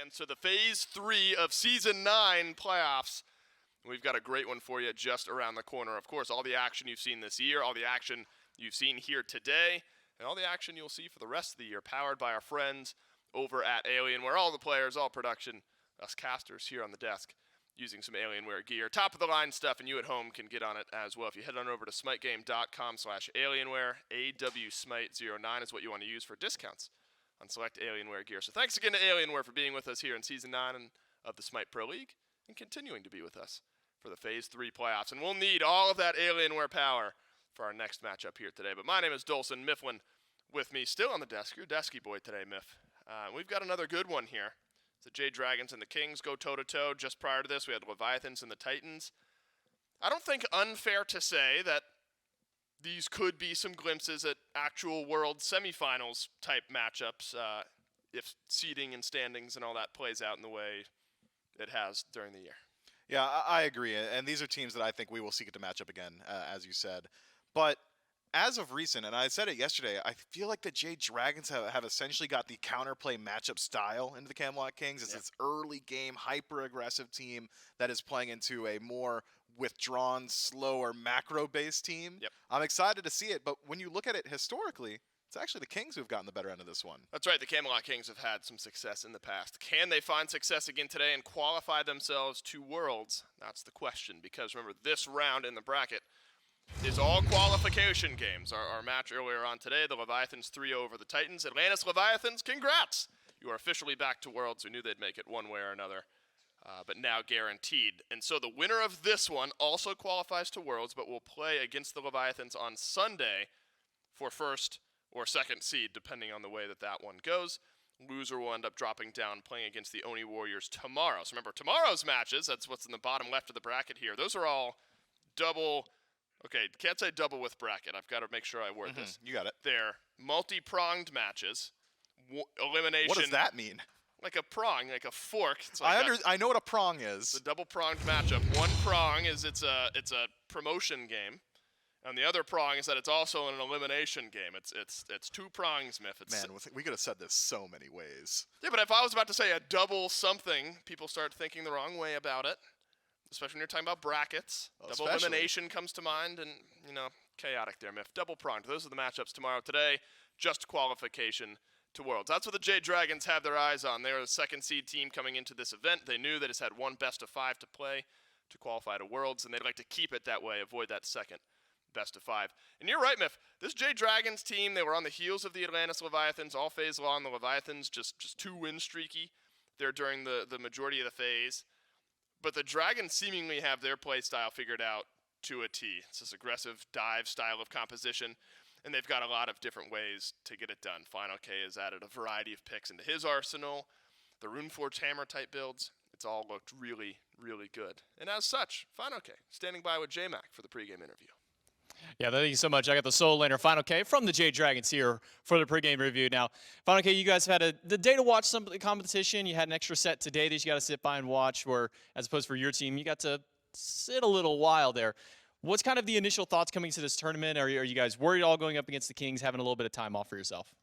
fans, to the Phase 3 of Season 9 playoffs. We've got a great one for you just around the corner. Of course, all the action you've seen this year, all the action you've seen here today, and all the action you'll see for the rest of the year, powered by our friends over at Alienware. All the players, all production, us casters here on the desk using some Alienware gear. Top of the line stuff, and you at home can get on it as well. If you head on over to smitegame.com/Alienware, AWSmite09 is what you want to use for discounts on select Alienware gear. So thanks again to Alienware for being with us here in Season 9 of the Smite Pro League and continuing to be with us for the Phase 3 playoffs. And we'll need all of that Alienware power for our next matchup here today. But my name is Dolson Mifflin with me still on the desk. You're a desky boy today, Miff. We've got another good one here. The Jade Dragons and the Kings go toe-to-toe. Just prior to this, we had the Leviathans and the Titans. I don't think unfair to say that these could be some glimpses at actual World semifinals type matchups if seeding and standings and all that plays out in the way it has during the year. Yeah, I agree. And these are teams that I think we will seek to match up again, as you said. But as of recent, and I said it yesterday, I feel like the Jade Dragons have essentially got the counterplay matchup style into the Camelot Kings. It's this early game, hyper-aggressive team that is playing into a more withdrawn, slower, macro-based team. Yep. I'm excited to see it, but when you look at it historically, it's actually the Kings who've gotten the better end of this one. That's right. The Camelot Kings have had some success in the past. Can they find success again today and qualify themselves to Worlds? That's the question, because remember, this round in the bracket is all qualification games. Our match earlier on today, the Leviathans 3-0 over the Titans. Atlantis Leviathans, congrats! You are officially back to Worlds. We knew they'd make it one way or another, but now guaranteed. And so the winner of this one also qualifies to Worlds, but will play against the Leviathans on Sunday for first or second seed, depending on the way that one goes. Loser will end up dropping down, playing against the Oni Warriors tomorrow. So remember, tomorrow's matches, that's what's in the bottom left of the bracket here. Those are all double... Okay, can't say double with bracket. I've got to make sure I word this. You got it. They're multi-pronged matches. Elimination. What does that mean? Like a prong, like a fork. It's like I know what a prong is. The double-pronged matchup. One prong is it's a promotion game, and the other prong is that it's also an elimination game. It's two prongs, Miff. Man, we could have said this so many ways. Yeah, but if I was about to say a double something, people start thinking the wrong way about it. Especially when you're talking about brackets. Double elimination comes to mind, and, chaotic there, Miff. Double-pronged. Those are the matchups tomorrow. Today, just qualification to Worlds. That's what the Jade Dragons have their eyes on. They're the second seed team coming into this event. They knew that it's had one best-of-5 to play to qualify to Worlds, and they'd like to keep it that way, avoid that second best-of-5. And you're right, Miff. This Jade Dragons team, they were on the heels of the Atlantis Leviathans all phase long. The Leviathans just 2-win streaky there during the majority of the phase. But the Dragons seemingly have their play style figured out to a T. It's this aggressive dive style of composition, and they've got a lot of different ways to get it done. fineokay has added a variety of picks into his arsenal. The Runeforged Hammer type builds, it's all looked really, really good. And as such, fineokay standing by with J-Mac for the pregame interview. Yeah, thank you so much. I got the solo laner, fineokay, from the Jade Dragons here for the pregame review. Now, fineokay, you guys have had the day to watch some of the competition. You had an extra set today that you got to sit by and watch, where as opposed for your team, you got to sit a little while there. What's kind of the initial thoughts coming to this tournament? Are you guys worried all going up against the Kings, having a little bit of time off for yourself?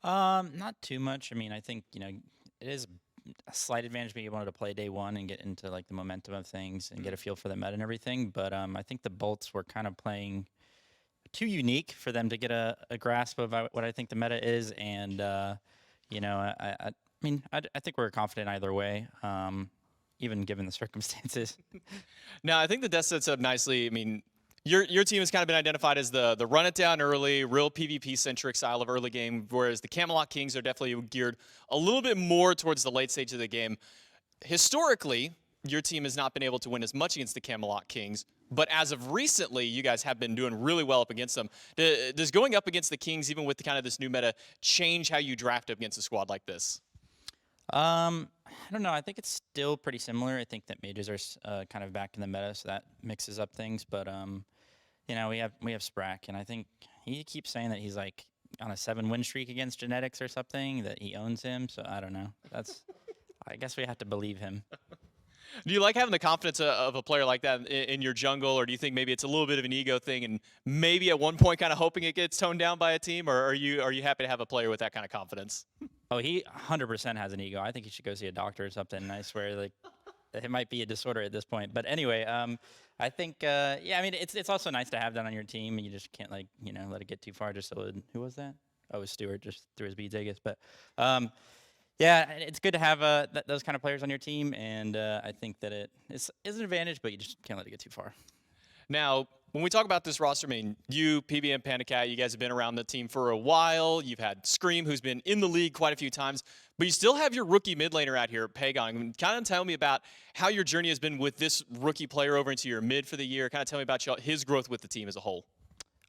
Not too much. I mean, I think, it is a slight advantage being able to play day one and get into like the momentum of things and get a feel for the meta and everything. But I think the Bolts were kind of playing too unique for them to get a grasp of what I think the meta is. And, I think we're confident either way, even given the circumstances. Now, I think the desk sets up nicely. I mean, your team has kind of been identified as the run it down early, real PvP-centric style of early game, whereas the Camelot Kings are definitely geared a little bit more towards the late stage of the game. Historically, your team has not been able to win as much against the Camelot Kings, but as of recently, you guys have been doing really well up against them. Does going up against the Kings, even with the kind of this new meta, change how you draft up against a squad like this? I don't know. I think it's still pretty similar. I think that mages are kind of back in the meta, so that mixes up things. But we have Sprack, and I think he keeps saying that he's like on a 7-win streak against Genetics or something, that he owns him. So I don't know. I guess we have to believe him. Do you like having the confidence of a player like that in your jungle, or do you think maybe it's a little bit of an ego thing, and maybe at one point kind of hoping it gets toned down by a team, or are you happy to have a player with that kind of confidence? Oh, he 100% has an ego. I think he should go see a doctor or something. I swear, like, it might be a disorder at this point. But anyway, I think, yeah, I mean, it's also nice to have that on your team, and you just can't, like, let it get too far. Just so who was that? Oh, it was Stewart, just threw his beads, I guess. But yeah, it's good to have those kind of players on your team, and I think that it's an advantage, but you just can't let it get too far. Now, when we talk about this roster, I mean, you, PB, and PandaCat, you guys have been around the team for a while. You've had Scream, who's been in the league quite a few times, but you still have your rookie mid laner out here, Pegon. Kind of tell me about how your journey has been with this rookie player over into your mid for the year. Kind of tell me about his growth with the team as a whole.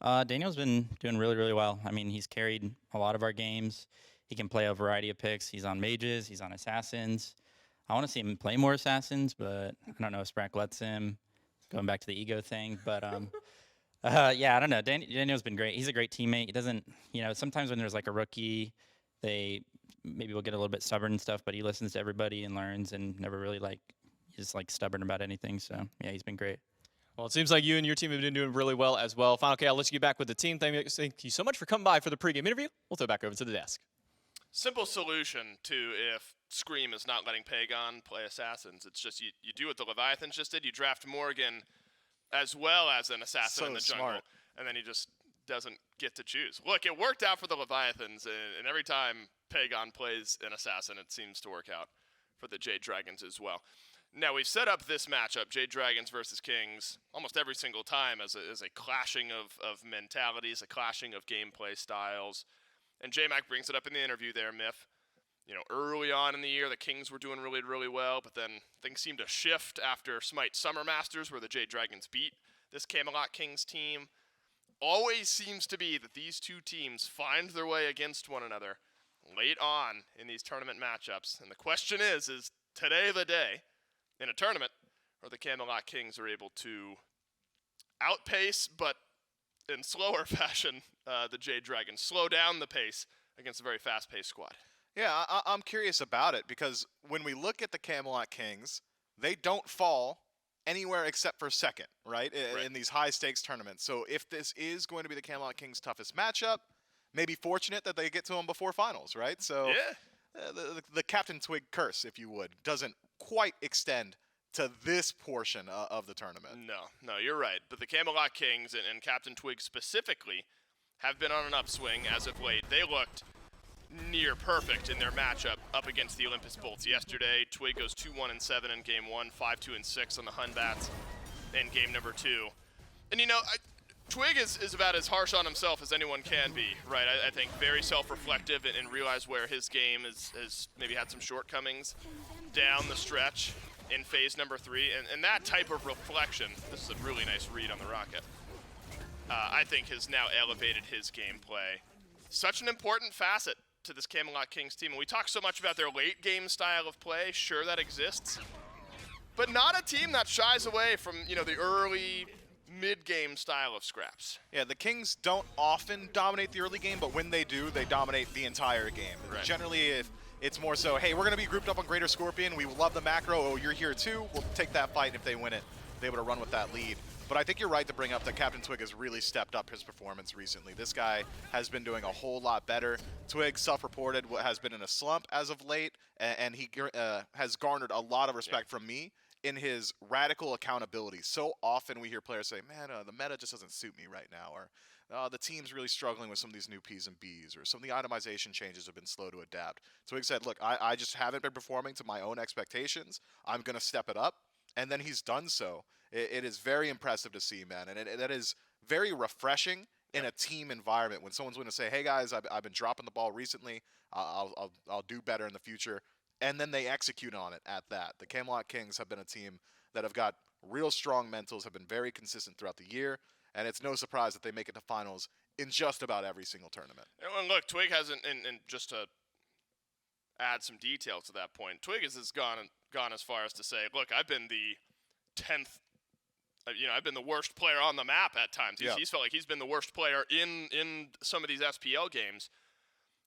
Daniel's been doing really, really well. I mean, he's carried a lot of our games. He can play a variety of picks. He's on mages. He's on assassins. I want to see him play more assassins, but I don't know if Sprack lets him. Going back to the ego thing, but yeah, I don't know. Daniel's been great. He's a great teammate. He doesn't, sometimes when there's like a rookie, they maybe will get a little bit stubborn and stuff, but he listens to everybody and learns and never really he's like stubborn about anything. So yeah, he's been great. Well, it seems like you and your team have been doing really well as well. FineokayTwig, I'll let you get back with the team. Thank you so much for coming by for the pregame interview. We'll throw it back over to the desk. Simple solution to if Scream is not letting Pegon play assassins. It's just you do what the Leviathans just did. You draft Morgan as well as an assassin in the jungle, smart. and then he just doesn't get to choose. Look, it worked out for the Leviathans, and every time Pegon plays an assassin, it seems to work out for the Jade Dragons as well. Now, we've set up this matchup, Jade Dragons versus Kings, almost every single time as a clashing of mentalities, a clashing of gameplay styles. And J-Mac brings it up in the interview there, Miff. Early on in the year, the Kings were doing really, really well, but then things seemed to shift after SMITE Summer Masters, where the Jade Dragons beat this Camelot Kings team. Always seems to be that these two teams find their way against one another late on in these tournament matchups. And the question is today the day in a tournament where the Camelot Kings are able to outpace, but in slower fashion, the Jade Dragons slow down the pace against a very fast-paced squad. Yeah, I'm curious about it because when we look at the Camelot Kings, they don't fall anywhere except for second, right? In these high-stakes tournaments. So if this is going to be the Camelot Kings' toughest matchup, maybe fortunate that they get to them before finals, right? So Yeah. The CaptainTwig curse, if you would, doesn't quite extend to this portion of the tournament. No, you're right. But the Camelot Kings and CaptainTwig specifically have been on an upswing as of late. They looked near perfect in their matchup up against the Olympus Bolts yesterday. Twig goes 2-1-7 in game 1, 5-2-6 on the Hunbats in game number 2. And Twig is about as harsh on himself as anyone can be, right? I think very self-reflective and realize where his game has maybe had some shortcomings down the stretch in phase number 3. And that type of reflection, this is a really nice read on the rocket, I think has now elevated his gameplay. Such an important facet to this Camelot Kings team. And we talk so much about their late game style of play. Sure, that exists. But not a team that shies away from, the early mid-game style of scraps. Yeah, the Kings don't often dominate the early game, but when they do, they dominate the entire game. Right. Generally, if it's more so, hey, we're going to be grouped up on Greater Scorpion. We love the macro. Oh, you're here too. We'll take that fight, and if they win it, they're able to run with that lead. But I think you're right to bring up that CaptainTwig has really stepped up his performance recently. This guy has been doing a whole lot better. Twig, self-reported, has been in a slump as of late, and he has garnered a lot of respect from me in his radical accountability. So often we hear players say, man, the meta just doesn't suit me right now, or the team's really struggling with some of these new P's and B's, or some of the itemization changes have been slow to adapt. Twig said, look, I just haven't been performing to my own expectations. I'm going to step it up. And then he's done so. It is very impressive to see, man. And that is very refreshing in a team environment when someone's going to say, hey, guys, I've been dropping the ball recently. I'll do better in the future. And then they execute on it at that. The Camelot Kings have been a team that have got real strong mentals, have been very consistent throughout the year. And it's no surprise that they make it to finals in just about every single tournament. And look, Twig hasn't, and just to add some details to that point, Twig has gone as far as to say, look, I've been the 10th, I've been the worst player on the map at times. He's felt like he's been the worst player in some of these SPL games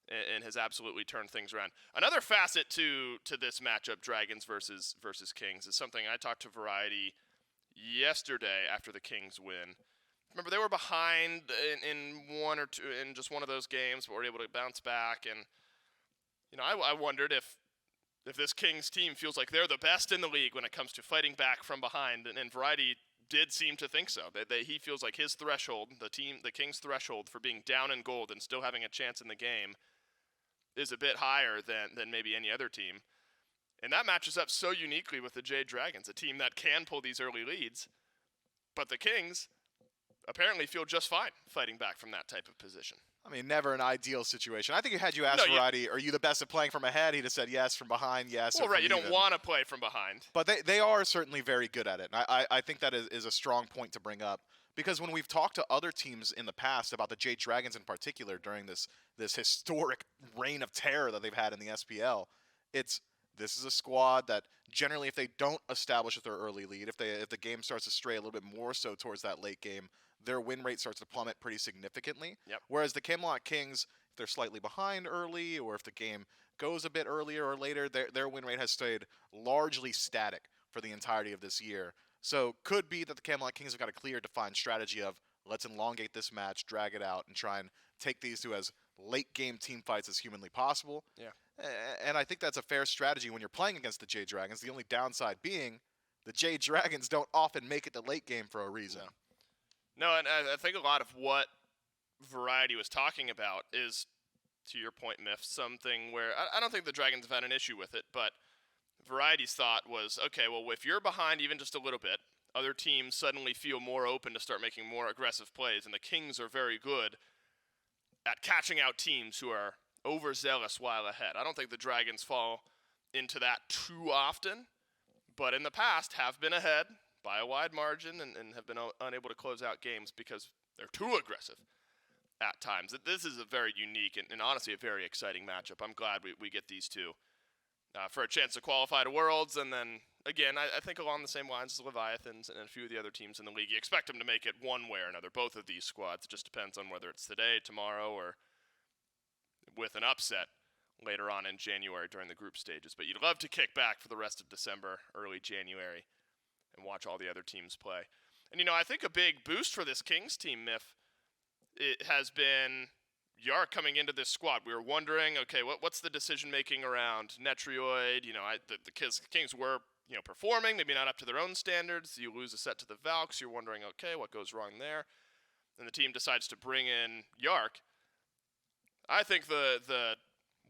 and has absolutely turned things around. Another facet to this matchup, Dragons versus Kings, is something I talked to Variety yesterday after the Kings win. Remember, they were behind in one or two in just one of those games, but were able to bounce back. And I wondered if this Kings team feels like they're the best in the league when it comes to fighting back from behind, and Variety did seem to think so. He feels like his threshold, the Kings' threshold for being down in gold and still having a chance in the game is a bit higher than maybe any other team. And that matches up so uniquely with the Jade Dragons, a team that can pull these early leads. But the Kings apparently feel just fine fighting back from that type of position. I mean, never an ideal situation. I think had you asked Variety, are you the best at playing from ahead? He'd have said yes, from behind, yes. Well, right, you don't want to play from behind. But they are certainly very good at it. And I think that is a strong point to bring up. Because when we've talked to other teams in the past about the Jade Dragons in particular during this historic reign of terror that they've had in the SPL, this is a squad that generally, if they don't establish their early lead, if the game starts to stray a little bit more so towards that late game, their win rate starts to plummet pretty significantly. Yep. Whereas the Camelot Kings, if they're slightly behind early, or if the game goes a bit earlier or later, their win rate has stayed largely static for the entirety of this year. So could be that the Camelot Kings have got a clear, defined strategy of let's elongate this match, drag it out, and try and take these to as late game team fights as humanly possible. Yeah. And I think that's a fair strategy when you're playing against the Jade Dragons. The only downside being the Jade Dragons don't often make it to late game for a reason. No, and I think a lot of what Variety was talking about is, to your point, Miff, something where I don't think the Dragons have had an issue with it, but Variety's thought was, okay, well, if you're behind even just a little bit, other teams suddenly feel more open to start making more aggressive plays, and the Kings are very good at catching out teams who are overzealous while ahead. I don't think the Dragons fall into that too often, but in the past have been ahead by a wide margin and have been unable to close out games because they're too aggressive at times. This is a very unique and honestly a very exciting matchup. I'm glad we get these two for a chance to qualify to Worlds, and then, again, I think along the same lines as Leviathans and a few of the other teams in the league, you expect them to make it one way or another, both of these squads. It just depends on whether it's today, tomorrow, or with an upset later on in January during the group stages. But you'd love to kick back for the rest of December, early January, and watch all the other teams play. And, I think a big boost for this Kings team, Miff, it has been Yark coming into this squad. We were wondering, okay, what's the decision-making around Netrioid? The Kings were, performing, maybe not up to their own standards. You lose a set to the Valks. You're wondering, okay, what goes wrong there? And the team decides to bring in Yark. I think the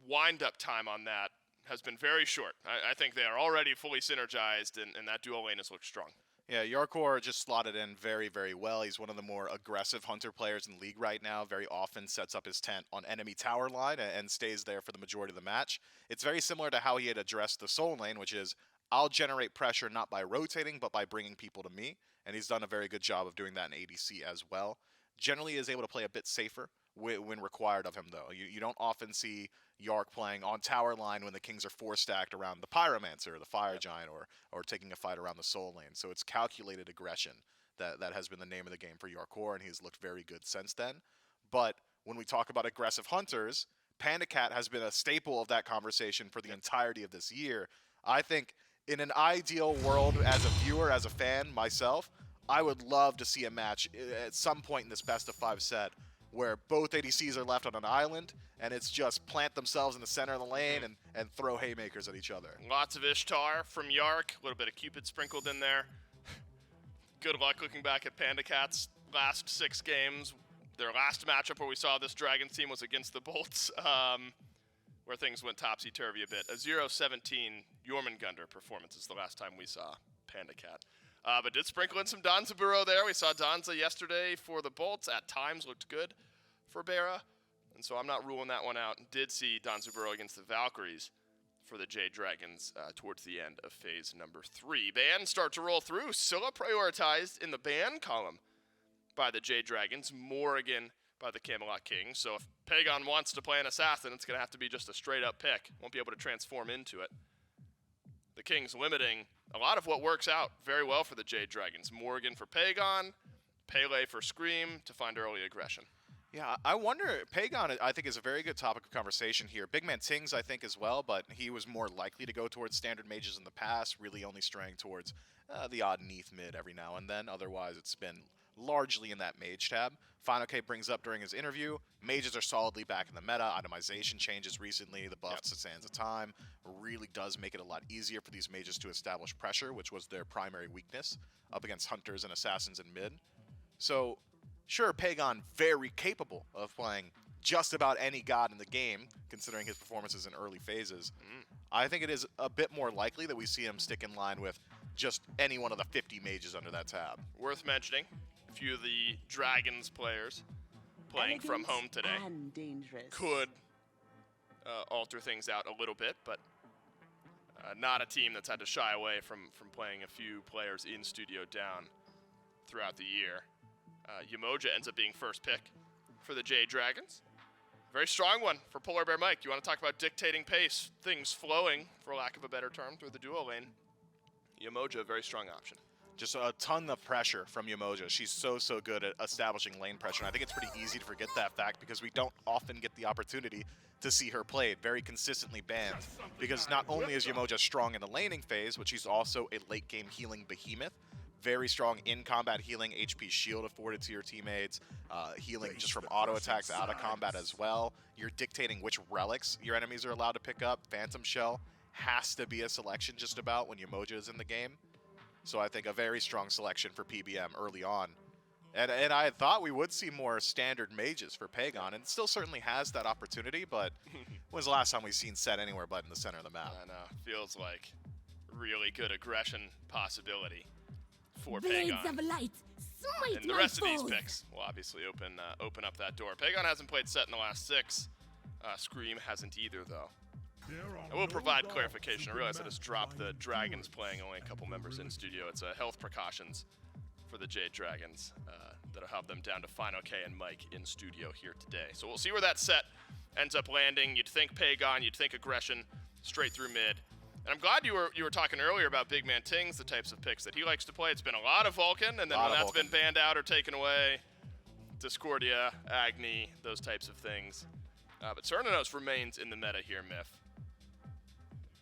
wind-up time on that has been very short. I think they are already fully synergized, and that duo lane has looked strong. Yeah, Jarcorrr just slotted in very, very well. He's one of the more aggressive hunter players in the league right now. Very often sets up his tent on enemy tower line and stays there for the majority of the match. It's very similar to how he had addressed the soul lane, which is, I'll generate pressure not by rotating, but by bringing people to me. And he's done a very good job of doing that in ADC as well. Generally is able to play a bit safer when required of him, though. You don't often see Yark playing on tower line when the Kings are 4-stacked around the Pyromancer, the Fire Giant, or taking a fight around the Soul Lane. So it's calculated aggression that has been the name of the game for Jarcorrr, and he's looked very good since then. But when we talk about aggressive hunters, PandaCat has been a staple of that conversation for the entirety of this year. I think in an ideal world, as a viewer, as a fan, myself, I would love to see a match at some point in this best-of-5 set where both ADCs are left on an island, and it's just plant themselves in the center of the lane and throw haymakers at each other. Lots of Ishtar from Yark, a little bit of Cupid sprinkled in there. Good luck looking back at PandaCat's last 6 games. Their last matchup where we saw this Dragons team was against the Bolts, where things went topsy-turvy a bit. A 0-17 Jormungandr performance is the last time we saw PandaCat. But did sprinkle in some Danzaburo there. We saw Danza yesterday for the Bolts. At times looked good for Bera. And so I'm not ruling that one out. Did see Danzaburo against the Valkyries for the Jade Dragons towards the end of phase number 3. Bans start to roll through. Scylla prioritized in the ban column by the Jade Dragons. Morrigan by the Camelot Kings. So if Pegon wants to play an assassin, it's going to have to be just a straight-up pick. Won't be able to transform into it. The Kings limiting a lot of what works out very well for the Jade Dragons. Morrigan for Pegon, Pele for Scream to find early aggression. Yeah, I wonder, Pegon, I think, is a very good topic of conversation here. BigManTingz, I think, as well, but he was more likely to go towards standard mages in the past, really only straying towards the odd Neith mid every now and then. Otherwise, it's been largely in that mage tab. fineokay brings up during his interview, mages are solidly back in the meta. Itemization changes recently, the buffs to Sands of Time really does make it a lot easier for these mages to establish pressure, which was their primary weakness up against hunters and assassins in mid. So, sure, Pegon very capable of playing just about any god in the game, considering his performances in early phases. I think it is a bit more likely that we see him stick in line with just any one of the 50 mages under that tab. Worth mentioning, a few of the Dragons players playing from home today and dangerous. could alter things out a little bit, but not a team that's had to shy away from playing a few players in studio down throughout the year. Yemoja ends up being first pick for the Jade Dragons. Very strong one for PolarBearMike. You want to talk about dictating pace, things flowing, for lack of a better term, through the duo lane. Yemoja, a very strong option. Just a ton of pressure from Yemoja. She's so good at establishing lane pressure. And I think it's pretty easy to forget that fact because we don't often get the opportunity to see her played very consistently banned. Because not only is Yemoja strong in the laning phase, but she's also a late game healing behemoth. Very strong in combat healing, HP shield afforded to your teammates, healing just from auto attacks out of combat as well. You're dictating which relics your enemies are allowed to pick up. Phantom Shell has to be a selection just about when Yemoja is in the game. So I think a very strong selection for PBM early on. And I thought we would see more standard mages for Pegon, and it still certainly has that opportunity, but when's the last time we've seen Set anywhere but in the center of the map? I know. Feels like really good aggression possibility for Blades Pegon. of light, smite And the my rest of these foes. picks will obviously open up that door. Pegon hasn't played Set in the last 6. Scream hasn't either, though. I will provide clarification. I realize I just dropped the Dragons playing only a couple members in studio. It's health precautions for the Jade Dragons that'll have them down to fineokay and Mike in studio here today. So we'll see where that set ends up landing. You'd think Pegon, you'd think aggression straight through mid. And I'm glad you were talking earlier about BigManTingz, the types of picks that he likes to play. It's been a lot of Vulcan, and then when that's been banned out or taken away, Discordia, Agni, those types of things. But Cernunnos remains in the meta here, Myth.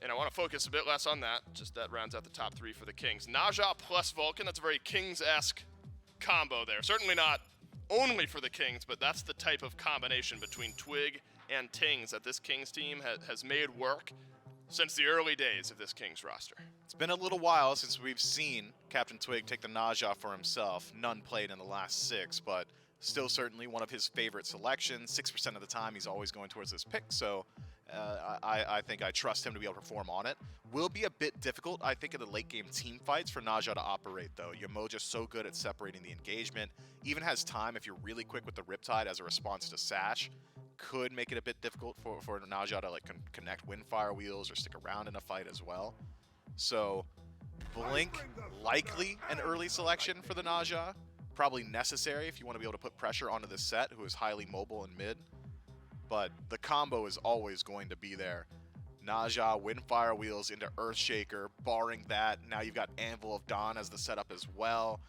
And I want to focus a bit less on that. Just that rounds out the top 3 for the Kings. Naja plus Vulcan, that's a very Kings-esque combo there. Certainly not only for the Kings, but that's the type of combination between Twig and Tingz that this Kings team has made work since the early days of this Kings roster. It's been a little while since we've seen CaptainTwig take the Naja for himself. None played in the last 6, but still certainly one of his favorite selections. 6% of the time he's always going towards this pick, so I think I trust him to be able to perform on it. Will be a bit difficult, I think, in the late game team fights for Naja to operate, though. Yemoja's so good at separating the engagement. Even has time if you're really quick with the Riptide as a response to Sash. Could make it a bit difficult for Naja to like connect Windfire Wheels or stick around in a fight as well. So Blink, likely an early selection for the Naja. Probably necessary if you want to be able to put pressure onto this set, who is highly mobile in mid. But the combo is always going to be there. Naja, Windfire Wheels into Earthshaker. Barring that, now you've got Anvil of Dawn as the setup as well.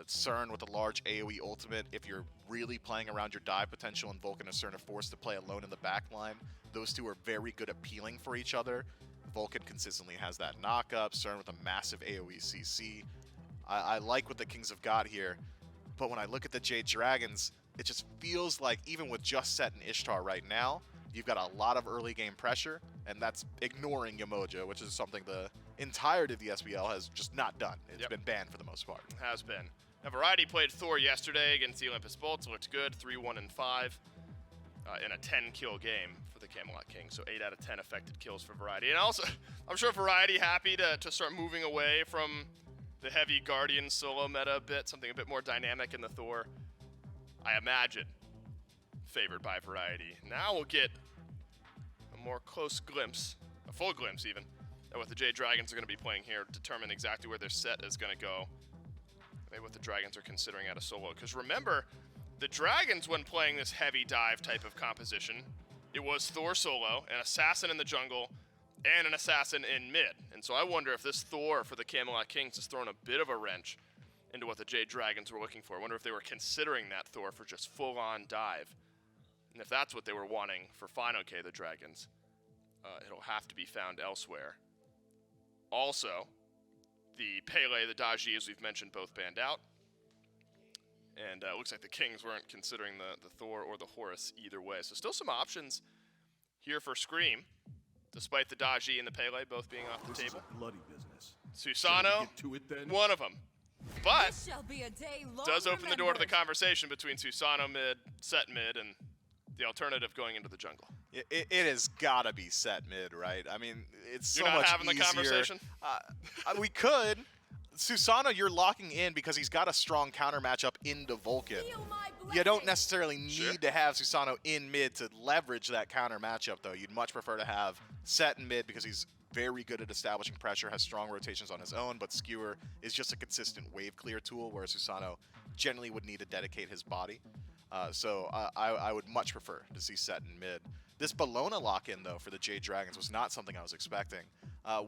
Cern with a large AoE ultimate. If you're really playing around your dive potential, and Vulcan and Cern are forced to play alone in the backline, those two are very good at peeling for each other. Vulcan consistently has that knock-up. Cern with a massive AoE CC. I like what the Kings have got here. But when I look at the Jade Dragons, it just feels like even with just Set and Ishtar right now, you've got a lot of early game pressure, and that's ignoring Yemoja, which is something the entirety of the SPL has just not done. It's been banned for the most part. Has been. Now, Variety played Thor yesterday against the Olympus Bolts. Looked good, 3-1-5 in a 10-kill game for the Camelot Kings. So 8 out of 10 affected kills for Variety. And also, I'm sure Variety happy to start moving away from the heavy Guardian solo meta a bit, something a bit more dynamic in the Thor. I imagine favored by Variety. Now we'll get a more close glimpse, a full glimpse even, at what the Jade Dragons are going to be playing here, determine exactly where their set is going to go. Maybe what the Dragons are considering out of solo. Because remember, the Dragons, when playing this heavy dive type of composition, it was Thor solo, an assassin in the jungle, and an assassin in mid. And so I wonder if this Thor for the Camelot Kings has thrown a bit of a wrench into what the Jade Dragons were looking for. I wonder if they were considering that Thor for just full-on dive. And if that's what they were wanting for fineokay, the Dragons, it'll have to be found elsewhere. Also, the Pele, the Daji, as we've mentioned, both banned out. And it looks like the Kings weren't considering the Thor or the Horus either way. So still some options here for Scream, despite the Daji and the Pele both being off the This is table. a bloody business. Susano, Get to it then. one of them. But This shall be a day long does open the door to the remembered. conversation between Susano mid, set mid, and the alternative going into the jungle. It has gotta be set mid, right? I mean, it's You're so not much having the easier. conversation? We could. Susano, you're locking in because he's got a strong counter matchup into Vulcan. Feel my You don't blessing. necessarily need Sure. to have Susano in mid to leverage that counter matchup, though. You'd much prefer to have set in mid because he's very good at establishing pressure, has strong rotations on his own, but Skewer is just a consistent wave clear tool, whereas Susano generally would need to dedicate his body. So I would much prefer to see set in mid. This Bologna lock-in, though, for the Jade Dragons was not something I was expecting.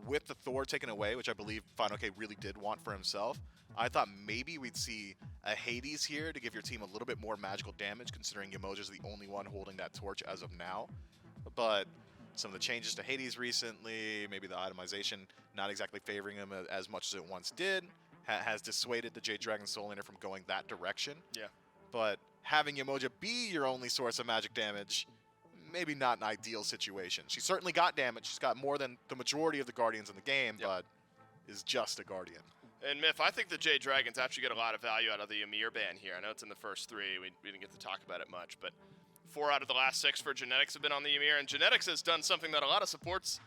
With the Thor taken away, which I believe fineokay really did want for himself, I thought maybe we'd see a Hades here to give your team a little bit more magical damage, considering Yemoja's the only one holding that torch as of now. But some of the changes to Hades recently, maybe the itemization not exactly favoring him as much as it once did, has dissuaded the Jade Dragon Soul Laner from going that direction. Yeah. But having Yemoja be your only source of magic damage, maybe not an ideal situation. She certainly got damage. She's got more than the majority of the Guardians in the game, Yep. but is just a Guardian. And Myth, I think the Jade Dragons actually get a lot of value out of the Ymir ban here. I know it's in the first three. We didn't get to talk about it much, but 4 out of the last 6 for Genetics have been on the Ymir, and Genetics has done something that a lot of supports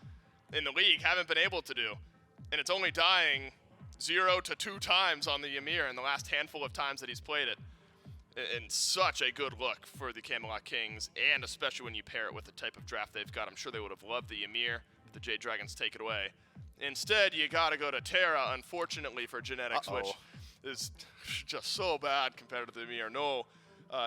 in the league haven't been able to do. And it's only dying 0 to 2 times on the Ymir in the last handful of times that he's played it. And such a good look for the Camelot Kings, and especially when you pair it with the type of draft they've got. I'm sure they would have loved the Ymir, but the Jade Dragons take it away. Instead, you got to go to Terra, unfortunately, for Genetics, which is just so bad compared to the Ymir. No,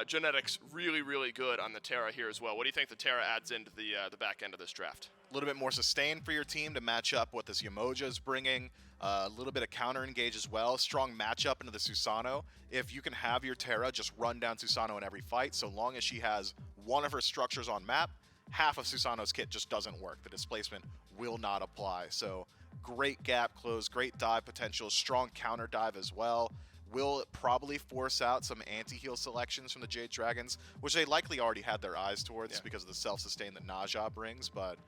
Genetics really, really good on the Terra here as well. What do you think the Terra adds into the back end of this draft? A little bit more sustained for your team to match up what this Yemoja is bringing. A little bit of counter engage as well. Strong matchup into the Susano. If you can have your Terra just run down Susano in every fight, so long as she has one of her structures on map, half of Susano's kit just doesn't work. The displacement will not apply. So great gap close, great dive potential, strong counter dive as well. Will probably force out some anti-heal selections from the Jade Dragons, which they likely already had their eyes towards because of the self-sustain that Naja brings. But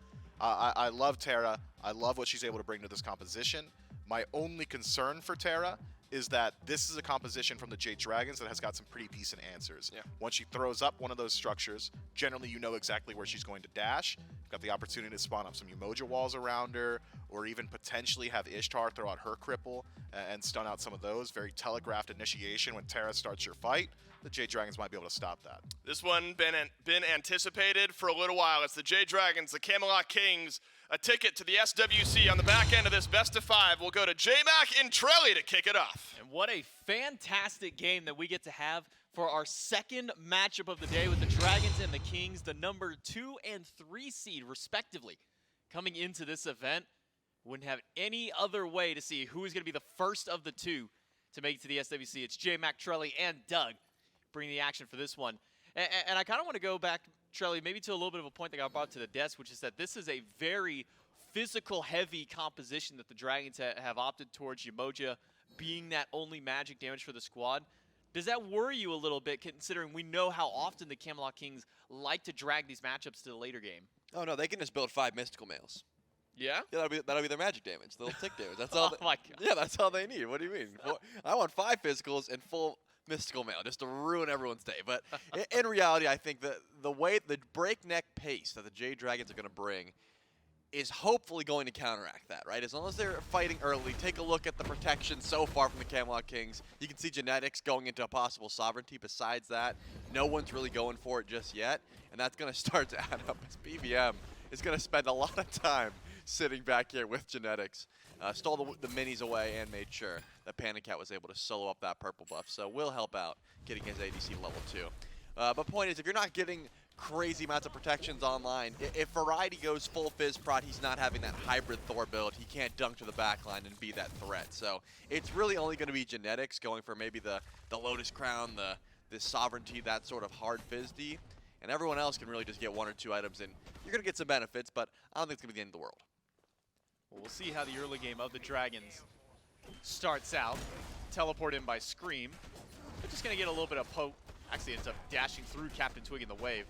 I love Terra. I love what she's able to bring to this composition. My only concern for Terra is that this is a composition from the Jade Dragons that has got some pretty decent answers. Yeah. Once she throws up one of those structures, generally you know exactly where she's going to dash. You've got the opportunity to spawn up some Yemoja walls around her, or even potentially have Ishtar throw out her cripple and stun out some of those. Very telegraphed initiation when Terra starts your fight. The Jade Dragons might be able to stop that. This one been anticipated for a little while. It's the Jade Dragons, the Camelot Kings. A ticket to the SWC on the back end of this best of 5 will go to J-Mac and Trelly to kick it off. And what a fantastic game that we get to have for our second matchup of the day with the Dragons and the Kings, the number 2 and 3 seed respectively. Coming into this event, wouldn't have any other way to see who is going to be the first of the 2 to make it to the SWC. It's J-Mac, Trelly, and Doug bringing the action for this one. And I kind of want to go back, Trelly, maybe to a little bit of a point that got brought to the desk, which is that this is a very physical-heavy composition that the Dragons have opted towards, Yemoja being that only magic damage for the squad. Does that worry you a little bit, considering we know how often the Camelot Kings like to drag these matchups to the later game? Oh no, they can just build 5 mystical males. Yeah? Yeah, that'll be their magic damage. They'll tick damage. That's all. Oh my God. Yeah, that's all they need. What do you mean? I want 5 physicals and full mystical mail just to ruin everyone's day. But in reality, I think the breakneck pace that the Jade Dragons are going to bring is hopefully going to counteract that, right? As long as they're fighting early, take a look at the protection so far from the Camelot Kings. You can see Genetics going into a possible sovereignty. Besides that, no one's really going for it just yet, and that's going to start to add up as BVM is going to spend a lot of time sitting back here with Genetics. Stole the minis away and made sure that PandaCat was able to solo up that purple buff, so will help out getting his ADC level 2. But point is, if you're not getting crazy amounts of protections online, if Variety goes full Fizz Prod, he's not having that hybrid Thor build. He can't dunk to the backline and be that threat. So it's really only going to be Genetics going for maybe the Lotus Crown, the Sovereignty, that sort of hard Fizz D. And everyone else can really just get 1 or 2 items, and you're going to get some benefits, but I don't think it's going to be the end of the world. Well, we'll see how the early game of the Dragons starts out. Teleport in by Scream. But just going to get a little bit of poke. Actually ends up dashing through CaptainTwig in the wave.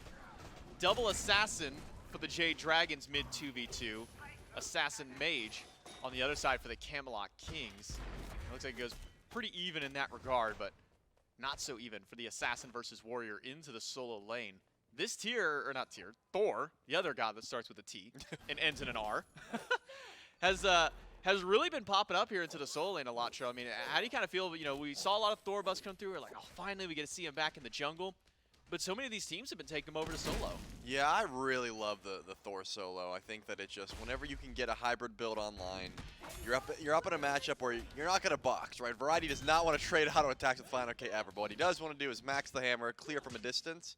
Double Assassin for the Jade Dragons mid 2v2. Assassin Mage on the other side for the Camelot Kings. It looks like it goes pretty even in that regard, but not so even for the Assassin versus Warrior into the solo lane. This tier, or not tier, Thor, the other god that starts with a T and ends in an R, has really been popping up here into the solo lane a lot, Tro. I mean, how do you kind of feel? You know, we saw a lot of Thor busts come through. We're like, oh, finally we get to see him back in the jungle. But so many of these teams have been taking him over to solo. Yeah, I really love the Thor solo. I think that it just, whenever you can get a hybrid build online, you're up in a matchup where you're not going to box, right? Variety does not want to trade auto attacks with fineokay ever, but what he does want to do is max the hammer, clear from a distance,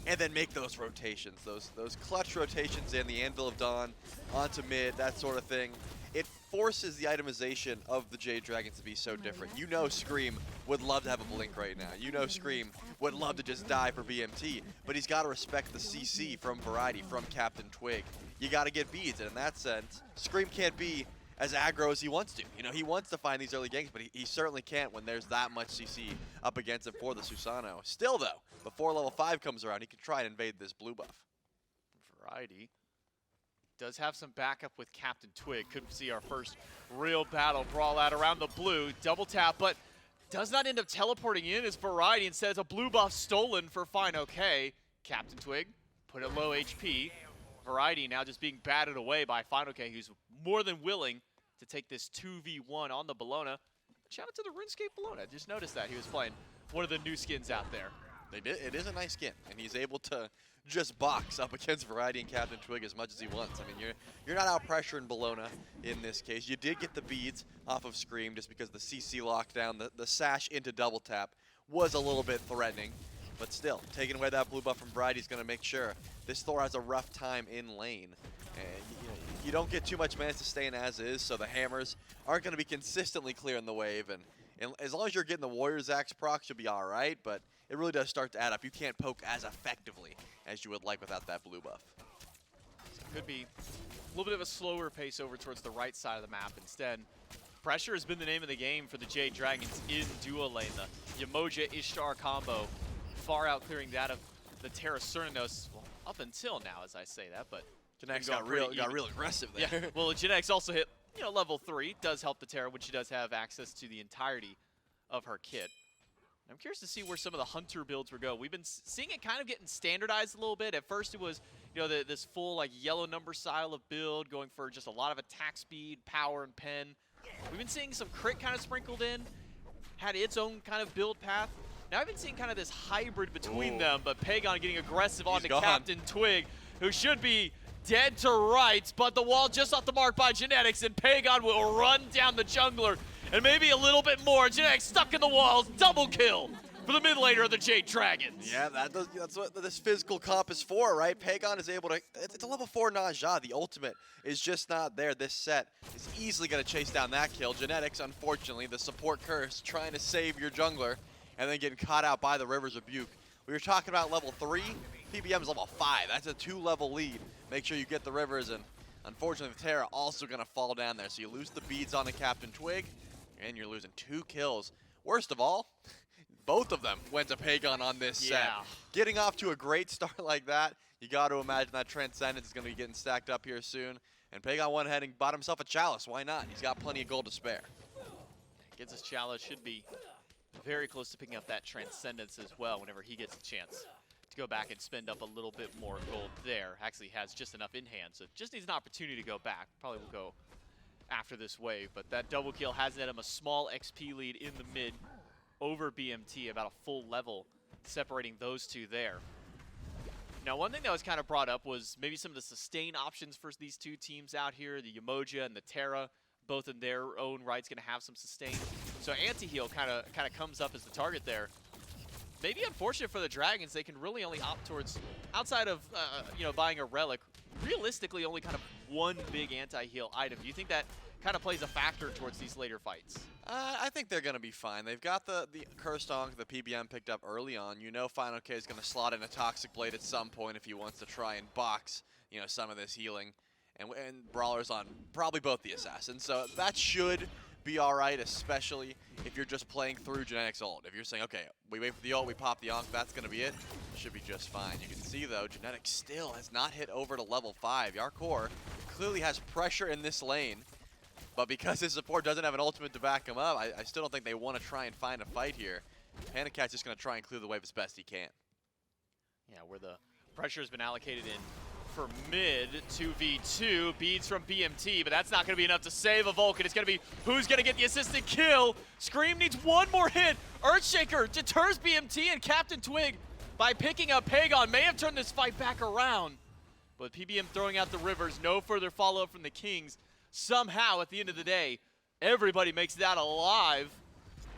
and then make those rotations, those clutch rotations in, the Anvil of Dawn onto mid, that sort of thing. It forces the itemization of the Jade Dragons to be so different. You know Scream would love to have a blink right now. You know Scream would love to just die for BMT, but he's got to respect the CC from Variety, from CaptainTwig. You got to get beads, and in that sense, Scream can't be as aggro as he wants to. You know, he wants to find these early ganks, but he certainly can't when there's that much CC up against him for the Susano. Still, though, before level 5 comes around, he can try and invade this blue buff. Variety does have some backup with CaptainTwig. Could see our first real battle brawl out around the blue. Double tap, but does not end up teleporting in as Variety. Instead, it's a blue buff stolen for fineokay. CaptainTwig put it low HP. Variety now just being batted away by fineokay, who's more than willing to take this 2v1 on the Bologna. Shout out to the RuneScape Bologna. Just noticed that he was playing one of the new skins out there. It is a nice skin, and he's able to just box up against Variety and CaptainTwig as much as he wants. I mean, you're not out pressuring Bologna in this case. You did get the beads off of Scream just because the CC lockdown, the sash into double tap was a little bit threatening. But still, taking away that blue buff from Variety is going to make sure this Thor has a rough time in lane. And you don't get too much mana to stay in as is, so the hammers aren't going to be consistently clearing the wave. And as long as you're getting the Warrior's Axe procs, you'll be all right. But it really does start to add up. You can't poke as effectively as you would like without that blue buff. So it could be a little bit of a slower pace over towards the right side of the map. Instead, pressure has been the name of the game for the Jade Dragons in duo lane. The Yemoja Ishtar combo far out clearing that of the Terra Cernunnos, well, up until now as I say that, but Genetics got real aggressive there. Yeah. Well, Genetics also hit, level 3. Does help the Terra, when she does have access to the entirety of her kit. I'm curious to see where some of the Hunter builds will go. We've been seeing it kind of getting standardized a little bit. At first it was, this full like yellow number style of build, going for just a lot of attack speed, power, and pen. We've been seeing some crit kind of sprinkled in, had its own kind of build path. Now I've been seeing kind of this hybrid between them, but Pegon getting aggressive onto CaptainTwig, who should be dead to rights, but the wall just off the mark by Genetics, and Pegon will run down the jungler, and maybe a little bit more. Genetics stuck in the walls, double kill for the mid laner of the Jade Dragons. Yeah, that's what this physical comp is for, right? Pegon is able to, it's a level 4 Naja. The ultimate is just not there. This set is easily going to chase down that kill. Genetics, unfortunately, the support curse, trying to save your jungler, and then getting caught out by the River's Rebuke. We were talking about level 3, PBM's level 5. That's a 2-level lead. Make sure you get the Rivers, and unfortunately the Terra also going to fall down there. So you lose the beads on the CaptainTwig, and you're losing 2 kills. Worst of all, both of them went to Pegon on this set. Getting off to a great start like that, you got to imagine that Transcendence is going to be getting stacked up here soon. And Pegon went ahead and bought himself a Chalice. Why not? He's got plenty of gold to spare. Gets his Chalice, should be very close to picking up that Transcendence as well whenever he gets a chance to go back and spend up a little bit more gold there. Actually has just enough in hand, so just needs an opportunity to go back. Probably will go after this wave, but that double kill has net him a small XP lead in the mid over BMT, about a full level separating those two there. Now, one thing that was kind of brought up was maybe some of the sustain options for these two teams out here, the Yemoja and the Terra, both in their own rights going to have some sustain. So anti-heal kind of comes up as the target there. Maybe unfortunate for the Dragons, they can really only opt towards, outside of buying a relic, realistically only kind of one big anti-heal item. Do you think that kind of plays a factor towards these later fights? I think they're going to be fine. They've got the Cursed Ankh, the PBM picked up early on. You know fineokay is going to slot in a Toxic Blade at some point if he wants to try and box, some of this healing. And Brawler's on probably both the Assassins. So that should be all right, especially if you're just playing through Genetic's ult. If you're saying, okay, we wait for the ult, we pop the Ankh, that's going to be it, should be just fine. You can see, though, Genetic still has not hit over to level 5. Jarcorrr clearly has pressure in this lane, but because his support doesn't have an ultimate to back him up, I still don't think they want to try and find a fight here. PandaCat's just going to try and clear the wave as best he can. Yeah, where the pressure has been allocated in for mid 2v2. Beads from BMT, but that's not going to be enough to save a Vulcan. It's going to be who's going to get the assisted kill. Scream needs one more hit. Earthshaker deters BMT, and CaptainTwig, by picking up Pegon, may have turned this fight back around. But PBM throwing out the rivers, no further follow-up from the Kings. Somehow, at the end of the day, everybody makes it out alive.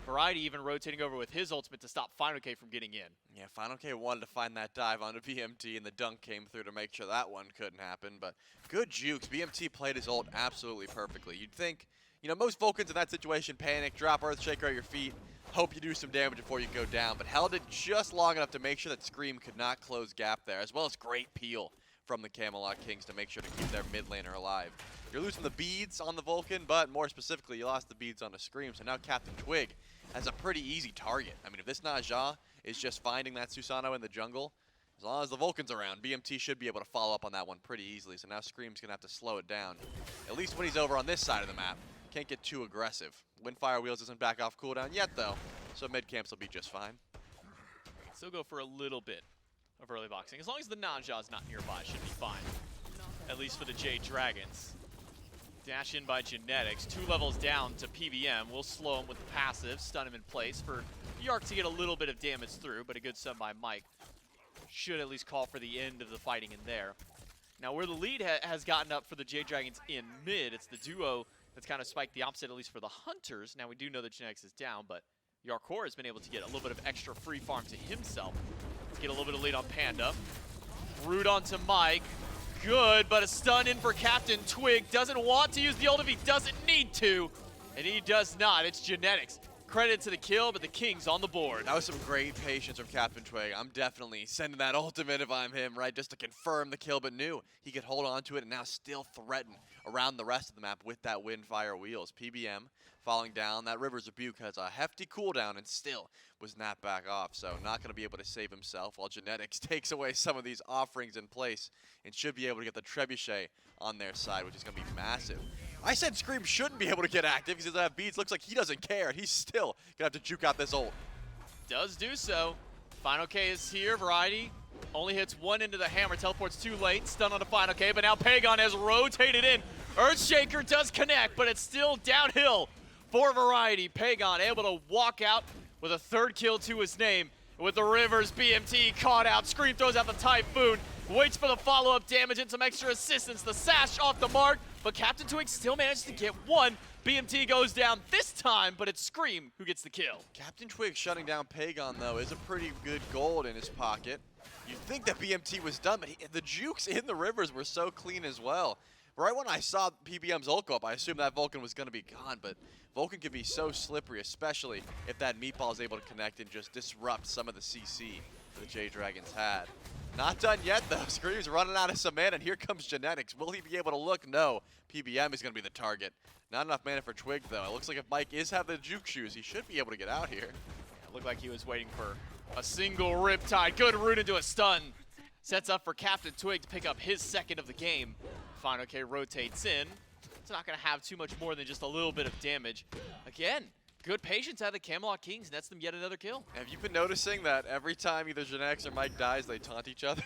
Variety even rotating over with his ultimate to stop fineokay from getting in. Yeah, fineokay wanted to find that dive onto BMT, and the dunk came through to make sure that one couldn't happen. But good jukes. BMT played his ult absolutely perfectly. You'd think, you know, most Vulcans in that situation panic, drop Earthshaker at your feet, hope you do some damage before you go down. But held it just long enough to make sure that Scream could not close gap there, as well as great peel from the Camelot Kings to make sure to keep their mid laner alive. You're losing the beads on the Vulcan, but more specifically, you lost the beads on the Scream, so now CaptainTwig has a pretty easy target. I mean, if this Najah is just finding that Susano in the jungle, as long as the Vulcan's around, BMT should be able to follow up on that one pretty easily, so now Scream's gonna have to slow it down. At least when he's over on this side of the map, can't get too aggressive. Windfire Wheels isn't back off cooldown yet, though, so mid camps will be just fine. Still go for a little bit of early boxing. As long as the Najah's not nearby, should be fine. At least for the Jade Dragons. Dash in by Genetics, 2 levels down to PBM. We'll slow him with the passive, stun him in place for Yark to get a little bit of damage through, but a good stun by Mike should at least call for the end of the fighting in there. Now where the lead has gotten up for the Jade Dragons in mid, it's the duo that's kind of spiked the opposite, at least for the Hunters. Now we do know that Genetics is down, but Jarcorrr has been able to get a little bit of extra free farm to himself to get a little bit of lead on Panda. Root onto Mike. Good, but a stun in for CaptainTwig. Doesn't want to use the ult if he doesn't need to, and he does not. It's Genetics. Credit to the kill, but the Kings on the board. That was some great patience from CaptainTwig. I'm definitely sending that ultimate if I'm him, right? Just to confirm the kill, but knew he could hold on to it and now still threaten around the rest of the map with that Windfire Wheels. PBM falling down. That River's Rebuke has a hefty cooldown and still was not back off, so not going to be able to save himself while Genetics takes away some of these offerings in place and should be able to get the Trebuchet on their side, which is going to be massive. I said Scream shouldn't be able to get active because he doesn't have beads. Looks like he doesn't care. He's still going to have to juke out this ult. Does do so. fineokay is here. Variety only hits one into the hammer. Teleports too late. Stun on the fineokay, but now Pegon has rotated in. Earthshaker does connect, but it's still downhill for Variety. Pegon able to walk out with a 3rd kill to his name. With the Rivers, BMT caught out. Scream throws out the Typhoon. Waits for the follow-up damage and some extra assistance. The sash off the mark, but CaptainTwig still managed to get one. BMT goes down this time, but it's Scream who gets the kill. CaptainTwig shutting down Pegon, though, is a pretty good gold in his pocket. You'd think that BMT was done, but the jukes in the Rivers were so clean as well. Right when I saw PBM's ult go up, I assumed that Vulcan was going to be gone, but Vulcan can be so slippery, especially if that meatball is able to connect and just disrupt some of the CC that the Jade Dragons had. Not done yet, though. Scream's running out of some mana, and here comes Genetics. Will he be able to look? No. PBM is going to be the target. Not enough mana for Twig, though. It looks like if Mike is having the juke shoes, he should be able to get out here. It looked like he was waiting for a single Riptide. Good root into a stun. Sets up for CaptainTwig to pick up his 2nd of the game. fineokay rotates in. It's not going to have too much more than just a little bit of damage. Again, good patience out of the Camelot Kings. Nets them yet another kill. Have you been noticing that every time either Genetics or Mike dies, they taunt each other?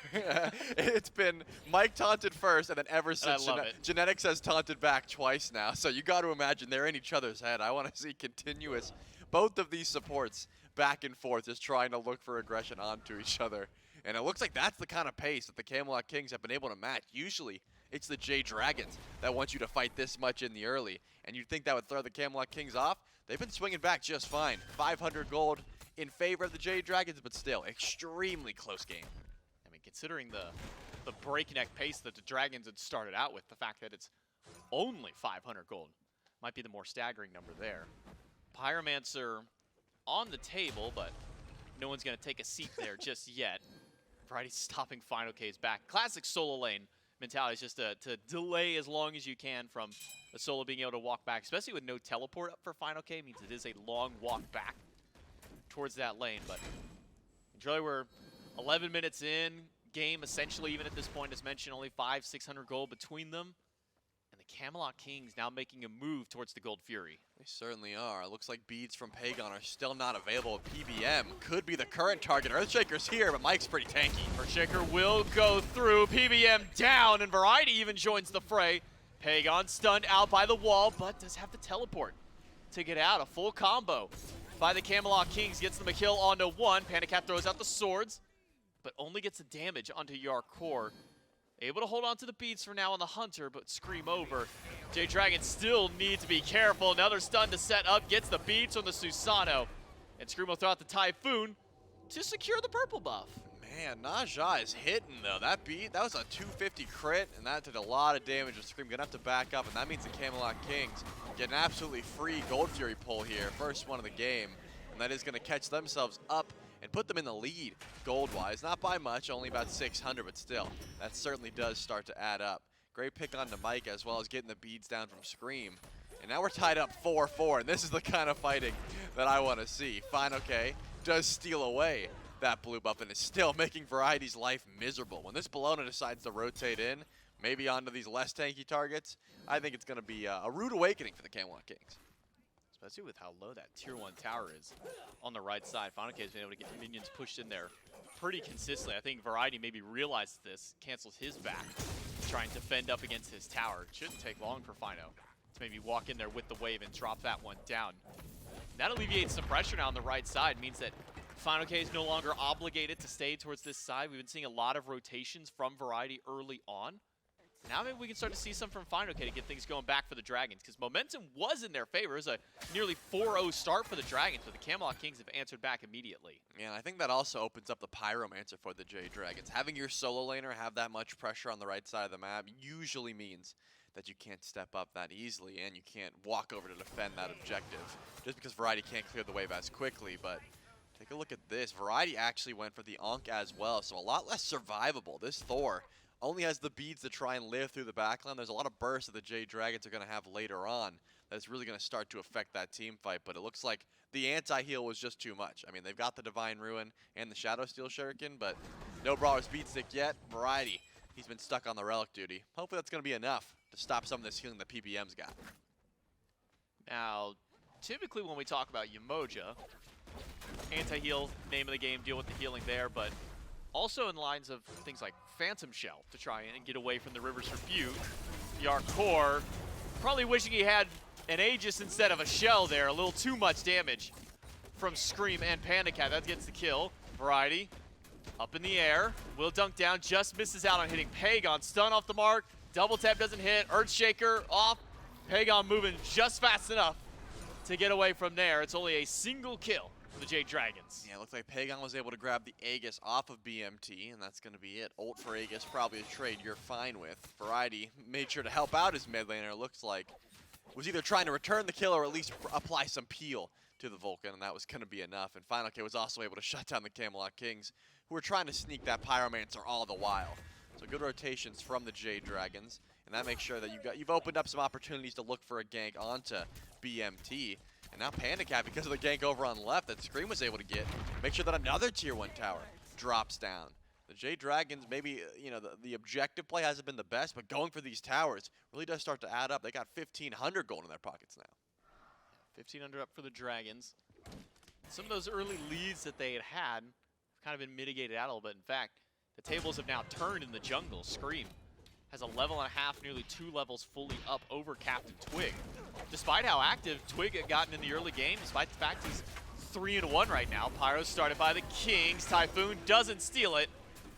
It's been Mike taunted first, and then ever since Genetics has taunted back twice now. So you got to imagine they're in each other's head. I want to see continuous, both of these supports back and forth, just trying to look for aggression onto each other. And it looks like that's the kind of pace that the Camelot Kings have been able to match. Usually, it's the Jade Dragons that want you to fight this much in the early. And you'd think that would throw the Camelot Kings off. They've been swinging back just fine. 500 gold in favor of the Jade Dragons, but still, extremely close game. I mean, considering the breakneck pace that the Dragons had started out with, the fact that it's only 500 gold might be the more staggering number there. Pyromancer on the table, but no one's going to take a seat there just yet. Variety's stopping fineokay's back. Classic solo lane mentalities, just to delay as long as you can from a solo being able to walk back, especially with no teleport up for fineokay, means it is a long walk back towards that lane. But enjoy, we're 11 minutes in, game essentially even at this point, as mentioned, only 500-600 gold between them. And the Camelot Kings now making a move towards the Gold Fury. They certainly are. It looks like beads from Pegon are still not available. PBM could be the current target. Earthshaker's here, but Mike's pretty tanky. Earthshaker will go through, PBM down, and Variety even joins the fray. Pegon stunned out by the wall, but does have to teleport to get out. A full combo by the Camelot Kings gets them a kill onto one. PandaCat throws out the swords, but only gets the damage onto Jarcorrr. Able to hold on to the beats for now on the Hunter, but Scream over. Jade Dragons still need to be careful. Another stun to set up, gets the beats on the Susano. And Scream will throw out the Typhoon to secure the purple buff. Man, Naja is hitting though. That was a 250 crit, and that did a lot of damage. Scream gonna have to back up, and that means the Camelot Kings get an absolutely free Gold Fury pull here. First one of the game, and that is gonna catch themselves up and put them in the lead gold-wise. Not by much, only about 600, but still, that certainly does start to add up. Great pick on to Mike, as well as getting the beads down from Scream. And now we're tied up 4-4, and this is the kind of fighting that I want to see. fineokay does steal away that blue buff and is still making Variety's life miserable. When this Bologna decides to rotate in, maybe onto these less tanky targets, I think it's going to be a rude awakening for the Camelot Kings. Especially with how low that tier 1 tower is on the right side. fineokay has been able to get minions pushed in there pretty consistently. I think Variety maybe realizes this, cancels his back, trying to fend up against his tower. It shouldn't take long for Fino to maybe walk in there with the wave and drop that one down. That alleviates some pressure now on the right side, means that fineokay is no longer obligated to stay towards this side. We've been seeing a lot of rotations from Variety early on. Now maybe we can start to see some from fineokay to get things going back for the Dragons, because momentum was in their favor. It was a nearly 4-0 start for the Dragons, but the Camelot Kings have answered back immediately. Yeah, and I think that also opens up the Pyromancer for the Jade Dragons. Having your solo laner have that much pressure on the right side of the map usually means that you can't step up that easily, and you can't walk over to defend that objective, just because Variety can't clear the wave as quickly. But take a look at this. Variety actually went for the Ankh as well, so a lot less survivable. This Thor only has the beads to try and live through the backline. There's a lot of bursts that the Jade Dragons are going to have later on that's really going to start to affect that team fight, but it looks like the anti-heal was just too much. I mean, they've got the Divine Ruin and the Shadow Steel Shuriken, but no Brawler's Beat Stick yet. Variety, he's been stuck on the Relic duty. Hopefully that's going to be enough to stop some of this healing that PBM's got. Now, typically when we talk about Yemoja, anti-heal, name of the game, deal with the healing there, but also in lines of things like Phantom Shell to try and get away from the River's Rebuke. Jarcorrr probably wishing he had an Aegis instead of a Shell there. A little too much damage from Scream and PandaCat. That gets the kill. Variety up in the air. Will dunk down, just misses out on hitting Pegon. Stun off the mark. Double tap doesn't hit. Earthshaker off. Pegon moving just fast enough to get away from there. It's only a single kill for the Jade Dragons. Yeah, it looks like Pegon was able to grab the Aegis off of BMT, and that's going to be it. Ult for Aegis, probably a trade you're fine with. Variety made sure to help out his mid laner, looks like. Was either trying to return the kill or at least apply some peel to the Vulcan, and that was going to be enough. And fineokay was also able to shut down the Camelot Kings, who were trying to sneak that Pyromancer all the while. So good rotations from the Jade Dragons, and that makes sure that you've opened up some opportunities to look for a gank onto BMT. And now PandaCat, because of the gank over on left that Scream was able to get, make sure that another tier 1 tower drops down. The Jade Dragons, maybe, you know, the objective play hasn't been the best, but going for these towers really does start to add up. They got 1,500 gold in their pockets now. 1,500 up for the Dragons. Some of those early leads that they had have kind of been mitigated out a little bit. In fact, the tables have now turned in the jungle. Scream has a level and a half, nearly 2 levels fully up over CaptainTwig. Despite how active Twig had gotten in the early game, despite the fact he's 3-1 right now. Pyro started by the Kings. Typhoon doesn't steal it.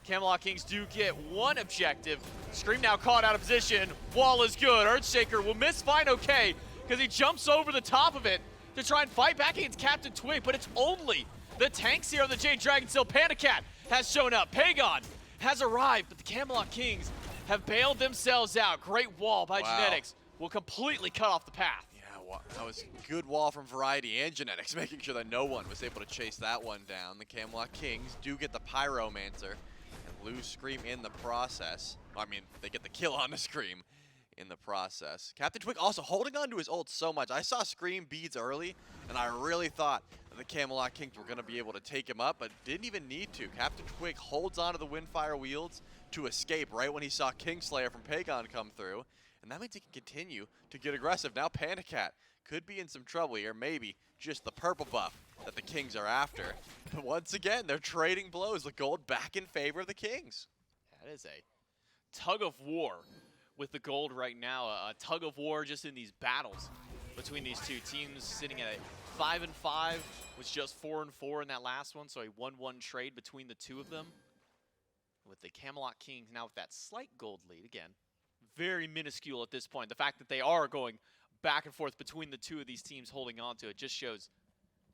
Camelot Kings do get one objective. Scream now caught out of position. Wall is good. Earthshaker will miss fineokay because he jumps over the top of it to try and fight back against CaptainTwig, but it's only the tanks here on the Jade Dragons. Still, PandaCat has shown up. Pegon has arrived, but the Camelot Kings have bailed themselves out. Great wall by Genetics will completely cut off the path. Yeah, that was a good wall from Variety and Genetics, making sure that no one was able to chase that one down. The Camelot Kings do get the Pyromancer and lose Scream in the process. I mean, they get the kill on the Scream in the process. CaptainTwig also holding on to his ult so much. I saw Scream beads early, and I really thought that the Camelot Kings were going to be able to take him up, but didn't even need to. CaptainTwig holds onto the Windfire Wields to escape right when he saw Kingslayer from Pegon come through, and that means he can continue to get aggressive. Now PandaCat could be in some trouble here, maybe just the purple buff that the Kings are after. But once again, they're trading blows. The gold back in favor of the Kings. That is a tug of war with the gold right now. A tug of war just in these battles between these two teams, sitting at a 5-5, was just 4-4 in that last one, so a 1-1 trade between the two of them. With the Camelot Kings now with that slight gold lead, again, very minuscule at this point. The fact that they are going back and forth between the two of these teams holding on to it just shows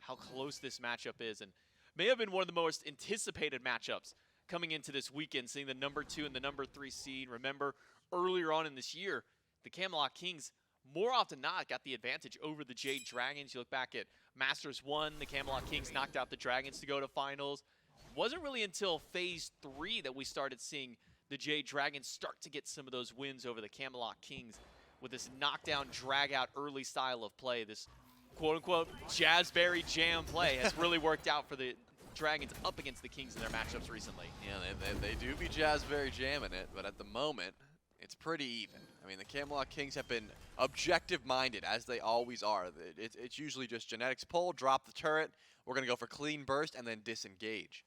how close this matchup is, and may have been one of the most anticipated matchups coming into this weekend, seeing the number 2 and the number 3 seed. Remember, earlier on in this year, the Camelot Kings more often than not got the advantage over the Jade Dragons. You look back at Masters 1, the Camelot Kings knocked out the Dragons to go to finals. Wasn't really until Phase 3 that we started seeing the Jade Dragons start to get some of those wins over the Camelot Kings with this knockdown, drag-out early style of play. This quote-unquote Jazzberry Jam play has really worked out for the Dragons up against the Kings in their matchups recently. Yeah, they do be Jazzberry jamming it, but at the moment, it's pretty even. I mean, the Camelot Kings have been objective-minded, as they always are. It's usually just genetics pull, drop the turret, we're going to go for clean burst, and then disengage.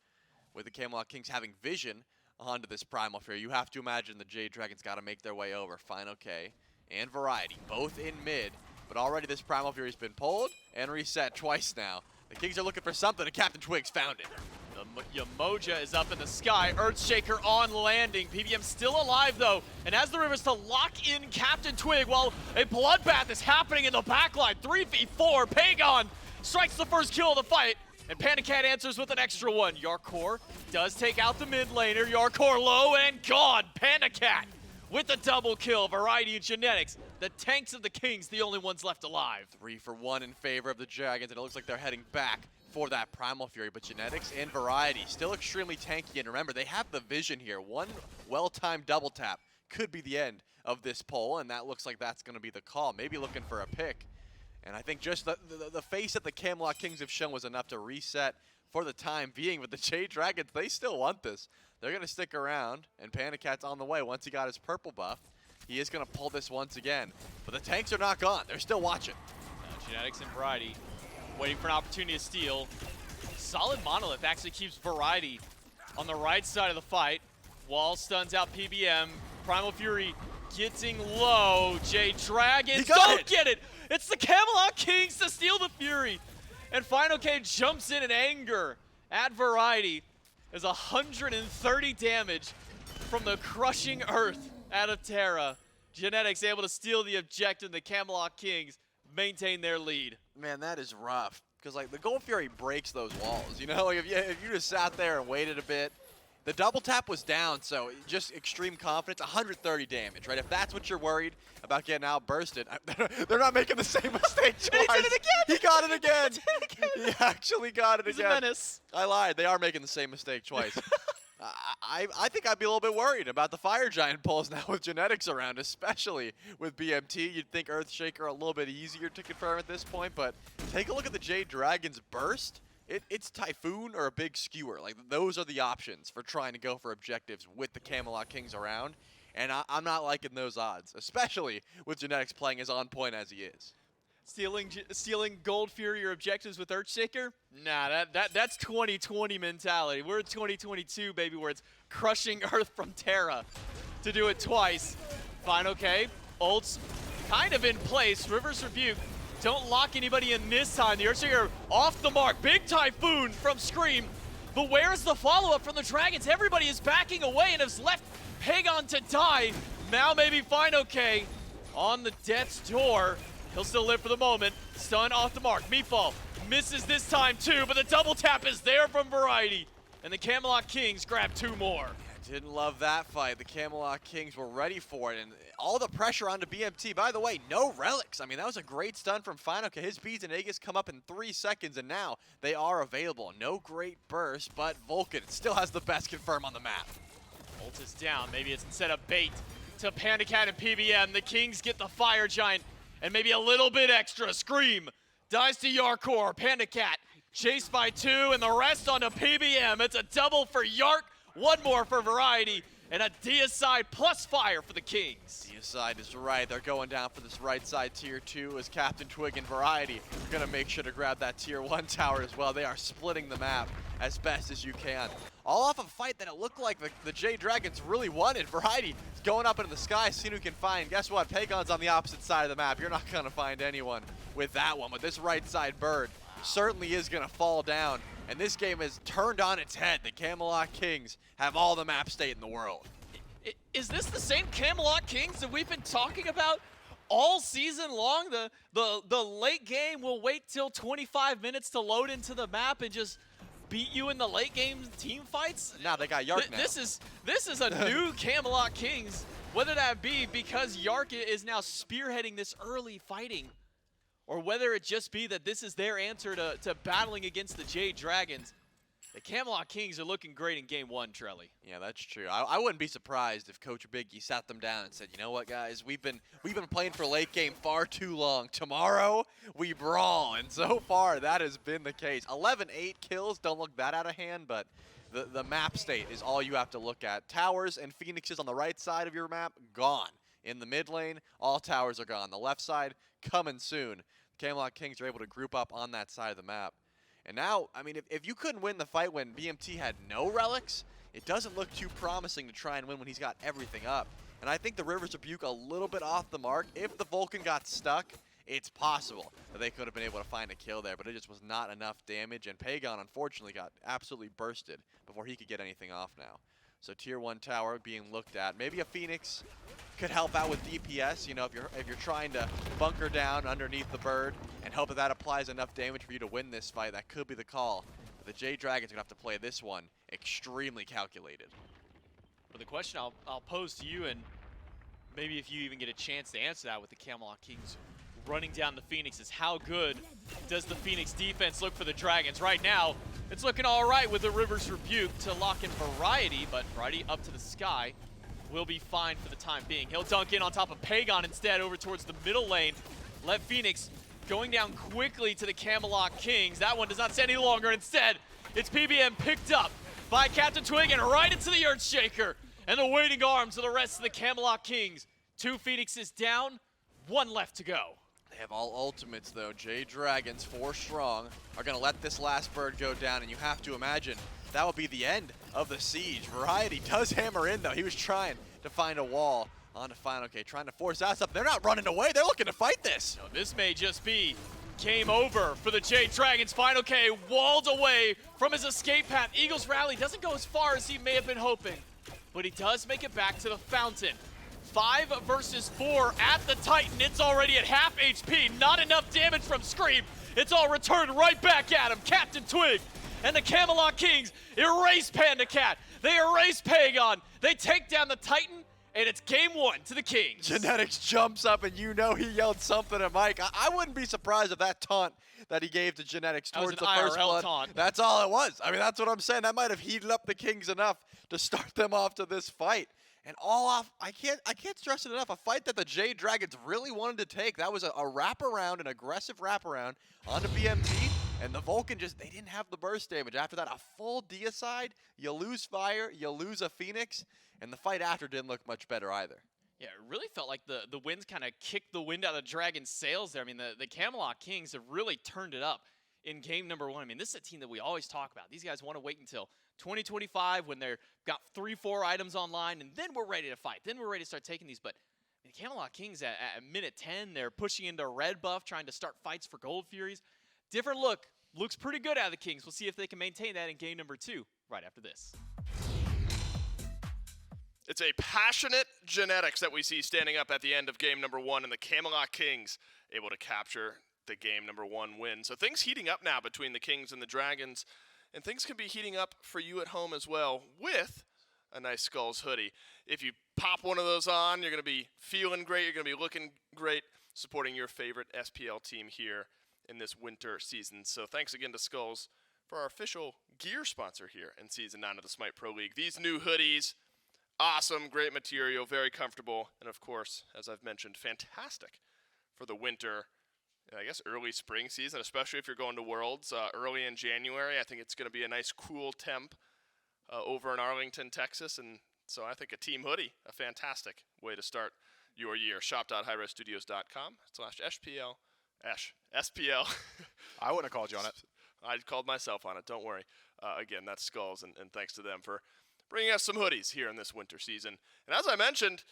With the Camelot Kings having vision onto this Primal Fury, you have to imagine the Jade Dragons got to make their way over. fineokay and Variety, both in mid, but already this Primal Fury's been pulled and reset twice now. The Kings are looking for something, and CaptainTwig's found it. The Yemoja is up in the sky. Earthshaker on landing. PBM still alive, though, and has the Rivers to lock in CaptainTwig while a bloodbath is happening in the backline. 3v4. Pegon strikes the first kill of the fight, and PandaCat answers with an extra one. Jarcorrr does take out the mid laner. Jarcorrr low and gone. PandaCat with the double kill. Variety and Genetics, the tanks of the Kings, the only ones left alive. 3 for 1 in favor of the Dragons, and it looks like they're heading back for that Primal Fury, but Genetics and Variety still extremely tanky, and remember, they have the vision here. One well-timed double tap could be the end of this poll, and that looks like that's going to be the call. Maybe looking for a pick. And I think just the face that the Camelot Kings have shown was enough to reset for the time being. But the Jade Dragons, they still want this. They're going to stick around, and PandaCat's on the way. Once he got his purple buff, he is going to pull this once again. But the tanks are not gone. They're still watching. Now Genetics and Variety waiting for an opportunity to steal. Solid Monolith actually keeps Variety on the right side of the fight. Wall stuns out PBM. Primal Fury getting low. Jade Dragons don't get it. It's the Camelot Kings to steal the Fury. And fineokay jumps in anger at Variety. There's 130 damage from the crushing earth out of Terra. Genetics able to steal the objective. The Camelot Kings maintain their lead. Man, that is rough. Because like the Gold Fury breaks those walls. You know, like if you just sat there and waited a bit. The double tap was down, so just extreme confidence, 130 damage, right? If that's what you're worried about getting outbursted, they're not making the same mistake twice. He did it again! He got it again! He did it again! He actually got it He's again. a menace. I lied. They are making the same mistake twice. I think I'd be a little bit worried about the Fire Giant pulls now with Genetics around, especially with BMT. You'd think Earthshaker a little bit easier to confirm at this point, but take a look at the Jade Dragons burst. It's Typhoon or a big skewer. Like, those are the options for trying to go for objectives with the Camelot Kings around. And I'm not liking those odds, especially with Genetics playing as on point as he is. Stealing Gold Fury or objectives with Earthshaker? Nah, that's 2020 mentality. We're in 2022, baby, where it's crushing Earth from Terra to do it twice. fineokay, ults kind of in place. Rivers Rebuke. Don't lock anybody in this time. The Earthshaker off the mark. Big Typhoon from Scream. But where's the follow-up from the Dragons? Everybody is backing away and has left Pegon to die. Now maybe fineokay on the death's door. He'll still live for the moment. Stun off the mark. Meatball misses this time too, but the double tap is there from Variety. And the Camelot Kings grab 2 more. Didn't love that fight. The Camelot Kings were ready for it, and all the pressure onto BMT. By the way, no relics. I mean, that was a great stun from fineokay. His beads and Aegis come up in 3 seconds, and now they are available. No great burst, but Vulcan still has the best confirm on the map. Ult is down. Maybe it's instead of bait to PandaCat and PBM. The Kings get the Fire Giant and maybe a little bit extra. Scream dies to Jarcorrr. PandaCat chased by 2 and the rest onto PBM. It's a double for Yark, 1 more for Variety, and a Deicide plus fire for the Kings. Deicide is right. They're going down for this right side tier 2 as CaptainTwig and Variety are going to make sure to grab that tier 1 tower as well. They are splitting the map as best as you can. All off a fight that it looked like the Jade Dragons really wanted. Variety is going up into the sky, seeing who can find. Guess what? Pegon's on the opposite side of the map. You're not going to find anyone with that one. But this right side bird certainly is going to fall down. And this game is turned on its head. The Camelot Kings have all the map state in the world. Is this the same Camelot Kings that we've been talking about all season long? The late game will wait till 25 minutes to load into the map and just beat you in the late game team fights? Now they got Yark now. This is a new Camelot Kings, whether that be because Yark is now spearheading this early fighting, or whether it just be that this is their answer to battling against the Jade Dragons. The Camelot Kings are looking great in game 1, Trelly. Yeah, that's true. I wouldn't be surprised if Coach Biggie sat them down and said, you know what, guys, we've been playing for late game far too long. Tomorrow, we brawl. And so far, that has been the case. 11-8 kills don't look that out of hand, but the map state is all you have to look at. Towers and Phoenixes on the right side of your map, gone. In the mid lane, all towers are gone. The left side, coming soon. Camelot Kings are able to group up on that side of the map. And now, I mean, if you couldn't win the fight when BMT had no relics, it doesn't look too promising to try and win when he's got everything up. And I think the River's Rebuke a little bit off the mark. If the Vulcan got stuck, it's possible that they could have been able to find a kill there, but it just was not enough damage. And Pegon, unfortunately, got absolutely bursted before he could get anything off now. So tier 1 tower being looked at. Maybe a Phoenix could help out with DPS. You know, if you're trying to bunker down underneath the bird and hope that applies enough damage for you to win this fight, that could be the call. But the Jade Dragons are gonna have to play this one extremely calculated. But the question I'll pose to you, and maybe if you even get a chance to answer that with the Camelot Kings running down the Phoenix, is how good does the Phoenix defense look for the Dragons? Right now, it's looking all right with the River's Rebuke to lock in Variety, but Variety up to the sky will be fine for the time being. He'll dunk in on top of Pegon instead over towards the middle lane. Let Phoenix going down quickly to the Camelot Kings. That one does not stay any longer. Instead, it's PBM picked up by CaptainTwig and right into the Earthshaker. And the waiting arms of the rest of the Camelot Kings. 2 Phoenixes down, 1 left to go. They have all ultimates though. Jade Dragons, 4 strong, are gonna let this last bird go down, and you have to imagine that would be the end of the siege. Variety does hammer in though. He was trying to find a wall onto fineokay, trying to force that up. They're not running away, they're looking to fight this. No, this may just be game over for the Jade Dragons. fineokay walled away from his escape path. Eagles rally doesn't go as far as he may have been hoping, but he does make it back to the fountain. 5 versus 4 at the Titan. It's already at half HP. Not enough damage from Scream. It's all returned right back at him. CaptainTwig and the Camelot Kings erase PandaCat. They erase Pegon. They take down the Titan, and it's game 1 to the Kings. Genetics jumps up, and you know he yelled something at Mike. I wouldn't be surprised if that taunt that he gave to Genetics That was towards the an first IRL blood, taunt. that's all it was. I mean, that's what I'm saying. That might have heated up the Kings enough to start them off to this fight. And all off, I can't stress it enough, a fight that the Jade Dragons really wanted to take. That was a wraparound, an aggressive wraparound onto BMT, and the Vulcan they didn't have the burst damage. After that, a full Deicide, you lose fire, you lose a Phoenix, and the fight after didn't look much better either. Yeah, it really felt like the winds kind of kicked the wind out of the Dragons' sails there. I mean, the Camelot Kings have really turned it up in game number 1. I mean, this is a team that we always talk about. These guys want to wait until 2025 when they've got 3-4 items online, and then we're ready to fight. Then we're ready to start taking these. But the Camelot Kings at minute 10, they're pushing into red buff, trying to start fights for Gold Furies. Different look. Looks pretty good out of the Kings. We'll see if they can maintain that in game number 2 right after this. It's a passionate Genetics that we see standing up at the end of game number 1, and the Camelot Kings able to capture the game number 1 win. So things heating up now between the Kings and the Dragons, and things can be heating up for you at home as well with a nice Skulls hoodie. If you pop one of those on, you're going to be feeling great, you're going to be looking great, supporting your favorite SPL team here in this winter season. So thanks again to Skulls for our official gear sponsor here in Season 9 of the SMITE Pro League. These new hoodies awesome, great material, very comfortable, and of course, as I've mentioned, fantastic for the winter, I guess early spring season, especially if you're going to Worlds early in January. I think it's going to be a nice cool temp over in Arlington, Texas, and so I think a team hoodie, a fantastic way to start your year. shop.hi-rezstudios.com/SPL. SPL. I wouldn't have called you on it. I called myself on it, don't worry. Again, that's Skulls, and thanks to them for bringing us some hoodies here in this winter season. And as I mentioned,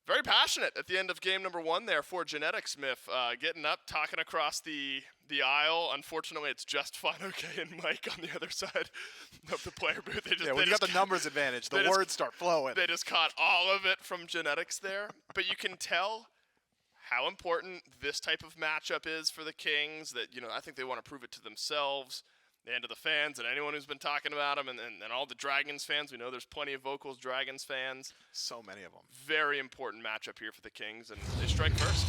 very passionate at the end of game number 1 there for Genetics, Myth, getting up, talking across the aisle. Unfortunately, it's just fineokay and Mike on the other side of the player booth. When you got the numbers advantage, the words start flowing. They just caught all of it from Genetics there. But you can tell how important this type of matchup is for the Kings, that, I think they want to prove it to themselves and to the fans and anyone who's been talking about them, and all the Dragons fans. We know there's plenty of Vocals Dragons fans. So many of them. Very important matchup here for the Kings, and they strike first.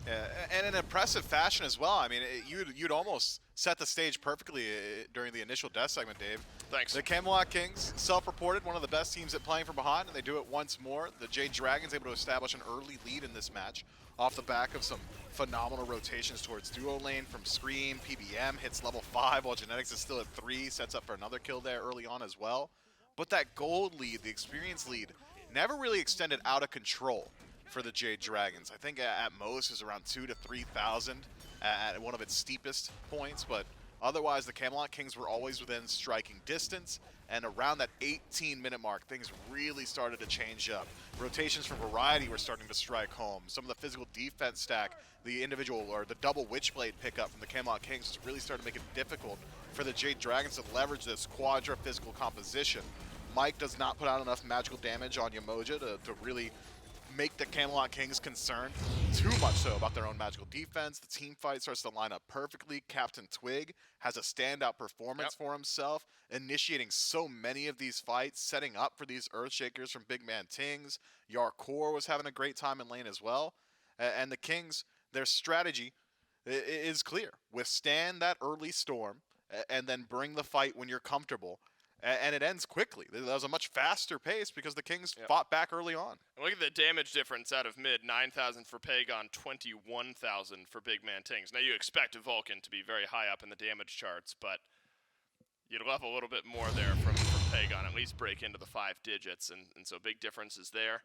Yeah, and in impressive fashion as well. I mean, you'd almost set the stage perfectly during the initial death segment, Dave. Thanks. The Camelot Kings, self-reported, one of the best teams at playing from behind, and they do it once more. The Jade Dragons able to establish an early lead in this match off the back of some phenomenal rotations towards duo lane from Scream. PBM hits level 5 while Genetics is still at 3, sets up for another kill there early on as well. But that gold lead, the experience lead, never really extended out of control for the Jade Dragons. I think at most is around 2,000 to 3,000 at one of its steepest points, but otherwise the Camelot Kings were always within striking distance, and around that 18-minute mark, things really started to change up. Rotations from Variety were starting to strike home. Some of the physical defense stack, the individual or the double Witchblade pickup from the Camelot Kings was really starting to make it difficult for the Jade Dragons to leverage this quadra physical composition. Mike does not put out enough magical damage on Yemoja to really make the Camelot Kings concerned too much so about their own magical defense. The team fight starts to line up perfectly. CaptainTwig has a standout performance for himself, initiating so many of these fights, setting up for these Earthshakers from BigManTingz. Jarcorrr was having a great time in lane as well. And the Kings, their strategy is clear. Withstand that early storm and then bring the fight when you're comfortable. And it ends quickly. That was a much faster pace because the Kings fought back early on. And look at the damage difference out of mid. 9,000 for Pegon, 21,000 for BigManTingz. Now you expect Vulcan to be very high up in the damage charts, but you'd love a little bit more there from Pegon, at least break into the 5 digits, and so big differences there.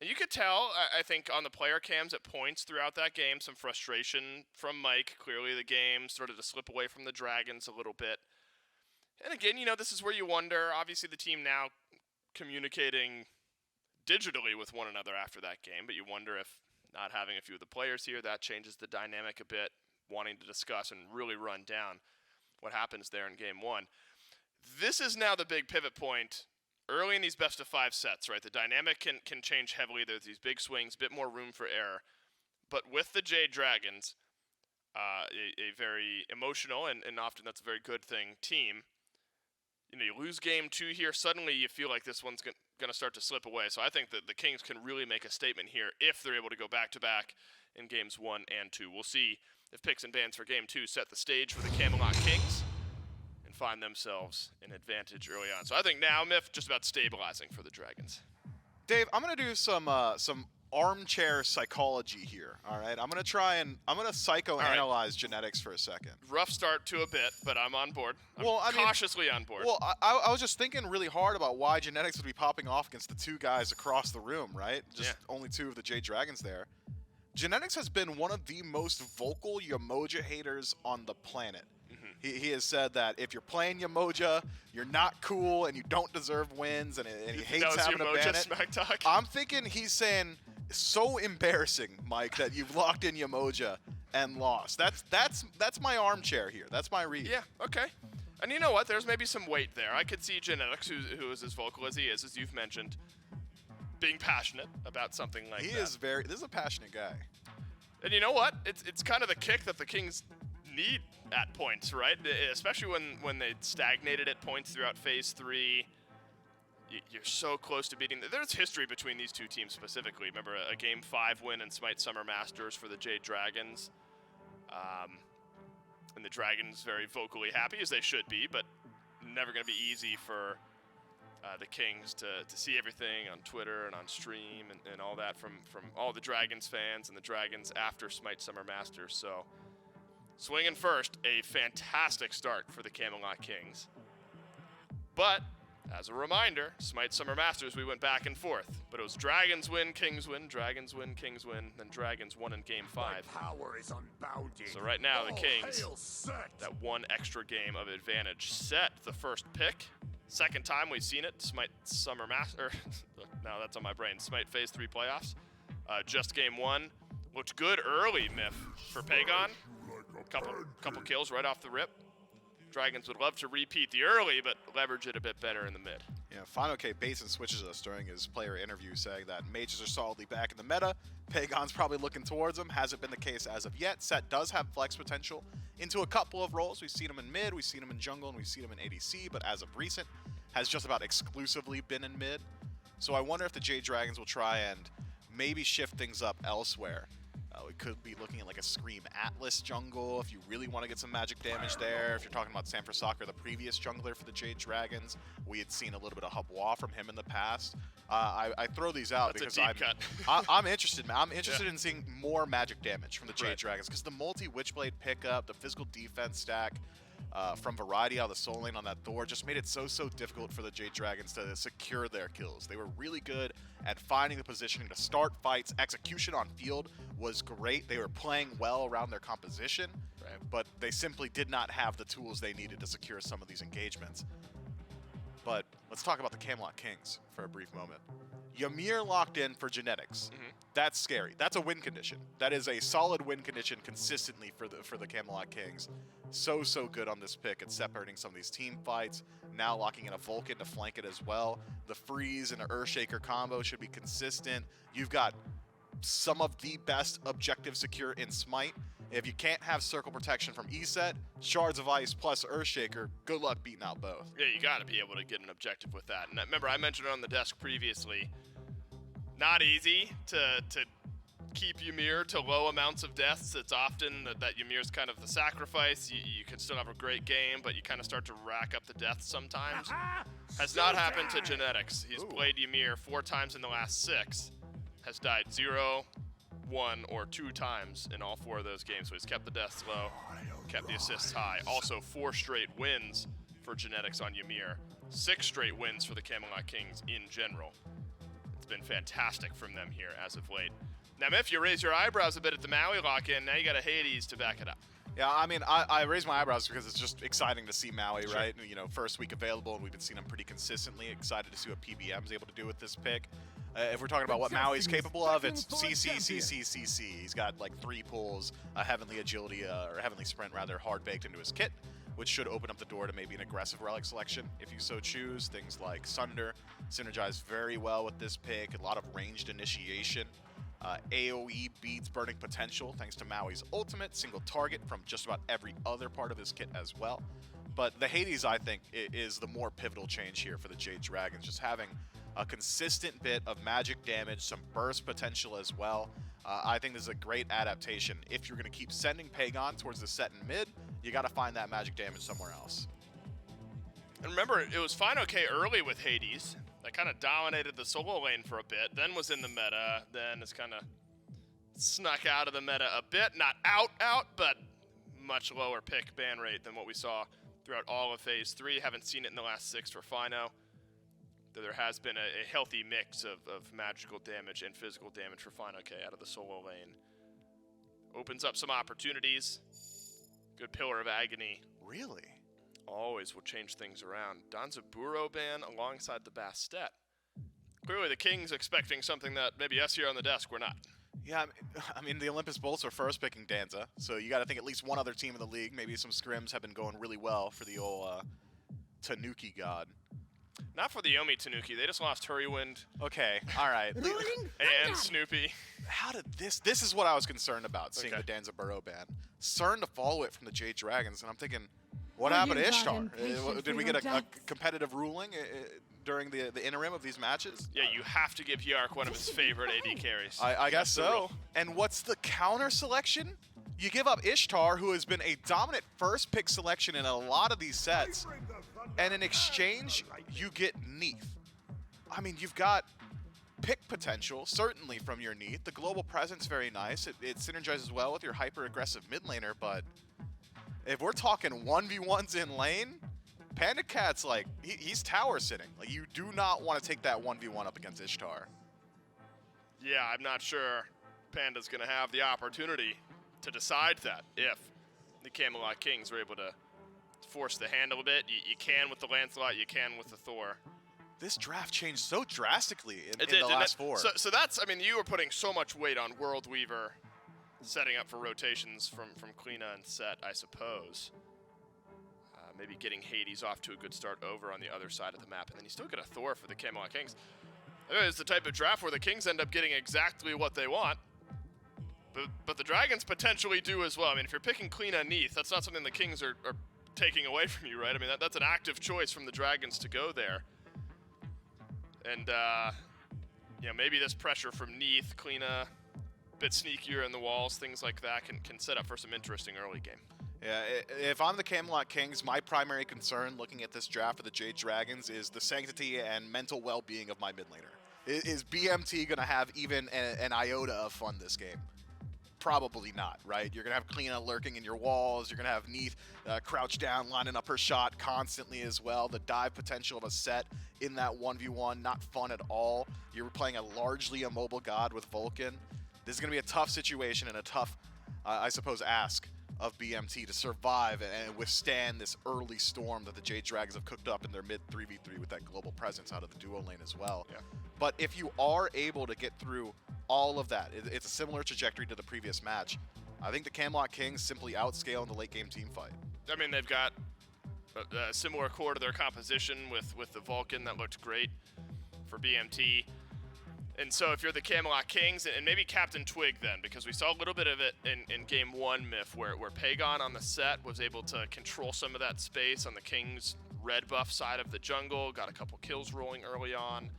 And you could tell, I think, on the player cams at points throughout that game, some frustration from Mike. Clearly the game started to slip away from the Dragons a little bit. And again, this is where you wonder, obviously the team now communicating digitally with one another after that game, but you wonder if not having a few of the players here, that changes the dynamic a bit, wanting to discuss and really run down what happens there in game 1. This is now the big pivot point early in these best-of-5 sets, right? The dynamic can change heavily. There's these big swings, a bit more room for error. But with the Jade Dragons, a very emotional, and often that's a very good thing, team, you lose game 2 here, suddenly you feel like this one's going to start to slip away. So I think that the Kings can really make a statement here if they're able to go back-to-back in games 1 and 2. We'll see if picks and bans for game 2 set the stage for the Camelot Kings and find themselves an advantage early on. So I think now, Myth, just about stabilizing for the Dragons. Dave, I'm going to do some armchair psychology here, all right? I'm going to psychoanalyze Genetics for a second. Rough start to a bit, but I'm on board. I'm cautiously on board. Well, I was just thinking really hard about why Genetics would be popping off against the 2 guys across the room, right? Just only 2 of the Jade Dragons there. Genetics has been one of the most vocal Yemoja haters on the planet. He has said that if you're playing Yemoja, you're not cool and you don't deserve wins, and he hates having to ban it. Smack talk? I'm thinking he's saying, so embarrassing, Mike, that you've locked in Yemoja and lost. That's my armchair here. That's my read. Yeah, okay. And you know what? There's maybe some weight there. I could see Genetics, who is as vocal as he is, as you've mentioned, being passionate about something like that. This is a passionate guy. And you know what? It's kind of the kick that the Kings need at points, right? Especially when they stagnated at points throughout Phase 3. You're so close to beating. There's history between these 2 teams specifically. Remember a Game 5 win in SMITE Summer Masters for the Jade Dragons. And the Dragons very vocally happy, as they should be, but never going to be easy for the Kings to see everything on Twitter and on stream and all that from all the Dragons fans and the Dragons after SMITE Summer Masters. So swinging first, a fantastic start for the Camelot Kings. But as a reminder, SMITE Summer Masters, we went back and forth. But it was Dragons win, Kings win, Dragons win, Kings win, then Dragons won in Game 5. Power is unbounded. So right now, the All Kings, hail Set. that one extra game of advantage. Set the first pick. Second time we've seen it, SMITE Summer Master, now that's on my brain, SMITE Phase 3 playoffs. Just Game 1. Looked good early, Myth, for Pegon. Couple kills right off the rip. Dragons would love to repeat the early, but leverage it a bit better in the mid. Yeah, fineokay baits and switches us during his player interview, saying that mages are solidly back in the meta. Pegon's probably looking towards him. Hasn't been the case as of yet. Set does have flex potential into a couple of roles. We've seen him in mid, we've seen him in jungle, and we've seen him in ADC, but as of recent, has just about exclusively been in mid. So I wonder if the Jade Dragons will try and maybe shift things up elsewhere. We could be looking at like a Scream Atlas jungle if you really want to get some magic damage there. If you're talking about Sanford Soccer, the previous jungler for the Jade Dragons, we had seen a little bit of Hubwa from him in the past. I throw these out That's because a deep cut. I'm interested, man. I'm interested Yeah. in seeing more magic damage from the Jade Right. Dragons because the multi-Witchblade pickup, the physical defense stack from Variety out of the Soul Lane on that Thor just made it so difficult for the Jade Dragons to secure their kills. They were really good at finding the positioning to start fights. Execution on field was great. They were playing well around their composition, Right. but they simply did not have the tools they needed to secure some of these engagements. But let's talk about the Camelot Kings for a brief moment. Ymir locked in for genetics. That's scary. That's a win condition. That is a solid win condition consistently for the Camelot Kings. So good on this pick at separating some of these team fights. Now locking in a Vulcan to flank it as well. The freeze and Earthshaker combo should be consistent. You've got some of the best objective secure in SMITE. If you can't have circle protection from ESET, Shards of Ice plus Earthshaker, good luck beating out both. Yeah, you got to be able to get an objective with that. And remember, I mentioned it on the desk previously. Not easy to keep Ymir to low amounts of deaths. It's often that Ymir's kind of the sacrifice. You can still have a great game, but you kind of start to rack up the deaths sometimes. Has not happened to Genetics. He's played Ymir 4 times in the last 6. Has died 0, 1, or 2 times in all 4 of those games. So he's kept the deaths low, kept the assists high. Also 4 straight wins for Genetics on Ymir. 6 straight wins for the Camelot Kings in general. It's been fantastic from them here as of late. Now, if you raise your eyebrows a bit at the Maui lock-in, now you got a Hades to back it up. Yeah, I mean, I raise my eyebrows because it's just exciting to see Maui, right? You know, first week available, and we've been seeing him pretty consistently. Excited to see what PBM's able to do with this pick. If we're talking about what Maui's capable of, it's CC. He's got like 3 pulls, a Heavenly Agility, or Heavenly Sprint rather, hard baked into his kit, which should open up the door to maybe an aggressive relic selection if you so choose. Things like Sunder synergize very well with this pick, a lot of ranged initiation. AoE beats Burning Potential thanks to Maui's ultimate, single target from just about every other part of his kit as well. But the Hades, I think, is the more pivotal change here for the Jade Dragons, just having a consistent bit of magic damage, some burst potential as well. I think this is a great adaptation. If you're going to keep sending Pegon towards the set and mid, you got to find that magic damage somewhere else. And remember, it was fineokay early with Hades. That kind of dominated the solo lane for a bit, then was in the meta, then it's kind of snuck out of the meta a bit. Not out, but much lower pick ban rate than what we saw throughout all of Phase 3. Haven't seen it in the last 6 for Fino. Though there has been a healthy mix of magical damage and physical damage for fineokay out of the solo lane. Opens up some opportunities. Good Pillar of Agony. Really? Always will change things around. Danzaburo ban alongside the Bastet. Clearly the Kings expecting something that maybe us here on the desk were not. Yeah, I mean, the Olympus Bolts are first picking Danza, so you got to think at least one other team in the league. Maybe some scrims have been going really well for the old Tanuki god. Not for the Yomi Tanuki. They just lost Hurrywind Okay, all right. and Snoopy. How did this is what I was concerned about, seeing Okay. the Danzaburo ban. Cern to follow it from the Jade Dragons, and I'm thinking, what happened to Ishtar? Did we get a competitive ruling during the interim of these matches? Yeah, you have to give Yark one of his favorite AD carries. I guess That's the so. rule. And what's the counter selection? You give up Ishtar, who has been a dominant first pick selection in a lot of these sets. and in exchange, you get Neith. I mean, you've got pick potential, certainly from your Neith. The global presence, very nice. It synergizes well with your hyper-aggressive mid laner, but if we're talking 1v1s in lane, PandaCat's like, he's tower sitting. Like, you do not want to take that 1v1 up against Ishtar. Yeah, I'm not sure Panda's going to have the opportunity to decide that if the Camelot Kings are able to force the hand a little bit. You can with the Lancelot, you can with the Thor. This draft changed so drastically in It the did, didn't last it? four. So that's, I mean, you were putting so much weight on World Weaver setting up for rotations from Kleena and Set, I suppose. Maybe getting Hades off to a good start over on the other side of the map, and then you still get a Thor for the Camelot Kings. It's the type of draft where the Kings end up getting exactly what they want, but the Dragons potentially do as well. I mean, if you're picking Kleena and Neith, that's not something the Kings are taking away from you, right? I mean, that's an active choice from the Dragons to go there. And, you know, maybe this pressure from Neith, Kleena, a bit sneakier in the walls, things like that can set up for some interesting early game. Yeah, if I'm the Camelot Kings, my primary concern looking at this draft for the Jade Dragons is the sanctity and mental well-being of my mid laner. Is BMT going to have even an iota of fun this game? Probably not, right? You're going to have Kleena lurking in your walls. You're going to have Neith crouched down, lining up her shot constantly as well. The dive potential of a Set in that 1v1, not fun at all. You're playing a largely immobile god with Vulcan. This is going to be a tough situation and a tough, I suppose, ask of BMT to survive and withstand this early storm that the Jade Dragons have cooked up in their mid 3v3 with that global presence out of the duo lane as well. Yeah. But if you are able to get through all of that, it's a similar trajectory to the previous match. I think the Camelot Kings simply outscale in the late game team fight. I mean, they've got a similar core to their composition with the Vulcan that looked great for BMT. And so if you're the Camelot Kings, and maybe CaptainTwig then, because we saw a little bit of it in game one, Myth, where Pegon on the Set was able to control some of that space on the Kings' red buff side of the jungle, got a couple kills rolling early on.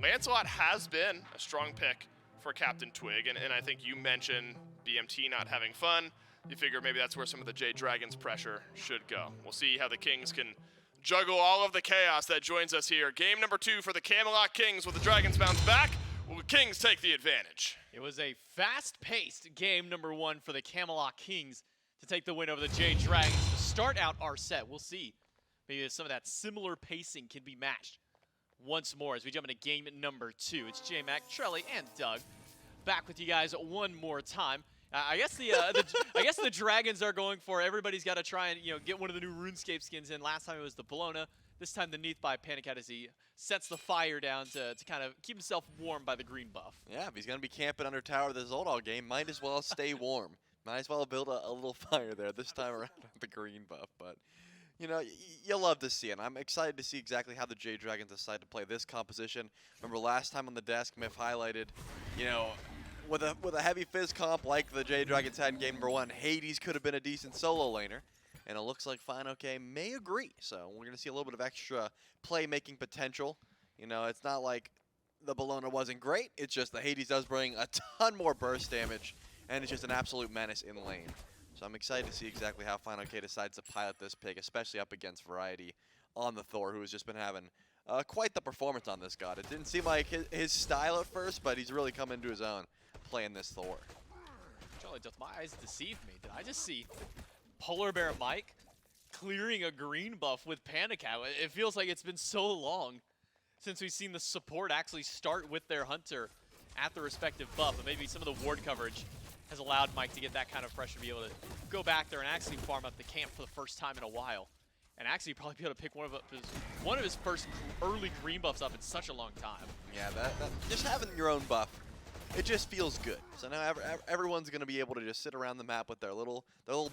Lancelot has been a strong pick for CaptainTwig, and I think you mentioned BMT not having fun. You figure maybe that's where some of the Jade Dragons pressure should go. We'll see how the Kings can juggle all of the chaos that joins us here. Game number 2 for the Camelot Kings. Will the Dragons bounce back? Will the Kings take the advantage? It was a fast-paced game number 1 for the Camelot Kings to take the win over the Jade Dragons to start out our set. We'll see. Maybe some of that similar pacing can be matched once more as we jump into game number 2. It's J-Mac, Trelly, and Doug back with you guys one more time. I guess the Dragons are going for everybody's got to try and get one of the new RuneScape skins in. Last time it was the Bologna. This time the Neith by PandaCat as he sets the fire down to kind of keep himself warm by the green buff. Yeah, if he's going to be camping under tower this Zoldal game, might as well stay warm. Might as well build a little fire there this time around with the green buff. But, you'll love to see it. I'm excited to see exactly how the Jade Dragons decide to play this composition. Remember last time on the desk, Myth highlighted, with a heavy fizz comp like the Jade Dragons had in game number 1, Hades could have been a decent solo laner. And it looks like fineokay may agree. So we're going to see a little bit of extra playmaking potential. It's not like the Bologna wasn't great. It's just the Hades does bring a ton more burst damage. And it's just an absolute menace in lane. So I'm excited to see exactly how fineokay decides to pilot this pick, especially up against Variety on the Thor, who has just been having quite the performance on this god. It didn't seem like his style at first, but he's really come into his own playing this Thor. Charlie, does my eyes deceive me? Did I just see PolarBearMike clearing a green buff with PandaCat? It feels like it's been so long since we've seen the support actually start with their hunter at the respective buff. But maybe some of the ward coverage has allowed Mike to get that kind of pressure to be able to go back there and actually farm up the camp for the first time in a while. And actually probably be able to pick one of his first early green buffs up in such a long time. Yeah, that just having your own buff, it just feels good. So now everyone's going to be able to just sit around the map with their little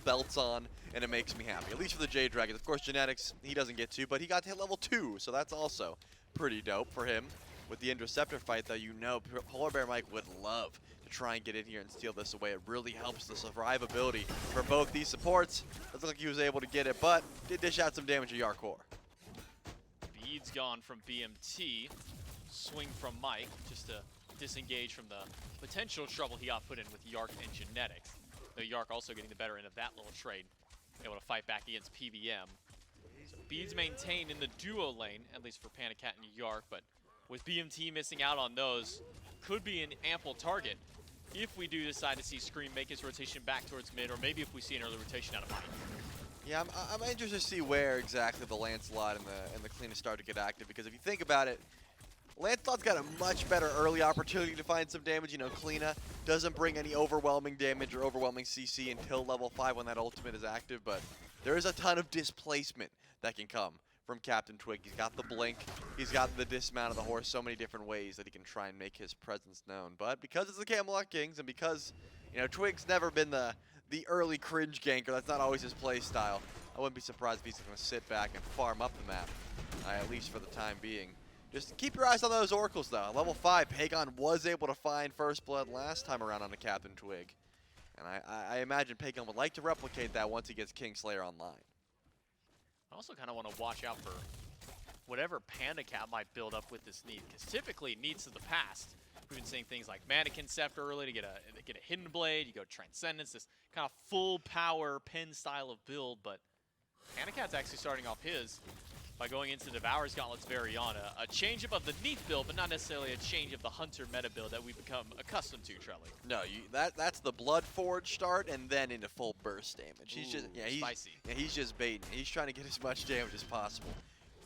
belts on, and it makes me happy. At least for the Jade Dragons. Of course, genetics, he doesn't get to, but he got to hit level 2, so that's also pretty dope for him. With the Interceptor fight, though, PolarBearMike would love to try and get in here and steal this away. It really helps the survivability for both these supports. Doesn't look like he was able to get it, but did dish out some damage to Jarcorrr. Beads gone from BMT. Swing from Mike, just to disengage from the potential trouble he got put in with Yark and genetics. Though Yark also getting the better end of that little trade, able to fight back against PBM. So beads maintained in the duo lane, at least for PandaCat and Yark, but with BMT missing out on those, could be an ample target if we do decide to see Scream make his rotation back towards mid, or maybe if we see an early rotation out of MITE. Yeah, I'm interested to see where exactly the Lancelot and the Kleena start to get active, because if you think about it, Lancelot's got a much better early opportunity to find some damage. You know, Kleena doesn't bring any overwhelming damage or overwhelming CC until level 5 when that ultimate is active, but there is a ton of displacement that can come from CaptainTwig. He's got the blink, he's got the dismount of the horse, so many different ways that he can try and make his presence known. But because it's the Camelot Kings, and because, you know, Twig's never been the early cringe ganker, that's not always his play style, I wouldn't be surprised if he's going to sit back and farm up the map, at least for the time being. Just keep your eyes on those oracles, though. At level 5, Pegon was able to find First Blood last time around on a CaptainTwig. And I imagine Pegon would like to replicate that once he gets Kingslayer online. I also kind of want to watch out for whatever PandaCat might build up with this Neith, because typically Neiths of the past, we've been seeing things like Mannequin Scepter early to get a Hidden Blade, you go Transcendence, this kind of full power pen style of build, but PandaCat's actually starting off his by going into Devourer's Gauntlet's very on. A change-up of the Neith build, but not necessarily a change of the Hunter meta build that we've become accustomed to, Trelly. No, that's the Blood Forge start and then into full burst damage. He's just spicy. He's just baiting. He's trying to get as much damage as possible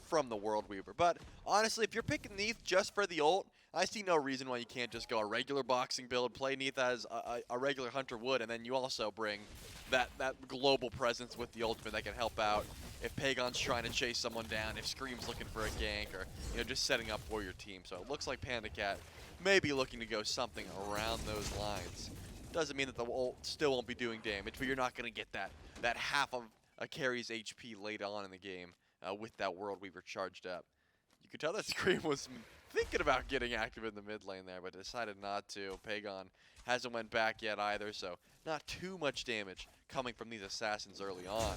from the World Weaver. But honestly, if you're picking Neith just for the ult, I see no reason why you can't just go a regular boxing build, play Neith as a regular Hunter would, and then you also bring that global presence with the ultimate that can help out if Pegon's trying to chase someone down, if Scream's looking for a gank, or just setting up for your team. So it looks like PandaCat may be looking to go something around those lines. Doesn't mean that the ult still won't be doing damage, but you're not going to get that half of a carry's HP late on in the game with that World Weaver charged up. You could tell that Scream was thinking about getting active in the mid lane there, but decided not to. Pegon hasn't went back yet either, so not too much damage coming from these assassins early on.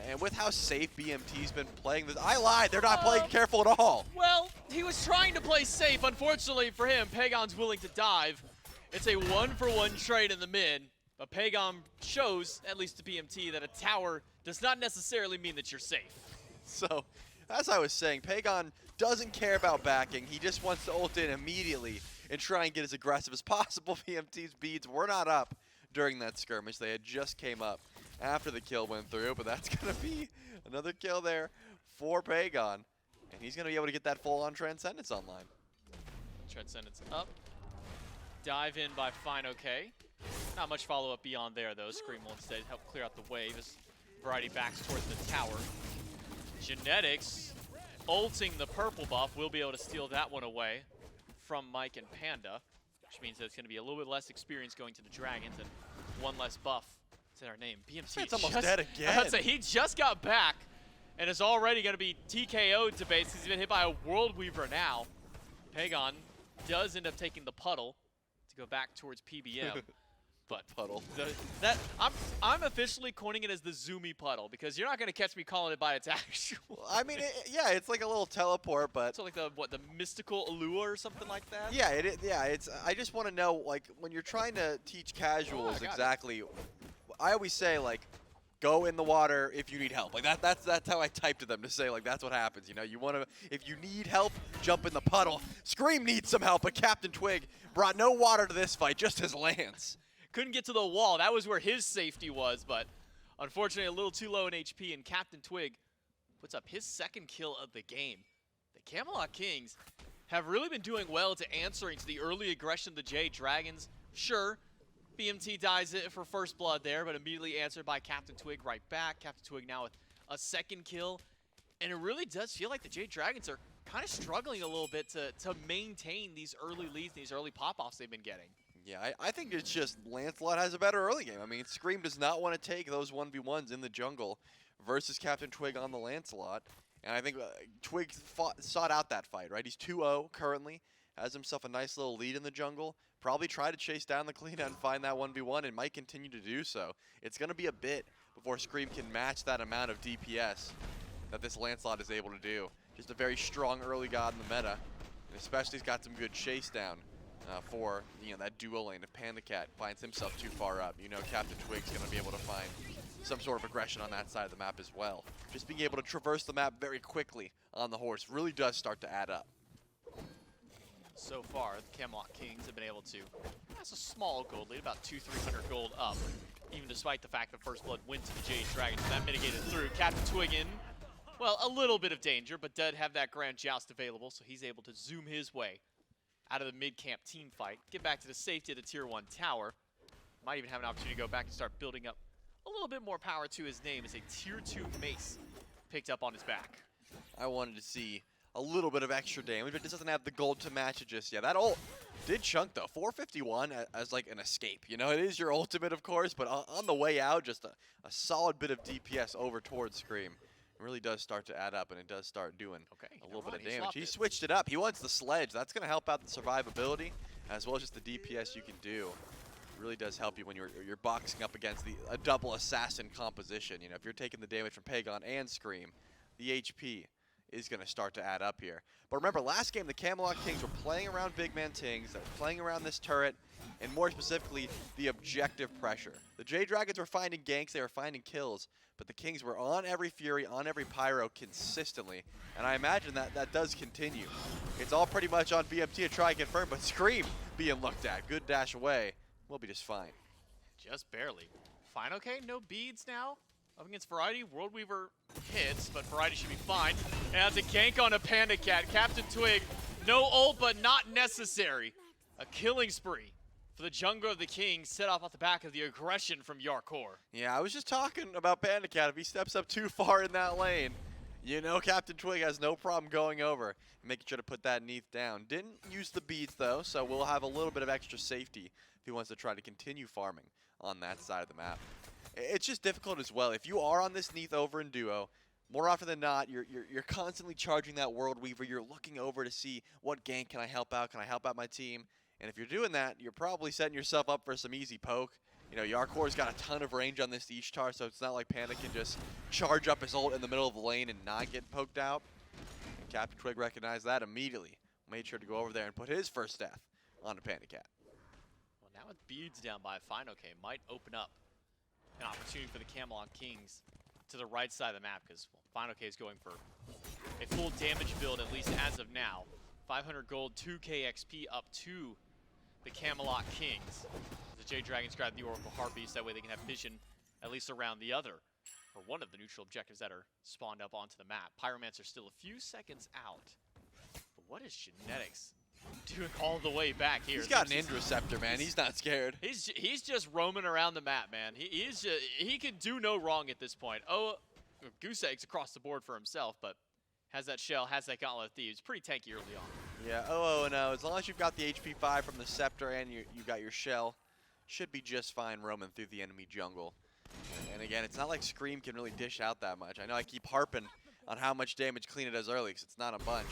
And with how safe BMT's been playing this, I lied, they're not playing careful at all. Well, he was trying to play safe. Unfortunately for him, Pegon's willing to dive. It's a 1-for-1 trade in the mid, but Pegon shows, at least to BMT, that a tower does not necessarily mean that you're safe. So, as I was saying, Pegon doesn't care about backing. He just wants to ult in immediately and try and get as aggressive as possible. BMT's beads were not up during that skirmish. They had just came up after the kill went through, but that's going to be another kill there for Pegon. And he's going to be able to get that full-on Transcendence online. Transcendence up. Dive in by fineokay. Not much follow-up beyond there, though. Scream will instead help clear out the wave as Variety backs towards the tower. Genetics ulting the purple buff. Will be able to steal that one away from Mike and Panda, which means that it's going to be a little bit less experience going to the Dragons and one less buff. It's in our name. BMT It's almost dead again. I was say, he just got back and is already going to be TKO'd to base. He's been hit by a World Weaver now. Pegon does end up taking the puddle to go back towards PBM. But puddle. I'm officially coining it as the zoomy puddle, because you're not going to catch me calling it by its actual. I mean, yeah, it's like a little teleport, but so like the mystical allure or something like that. yeah, it's. I just want to know, like, when you're trying to teach casuals exactly. I always say, like, go in the water if you need help. Like that's how I type to them, to say, like, that's what happens. You know, you want to, if you need help, jump in the puddle. Scream needs some help, but CaptainTwig brought no water to this fight, just his lance. Couldn't get to the wall. That was where his safety was, but unfortunately a little too low in HP, and CaptainTwig puts up his second kill of the game. The Camelot Kings have really been doing well to answering to the early aggression of the Jade Dragons. Sure, BMT dies it for first blood there, but immediately answered by CaptainTwig right back. CaptainTwig now with a second kill, and it really does feel like the Jade Dragons are kind of struggling a little bit to maintain these early leads, these early pop-offs they've been getting. Yeah, I think it's just Lancelot has a better early game. I mean, Scream does not want to take those 1v1s in the jungle versus CaptainTwig on the Lancelot. And I think Twig sought out that fight, right? He's 2-0 currently, has himself a nice little lead in the jungle. Probably try to chase down the Kleena and find that 1v1, and might continue to do so. It's going to be a bit before Scream can match that amount of DPS that this Lancelot is able to do. Just a very strong early god in the meta, and especially he's got some good chase down. For that duo lane. If PandaCat finds himself too far up, CaptainTwig's going to be able to find some sort of aggression on that side of the map as well. Just being able to traverse the map very quickly on the horse really does start to add up. So far, the Camelot Kings have been able to, that's a small gold lead, about 200-300 gold up, even despite the fact that First Blood went to the Jade Dragons. That mitigated through. CaptainTwig in, well, a little bit of danger, but did have that Grand Joust available, so he's able to zoom his way out of the mid-camp team fight, get back to the safety of the Tier 1 tower. Might even have an opportunity to go back and start building up a little bit more power to his name as a Tier 2 mace picked up on his back. I wanted to see a little bit of extra damage, but this doesn't have the gold to match it just yet. That ult did chunk though, 451 as like an escape. You know, it is your ultimate of course, but on the way out, just a solid bit of DPS over towards Scream. It really does start to add up, and it does start doing a little bit of damage. He switched it up. He wants the sledge. That's going to help out the survivability as well as just the DPS you can do. It really does help you when you're boxing up against a double assassin composition. You know, if you're taking the damage from Pegon and Scream, the HP is going to start to add up here. But remember, last game, the Camelot Kings were playing around BigManTingz, they were playing around this turret, and more specifically, the objective pressure. The Jade Dragons were finding ganks, they were finding kills, but the Kings were on every Fury, on every Pyro consistently, and I imagine that does continue. It's all pretty much on BMT to try and confirm, but Scream being looked at. Good dash away. We'll be just fine. Just barely. fineokay, no beads now. Up against Variety, World Weaver hits, but Variety should be fine. And it's a gank on a PandaCat. CaptainTwig, no ult, but not necessary. A killing spree for the jungler of the Kings, set off the back of the aggression from Jarcorrr. Yeah, I was just talking about PandaCat. If he steps up too far in that lane, you know CaptainTwig has no problem going over and making sure to put that Neith down. Didn't use the beads, though, so we'll have a little bit of extra safety if he wants to try to continue farming on that side of the map. It's just difficult as well. If you are on this Neith over in duo, more often than not, you're constantly charging that World Weaver. You're looking over to see what gank can I help out? Can I help out my team? And if you're doing that, you're probably setting yourself up for some easy poke. You know, Jarcorr's got a ton of range on this Ishtar, so it's not like Panda can just charge up his ult in the middle of the lane and not get poked out. And CaptainTwig recognized that immediately. Made sure to go over there and put his first death onto PandaCat. Well, now with beads down by fineokay, might open up an opportunity for the Camelot Kings to the right side of the map, because fineokay is going for a full damage build, at least as of now. 500 gold, 2k XP up to the Camelot Kings. The Jade Dragons grab the Oracle Heartbeast, that way they can have vision at least around the other, or one of the neutral objectives that are spawned up onto the map. Pyromancer's still a few seconds out. But what is Genetics doing all the way back here? He's got an Interceptor, man. He's not scared. He's just roaming around the map, man. He can do no wrong at this point. Oh, goose eggs across the board for himself, but has that shell, has that Gauntlet of Thieves. Pretty tanky early on. Yeah, no. As long as you've got the HP 5 from the Scepter and you got your shell, should be just fine roaming through the enemy jungle. And again, it's not like Scream can really dish out that much. I know I keep harping on how much damage Kleena does early, because it's not a bunch.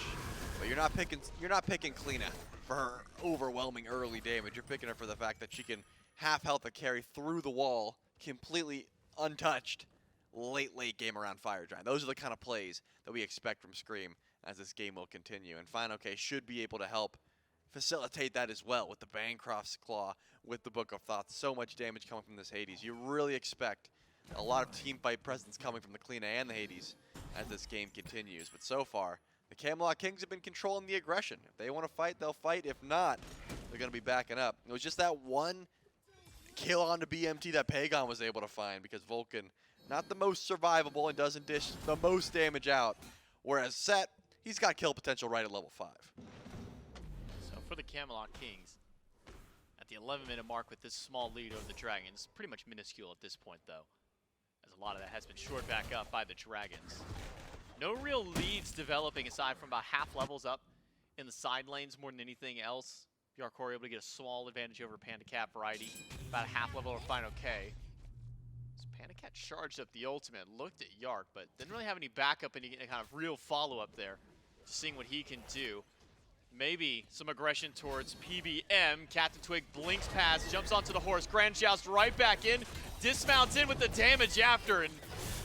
But you're not picking Kleena for her overwhelming early damage. You're picking her for the fact that she can half health a carry through the wall, completely untouched, late game around Fire Giant. Those are the kind of plays that we expect from Scream as this game will continue. And fineokay should be able to help facilitate that as well with the Bancroft's Claw, with the Book of Thoughts. So much damage coming from this Hades. You really expect a lot of team fight presence coming from the Kleena and the Hades as this game continues. But so far, the Camelot Kings have been controlling the aggression. If they want to fight, they'll fight. If not, they're going to be backing up. It was just that one kill onto BMT that Pegon was able to find, because Vulcan, not the most survivable and doesn't dish the most damage out. Whereas Set, he's got kill potential right at level 5. So for the Camelot Kings, at the 11-minute mark with this small lead over the Dragons, pretty much minuscule at this point though, as a lot of that has been shored back up by the Dragons. No real leads developing aside from about half levels up in the side lanes more than anything else. Jarcorrr able to get a small advantage over PandaCat Variety, about a half level over fineokay. So PandaCat charged up the ultimate, looked at Yark, but didn't really have any backup, any kind of real follow-up there, just seeing what he can do. Maybe some aggression towards PBM. CaptainTwig blinks past, jumps onto the horse. Grand Joust right back in, dismounts in with the damage after, and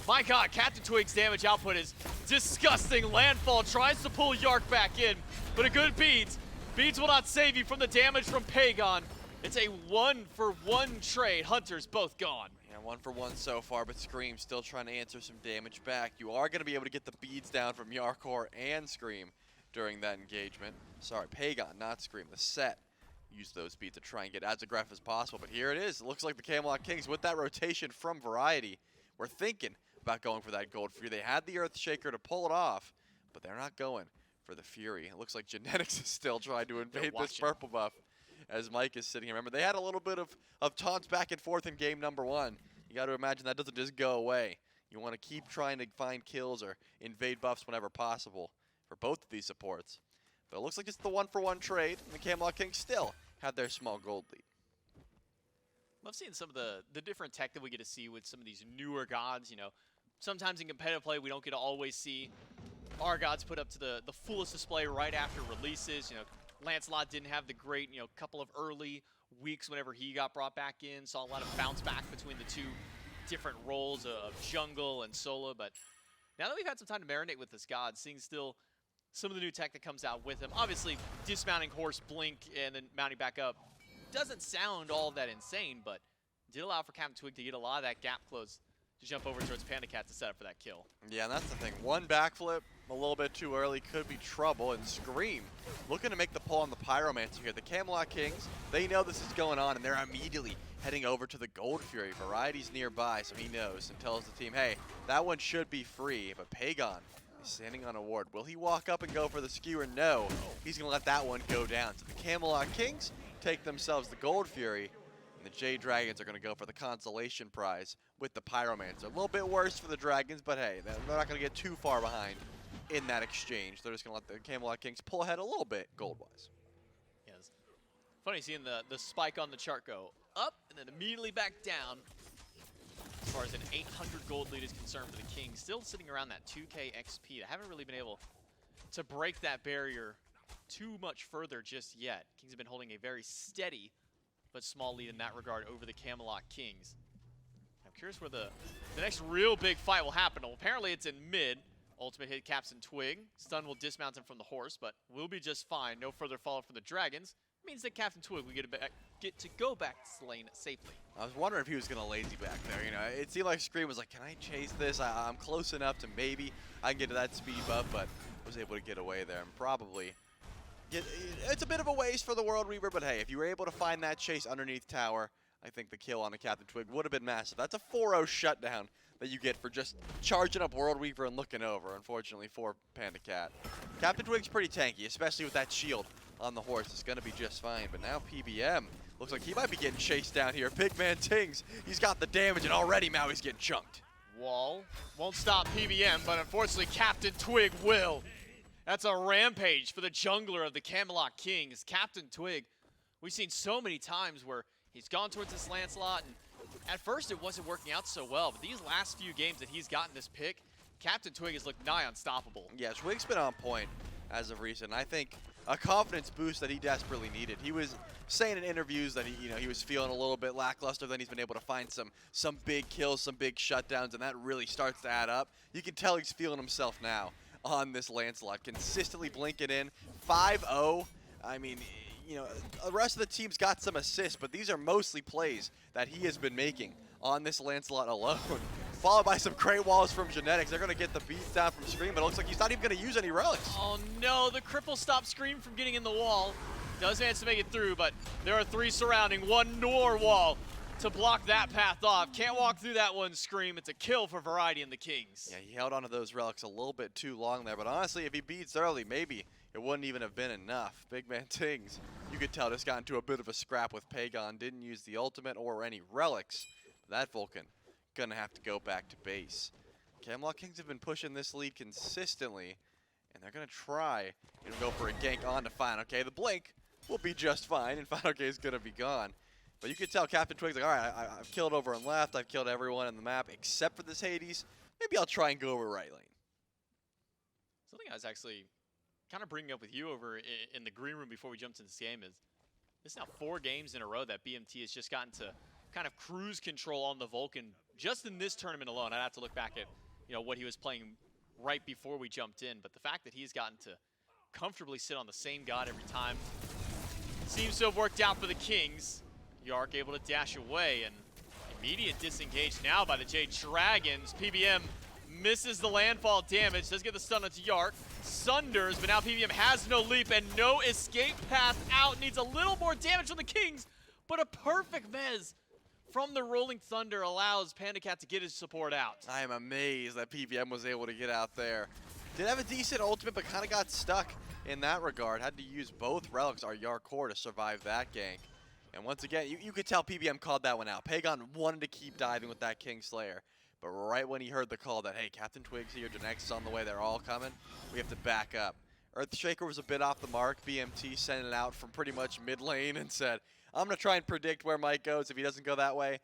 my God, CaptainTwig's damage output is disgusting. Landfall tries to pull Yark back in, but a good beads. Beads will not save you from the damage from Pegon. It's a 1-for-1 trade. Hunters both gone. Yeah, 1 for 1 so far, but Scream still trying to answer some damage back. You are going to be able to get the beads down from Jarcorrr and Scream during that engagement. Sorry, Pegon, not Scream. The set used those beads to try and get as aggressive as possible, but here it is. It looks like the Camelot Kings with that rotation from Variety. We're thinking about going for that Gold Fury. They had the Earthshaker to pull it off, but they're not going for the Fury. It looks like Genetics is still trying to invade this purple buff as Mike is sitting here. Remember, they had a little bit of taunts back and forth in game number 1. You got to imagine that doesn't just go away. You want to keep trying to find kills or invade buffs whenever possible for both of these supports. But it looks like it's the 1-for-1 trade, and the Camelot Kings still have their small gold lead. Love seeing some of the different tech that we get to see with some of these newer gods. You know, sometimes in competitive play we don't get to always see our gods put up to the fullest display right after releases. You know, Lancelot didn't have the great, couple of early weeks whenever he got brought back in. Saw a lot of bounce back between the two different roles of jungle and solo. But now that we've had some time to marinate with this god, seeing still some of the new tech that comes out with him. Obviously, dismounting horse blink and then mounting back up doesn't sound all that insane, but did allow for CaptainTwig to get a lot of that gap close to jump over towards PandaCat to set up for that kill. Yeah, and that's the thing. One backflip, a little bit too early, could be trouble. And Scream looking to make the pull on the Pyromancer here. The Camelot Kings, they know this is going on, and they're immediately heading over to the Gold Fury. Variety's nearby, so he knows and tells the team, hey, that one should be free. But Pegon is standing on a ward. Will he walk up and go for the skewer? No. He's going to let that one go down. So the Camelot Kings take themselves the Gold Fury, and the Jade Dragons are going to go for the consolation prize with the Pyromancer. A little bit worse for the Dragons, but hey, they're not going to get too far behind in that exchange. They're just going to let the Camelot Kings pull ahead a little bit gold-wise. Yes. Funny seeing the spike on the chart go up and then immediately back down. As far as an 800 gold lead is concerned for the Kings, still sitting around that 2k XP. They haven't really been able to break that barrier too much further just yet. Kings have been holding a very steady but small lead in that regard over the Camelot Kings. I'm curious where the next real big fight will happen. Well, apparently it's in mid. Ultimate hit CaptainTwig. Stun will dismount him from the horse, but we'll be just fine. No further fallout from the Dragons. Means that CaptainTwig will get to go back to lane safely. I was wondering if he was going to lazy back there. It seemed like Scream was like, can I chase this? I'm close enough to maybe I can get to that speed buff, but was able to get away there and probably it's a bit of a waste for the World Weaver, but hey, if you were able to find that chase underneath tower, I think the kill on the CaptainTwig would have been massive. That's a 4-0 shutdown that you get for just charging up World Weaver and looking over, unfortunately, for PandaCat. CaptainTwig's pretty tanky, especially with that shield on the horse. It's going to be just fine, but now PBM looks like he might be getting chased down here. BigManTingz, he's got the damage, and already Maui's getting chunked. Wall won't stop PBM, but unfortunately CaptainTwig will. That's a rampage for the jungler of the Camelot Kings. CaptainTwig, we've seen so many times where he's gone towards this Lancelot, and at first it wasn't working out so well, but these last few games that he's gotten this pick, CaptainTwig has looked nigh unstoppable. Yeah, Twig's been on point as of recent. I think a confidence boost that he desperately needed. He was saying in interviews that he was feeling a little bit lackluster, then he's been able to find some big kills, some big shutdowns, and that really starts to add up. You can tell he's feeling himself now on this Lancelot, consistently blinking in. 5-0. I mean, the rest of the team's got some assists, but these are mostly plays that he has been making on this Lancelot alone. Followed by some great walls from Genetics. They're going to get the beats down from Scream, but it looks like he's not even going to use any relics. Oh no, the cripple stopped Scream from getting in the wall. Does manage to make it through, but there are 3 surrounding, 1 Nor wall to block that path off. Can't walk through that one, Scream. It's a kill for Variety and the Kings. Yeah, he held onto those relics a little bit too long there, but honestly, if he beats early, maybe it wouldn't even have been enough. BigManTingz, you could tell, just got into a bit of a scrap with Pegon. Didn't use the ultimate or any relics. That Vulcan gonna have to go back to base. Camelot Kings have been pushing this lead consistently, and they're gonna try and go for a gank onto fineokay. The blink will be just fine, and fineokay is gonna be gone. But you can tell CaptainTwig's like, all right, I've killed over and left. I've killed everyone on the map except for this Hades. Maybe I'll try and go over right lane. Something I was actually kind of bringing up with you over in the green room before we jumped into this game is this is now 4 games in a row that BMT has just gotten to kind of cruise control on the Vulcan just in this tournament alone. I'd have to look back at what he was playing right before we jumped in, but the fact that he's gotten to comfortably sit on the same god every time seems to have worked out for the Kings. Yark able to dash away and Immediate disengage now by the Jade Dragons. PBM misses the landfall damage, does get the stun onto Yark. Sunders, but now PBM has no leap and no escape path out. Needs a little more damage from the Kings, but a perfect mez from the Rolling Thunder allows PandaCat to get his support out. I am amazed that PBM was able to get out there. Did have a decent ultimate, but kind of got stuck in that regard. Had to use both relics, our Jarcorrr, to survive that gank. And once again, you could tell PBM called that one out. Pegon wanted to keep diving with that Kingslayer. But right when he heard the call that, hey, CaptainTwig's here, Janex is on the way, they're all coming, we have to back up. Earthshaker was a bit off the mark. BMT sent it out from pretty much mid lane and said, I'm going to try and predict where Mike goes. If he doesn't go that way,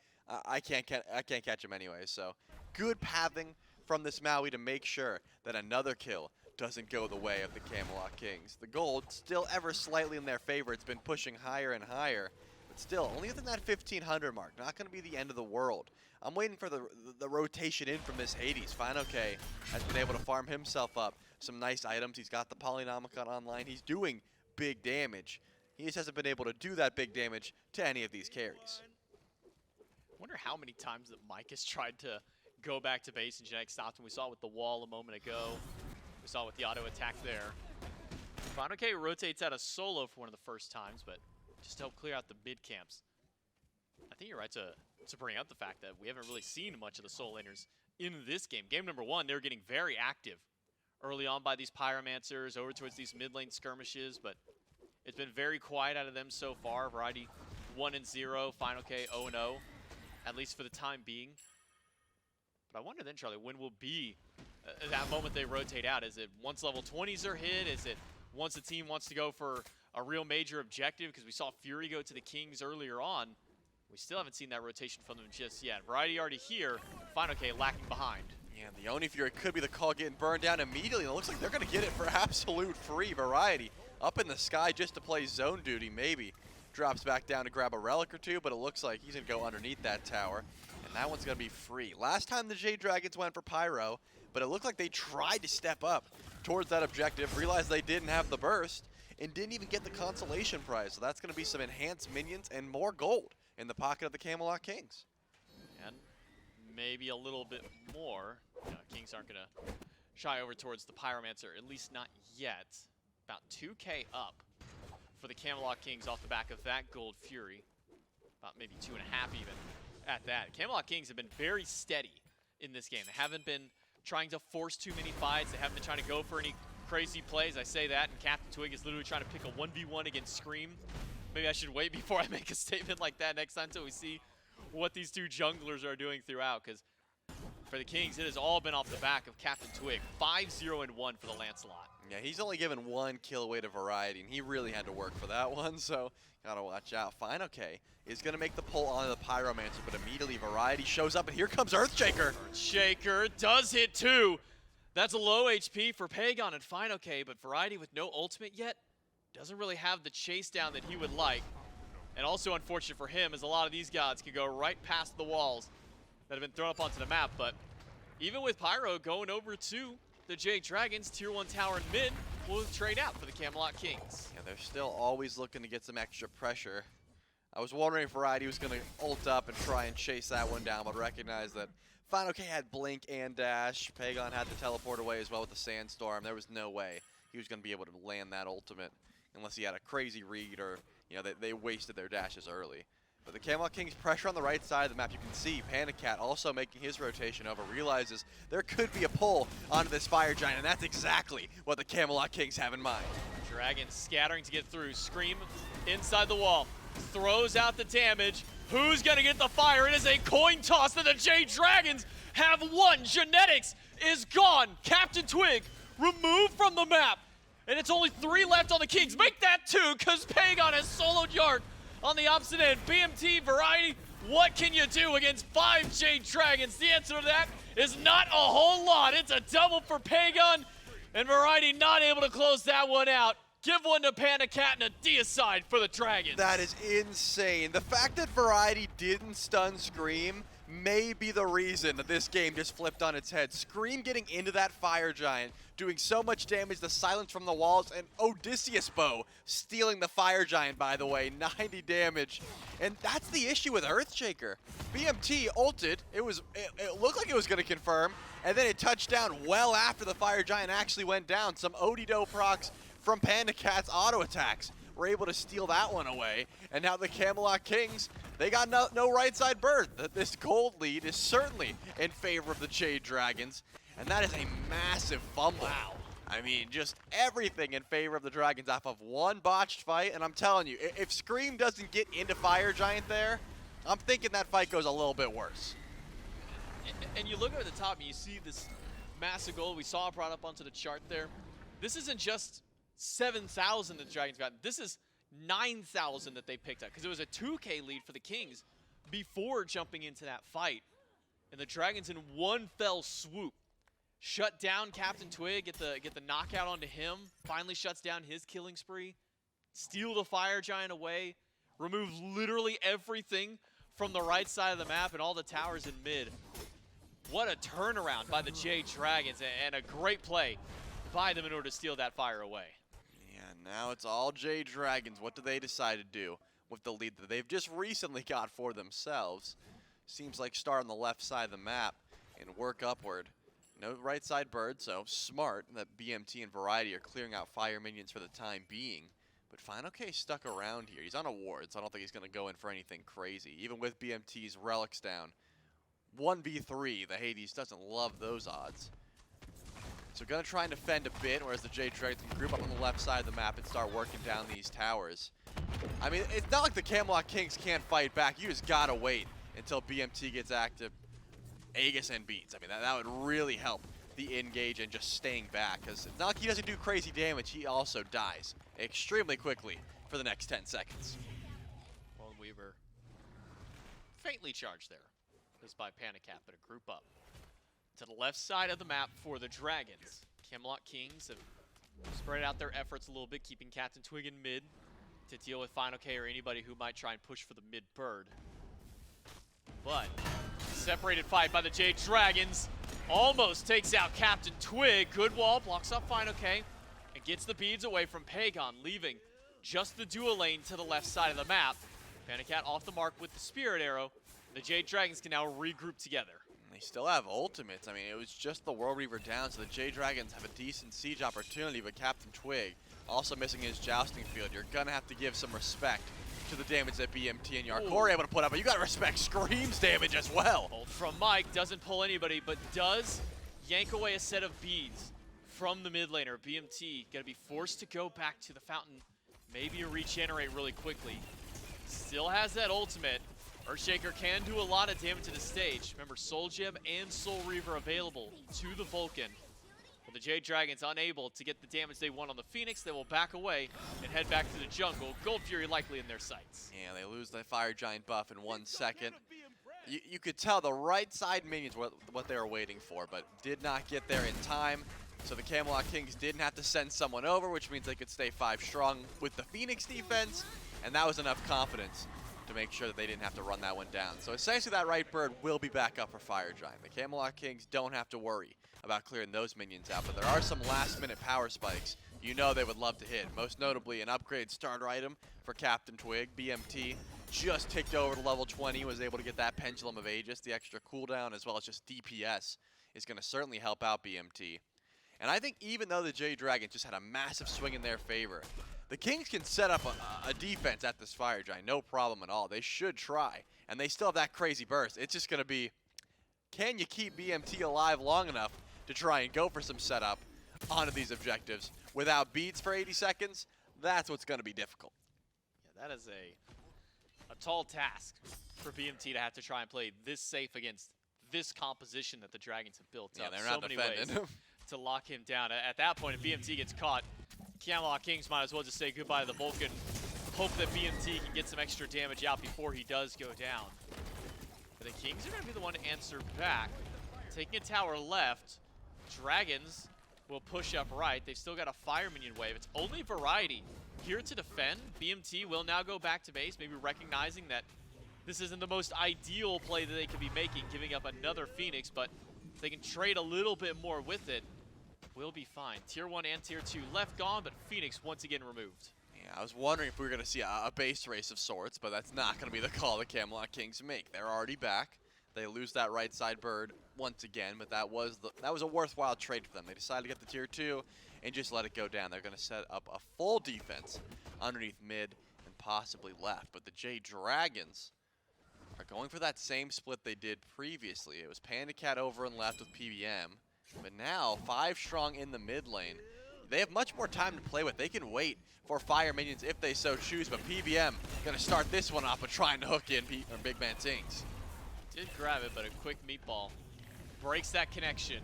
I can't catch him anyway. So good pathing from this Maui to make sure that another kill doesn't go the way of the Camelot Kings. The gold still ever slightly in their favor. It's been pushing higher and higher. But still, only within that 1,500 mark. Not going to be the end of the world. I'm waiting for the rotation in from this Hades. fineokay has been able to farm himself up some nice items. He's got the Polynomicon online. He's doing big damage. He just hasn't been able to do that big damage to any of these carries. I wonder how many times that Mike has tried to go back to base and Janex stopped him. We saw it with the wall a moment ago. We saw it with the auto attack there. fineokay rotates out a solo for one of the first times, but just to help clear out the mid camps. I think you're right to bring up the fact that we haven't really seen much of the soul laners in this game. Game number one, they were getting very active early on by these pyromancers over towards these mid lane skirmishes, but it's been very quiet out of them so far. Variety 1-0, fineokay 0-0, at least for the time being. But I wonder then, Charlie, when will be that moment they rotate out? Is it once level 20s are hit? Is it once the team wants to go for a real major objective? Because we saw Fury go to the Kings earlier on. We still haven't seen that rotation from them just yet. Variety already here, fineokay lacking behind. Yeah, the Oni Fury could be the call getting burned down immediately. It looks like they're going to get it for absolute free. Variety up in the sky just to play zone duty, maybe. Drops back down to grab a relic or two, but it looks like he's going to go underneath that tower. And that one's going to be free. Last time the Jade Dragons went for Pyro, but it looked like they tried to step up towards that objective, realized they didn't have the burst, and didn't even get the consolation prize. So that's going to be some enhanced minions and more gold in the pocket of the Camelot Kings. And maybe a little bit more. Kings aren't going to shy over towards the Pyromancer, at least not yet. About 2K up for the Camelot Kings off the back of that Gold Fury. About maybe 2.5 even at that. Camelot Kings have been very steady in this game. They haven't been trying to force too many fights. They haven't been trying to go for any crazy plays. I say that, and CaptainTwig is literally trying to pick a 1v1 against Screammmmm. Maybe I should wait before I make a statement like that next time until we see what these two junglers are doing throughout, because for the Kings, it has all been off the back of CaptainTwig. 5-0-1 for the Lancelot. Yeah, he's only given one kill away to Variety, and he really had to work for that one, so gotta watch out. fineokay is gonna make the pull onto the Pyromancer, but immediately Variety shows up, and here comes Earthshaker. Earthshaker does hit too. That's a low HP for Pegon and fineokay, but Variety with no ultimate yet doesn't really have the chase down that he would like. And also unfortunate for him is a lot of these gods can go right past the walls that have been thrown up onto the map. But even with Pyro going over to the Jade Dragons, tier 1 tower in mid will trade out for the Camelot Kings. Yeah, they're still always looking to get some extra pressure. I was wondering if Variety was going to ult up and try and chase that one down, but recognize that fineokay had blink and dash. Pegon had to teleport away as well with the sandstorm. There was no way he was going to be able to land that ultimate unless he had a crazy read or, you know, they wasted their dashes early. But the Camelot Kings pressure on the right side of the map. You can see PandaCat also making his rotation over, realizes there could be a pull onto this Fire Giant, and that's exactly what the Camelot Kings have in mind. Dragons scattering to get through. Screammmmm inside the wall. Throws out the damage. Who's going to get the fire? It is a coin toss that the Jade Dragons have won. Genetics is gone. CaptainTwig removed from the map. And it's only 3 left on the Kings. Make that 2 because Pegon has soloed Yark on the opposite end. BMT, Variety, what can you do against 5 Jade Dragons? The answer to that is not a whole lot. It's a double for Pegon, and Variety not able to close that one out. Give one to PandaCat and a deicide for the Dragons. That is insane. The fact that Variety didn't stun Screammmmm may be the reason that this game just flipped on its head. Scream getting into that Fire Giant, doing so much damage, the silence from the walls, and Odysseus Bow stealing the Fire Giant, by the way, 90 damage. And that's the issue with Earthshaker. BMT ulted, it looked like it was gonna confirm, and then it touched down well after the Fire Giant actually went down. Some Odido procs from PandaCat's auto attacks were able to steal that one away. And now the Camelot Kings, they got no right side bird. This gold lead is certainly in favor of the Jade Dragons. And that is a massive fumble. Wow. I mean, just everything in favor of the Dragons off of one botched fight. And I'm telling you, if Scream doesn't get into Fire Giant there, I'm thinking that fight goes a little bit worse. And you look over the top and you see this massive gold we saw brought up onto the chart there. This isn't just 7,000 that the Dragons got. This is 9,000 that they picked up, because it was a 2K lead for the Kings before jumping into that fight. And the Dragons in one fell swoop shut down CaptainTwig, get the knockout onto him, finally shuts down his killing spree, steal the Fire Giant away, remove literally everything from the right side of the map and all the towers in mid. What a turnaround by the Jade Dragons, and a great play by them in order to steal that fire away. Yeah, now it's all Jade Dragons. What do they decide to do with the lead that they've just recently got for themselves? Seems like start on the left side of the map and work upward. No right side bird, so smart that BMT and Variety are clearing out fire minions for the time being. But fineokay stuck around here. He's on a ward, so I don't think he's going to go in for anything crazy. Even with BMT's relics down. 1v3, the Hades doesn't love those odds. So going to try and defend a bit, whereas the Jade Dragons can group up on the left side of the map and start working down these towers. I mean, it's not like the Camelot Kings can't fight back. You just got to wait until BMT gets active. Aegis and beats. I mean, that would really help the engage and just staying back, because it's not like he doesn't do crazy damage. He also dies extremely quickly for the next 10 seconds. Well, we were faintly charged there. This by PandaCat, but a group up to the left side of the map for the Dragons. Camelot Kings have spread out their efforts a little bit, keeping CaptainTwig in mid to deal with fineokay or anybody who might try and push for the mid bird. But separated fight by the Jade Dragons. Almost takes out CaptainTwig. Good wall, blocks up fineokay, and gets the beads away from Pegon, leaving just the dual lane to the left side of the map. PandaCat off the mark with the Spirit Arrow. The Jade Dragons can now regroup together. They still have ultimates. I mean, it was just the World Reaver down, so the Jade Dragons have a decent siege opportunity, but CaptainTwig also missing his jousting field. You're going to have to give some respect to the damage that BMT and Jarcorrr are able to put up, but you got to respect Scream's damage as well. Ult from Mike doesn't pull anybody, but does yank away a set of beads from the mid laner. BMT going to be forced to go back to the fountain, maybe regenerate really quickly. Still has that ultimate. Earthshaker can do a lot of damage to the stage. Remember, Soul Gem and Soul Reaver available to the Vulcan. But the Jade Dragons unable to get the damage they want on the Phoenix. They will back away and head back to the jungle. Gold Fury likely in their sights. Yeah, they lose the Fire Giant buff in 1 second. You could tell the right side minions what they were waiting for, but did not get there in time. So the Camelot Kings didn't have to send someone over, which means they could stay 5 strong with the Phoenix defense. And that was enough confidence to make sure that they didn't have to run that one down. So essentially that right bird will be back up for Fire Giant. The Camelot Kings don't have to worry about clearing those minions out, but there are some last minute power spikes you know they would love to hit. Most notably an upgrade starter item for CaptainTwig. BMT just ticked over to level 20, was able to get that Pendulum of Aegis, the extra cooldown, as well as just DPS is going to certainly help out BMT. And I think even though the Jade Dragons just had a massive swing in their favor, the Kings can set up a defense at this Fire Giant, no problem at all. They should try, and they still have that crazy burst. It's just going to be, can you keep BMT alive long enough to try and go for some setup onto these objectives without beats for 80 seconds? That's what's going to be difficult. Yeah, that is a tall task for BMT to have to try and play this safe against this composition that the Dragons have built up. They're so not many defending. ways to lock him down. At that point, if BMT gets caught, Camelot Kings might as well just say goodbye to the Vulcan. Hope that BMT can get some extra damage out before he does go down. But the Kings are going to be the one to answer back. Taking a tower left, Dragons will push up right. They've still got a fire minion wave. It's only Variety here to defend. BMT will now go back to base, maybe recognizing that this isn't the most ideal play that they could be making, giving up another Phoenix, but if they can trade a little bit more with it, we'll be fine. Tier 1 and Tier 2 left gone, but Phoenix once again removed. Yeah, I was wondering if we were going to see a base race of sorts, but that's not going to be the call the Camelot Kings make. They're already back. They lose that right side bird once again, but that was a worthwhile trade for them. They decided to get the Tier 2 and just let it go down. They're going to set up a full defense underneath mid and possibly left. But the Jade Dragons are going for that same split they did previously. It was PandaCat over and left with PBM, but now 5 strong in the mid lane. They have much more time to play with. They can wait for fire minions if they so choose, but PBM going to start this one off by trying to hook in BigManTingz. Did grab it, but a quick meatball breaks that connection.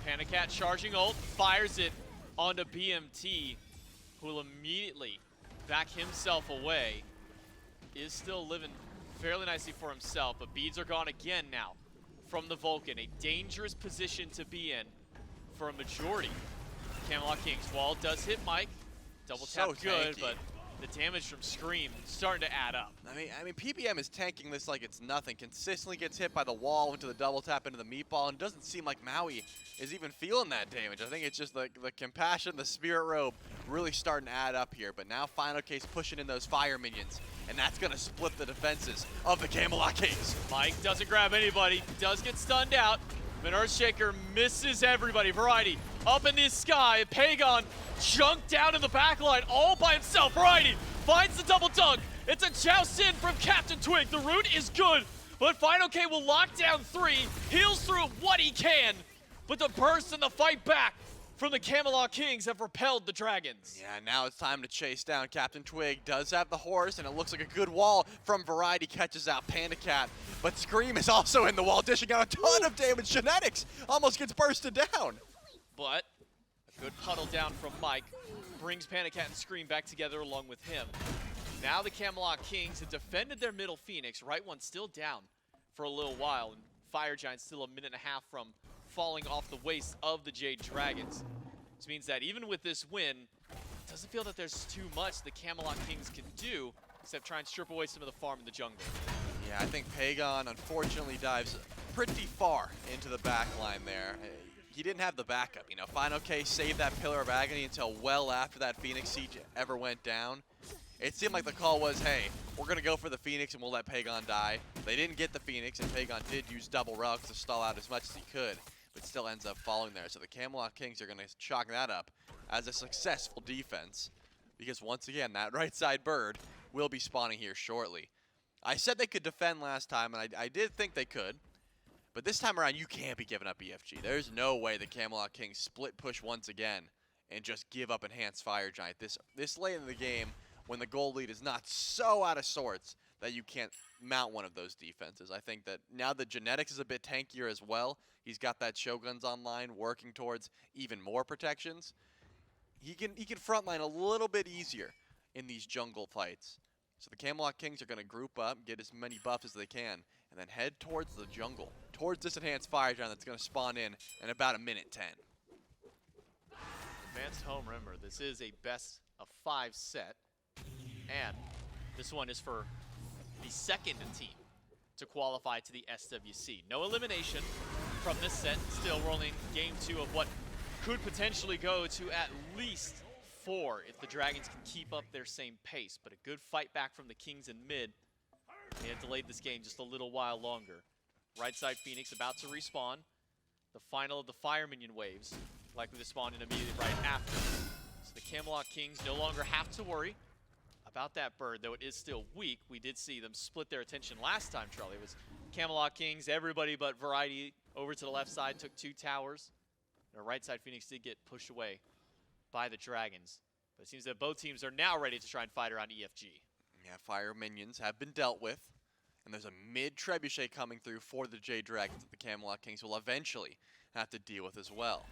PandaCat charging ult, fires it onto BMT, who will immediately back himself away. Is still living fairly nicely for himself, but beads are gone again now from the Vulcan. A dangerous position to be in for a majority. Camelot Kings wall does hit Mike. Double tap So good, tanky. but the damage from Scream starting to add up. I mean, PBM is tanking this like it's nothing. Consistently gets hit by the wall into the double tap into the meatball, and it doesn't seem like Maui is even feeling that damage. I think it's just the compassion, the spirit robe really starting to add up here. But now fineokay's pushing in those fire minions, and that's going to split the defenses of the Camelot Kings. Mike doesn't grab anybody, does get stunned out. But Earthshaker misses everybody. Variety up in the sky. Pegon junked down in the backline all by himself. Variety finds the double dunk. It's a joust in from CaptainTwig. The root is good, but fineokay will lock down 3. Heals through what he can, but the burst and the fight back from the Camelot Kings have repelled the Dragons. Yeah, now it's time to chase down. CaptainTwig does have the horse, and it looks like a good wall from Variety. Catches out PandaCat, but Screammmmm is also in the wall, dishing out a ton of damage. Genetics almost gets bursted down. But a good puddle down from Mike brings PandaCat and Scream back together along with him. Now the Camelot Kings have defended their middle Phoenix. Right one still down for a little while, and Fire Giant still a minute and a half from falling off the waist of the Jade Dragons. This means that even with this win, it doesn't feel that there's too much the Camelot Kings can do except try and strip away some of the farm in the jungle. Yeah, I think Pegon unfortunately dives pretty far into the back line there. He didn't have the backup. You know, fineokay saved that Pillar of Agony until well after that Phoenix siege ever went down. It seemed like the call was, hey, we're going to go for the Phoenix and we'll let Pegon die. They didn't get the Phoenix, and Pegon did use double relics to stall out as much as he could, but still ends up falling there. So the Camelot Kings are going to chalk that up as a successful defense, because once again, that right side bird will be spawning here shortly. I said they could defend last time, and I did think they could, but this time around, you can't be giving up EFG. There's no way the Camelot Kings split push once again and just give up Enhanced Fire Giant. This late in the game, when the goal lead is not so out of sorts that you can't mount one of those defenses. I think that now the genetics is a bit tankier as well. He's got that Shoguns online working towards even more protections. He can frontline a little bit easier in these jungle fights. So the Camelot Kings are going to group up, get as many buffs as they can, and then head towards the jungle, towards this Enhanced Fire Giant that's going to spawn in about a minute 10. Advanced home, remember, this is a best of 5 set. And this one is for the second team to qualify to the SWC. No elimination from this set. Still rolling game 2 of what could potentially go to at least 4 if the Dragons can keep up their same pace. But a good fight back from the Kings in mid. They have delayed this game just a little while longer. Right side Phoenix about to respawn. The final of the Fire Minion waves likely to spawn in immediately right after. So the Camelot Kings no longer have to worry about that bird, though it is still weak. We did see them split their attention last time, Charlie. It was Camelot Kings, everybody but Variety over to the left side, took 2 towers. The right side Phoenix did get pushed away by the Dragons. But it seems that both teams are now ready to try and fight around EFG. Yeah, fire minions have been dealt with, and there's a mid-trebuchet coming through for the Jade Dragons that the Camelot Kings will eventually have to deal with as well.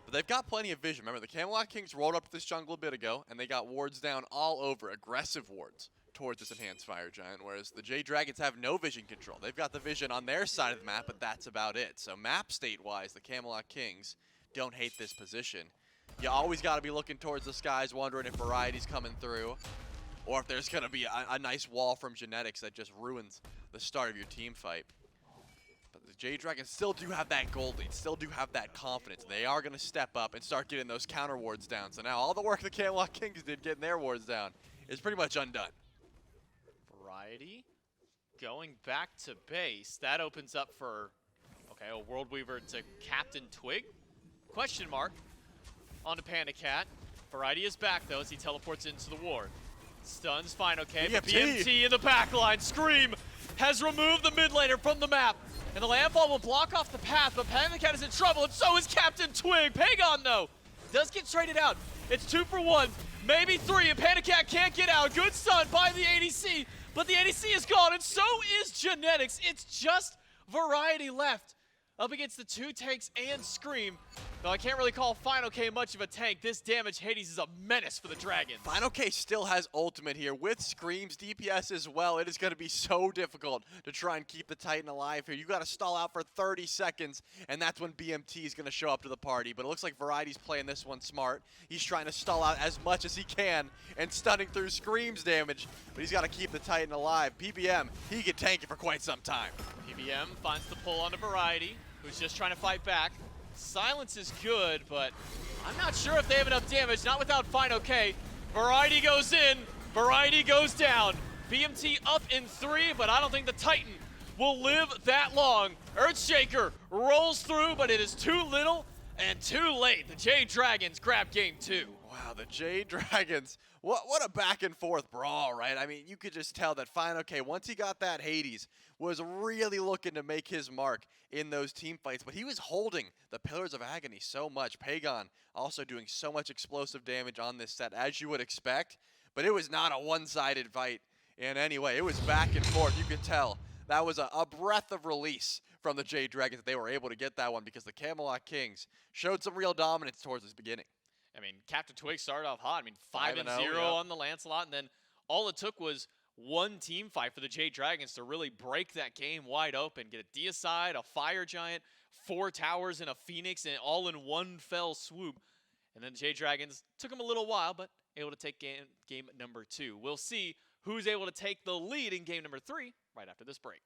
But they've got plenty of vision. Remember, the Camelot Kings rolled up to this jungle a bit ago, and they got wards down all over, aggressive wards, towards this Enhanced Fire Giant, whereas the Jade Dragons have no vision control. They've got the vision on their side of the map, but that's about it. So map state-wise, the Camelot Kings don't hate this position. You always got to be looking towards the skies, wondering if Variety's coming through. or if there's going to be a nice wall from genetics that just ruins the start of your team fight. But the Jade Dragons still do have that gold lead, still do have that confidence. They are going to step up and start getting those counter wards down. So now all the work the Camelot Kings did getting their wards down is pretty much undone. Variety going back to base. That opens up for, okay, a World Weaver to CaptainTwig. Question mark on to PandaCat. Variety is back though as he teleports into the ward. Stuns fineokay, but BMT in the back line. Scream has removed the mid laner from the map. And the landfall will block off the path, but PandaCat is in trouble, and so is CaptainTwig. Pegon, though, does get traded out. It's 2 for 1, maybe 3, and PandaCat can't get out. Good stun by the ADC, but the ADC is gone, and so is genetics. It's just Variety left up against the 2 tanks and Scream. Though I can't really call fineokay much of a tank. This damage Hades is a menace for the Dragons. fineokay still has ultimate here with Scream's DPS as well. It is going to be so difficult to try and keep the Titan alive here. You got to stall out for 30 seconds, and that's when BMT is going to show up to the party. But it looks like Variety's playing this one smart. He's trying to stall out as much as he can and stunning through Scream's damage, but he's got to keep the Titan alive. PBM, he can tank it for quite some time. PBM finds the pull onto Variety, who's just trying to fight back. Silence is good, but I'm not sure if they have enough damage. Not without fineokay. Variety goes in, Variety goes down. BMT up in 3, but I don't think the Titan will live that long. Earthshaker rolls through, but it is too little and too late. The Jade Dragons grab game 2. Wow, the Jade Dragons. What a back and forth brawl, right? I mean, you could just tell that fineokay, once he got that Hades, was really looking to make his mark in those team fights, but he was holding the Pillars of Agony so much. Pegon also doing so much explosive damage on this set, as you would expect, but it was not a one-sided fight in any way. It was back and forth. You could tell that was a breath of release from the Jade Dragons that they were able to get that one because the Camelot Kings showed some real dominance towards this beginning. I mean, CaptainTwig started off hot. I mean, 5-0 yeah. on the Lancelot, and then all it took was one team fight for the Jade Dragons to really break that game wide open, get a Deicide, a Fire Giant, 4 towers, and a Phoenix, and all in one fell swoop. And then the Jade Dragons took them a little while, but able to take game number 2. We'll see who's able to take the lead in game number 3 right after this break.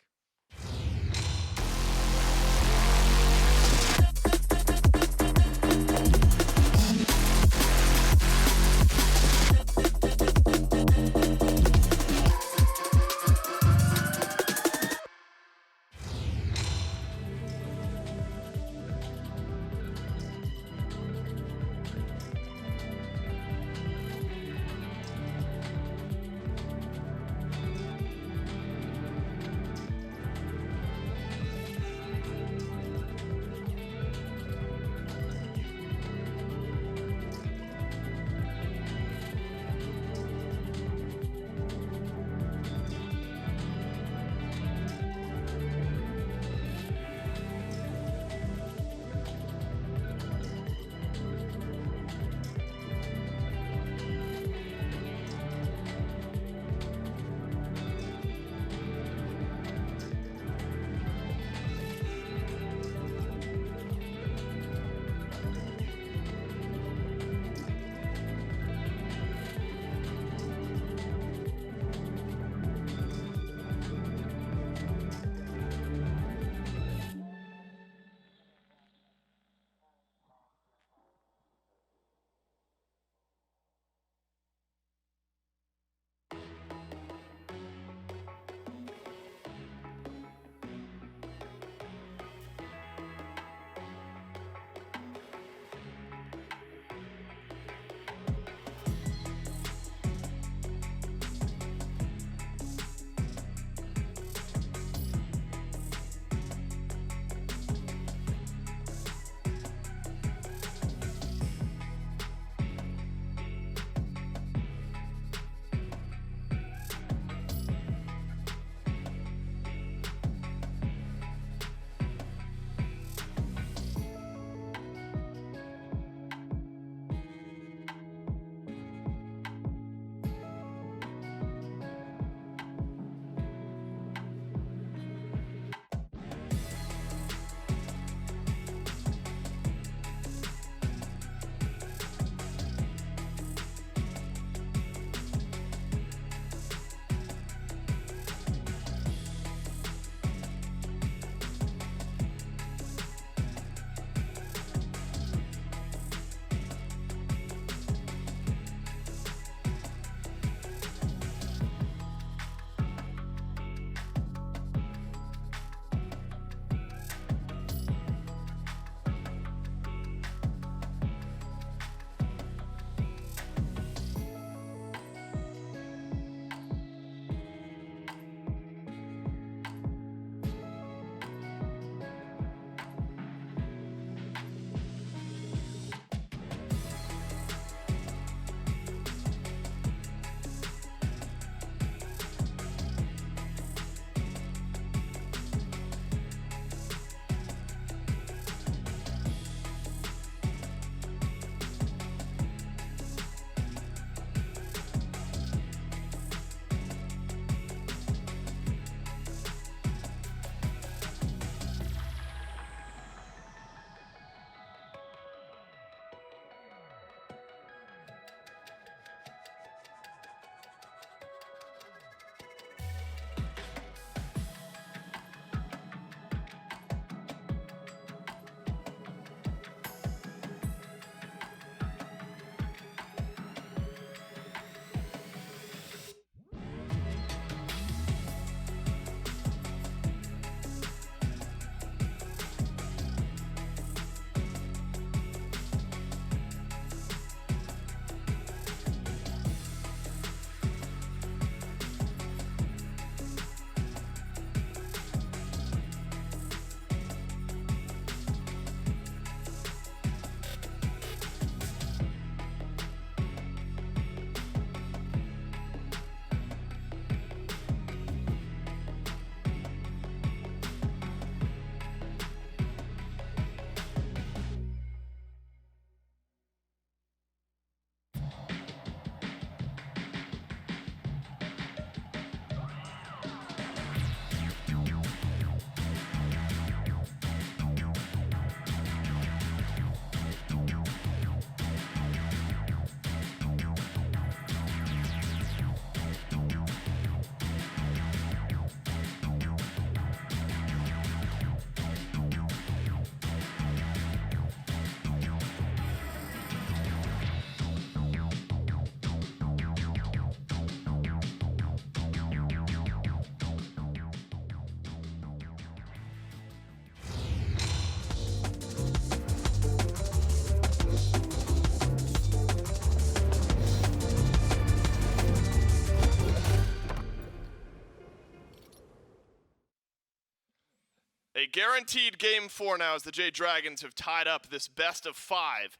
guaranteed game 4 now as the Jade Dragons have tied up this best of 5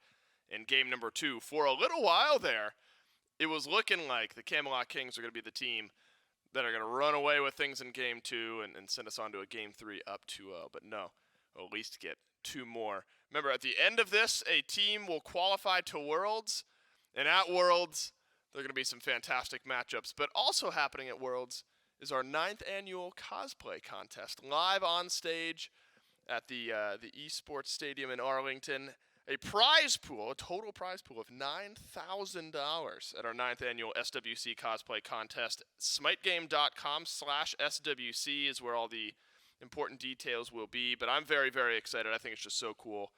in game number 2. For a little while there, it was looking like the Camelot Kings are going to be the team that are going to run away with things in game 2 and send us on to a game 3 up 2-0. But no, we'll at least get 2 more. Remember, at the end of this, a team will qualify to Worlds, and at Worlds, there are going to be some fantastic matchups. But also happening at Worlds is our 9th annual cosplay contest, live on stage at the esports stadium in Arlington. A prize pool, a total prize pool of $9,000 at our 9th annual SWC cosplay contest. SmiteGame.com/SWC is where all the important details will be, but I'm very, very excited. I think it's just so cool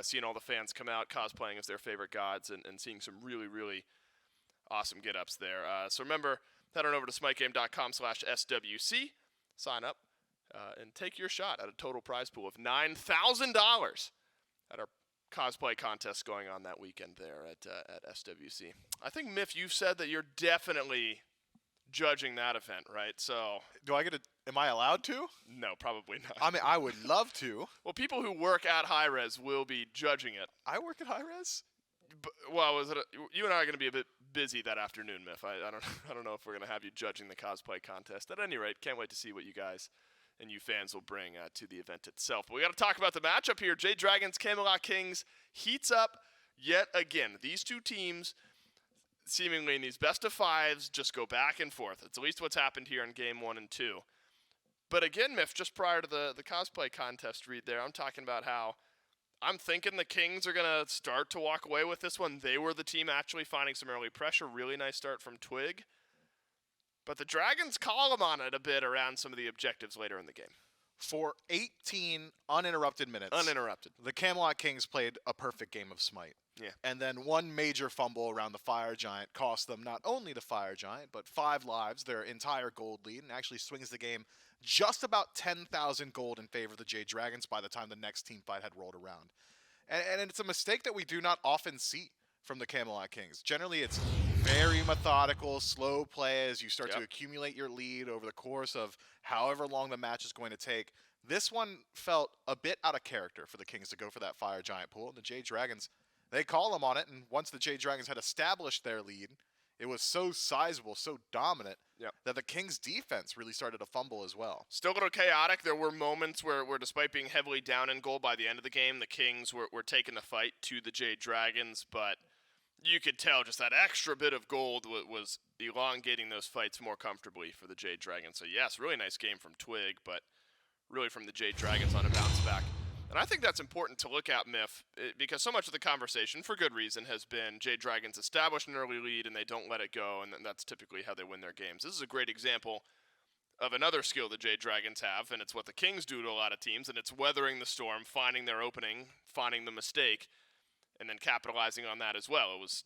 seeing all the fans come out cosplaying as their favorite gods and seeing some really, really awesome get-ups there. So remember, head on over to SmiteGame.com/SWC, sign up, and take your shot at a total prize pool of $9,000 at our cosplay contest going on that weekend there at SWC. I think, Miff, you've said that you're definitely judging that event, right? So Am I allowed to? no, probably not. I mean, I would love to. Well, people who work at hi-rez will be judging it. I work at hi-rez. Well, you and I are going to be a bit busy that afternoon, Miff. I don't know if we're going to have you judging the cosplay contest. At any rate, can't wait to see what you guys and you fans will bring to the event itself. But we got to talk about the matchup here. Jade Dragons, Camelot Kings heats up yet again. These two teams, seemingly in these best of 5s, just go back and forth. It's at least what's happened here in game 1 and 2. But again, Miff, just prior to the cosplay contest read there, I'm talking about how I'm thinking the Kings are going to start to walk away with this one. They were the team actually finding some early pressure. Really nice start from Twig. But the Dragons call them on it a bit around some of the objectives later in the game. For 18 uninterrupted minutes, Uninterrupted. the Camelot Kings played a perfect game of Smite. Yeah. And then one major fumble around the Fire Giant cost them not only the Fire Giant, but 5 lives, their entire gold lead, and actually swings the game just about 10,000 gold in favor of the Jade Dragons by the time the next team fight had rolled around. And it's a mistake that we do not often see from the Camelot Kings. Generally, it's very methodical, slow play as you start to accumulate your lead over the course of however long the match is going to take. This one felt a bit out of character for the Kings to go for that Fire Giant pool. The Jade Dragons, they call them on it, and once the Jade Dragons had established their lead, it was so sizable, so dominant, that the Kings' defense really started to fumble as well. Still a little chaotic. There were moments where despite being heavily down in gold by the end of the game, the Kings were taking the fight to the Jade Dragons, but you could tell just that extra bit of gold was elongating those fights more comfortably for the Jade Dragons. So yes, really nice game from Twig, but really from the Jade Dragons on a bounce back. And I think that's important to look at, Miff, because so much of the conversation, for good reason, has been Jade Dragons establish an early lead and they don't let it go, and that's typically how they win their games. This is a great example of another skill the Jade Dragons have, and it's what the Kings do to a lot of teams, and it's weathering the storm, finding their opening, finding the mistake, and then capitalizing on that as well. It was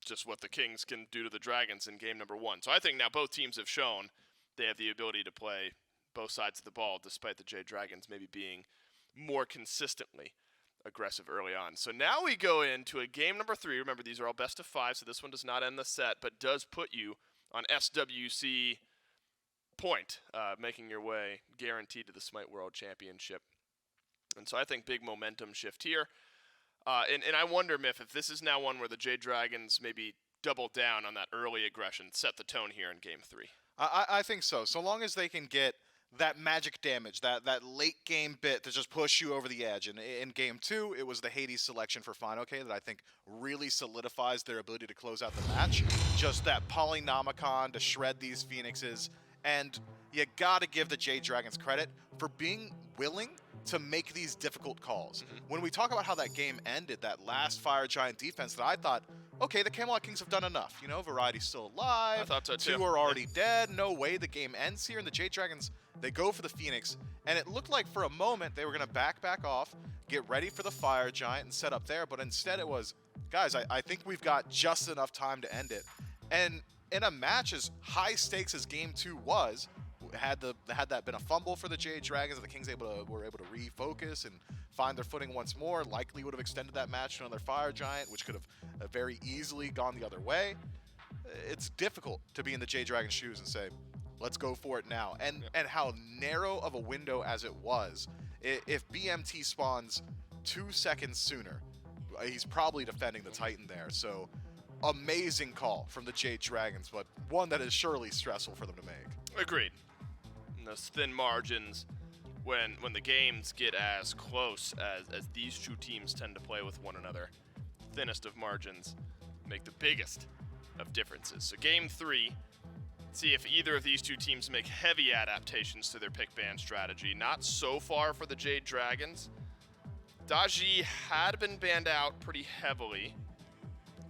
just what the Kings can do to the Dragons in game number 1. So I think now both teams have shown they have the ability to play both sides of the ball, despite the Jade Dragons maybe being more consistently aggressive early on. So now we go into a game number 3. Remember, these are all best of 5, so this one does not end the set, but does put you on SWC point, making your way guaranteed to the Smite World Championship. And so I think big momentum shift here. And I wonder, Miff, if this is now one where the Jade Dragons maybe double down on that early aggression, set the tone here in game 3. I think so. So long as they can get that magic damage, that late game bit to just push you over the edge. And in game 2, it was the Hades selection for fineokay that I think really solidifies their ability to close out the match. Just that Polynomicon to shred these Phoenixes. And you gotta give the Jade Dragons credit for being willing to make these difficult calls. When we talk about how that game ended, that last Fire Giant defense, that I thought, okay, the Camelot Kings have done enough. You know, Variety's still alive. I thought so too. 2 are already dead. No way the game ends here. And the Jade Dragons, they go for the Phoenix. And it looked like for a moment they were going to back off, get ready for the Fire Giant and set up there. But instead it was, guys, I think we've got just enough time to end it. And in a match as high stakes as game 2 was, had that been a fumble for the Jade Dragons, the Kings were able to refocus and find their footing once more, likely would have extended that match to another Fire Giant, which could have very easily gone the other way. It's difficult to be in the Jade Dragon shoes and say, let's go for it now. And how narrow of a window as it was. If BMT spawns 2 seconds sooner, he's probably defending the Titan there. So amazing call from the Jade Dragons, but one that is surely stressful for them to make. Agreed. And those thin margins, when the games get as close as these two teams tend to play with one another, thinnest of margins make the biggest of differences. So game 3, see if either of these two teams make heavy adaptations to their pick ban strategy. Not so far for the Jade Dragons. Daji had been banned out pretty heavily.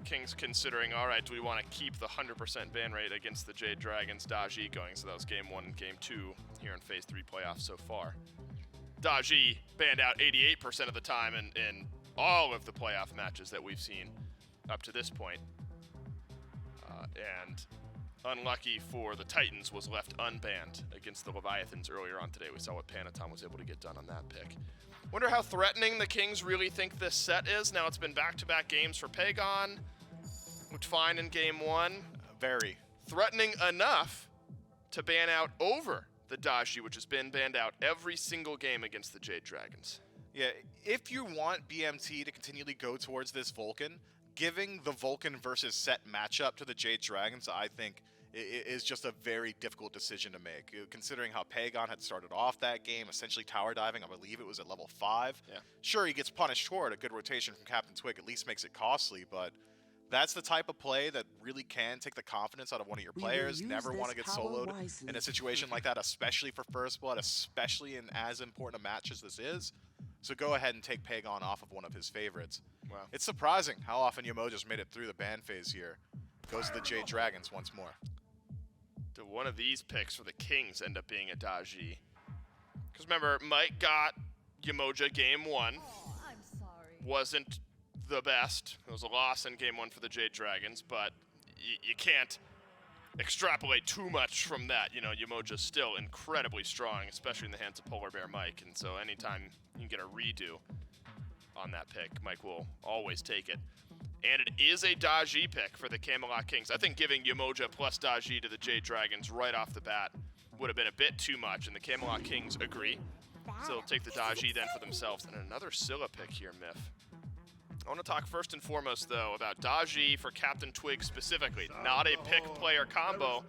Kings considering, all right, do we want to keep the 100% ban rate against the Jade Dragons? Daji going, so that was game 1 and game 2 here in phase 3 playoffs so far. Daji banned out 88% of the time in all of the playoff matches that we've seen up to this point. And unlucky for the Titans, was left unbanned against the Leviathans earlier on today. We saw what Panatom was able to get done on that pick. Wonder how threatening the Kings really think this set is. Now it's been back-to-back games for Pegon. Looked fine in game 1. Very. Threatening enough to ban out over the Daji, which has been banned out every single game against the Jade Dragons. Yeah, if you want BMT to continually go towards this Vulcan, giving the Vulcan versus set matchup to the Jade Dragons, I think, is just a very difficult decision to make. Considering how Pegon had started off that game, essentially tower diving, I believe it was at level 5. Yeah. Sure, he gets punished for it. A good rotation from CaptainTwig at least makes it costly, but that's the type of play that really can take the confidence out of one of your players. Never want to get soloed in a situation like that, especially for First Blood, especially in as important a match as this is. So go ahead and take Pegon off of one of his favorites. Wow. It's surprising how often Yemoja's made it through the ban phase here. Goes to the Jade Dragons once more. Do one of these picks for the Kings end up being a Daji? Because remember, Mike got Yemoja game 1. I'm sorry. Wasn't the best. It was a loss in game 1 for the Jade Dragons, but you can't extrapolate too much from that. You know, Yemoja's still incredibly strong, especially in the hands of PolarBearMike, and so anytime you can get a redo on that pick, Mike will always take it. And it is a Daji pick for the Camelot Kings. I think giving Yemoja plus Daji to the Jade Dragons right off the bat would have been a bit too much, and the Camelot Kings agree. So they'll take the Daji then for themselves. And another Scylla pick here, Myth. I want to talk first and foremost, though, about Daji for CaptainTwig specifically. Not a pick-player combo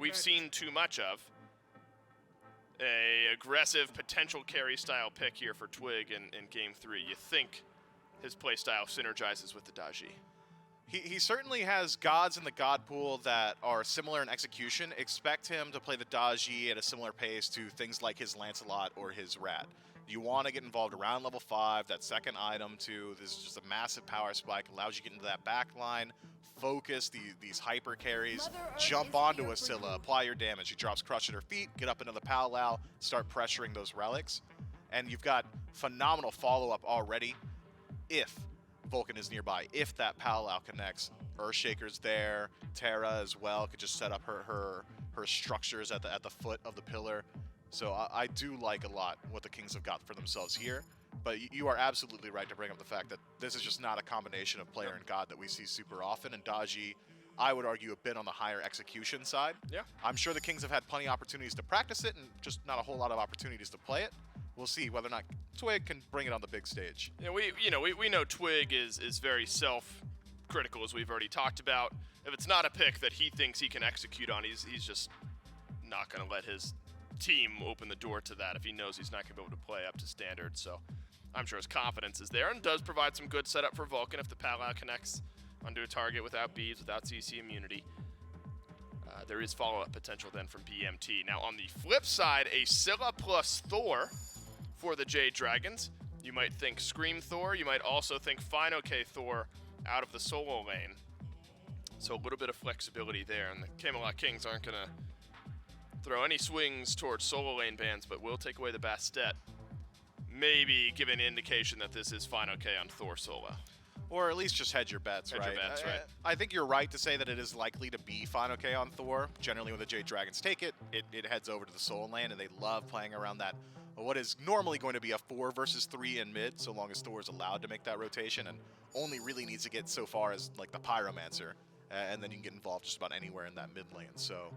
we've seen too much of. A aggressive potential carry style pick here for Twig in game 3. You think his playstyle synergizes with the Daji? He certainly has gods in the god pool that are similar in execution. Expect him to play the Daji at a similar pace to things like his Lancelot or his Rat. You want to get involved around level 5, that second item too. This is just a massive power spike, allows you to get into that back line, focus these hyper carries, jump onto a Scylla, apply your damage. He drops Crush at her feet, get up into the Powwow, start pressuring those relics. And you've got phenomenal follow-up already if Vulcan is nearby, if that Powwow connects. Earthshaker's there, Terra as well, could just set up her structures at the foot of the pillar. So I do like a lot what the Kings have got for themselves here, but you are absolutely right to bring up the fact that this is just not a combination of player and god that we see super often, and Daji, I would argue, a bit on the higher execution side. Yeah. I'm sure the Kings have had plenty of opportunities to practice it and just not a whole lot of opportunities to play it. We'll see whether or not Twig can bring it on the big stage. Yeah, we know Twig is very self-critical, as we've already talked about. If it's not a pick that he thinks he can execute on, he's just not going to let his team open the door to that if he knows he's not going to be able to play up to standard. So I'm sure his confidence is there and does provide some good setup for Vulcan if the Powwow connects onto a target without beads, without CC immunity. There is follow-up potential then from BMT. Now on the flip side, a Scylla plus Thor for the Jade Dragons. You might think Scream Thor. You might also think fineokay Thor out of the solo lane. So a little bit of flexibility there, and the Camelot Kings aren't going to throw any swings towards solo lane bans, but will take away the Bastet. Maybe give an indication that this is fineokay on Thor solo. Or at least just hedge your bets, Hedge right? your bets, right. I think you're right to say that it is likely to be fineokay on Thor. Generally, when the Jade Dragons take it, it heads over to the solo lane, and they love playing around that, what is normally going to be a 4 versus 3 in mid, so long as Thor is allowed to make that rotation, and only really needs to get so far as like the Pyromancer, and then you can get involved just about anywhere in that mid lane. So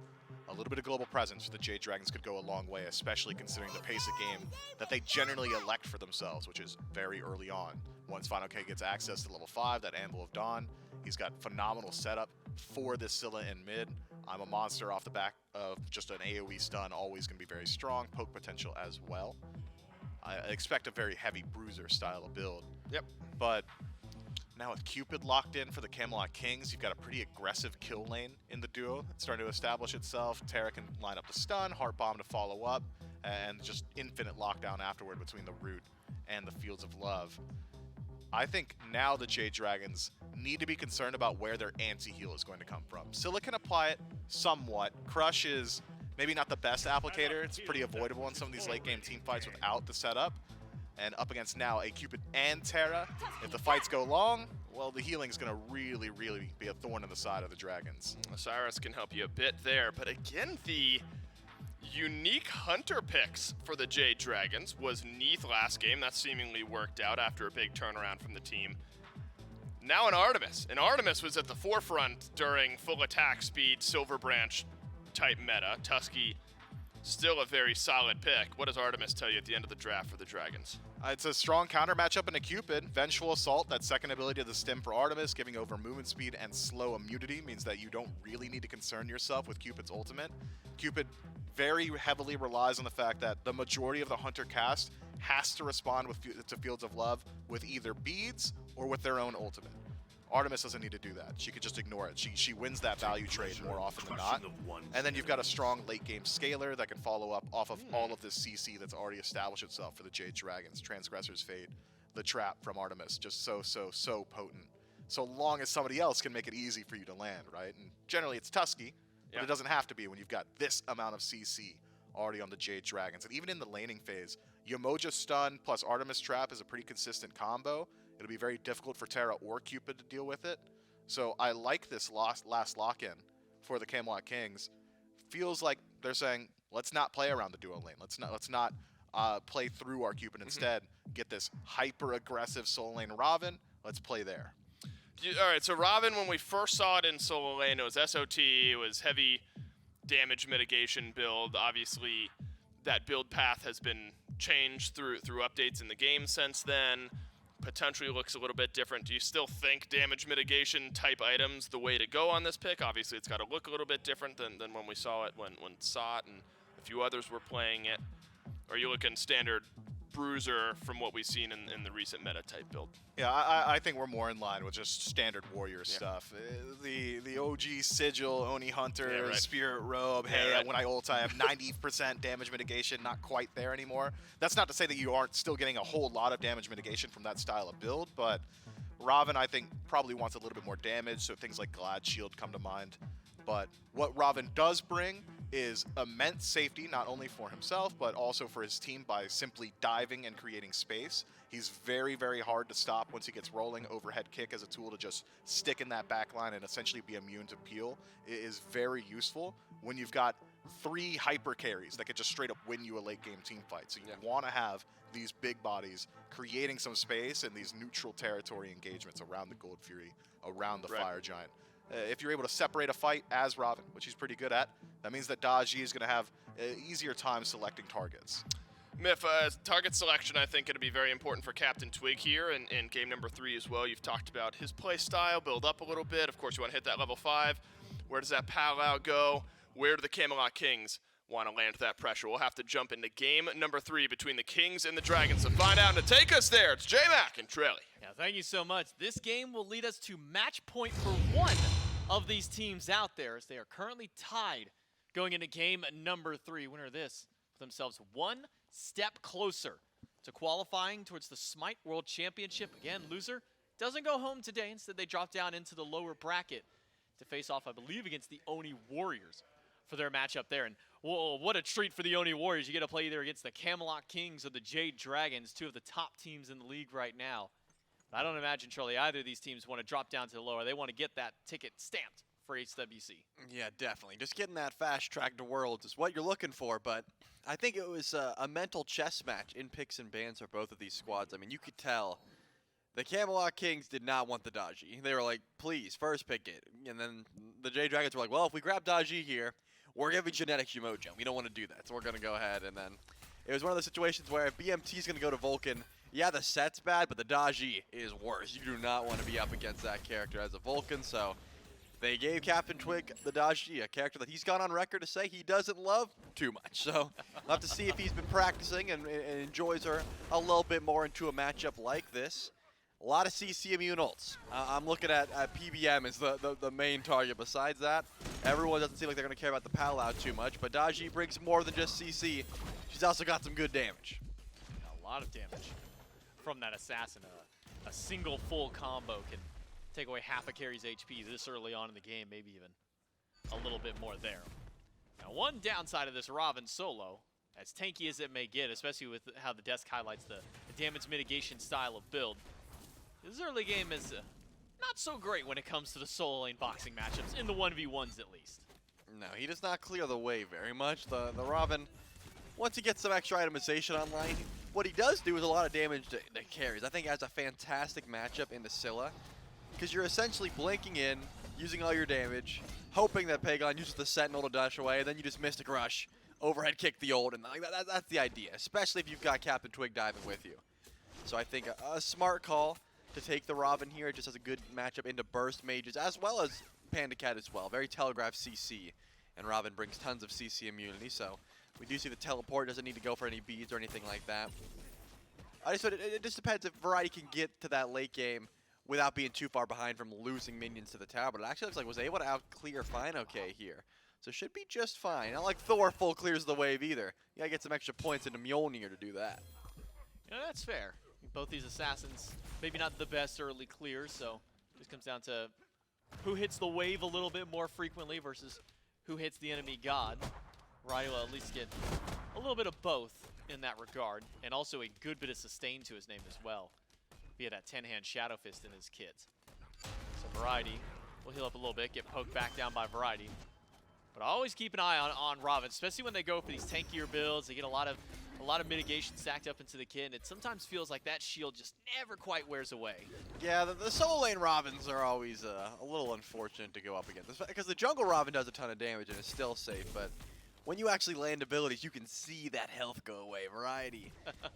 a little bit of global presence for the Jade Dragons could go a long way, especially considering the pace of game that they generally elect for themselves, which is very early on. Once fineokay gets access to level 5, that Anvil of Dawn, he's got phenomenal setup for this Scylla in mid. I'm a monster off the back of just an AoE stun, always going to be very strong, poke potential as well. I expect a very heavy bruiser style of build. Yep. But now with Cupid locked in for the Camelot Kings, you've got a pretty aggressive kill lane in the duo. It's starting to establish itself. Terra can line up the stun, Heart Bomb to follow up, and just infinite lockdown afterward between the Root and the Fields of Love. I think now the Jade Dragons need to be concerned about where their anti-heal is going to come from. Scylla can apply it somewhat. Crush is maybe not the best applicator. It's pretty avoidable in some of these late game team fights without the setup. And up against now a Cupid and Terra. If the fights go long, well, the healing is going to really, really be a thorn in the side of the Dragons. Osiris can help you a bit there, but again, the unique hunter picks for the Jade Dragons was Neith last game. That seemingly worked out after a big turnaround from the team. Now an Artemis. And Artemis was at the forefront during full attack speed, Silver Branch type meta. Tusky, still a very solid pick. What does Artemis tell you at the end of the draft for the Dragons? It's a strong counter matchup in a Cupid. Vengeful Assault, that second ability of the stim for Artemis, giving over movement speed and slow immunity, means that you don't really need to concern yourself with Cupid's ultimate. Cupid very heavily relies on the fact that the majority of the Hunter cast has to respond to Fields of Love with either beads or with their own ultimate. Artemis doesn't need to do that. She could just ignore it. She wins that value trade more often than not. And then you've got a strong late game scaler that can follow up off of all of this CC that's already established itself for the Jade Dragons. Transgressor's Fate, the trap from Artemis, just so potent. So long as somebody else can make it easy for you to land, right? And generally it's Tusky, but it doesn't have to be when you've got this amount of CC already on the Jade Dragons. And even in the laning phase, Yemoja stun plus Artemis trap is a pretty consistent combo. It'll be very difficult for Terra or Cupid to deal with it. So I like this last lock-in for the Camelot Kings. Feels like they're saying, let's not play around the duo lane. Let's not play through our Cupid. Instead, get this hyper-aggressive solo lane Raven. Let's play there. All right, so Raven, when we first saw it in solo lane, it was SOT, it was heavy damage mitigation build. Obviously, that build path has been changed through updates in the game since then. Potentially looks a little bit different. Do you still think damage mitigation type items the way to go on this pick? Obviously, it's got to look a little bit different than when we saw it when SOT and a few others were playing it. Or are you looking standard bruiser from what we've seen in the recent meta type build? Yeah, I think we're more in line with just standard warrior stuff. The OG Sigil, Oni Hunter, Spirit Robe, when I ult I have 90% damage mitigation, not quite there anymore. That's not to say that you aren't still getting a whole lot of damage mitigation from that style of build, but Raven, I think, probably wants a little bit more damage, so things like Glad Shield come to mind. But what Raven does bring is immense safety, not only for himself, but also for his team by simply diving and creating space. He's very, very hard to stop once he gets rolling. Overhead kick as a tool to just stick in that back line and essentially be immune to peel. It is very useful when you've got 3 hyper carries that could just straight up win you a late game team fight. So you want to have these big bodies creating some space in these neutral territory engagements around the Gold Fury, around the Fire Giant. If you're able to separate a fight as Raven, which he's pretty good at, that means that Daji is going to have an easier time selecting targets. Myth, target selection, I think, going to be very important for CaptainTwig here in game number 3 as well. You've talked about his play style, build up a little bit. Of course, you want to hit that level 5. Where does that pal out go? Where do the Camelot Kings want to land that pressure? We'll have to jump into game number 3 between the Kings and the Dragons to find out. And to take us there, it's J-Mac and Trelly. Yeah, thank you so much. This game will lead us to match point for one of these teams out there, as they are currently tied going into game number 3. Winner of this put themselves one step closer to qualifying towards the SMITE World Championship. Again, loser doesn't go home today. Instead, they drop down into the lower bracket to face off, I believe, against the Oni Warriors for their matchup there. And whoa, what a treat for the Oni Warriors. You get to play either against the Camelot Kings or the Jade Dragons, 2 of the top teams in the league right now. I don't imagine, Charlie, either of these teams want to drop down to the lower. They want to get that ticket stamped for HWC. Yeah, definitely. Just getting that fast track to Worlds is what you're looking for, but I think it was a mental chess match in picks and bans for both of these squads. I mean, you could tell the Camelot Kings did not want the Daji. They were like, please, first pick it. And then the Jade Dragons were like, well, if we grab Daji here, we're giving genetics Yemoja. We don't want to do that, so we're going to go ahead. And then it was one of those situations where if BMT is going to go to Vulcan, yeah, the set's bad, but the dodgy is worse. You do not want to be up against that character as a Vulcan, so they gave CaptainTwig the dodgy, a character that he's gone on record to say he doesn't love too much. So we'll have to see if he's been practicing and enjoys her a little bit more into a matchup like this. A lot of CC immune ults. I'm looking at PBM as the main target. Besides that, everyone doesn't seem like they're going to care about the Palau too much, but Daji brings more than just CC. She's also got some good damage. A lot of damage from that assassin. A single full combo can take away half a carry's HP this early on in the game, maybe even a little bit more there. Now, one downside of this Ravana solo, as tanky as it may get, especially with how the desk highlights the damage mitigation style of build, this early game is not so great when it comes to the solo lane boxing matchups, in the 1v1s at least. No, he does not clear the way very much. The Ravana, once he gets some extra itemization online, what he does do is a lot of damage to carries. I think it has a fantastic matchup in the Scylla, because you're essentially blinking in, using all your damage, hoping that Pegon uses the Sentinel to dash away, and then you just Mystic Rush, overhead kick the ult, and like that's the idea, especially if you've got CaptainTwig diving with you. So I think a smart call to take the Ravana here. It just has a good matchup into burst mages, as well as PandaCat as well. Very telegraphed CC, and Ravana brings tons of CC immunity, so we do see the teleport, doesn't need to go for any beads or anything like that. It just depends if Variety can get to that late game without being too far behind from losing minions to the tower, but it actually looks like was able to out-clear fineokay here. So should be just fine. Not like Thor full clears the wave either. You gotta get some extra points into Mjolnir to do that. Yeah, that's fair. Both these assassins, maybe not the best early clears, so it just comes down to who hits the wave a little bit more frequently versus who hits the enemy god. Variety will at least get a little bit of both in that regard, and also a good bit of sustain to his name as well, via that 10-hand Shadow Fist in his kit. So Variety will heal up a little bit, get poked back down by Variety. But always keep an eye on Ravana, especially when they go for these tankier builds. They get a lot of mitigation stacked up into the kit, and it sometimes feels like that shield just never quite wears away. Yeah, the solo lane Ravans are always a little unfortunate to go up against, because the jungle Ravana does a ton of damage and is still safe, but when you actually land abilities, you can see that health go away. Variety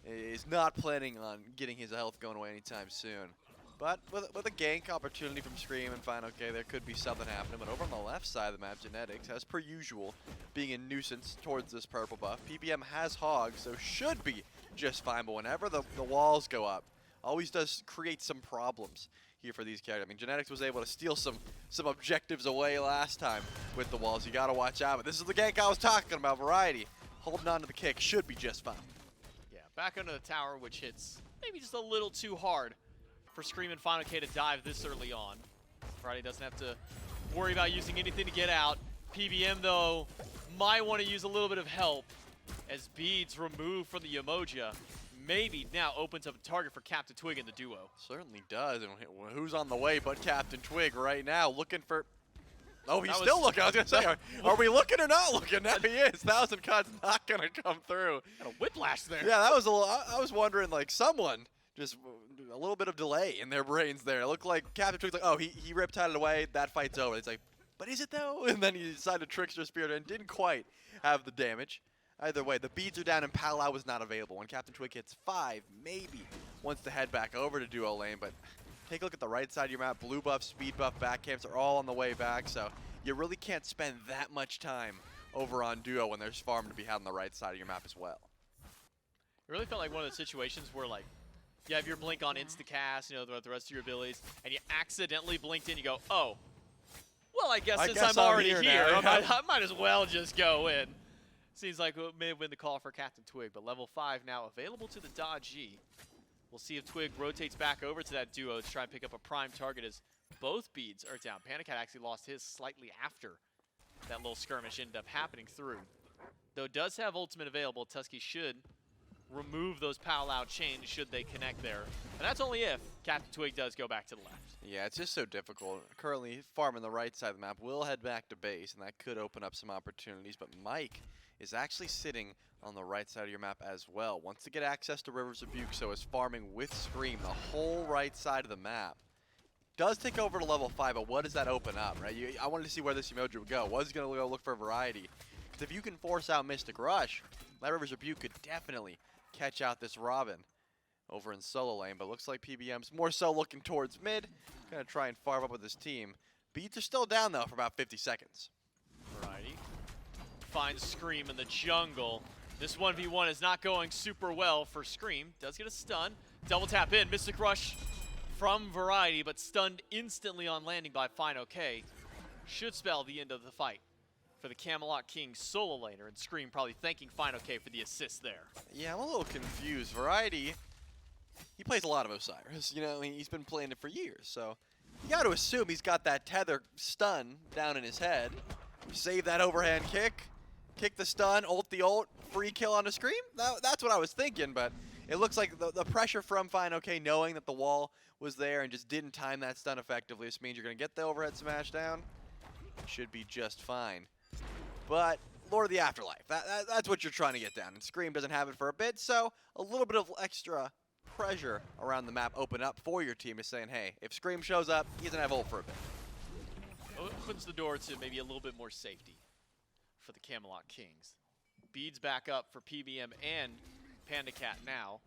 is not planning on getting his health going away anytime soon. But with a gank opportunity from Screammmmm and fineokay, there could be something happening. But over on the left side of the map, genetics, as per usual, being a nuisance towards this purple buff. PBM has hogs, so should be just fine. But whenever the walls go up, always does create some problems here for these characters. I mean, genetics was able to steal some objectives away last time with the walls. You got to watch out. But this is the gank I was talking about. Variety holding on to the kick should be just fine. Yeah, back under the tower, which hits maybe just a little too hard for Screammmmm and fineokay to dive this early on. Variety doesn't have to worry about using anything to get out. PBM, though, might want to use a little bit of help as beads removed from the Yemoja. Maybe now opens up a target for CaptainTwig in the duo. Certainly does. And who's on the way but CaptainTwig right now, looking for... Oh, he's That still was- looking. I was going to say, are we looking or not looking? Now he is. 1,000 Cut's not going to come through. Got a whiplash there. Yeah, that was a little... I was wondering, like, someone just a little bit of delay in their brains there. It looked like CaptainTwig's like, oh, he riptided away. That fight's over. It's like, but is it though? And then he decided to Trickster Spirit and didn't quite have the damage. Either way, the beads are down and Palau is not available. When CaptainTwig hits 5, maybe wants to head back over to duo lane, but take a look at the right side of your map. Blue buff, speed buff, back camps are all on the way back, so you really can't spend that much time over on duo when there's farm to be had on the right side of your map as well. It really felt like one of the situations where, like, you have your blink on instacast, you know, the rest of your abilities, and you accidentally blinked in, you go, oh, well, I guess since I'm already here, now, yeah. I might as well just go in. Seems like we may have been the call for CaptainTwig, but level 5 now available to the dodgy. We'll see if Twig rotates back over to that duo to try and pick up a prime target as both beads are down. PandaCat actually lost his slightly after that little skirmish ended up happening through. Though it does have ultimate available, Tusky should remove those Palau chains should they connect there. And that's only if CaptainTwig does go back to the left. Yeah, it's just so difficult. Currently farming the right side of the map. Will head back to base, and that could open up some opportunities. But Mike is actually sitting on the right side of your map as well. Wants to get access to Rivers of Buke, so is farming with Scream the whole right side of the map. Does take over to level 5, but what does that open up, right? I wanted to see where this Yemoja would go. Was he going to go look for a variety? if you can force out Mystic Rush, Light River's Rebuke could definitely catch out this Robin over in solo lane, but looks like PBM's more so looking towards mid, gonna try and farm up with his team. Beats are still down though for about 50 seconds. Variety finds Scream in the jungle. This 1v1 is not going super well for Scream. Does get a stun. Double tap in. Mystic Rush from Variety, but stunned instantly on landing by fineokay. Should spell the end of the fight for the Camelot Kings solo laner, and Scream probably thanking fineokay for the assist there. Yeah, I'm a little confused. Variety, he plays a lot of Osiris. You know, he's been playing it for years, so you got to assume he's got that tether stun down in his head. Save that overhand kick, kick the stun, ult the ult, free kill on a Scream. That's what I was thinking, but it looks like the pressure from fineokay knowing that the wall was there and just didn't time that stun effectively. This means you're going to get the overhead smash down. Should be just fine. But Lord of the Afterlife, that's what you're trying to get down. And Scream doesn't have it for a bit, so a little bit of extra pressure around the map open up for your team is saying, hey, if Scream shows up, he doesn't have ult for a bit. Opens the door to maybe a little bit more safety for the Camelot Kings. Beads back up for PBM and PandaCat now.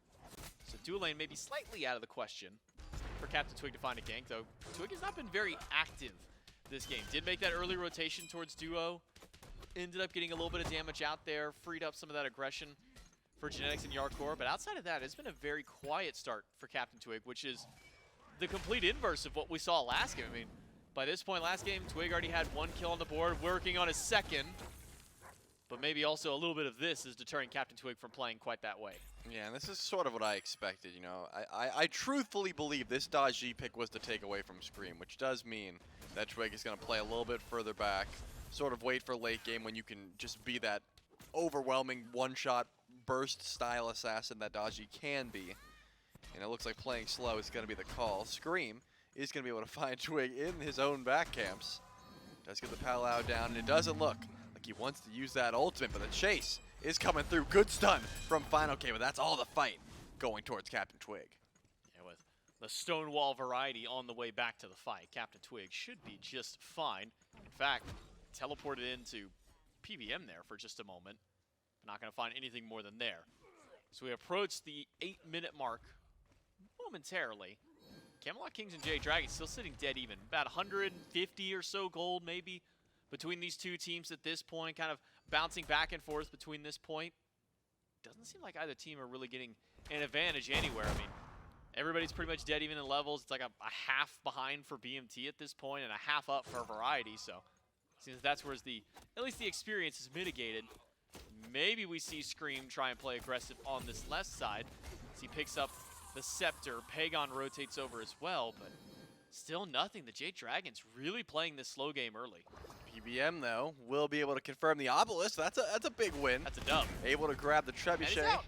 So dual lane may be slightly out of the question for CaptainTwig to find a gank, though Twig has not been very active this game. Did make that early rotation towards duo. Ended up getting a little bit of damage out there, freed up some of that aggression for Genetics and Jarcorrr, but outside of that, it's been a very quiet start for CaptainTwig, which is the complete inverse of what we saw last game. I mean, by this point last game, Twig already had 1 kill on the board, working on his second, but maybe also a little bit of this is deterring CaptainTwig from playing quite that way. Yeah, and this is sort of what I expected, you know. I truthfully believe this dodge G pick was to take away from Scream, which does mean that Twig is going to play a little bit further back, sort of wait for late game when you can just be that overwhelming one-shot burst style assassin that dodge G can be. And it looks like playing slow is going to be the call. Scream is going to be able to find Twig in his own back camps. Does get the Palau down, and it doesn't look like he wants to use that ultimate, but the chase is coming through. Good stun from fineokay, but that's all the fight going towards CaptainTwig. Yeah, with the Stonewall Variety on the way back to the fight, CaptainTwig should be just fine. In fact, teleported into PBM there for just a moment. Not going to find anything more than there. So we approach the 8-minute mark momentarily. Camelot Kings and Jade Dragons still sitting dead even. About 150 or so gold maybe between these two teams at this point, kind of bouncing back and forth between this point. Doesn't seem like either team are really getting an advantage anywhere. I mean, everybody's pretty much dead even in levels. It's like a half behind for BMT at this point and a half up for Variety. So since that's where at least the experience is mitigated. Maybe we see Scream try and play aggressive on this left side as he picks up the Scepter. Pegon rotates over as well, but still nothing. The Jade Dragons really playing this slow game early. PBM, though, will be able to confirm the obelisk. That's a big win. That's a dub. Able to grab the And he's trebuchet out.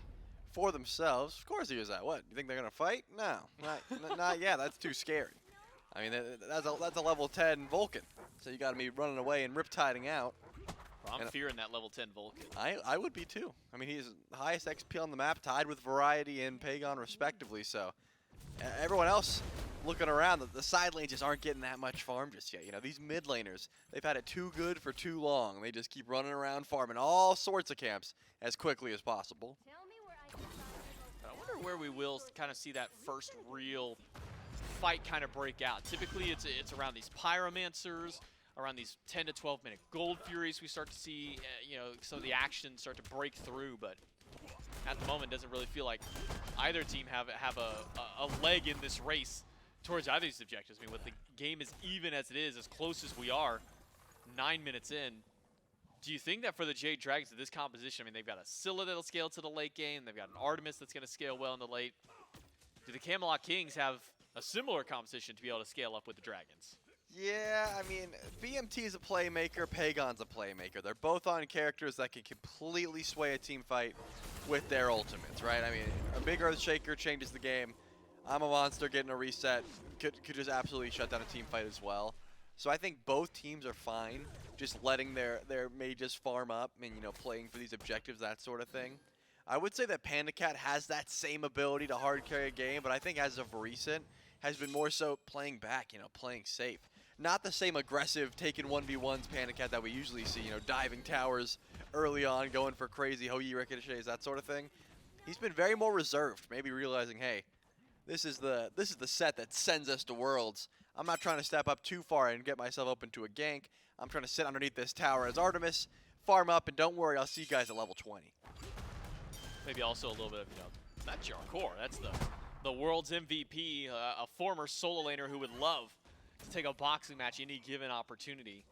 for themselves. Of course he was out. What? You think they're going to fight? No. Not yet. That's too scary. I mean, that's a level 10 Vulcan. So you got to be running away and riptiding out. Well, I'm fearing that level 10 Vulcan. I would be too. I mean, he's the highest XP on the map, tied with Variety and Pegon respectively. So everyone else looking around, the side lanes just aren't getting that much farm just yet. You know, these mid laners, they've had it too good for too long. They just keep running around farming all sorts of camps as quickly as possible. I wonder where we will kind of see that first real fight kind of break out. Typically, it's around these Pyromancers, around these 10 to 12 minute Gold Furies. We start to see, you know, some of the action start to break through, but at the moment, it doesn't really feel like either team have a leg in this race towards either of these objectives. I mean, with the game as even as it is, as close as we are, 9 minutes in, do you think that for the Jade Dragons, this composition, I mean, they've got a Scylla that'll scale to the late game, they've got an Artemis that's going to scale well in the late. Do the Camelot Kings have a similar composition to be able to scale up with the Dragons? Yeah, I mean, BMT is a playmaker, Pegon's a playmaker. They're both on characters that can completely sway a team fight with their ultimates, right? I mean, a big Earthshaker changes the game. I'm a monster getting a reset could just absolutely shut down a team fight as well. So I think both teams are fine just letting their mages farm up and, you know, playing for these objectives, that sort of thing. I would say that PandaCat has that same ability to hard carry a game, but I think as of recent has been more so playing back, you know, playing safe. not the same aggressive taking 1v1s PandaCat that we usually see, you know, diving towers early on, going for crazy Hou-Yi ricochets, that sort of thing. He's been very more reserved, maybe realizing, hey, this is the set that sends us to Worlds. I'm not trying to step up too far and get myself open to a gank. I'm trying to sit underneath this tower as Artemis, farm up, and don't worry, I'll see you guys at level 20. Maybe also a little bit of, you know, that's Jarcorrr. That's the world's MVP, a former solo laner who would love to take a boxing match any given opportunity,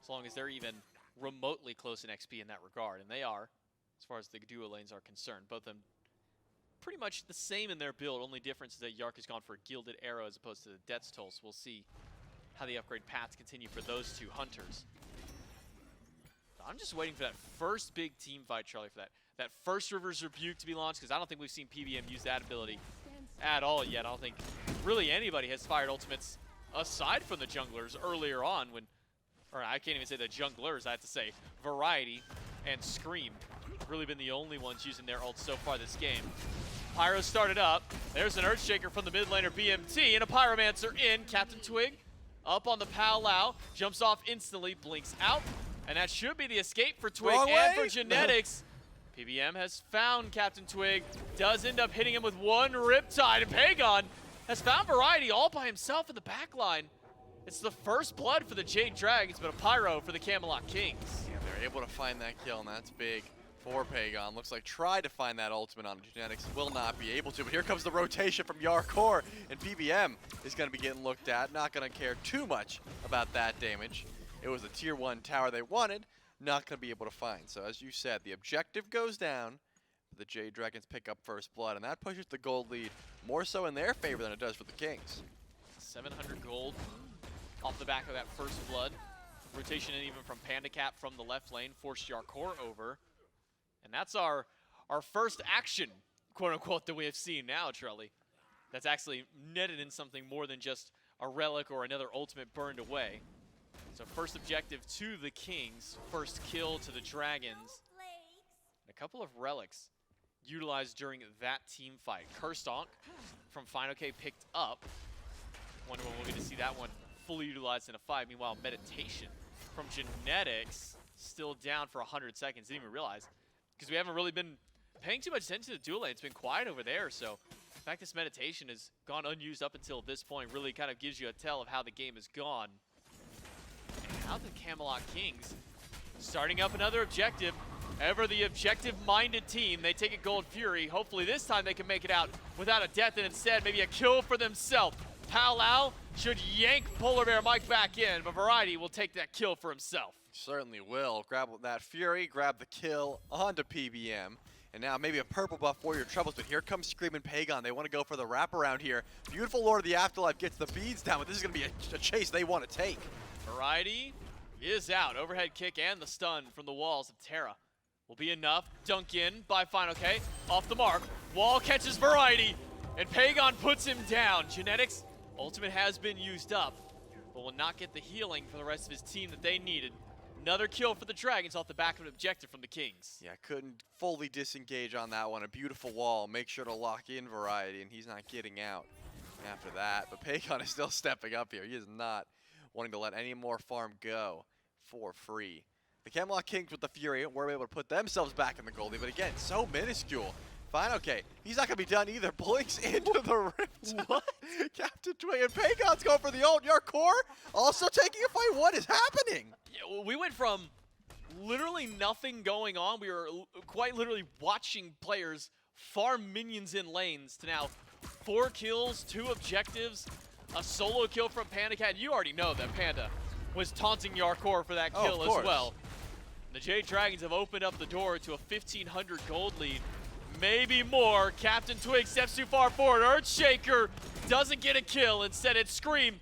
as long as they're even remotely close in XP in that regard. And they are, as far as the duo lanes are concerned. Both of them pretty much the same in their build. Only difference is that Yark has gone for Gilded Arrow as opposed to the Death's Toll. So we'll see how the upgrade paths continue for those two hunters. I'm just waiting for that first big team fight, Charlie, for that first River's Rebuke to be launched, because I don't think we've seen PBM use that ability at all yet. I don't think really anybody has fired ultimates aside from the junglers earlier on when, or I can't even say the junglers, I have to say Variety and Screammmmm really been the only ones using their ults so far this game. Pyro started up. There's an Earthshaker from the mid laner BMT and a Pyromancer in. CaptainTwig up on the Pal-Lao, jumps off instantly, blinks out, and that should be the escape for Twig Wrong and way. for Genetics. PBM has found CaptainTwig, does end up hitting him with one Riptide, and Pegon has found Variety all by himself in the back line. It's the first blood for the Jade Dragons, but a Pyro for the Camelot Kings. Yeah, they're able to find that kill, and that's big for Pegon. Looks like tried to find that ultimate on Genetics, will not be able to, but here comes the rotation from Jarcorrr, and PBM is going to be getting looked at, not going to care too much about that damage. It was a tier 1 tower they wanted, not going to be able to find. So as you said, the objective goes down, but the Jade Dragons pick up first blood, and that pushes the gold lead more so in their favor than it does for the Kings. 700 gold off the back of that first blood. Rotation in even from PandaCat from the left lane, forced Jarcorrr over. And that's our first action, quote unquote, that we have seen now, Trelly. That's actually netted in something more than just a relic or another ultimate burned away. So first objective to the Kings, first kill to the Dragons. And a couple of relics utilized during that team fight. Cursed Ankh from fineokay picked up. Wonder when we'll get to see that one fully utilized in a fight. Meanwhile, Meditation from Genetics still down for 100 seconds. Didn't even realize, because we haven't really been paying too much attention to the dual lane. It's been quiet over there, so the fact this Meditation has gone unused up until this point really kind of gives you a tell of how the game has gone. And now the Camelot Kings starting up another objective. Ever the objective-minded team, they take a Gold Fury. Hopefully this time they can make it out without a death, and instead maybe a kill for themselves. Pal-Lao should yank PolarBearMike back in, but Variety will take that kill for himself. Certainly will. Grab that Fury, grab the kill onto PBM. And now maybe a purple buff for your troubles, but here comes Screammmmm Pegon. They want to go for the wraparound here. Beautiful Lord of the Afterlife gets the beads down, but this is going to be a chase they want to take. Variety is out. Overhead kick and the stun from the walls of Terra will be enough. Dunk in by fineokay. Off the mark. Wall catches Variety, and Pegon puts him down. Genetics ultimate has been used up, but will not get the healing for the rest of his team that they needed. Another kill for the Dragons off the back of an objective from the Kings. Yeah, couldn't fully disengage on that one. A beautiful wall. Make sure to lock in Variety, and he's not getting out after that. But Pegon is still stepping up here. He is not wanting to let any more farm go for free. The Camelot Kings with the Fury were able to put themselves back in the goldie, but again, so minuscule. fineokay, he's not going to be done either. Blinks into the rift. What? CaptainTwig and Pegon's going for the ult. Jarcorrr also taking a fight. What is happening? Yeah, well, we went from literally nothing going on. We were quite literally watching players farm minions in lanes to now 4 kills, 2 objectives, a solo kill from PandaCat. You already know that Panda was taunting Jarcorrr for that kill as well. The Jade Dragons have opened up the door to a 1,500 gold lead. Maybe more. CaptainTwig steps too far forward. Earthshaker doesn't get a kill. Instead, it's Screammmmm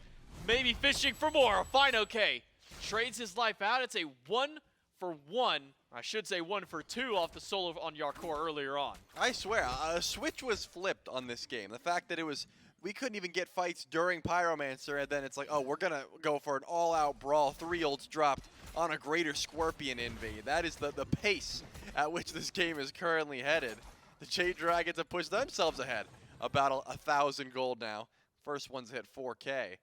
maybe fishing for more. fineokay trades his life out. It's a 1-for-1. I should say 1-for-2 off the solo on Jarcorrr earlier on. I swear, a switch was flipped on this game. The fact that it was, we couldn't even get fights during Pyromancer, and then it's like, oh, we're going to go for an all-out brawl. 3 ults dropped on a greater Scorpion invade. That is the pace at which this game is currently headed. The Jade Dragons have pushed themselves ahead. About 1,000 gold now. First one's hit 4K.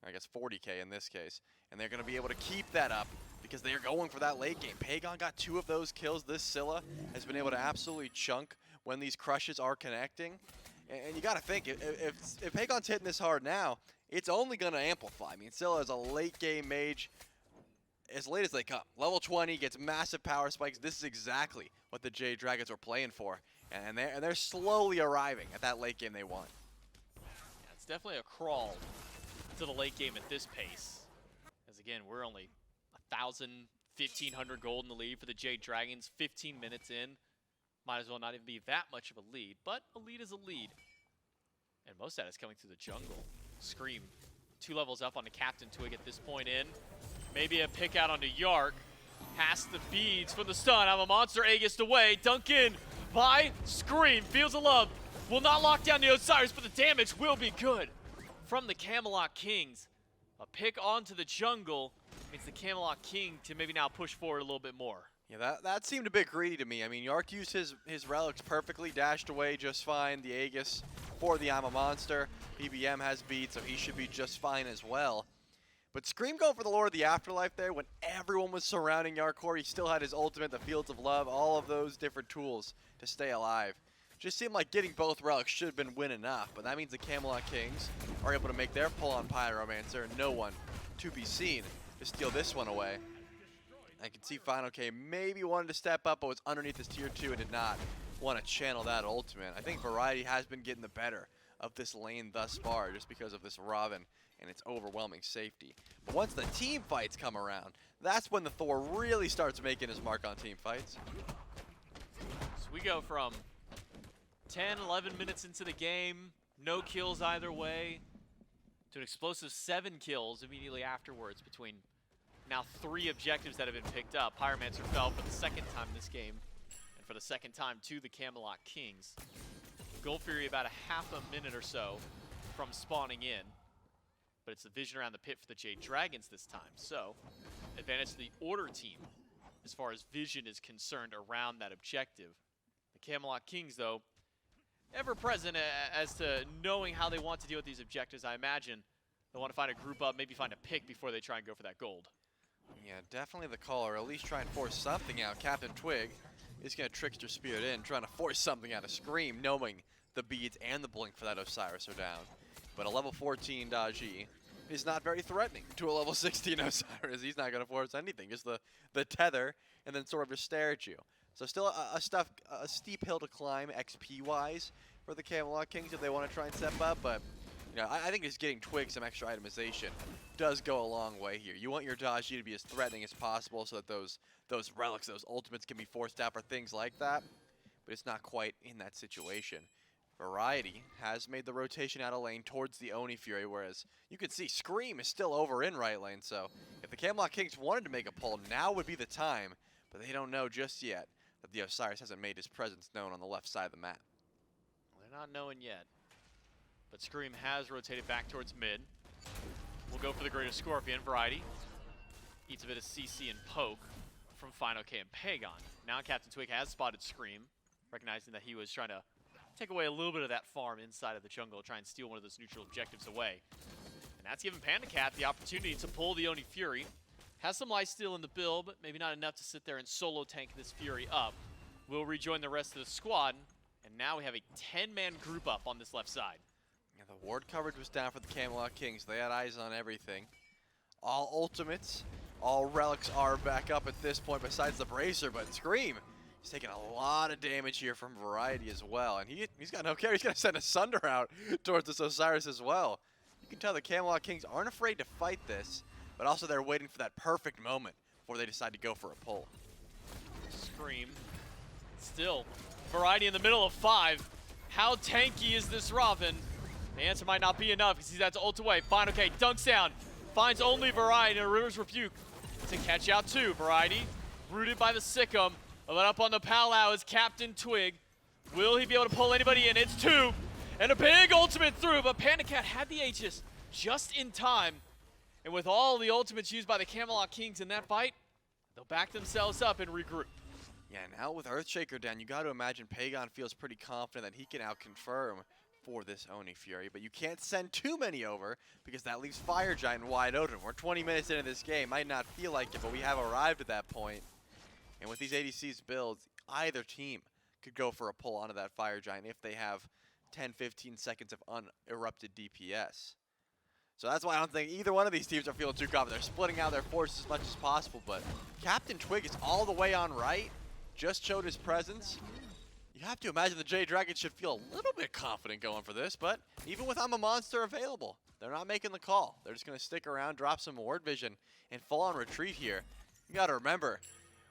I guess 40k in this case. And they're going to be able to keep that up because they are going for that late game. Pegon got 2 of those kills. This Scylla has been able to absolutely chunk when these crushes are connecting. And you got to think, if Pegon's hitting this hard now, it's only going to amplify. I mean, Scylla is a late game mage as late as they come. Level 20, gets massive power spikes. This is exactly what the Jade Dragons were playing for. And they're slowly arriving at that late game they want. Yeah, it's definitely a crawl to the late game at this pace. As again, we're only 1,000, 1,500 gold in the lead for the Jade Dragons. 15 minutes in. Might as well not even be that much of a lead, but a lead is a lead. And most of that is coming through the jungle. Scream, 2 levels up on the CaptainTwig at this point in. Maybe a pick out onto Yark. Has the beads from the stun. I'm a monster Aegis away. Dunk in by Scream. Feels the love. Will not lock down the Osiris, but the damage will be good from the Camelot Kings. A pick onto the jungle means the Camelot King to maybe now push forward a little bit more. Yeah, that seemed a bit greedy to me. I mean, Yark used his relics perfectly, dashed away just fine. The Aegis for the I'm a Monster. BBM has beat, so he should be just fine as well. But Scream going for the Lord of the Afterlife there when everyone was surrounding Jarcorrr. He still had his ultimate, the Fields of Love, all of those different tools to stay alive. Just seemed like getting both relics should have been win enough, but that means the Camelot Kings are able to make their pull on Pyromancer. No one to be seen to steal this one away. I can see fineokay maybe wanted to step up, but was underneath his tier 2 and did not want to channel that ultimate. I think Variety has been getting the better of this lane thus far just because of this Ravana and its overwhelming safety. But once the team fights come around, that's when the Thor really starts making his mark on team fights. So we go from 10, 11 minutes into the game, no kills either way, to an explosive 7 kills immediately afterwards between now 3 objectives that have been picked up. Pyromancer fell for the 2nd time this game, and for the 2nd time to the Camelot Kings. Gold Fury about a half a minute or so from spawning in, but it's the vision around the pit for the Jade Dragons this time. So, advantage to the Order team as far as vision is concerned around that objective. The Camelot Kings, though, ever present as to knowing how they want to deal with these objectives. I imagine they want to find a group up, maybe find a pick before they try and go for that gold. Yeah, definitely the call, or at least try and force something out. CaptainTwig is going to Trickster Spirit in, trying to force something out of Scream, knowing the beads and the blink for that Osiris are down. But a level 14 Daji is not very threatening to a level 16 Osiris. He's not going to force anything, just the tether, and then sort of just stare at you. So still a steep hill to climb XP-wise for the Camelot Kings if they want to try and step up, but you know, I think just getting Twig some extra itemization does go a long way here. You want your Daji to be as threatening as possible so that those relics, those ultimates can be forced out for things like that, but it's not quite in that situation. Variety has made the rotation out of lane towards the Oni Fury, whereas you can see Scream is still over in right lane, so if the Camelot Kings wanted to make a pull, now would be the time, but they don't know just yet that the Osiris hasn't made his presence known on the left side of the map. They're not knowing yet, but Scream has rotated back towards mid. We'll go for the Greater Scorpion. Variety eats a bit of CC and poke from fineokay and Pegon. Now CaptainTwig has spotted Scream, recognizing that he was trying to take away a little bit of that farm inside of the jungle, try and steal one of those neutral objectives away. And that's given PandaCat the opportunity to pull the Oni Fury. Has some lifesteal in the build, but maybe not enough to sit there and solo tank this Fury up. We'll rejoin the rest of the squad, and now we have a 10-man group up on this left side. Yeah, the ward coverage was down for the Camelot Kings. They had eyes on everything. All ultimates, all relics are back up at this point besides the Bracer, but Scream is taking a lot of damage here from Variety as well. And he's got no care. He's going to send a Sunder out towards this Osiris as well. You can tell the Camelot Kings aren't afraid to fight this, but also they're waiting for that perfect moment before they decide to go for a pull. Scream. Still, Variety in the middle of 5. How tanky is this Ravana? The answer might not be enough because he's had to ult away. fineokay dunks down. Finds only Variety in a River's Rebuke to catch out 2. Variety rooted by the Sikkim. But up on the Palau is CaptainTwig. Will he be able to pull anybody in? It's 2. And a big ultimate through, but PandaCat had the Aegis just in time. And with all the ultimates used by the Camelot Kings in that fight, they'll back themselves up and regroup. Yeah, now with Earthshaker down, you got to imagine Pegon feels pretty confident that he can out-confirm for this Oni Fury, but you can't send too many over because that leaves Fire Giant wide open. We're 20 minutes into this game. Might not feel like it, but we have arrived at that point. And with these ADCs builds, either team could go for a pull onto that Fire Giant if they have 10-15 seconds of uninterrupted DPS. So that's why I don't think either one of these teams are feeling too confident. They're splitting out their forces as much as possible, but CaptainTwig is all the way on right, just showed his presence. You have to imagine the Jade Dragons should feel a little bit confident going for this, but even with I'm a Monster available, they're not making the call. They're just going to stick around, drop some ward vision, and full on retreat here. You got to remember,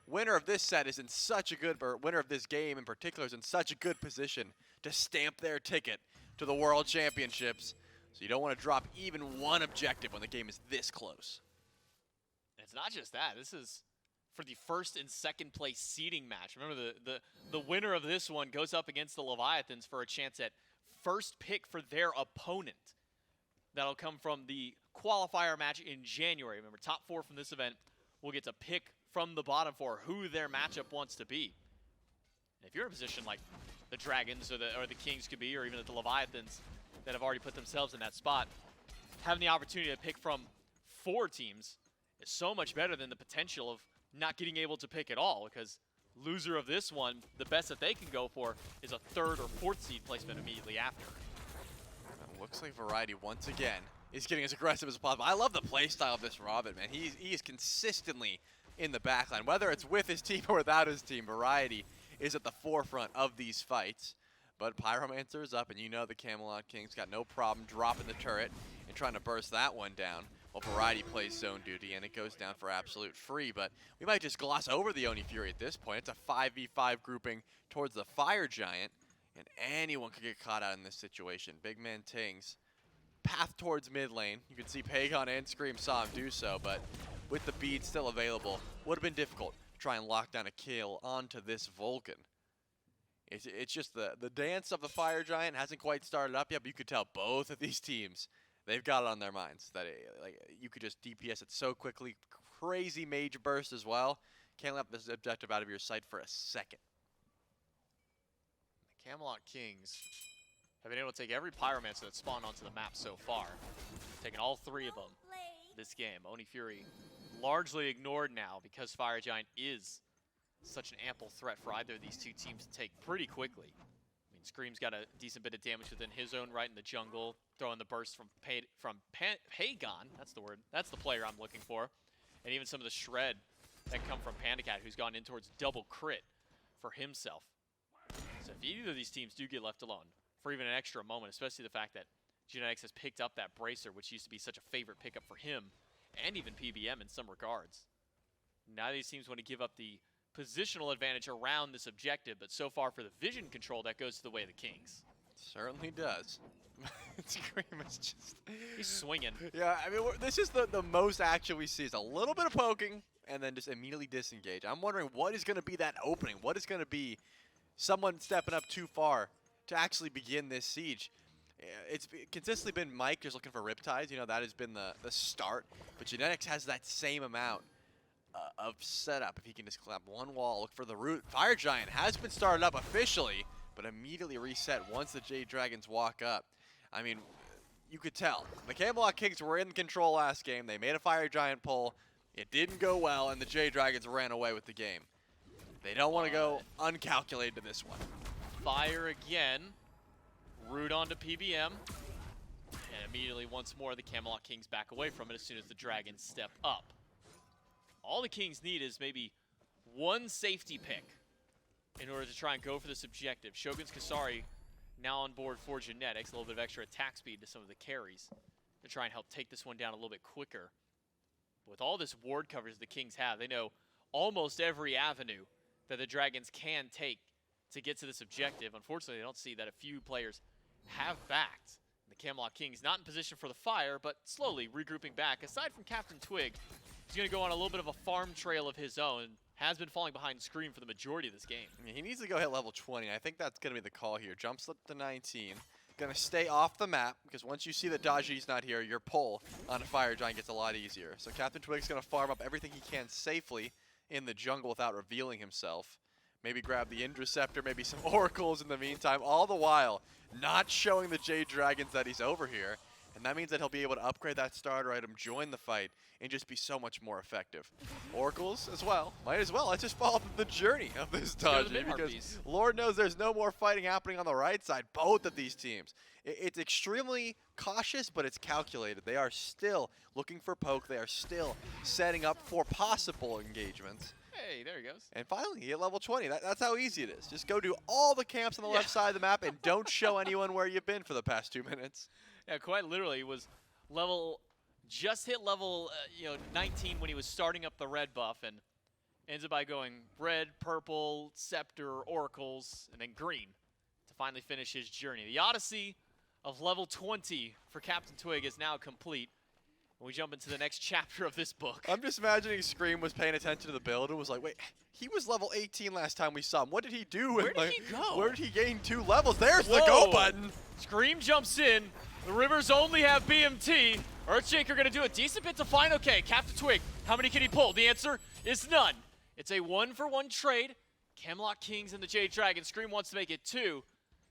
winner of this set is in such a good, or winner of this game in particular is in such a good position to stamp their ticket to the World Championships. So you don't want to drop even one objective when the game is this close. It's not just that. This is for the first and second place seeding match. Remember, the winner of this one goes up against the Leviathans for a chance at first pick for their opponent. That'll come from the qualifier match in January. Remember, top 4 from this event will get to pick from the bottom 4 who their matchup wants to be. And if you're in a position like the Dragons or the Kings could be, or even the Leviathans that have already put themselves in that spot, having the opportunity to pick from 4 teams is so much better than the potential of not getting able to pick at all, because loser of this one, the best that they can go for is a 3rd or 4th seed placement immediately after. Looks like Variety once again is getting as aggressive as possible. I love the playstyle of this Robin, man. He is consistently in the backline, whether it's with his team or without his team. Variety is at the forefront of these fights. But Pyromancer is up, and you know the Camelot Kings got no problem dropping the turret and trying to burst that one down. Well, Variety plays zone duty, and it goes down for absolute free. But we might just gloss over the Oni Fury at this point. It's a 5v5 grouping towards the Fire Giant, and anyone could get caught out in this situation. BigManTingz, path towards mid lane. You can see Pegon and Screammmmm saw him do so, but with the bead still available, would have been difficult to try and lock down a kill onto this Vulcan. It's just the dance of the Fire Giant hasn't quite started up yet, but you could tell both of these teams, they've got it on their minds that like you could just DPS it so quickly. Crazy mage burst as well. Can't let this objective out of your sight for a second. The Camelot Kings have been able to take every Pyromancer that's spawned onto the map so far. Taken all 3 of them this game. Oni Fury largely ignored now because Fire Giant is such an ample threat for either of these 2 teams to take pretty quickly. I mean, Scream's got a decent bit of damage within his own right in the jungle, throwing the burst from Pegon. That's the word. That's the player I'm looking for. And even some of the shred that come from PandaCat, who's gone in towards double crit for himself. So if either of these teams do get left alone for even an extra moment, especially the fact that Genetics has picked up that bracer, which used to be such a favorite pickup for him, and even PBM in some regards. Now these teams want to give up the positional advantage around this objective, but so far for the vision control, that goes to the way of the Kings. Certainly does. Screammm is just... He's swinging. Yeah, I mean, this is the most action we see is a little bit of poking and then just immediately disengage. I'm wondering what is going to be that opening? What is going to be someone stepping up too far to actually begin this siege? It's consistently been Mike just looking for Riptides. You know, that has been the start. But Genetics has that same amount of setup. If he can just clap one wall, look for the root. Fire Giant has been started up officially, but immediately reset once the Jade Dragons walk up. I mean, you could tell. The Camelot Kings were in control last game. They made a Fire Giant pull. It didn't go well, and the Jade Dragons ran away with the game. They don't want to go uncalculated to this one. Fire again. Root onto PBM. And immediately once more the Camelot Kings back away from it as soon as the Dragons step up. All the Kings need is maybe one safety pick in order to try and go for this objective. Shogun's Kasari now on board for Genetics. A little bit of extra attack speed to some of the carries to try and help take this one down a little bit quicker. But with all this ward coverage the Kings have, they know almost every avenue that the Dragons can take to get to this objective. Unfortunately, they don't see that a few players have backed. The Camelot Kings not in position for the fire, but slowly regrouping back. Aside from CaptainTwig, he's going to go on a little bit of a farm trail of his own. Has been falling behind Screammm for the majority of this game. I mean, he needs to go hit level 20. I think that's going to be the call here. Jump slip to 19. Going to stay off the map, because once you see that Daji's not here, your pull on a Fire Giant gets a lot easier. So CaptainTwig's going to farm up everything he can safely in the jungle without revealing himself. maybe grab the Interceptor, maybe some Oracles in the meantime, all the while not showing the Jade Dragons that he's over here. And that means that he'll be able to upgrade that starter item, join the fight, and just be so much more effective. Oracles as well. Might as well. Let's just follow the journey of this go to the Dodgy, because mid-harpies. Lord knows there's no more fighting happening on the right side. Both of these teams. It's extremely cautious, but it's calculated. They are still looking for poke. They are still setting up for possible engagements. Hey, there he goes. And finally, he hit level 20. That's how easy it is. Just go do all the camps on the left side of the map and don't show anyone where you've been for the past 2 minutes. Yeah, quite literally was just hit level 19 when he was starting up the red buff, and ends up by going red, purple, scepter, oracles, and then green to finally finish his journey. The odyssey of level 20 for CaptainTwig is now complete. And we jump into the next chapter of this book. I'm just imagining Scream was paying attention to the build and was like, wait, he was level 18 last time we saw him. What did he do? Where did he go? Where did he gain 2 levels? There's the Whoa. go button. Scream jumps in. The Rivers only have BMT. Earthshaker going to do a decent bit to fineokay. CaptainTwig, how many can he pull? The answer is none. It's a 1-for-1 trade. Camelot Kings and the Jade Dragons. Scream wants to make it 2,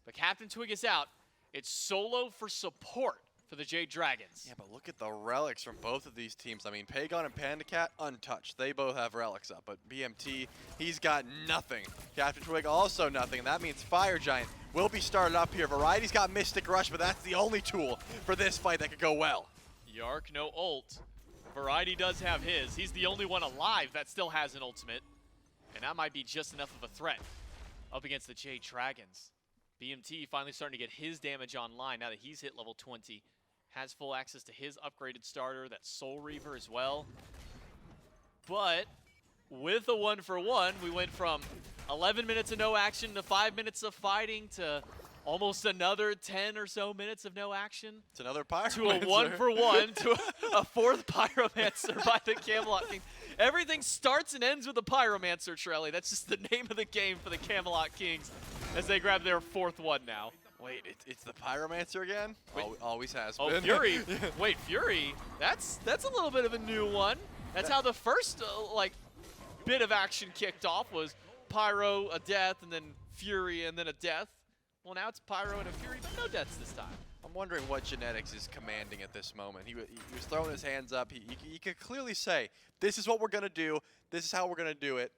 but CaptainTwig is out. It's solo for support for the Jade Dragons. Yeah, but look at the relics from both of these teams. I mean, Pegon and PandaCat, untouched. They both have relics up, but BMT, he's got nothing. CaptainTwig also nothing, and that means Fire Giant will be started up here. Variety's got Mystic Rush, but that's the only tool for this fight that could go well. Yark, no ult. Variety does have his. He's the only one alive that still has an ultimate, and that might be just enough of a threat up against the Jade Dragons. BMT finally starting to get his damage online now that he's hit level 20. Has full access to his upgraded starter, that Soul Reaver as well. But with a 1-for-1, we went from 11 minutes of no action to 5 minutes of fighting to almost another 10 or so minutes of no action. It's another Pyromancer. To a 1-for-1 to a 4th Pyromancer by the Camelot Kings. Everything starts and ends with a Pyromancer, Trelly. That's just the name of the game for the Camelot Kings as they grab their 4th one now. Wait, it's the Pyromancer again? Wait. Always has Oh, been. Fury. Wait, Fury. That's a little bit of a new one. That's how the first bit of action kicked off was Pyro, a death, and then Fury, and then a death. Well, now it's Pyro and a Fury, but no deaths this time. I'm wondering what genetics is commanding at this moment. He was throwing his hands up. He could clearly say, this is what we're going to do. This is how we're going to do it.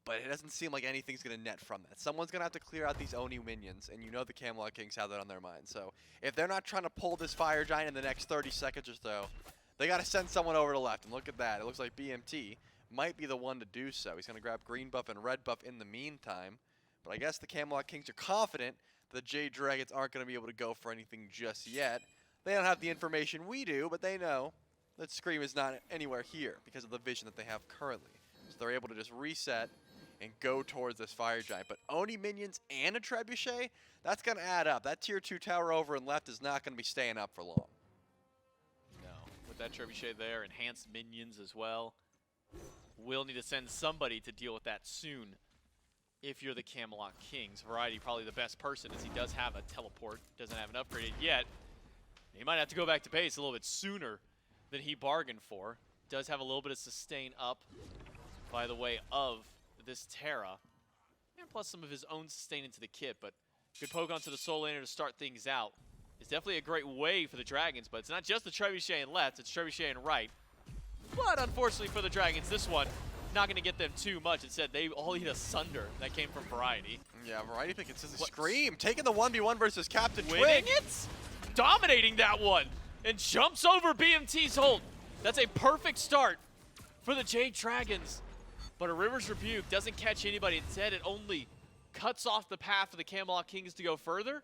But it doesn't seem like anything's going to net from that. Someone's going to have to clear out these Oni minions, and you know the Camelot Kings have that on their mind. So if they're not trying to pull this Fire Giant in the next 30 seconds or so, they got to send someone over to left. And look at that. It looks like BMT might be the one to do so. He's going to grab green buff and red buff in the meantime. But I guess the Camelot Kings are confident the Jade Dragons aren't going to be able to go for anything just yet. They don't have the information we do, but they know that Scream is not anywhere here because of the vision that they have currently. So they're able to just reset and go towards this Fire Giant. But Oni minions and a Trebuchet, that's going to add up. That tier 2 tower over and left is not going to be staying up for long. No, with that Trebuchet there, enhanced minions as well. We'll need to send somebody to deal with that soon. If you're the Camelot Kings, Variety probably the best person as he does have a teleport, doesn't have an upgraded yet. He might have to go back to base a little bit sooner than he bargained for. Does have a little bit of sustain up by the way of this Terra. And plus some of his own sustain into the kit, but good poke onto the Soul Laner to start things out. It's definitely a great way for the Dragons, but it's not just the Trebuchet in left, it's Trebuchet in right. But unfortunately for the Dragons, this one not going to get them too much. Instead, they all eat a Sunder. That came from Variety. Yeah, Variety been consistently Scream, taking the 1v1 versus CaptainTwig. Winning it, dominating that one, and jumps over BMT's hold. That's a perfect start for the Jade Dragons. But a River's Rebuke doesn't catch anybody. Instead, it only cuts off the path for the Camelot Kings to go further.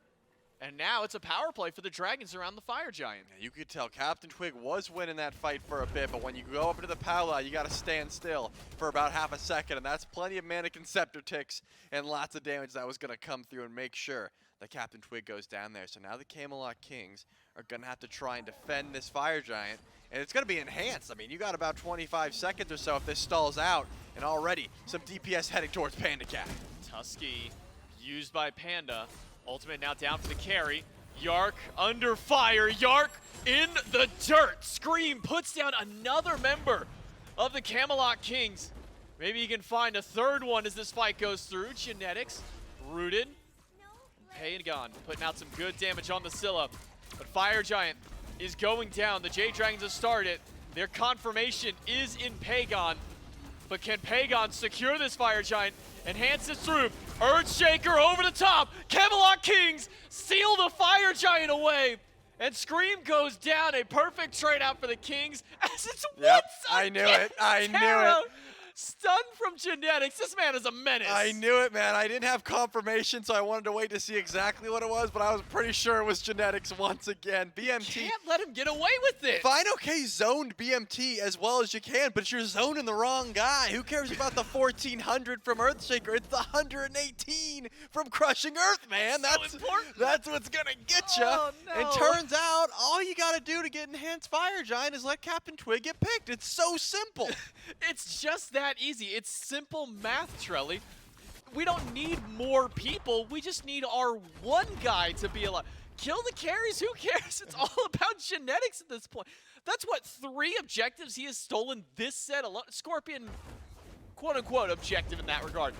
And now it's a power play for the Dragons around the Fire Giant. Yeah, you could tell CaptainTwig was winning that fight for a bit, but when you go up into the power, you got to stand still for about half a second, and that's plenty of Manic and Scepter ticks and lots of damage that was going to come through and make sure that CaptainTwig goes down there. So now the Camelot Kings are going to have to try and defend this Fire Giant, and it's going to be enhanced. I mean, you got about 25 seconds or so if this stalls out, and already some DPS heading towards PandaCat. Tusky used by Panda. Ultimate now down for the carry. Yark under fire. Yark in the dirt. Scream puts down another member of the Camelot Kings. Maybe he can find a third one as this fight goes through. Genetics, rooted. Pegon putting out some good damage on the Scylla. But Fire Giant is going down. The Jade Dragons have started. Their confirmation is in Pegon. But can Pegon secure this Fire Giant? Enhance it through. Earthshaker over the top. Camelot Kings seal the Fire Giant away. And Scream goes down. A perfect trade out for the Kings as it's Yep, once I knew again it. I knew Terra. it. Stunned from Genetics. This man is a menace. I knew it, man. I didn't have confirmation, so I wanted to wait to see exactly what it was, but I was pretty sure it was Genetics once again. BMT. Can't let him get away with it. fineokay zoned BMT as well as you can, but you're zoning the wrong guy. Who cares about the 1400 from Earthshaker? It's the 118 from Crushing Earth, man. So important. That's what's gonna get you. Oh, no. And turns out, all you gotta do to get Enhanced Fire Giant is let CaptainTwig get picked. It's so simple. It's just that easy. It's simple math, Trelly. We don't need more people. We just need our one guy to be alive. Kill the carries, who cares? It's all about Genetics at this point. That's what 3 objectives he has stolen this set alone. Scorpion, quote-unquote, objective in that regard.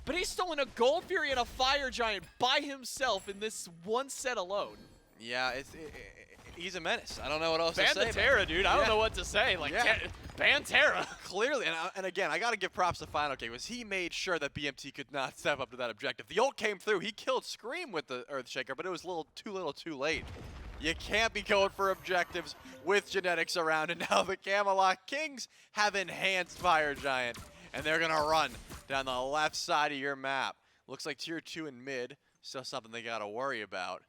But he's stolen a Gold Fury and a Fire Giant by himself in this one set alone. Yeah, he's a menace. I don't know what else to say. Ban the Terra, dude. I don't know what to say. Like, Yeah. ban Terra. Clearly, and again, I got to give props to fineokay because he made sure that BMT could not step up to that objective. The ult came through. He killed Scream with the Earthshaker, but it was too late. You can't be going for objectives with Genetics around, and now the Camelot Kings have Enhanced Fire Giant, and they're going to run down the left side of your map. Looks like tier 2 in mid, still something they got to worry about.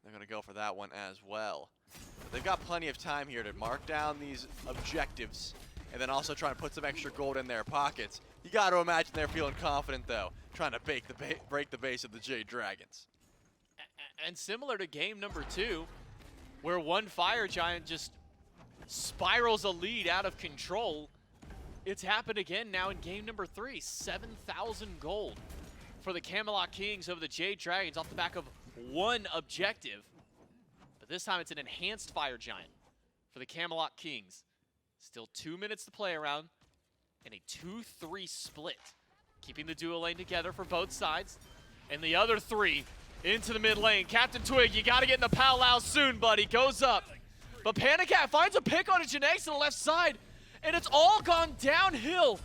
They're going to go for that one as well. But they've got plenty of time here to mark down these objectives and then also try and put some extra gold in their pockets. You got to imagine they're feeling confident, though, trying to break the base of the Jade Dragons. And similar to game number 2, where one Fire Giant just spirals a lead out of control, it's happened again now in game number 3. 7,000 gold for the Camelot Kings over the Jade Dragons off the back of one objective. But this time it's an Enhanced Fire Giant for the Camelot Kings. Still 2 minutes to play around and a 2-3 split. Keeping the duo lane together for both sides. And the other 3 into the mid lane. CaptainTwig, you gotta get in the powwow soon, buddy. Goes up. But PandaCat finds a pick on a Genetics to the left side. And it's all gone downhill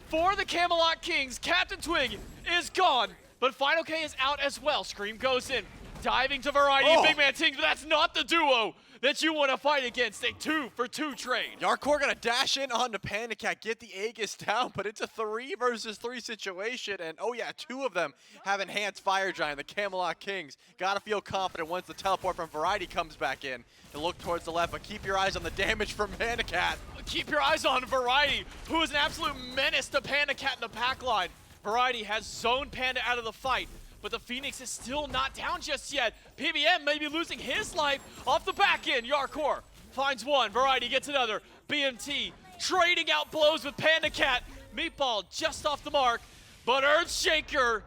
for the Camelot Kings. CaptainTwig is gone. But fineokay is out as well. Scream goes in. Diving to Variety and BigManTingz, but that's not the duo that you want to fight against. A 2-for-2 trade. Jarcorrr gonna dash in onto PandaCat, get the Aegis down, but it's a 3 versus 3 situation, and oh yeah, 2 of them have Enhanced Fire Giant, the Camelot Kings. Gotta feel confident once the teleport from Variety comes back in to look towards the left, but keep your eyes on the damage from PandaCat. Keep your eyes on Variety, who is an absolute menace to PandaCat in the pack line. Variety has zoned Panda out of the fight, but the Phoenix is still not down just yet. PBM may be losing his life off the back end. Jarcorrr finds one. Variety gets another. BMT trading out blows with PandaCat. Meatball just off the mark, but Earthshaker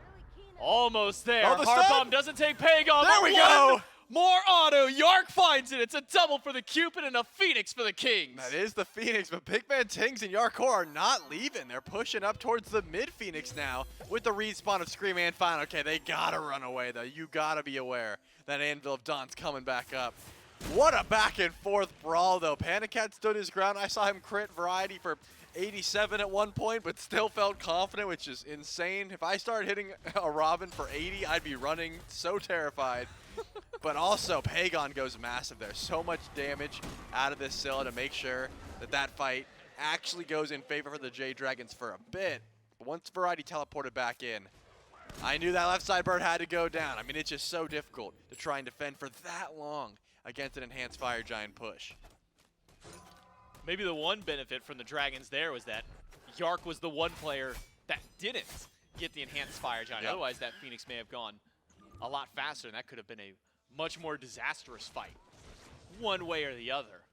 almost there. Oh, the Heart stun? Bomb doesn't take Pegon. There but we one go. More auto. Yark finds it. It's a double for the Cupid and a Phoenix for the Kings. That is the Phoenix, but BigManTingz and Jarcorrr are not leaving. They're pushing up towards the mid-Phoenix now with the respawn of Scream and fineokay. They gotta run away, though. You gotta be aware that Anvil of Dawn's coming back up. What a back-and-forth brawl, though. PandaCat stood his ground. I saw him crit Variety for 87 at one point, but still felt confident, which is insane. If I started hitting a Robin for 80, I'd be running so terrified. But also, Pegon goes massive there. So much damage out of this Scylla to make sure that that fight actually goes in favor for the Jade Dragons for a bit. But once Variety teleported back in, I knew that left side bird had to go down. I mean, it's just so difficult to try and defend for that long against an Enhanced Fire Giant push. Maybe the one benefit from the Dragons there was that Yark was the one player that didn't get the Enhanced Fire Giant. Yep. Otherwise, that Phoenix may have gone a lot faster, and that could have been a much more disastrous fight, one way or the other.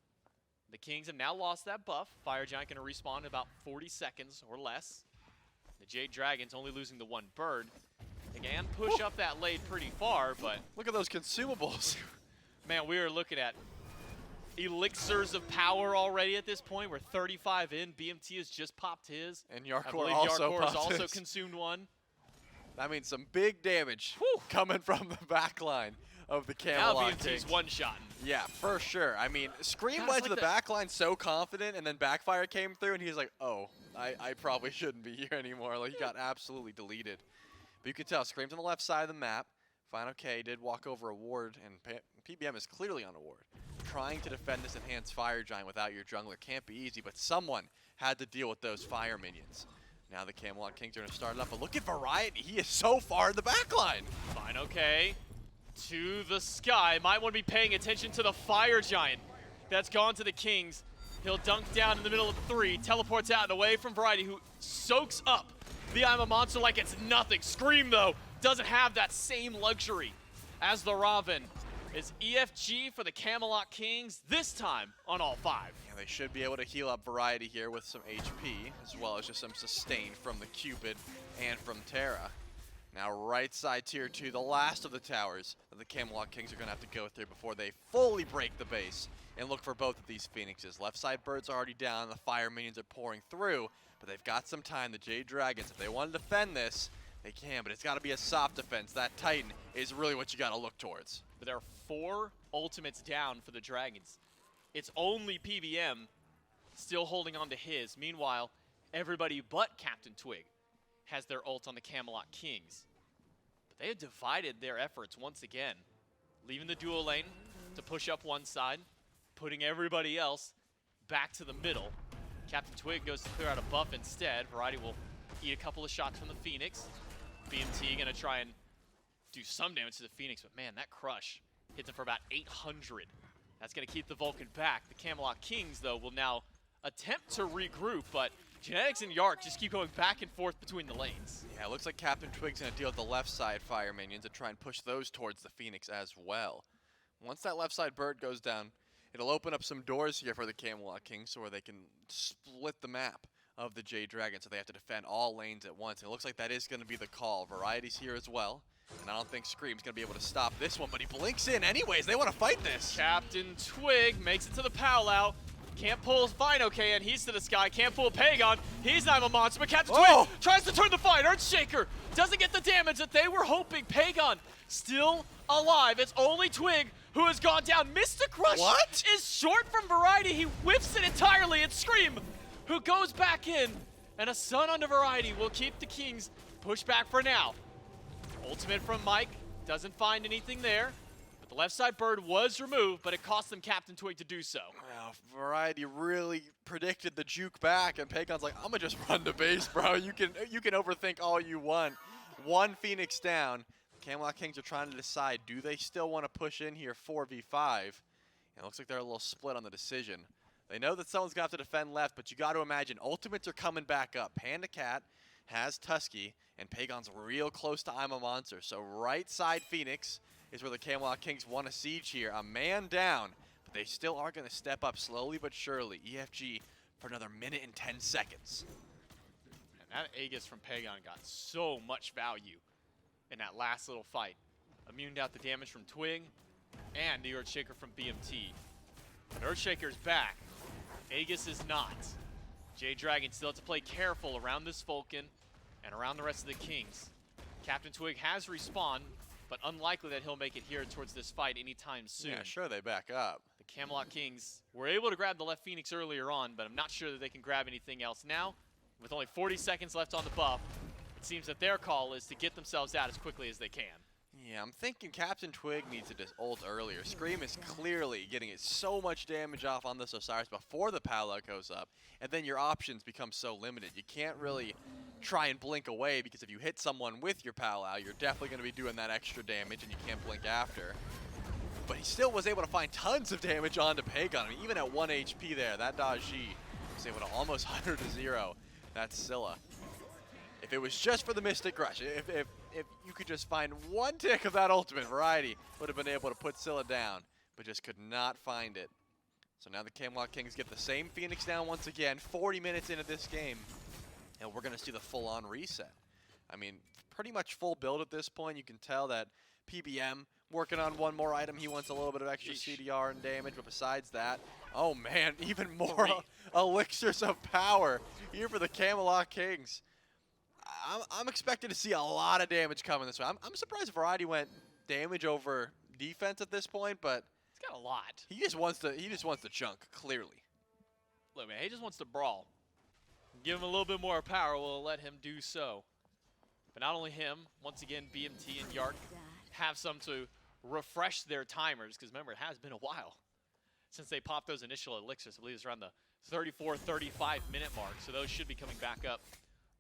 The Kings have now lost that buff. Fire Giant going to respawn in about 40 seconds or less. The Jade Dragons only losing the one bird. They can push up that lane pretty far, but Look at those consumables. man, we are looking at elixirs of power already at this point. We're 35 in. BMT has just popped his. And I Jarcorrr believe also Jarcorrr has popped also his. consumed one. That means some big damage coming from the back line of the Now Camelot BMT's Kings. one-shotting. Yeah, for sure. I mean, Scream God, went it's to like the back line so confident, and then Backfire came through, and he's like, oh, I probably shouldn't be here anymore. Like, he got absolutely deleted. But you can tell, Scream's on the left side of the map. fineokay did walk over a ward, and PBM is clearly on a ward. Trying to defend this enhanced fire giant without your jungler can't be easy, but someone had to deal with those fire minions. Now the Camelot Kings are going to start it up, but look at Variety. He is so far in the back line. fineokay to the sky. Might want to be paying attention to the fire giant that's gone to the Kings. He'll dunk down in the middle of 3, teleports out and away from Variety, who soaks up the I'm a Monster like it's nothing. Scream, though, doesn't have that same luxury as the Raven. It's EFG for the Camelot Kings, this time on all 5. Yeah, they should be able to heal up Variety here with some HP, as well as just some sustain from the Cupid and from Terra. Now right side tier 2, the last of the towers that the Camelot Kings are going to have to go through before they fully break the base and look for both of these Phoenixes. Left side Bird's already down, the fire minions are pouring through, but they've got some time. The Jade Dragons, if they want to defend this, they can, but it's got to be a soft defense. That Titan is really what you got to look towards. But there are 4 ultimates down for the Dragons. It's only PBM still holding on to his. Meanwhile, everybody but CaptainTwig has their ult on the Camelot Kings. But they have divided their efforts once again, leaving the dual lane to push up one side, putting everybody else back to the middle. CaptainTwig goes to clear out a buff instead. Variety will eat a couple of shots from the Phoenix. BMT gonna try and do some damage to the Phoenix, but man, that crush hits him for about 800. That's gonna keep the Vulcan back. The Camelot Kings, though, will now attempt to regroup, but Genetics and Yark just keep going back and forth between the lanes. Yeah, it looks like CaptainTwig's going to deal with the left side fire minions and try and push those towards the Phoenix as well. Once that left side bird goes down, it'll open up some doors here for the Camelot Kings so where they can split the map of the Jade Dragons, so they have to defend all lanes at once. And it looks like that is going to be the call. Variety's here as well. And I don't think Scream's going to be able to stop this one, but he blinks in anyways. They want to fight this. CaptainTwig makes it to the powwow. Can't pull fineokay, and he's to the sky. Can't pull Pegon. He's not a monster, but CaptainTwig tries to turn the fight. Earthshaker doesn't get the damage that they were hoping. Pegon still alive. It's only Twig who has gone down. Mr. Crush is short from Variety. He whiffs it entirely. It's Scream who goes back in, and a stun onto Variety will keep the Kings pushed back for now. Ultimate from Mike, doesn't find anything there. But the left side bird was removed, but it cost them CaptainTwig to do so. Well, Variety really predicted the juke back, and Pegon's like, I'm gonna just run to base, bro. You can overthink all you want. One Phoenix down. Camelot Kings are trying to decide, do they still want to push in here 4v5? And it looks like they're a little split on the decision. They know that someone's going to have to defend left, but you got to imagine ultimates are coming back up. PandaCat has Tusky, and Pegon's real close to I'm a Monster. So right side Phoenix is where the Camelot Kings want to siege here. A man down, but they still are going to step up slowly but surely. EFG for another minute and 10 seconds. And that Aegis from Pegon got so much value in that last little fight. Immuned out the damage from Twig and the Earthshaker from BMT. But Earthshaker's back. Aegis is not. Jade Dragons still have to play careful around this Vulcan and around the rest of the Kings. CaptainTwig has respawned, but unlikely that he'll make it here towards this fight anytime soon. Yeah, sure, they back up. The Camelot Kings were able to grab the left Phoenix earlier on, but I'm not sure that they can grab anything else now. With only 40 seconds left on the buff, it seems that their call is to get themselves out as quickly as they can. Yeah, I'm thinking CaptainTwig needs to just ult earlier. Scream is clearly getting it so much damage off on this Osiris before the Pala goes up, and then your options become so limited. You can't really try and blink away, because if you hit someone with your Pala, you're definitely going to be doing that extra damage, and you can't blink after. But he still was able to find tons of damage onto Pegon. I mean, even at 1 HP there, that Daji was able to almost 100 to 0. That's Scylla. If it was just for the Mystic Rush, if you could just find one tick of that ultimate, Variety would have been able to put Scylla down, but just could not find it. So now the Camelot Kings get the same Phoenix down once again, 40 minutes into this game, and we're going to see the full-on reset. I mean, pretty much full build at this point. You can tell that PBM working on one more item. He wants a little bit of extra Yeesh. CDR and damage, but besides that, oh man, even more elixirs of power here for the Camelot Kings. I'm expecting to see a lot of damage coming this way. I'm surprised Variety went damage over defense at this point, but He's got a lot. he just wants to chunk, clearly. Look, man, he just wants to brawl. Give him a little bit more power, we'll let him do so. But not only him, once again, BMT and Yark have some to refresh their timers, because remember, it has been a while since they popped those initial elixirs. I believe it's around the 34, 35-minute mark, so those should be coming back up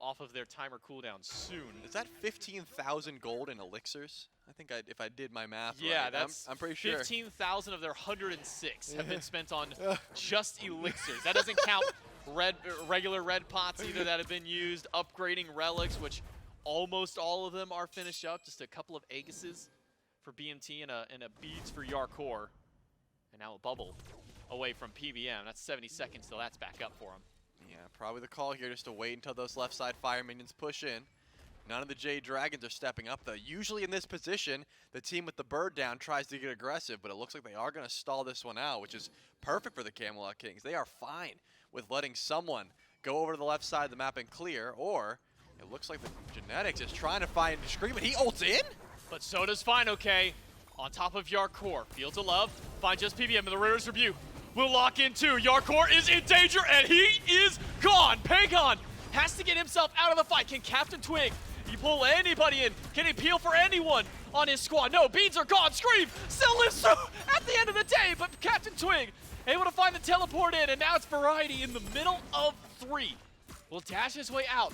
off of their timer cooldown soon. Is that 15,000 gold in elixirs? I think if I did my math Yeah, right, that's I'm pretty sure. 15,000 of their 106 have been spent on just elixirs. That doesn't count regular red pots either that have been used, upgrading relics, which almost all of them are finished up. Just a couple of Aegises for BMT and a beads for Jarcorrr. And now a bubble away from PBM. That's 70 seconds till that's back up for him. Yeah, probably the call here just to wait until those left side fire minions push in. None of the Jade Dragons are stepping up though. Usually in this position, the team with the bird down tries to get aggressive, but it looks like they are going to stall this one out, which is perfect for the Camelot Kings. They are fine with letting someone go over to the left side of the map and clear, or it looks like the Genetics is trying to find Screammmmm, and he ults in? But so does fineokay on top of Jarcorrr. Fields of Love, find just PBM, and the River's Rebuke will lock in too. Jarcorrr is in danger, and he is gone. Pegon has to get himself out of the fight. Can CaptainTwig he pull anybody in? Can he peel for anyone on his squad? No, beads are gone. Scream still lives through at the end of the day, but CaptainTwig able to find the teleport in, and now it's Variety in the middle of 3. Will dash his way out,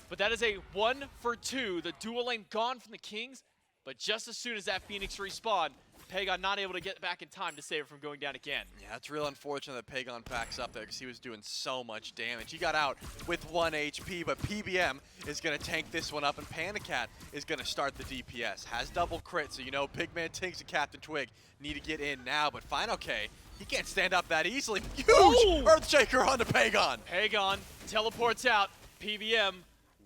but that is a 1 for 2. The dual lane gone from the Kings, but just as soon as that Phoenix respawned, Pegon not able to get back in time to save it from going down again. Yeah, it's real unfortunate that Pegon backs up there because he was doing so much damage. He got out with 1 HP, but PBM is going to tank this one up, and PandaCat is going to start the DPS. Has double crit, so you know BigManTingz and CaptainTwig need to get in now, but fineokay, he can't stand up that easily. Huge Earthshaker onto Pegon. Pegon teleports out. PBM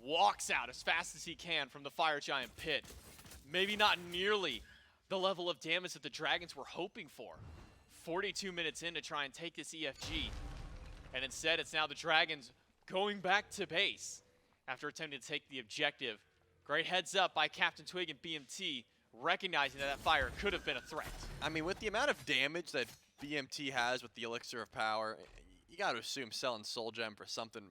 walks out as fast as he can from the Fire Giant pit. Maybe not nearly the level of damage that the Dragons were hoping for. 42 minutes in to try and take this EFG. And instead, it's now the Dragons going back to base after attempting to take the objective. Great heads up by CaptainTwig and BMT, recognizing that fire could have been a threat. I mean, with the amount of damage that BMT has with the Elixir of Power, you got to assume selling Soul Gem for something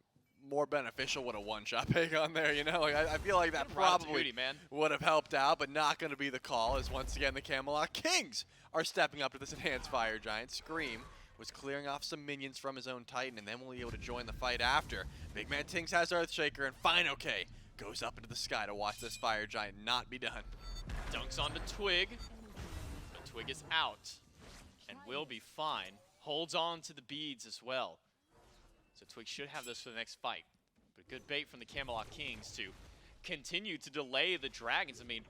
more beneficial would have one-shot Pegon there, you know? Like, I feel like that probably would have helped out, but not going to be the call, as once again the Camelot Kings are stepping up to this enhanced Fire Giant. Scream was clearing off some minions from his own Titan, and then will be able to join the fight after. BigManTingz has Earthshaker, and fineokay goes up into the sky to watch this Fire Giant not be done. Dunks onto Twig, but Twig is out and will be fine. Holds on to the beads as well. So Twig should have this for the next fight. But good bait from the Camelot Kings to continue to delay the Dragons. I mean,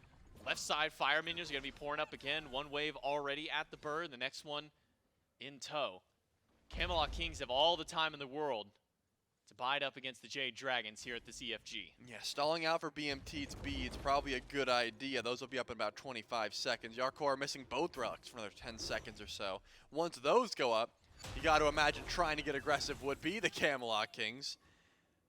left side fire minions are going to be pouring up again. One wave already at the bird, the next one in tow. Camelot Kings have all the time in the world to bide up against the Jade Dragons here at the CFG. Yeah, stalling out for BMT's beads, probably a good idea. Those will be up in about 25 seconds. Jarcorrr missing both relics for another 10 seconds or so. Once those go up, you got to imagine trying to get aggressive would be the Camelot Kings.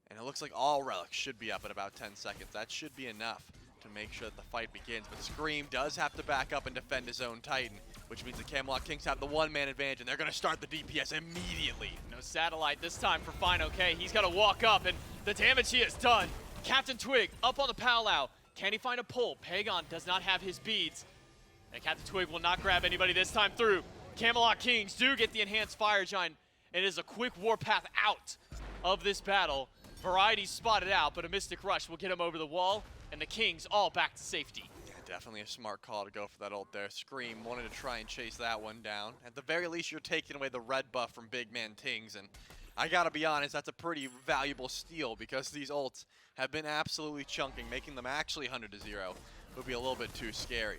And it looks like all relics should be up in about 10 seconds. That should be enough to make sure that the fight begins. But Scream does have to back up and defend his own Titan, which means the Camelot Kings have the one-man advantage, and they're going to start the DPS immediately. No satellite this time for fineokay. He's got to walk up, and the damage he has done. CaptainTwig up on the Palau. Can he find a pull? Pegon does not have his beads. And CaptainTwig will not grab anybody this time through. Camelot Kings do get the enhanced Fire Giant. It is a quick warpath out of this battle. Variety spotted out, but a Mystic Rush will get him over the wall, and the Kings all back to safety. Yeah, definitely a smart call to go for that ult there. Scream wanted to try and chase that one down. At the very least, you're taking away the red buff from BigManTingz, and I gotta be honest, that's a pretty valuable steal because these ults have been absolutely chunking. Making them actually 100-0 would be a little bit too scary.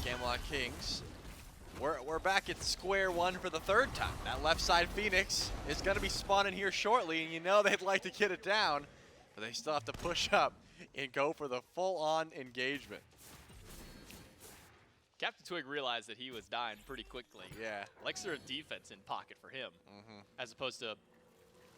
Camelot Kings, we're back at square one for the third time. That left side Phoenix is going to be spawning here shortly, and you know they'd like to get it down, but they still have to push up and go for the full-on engagement. CaptainTwig realized that he was dying pretty quickly. Yeah. Elixir of defense in pocket for him, Mm-hmm. as opposed to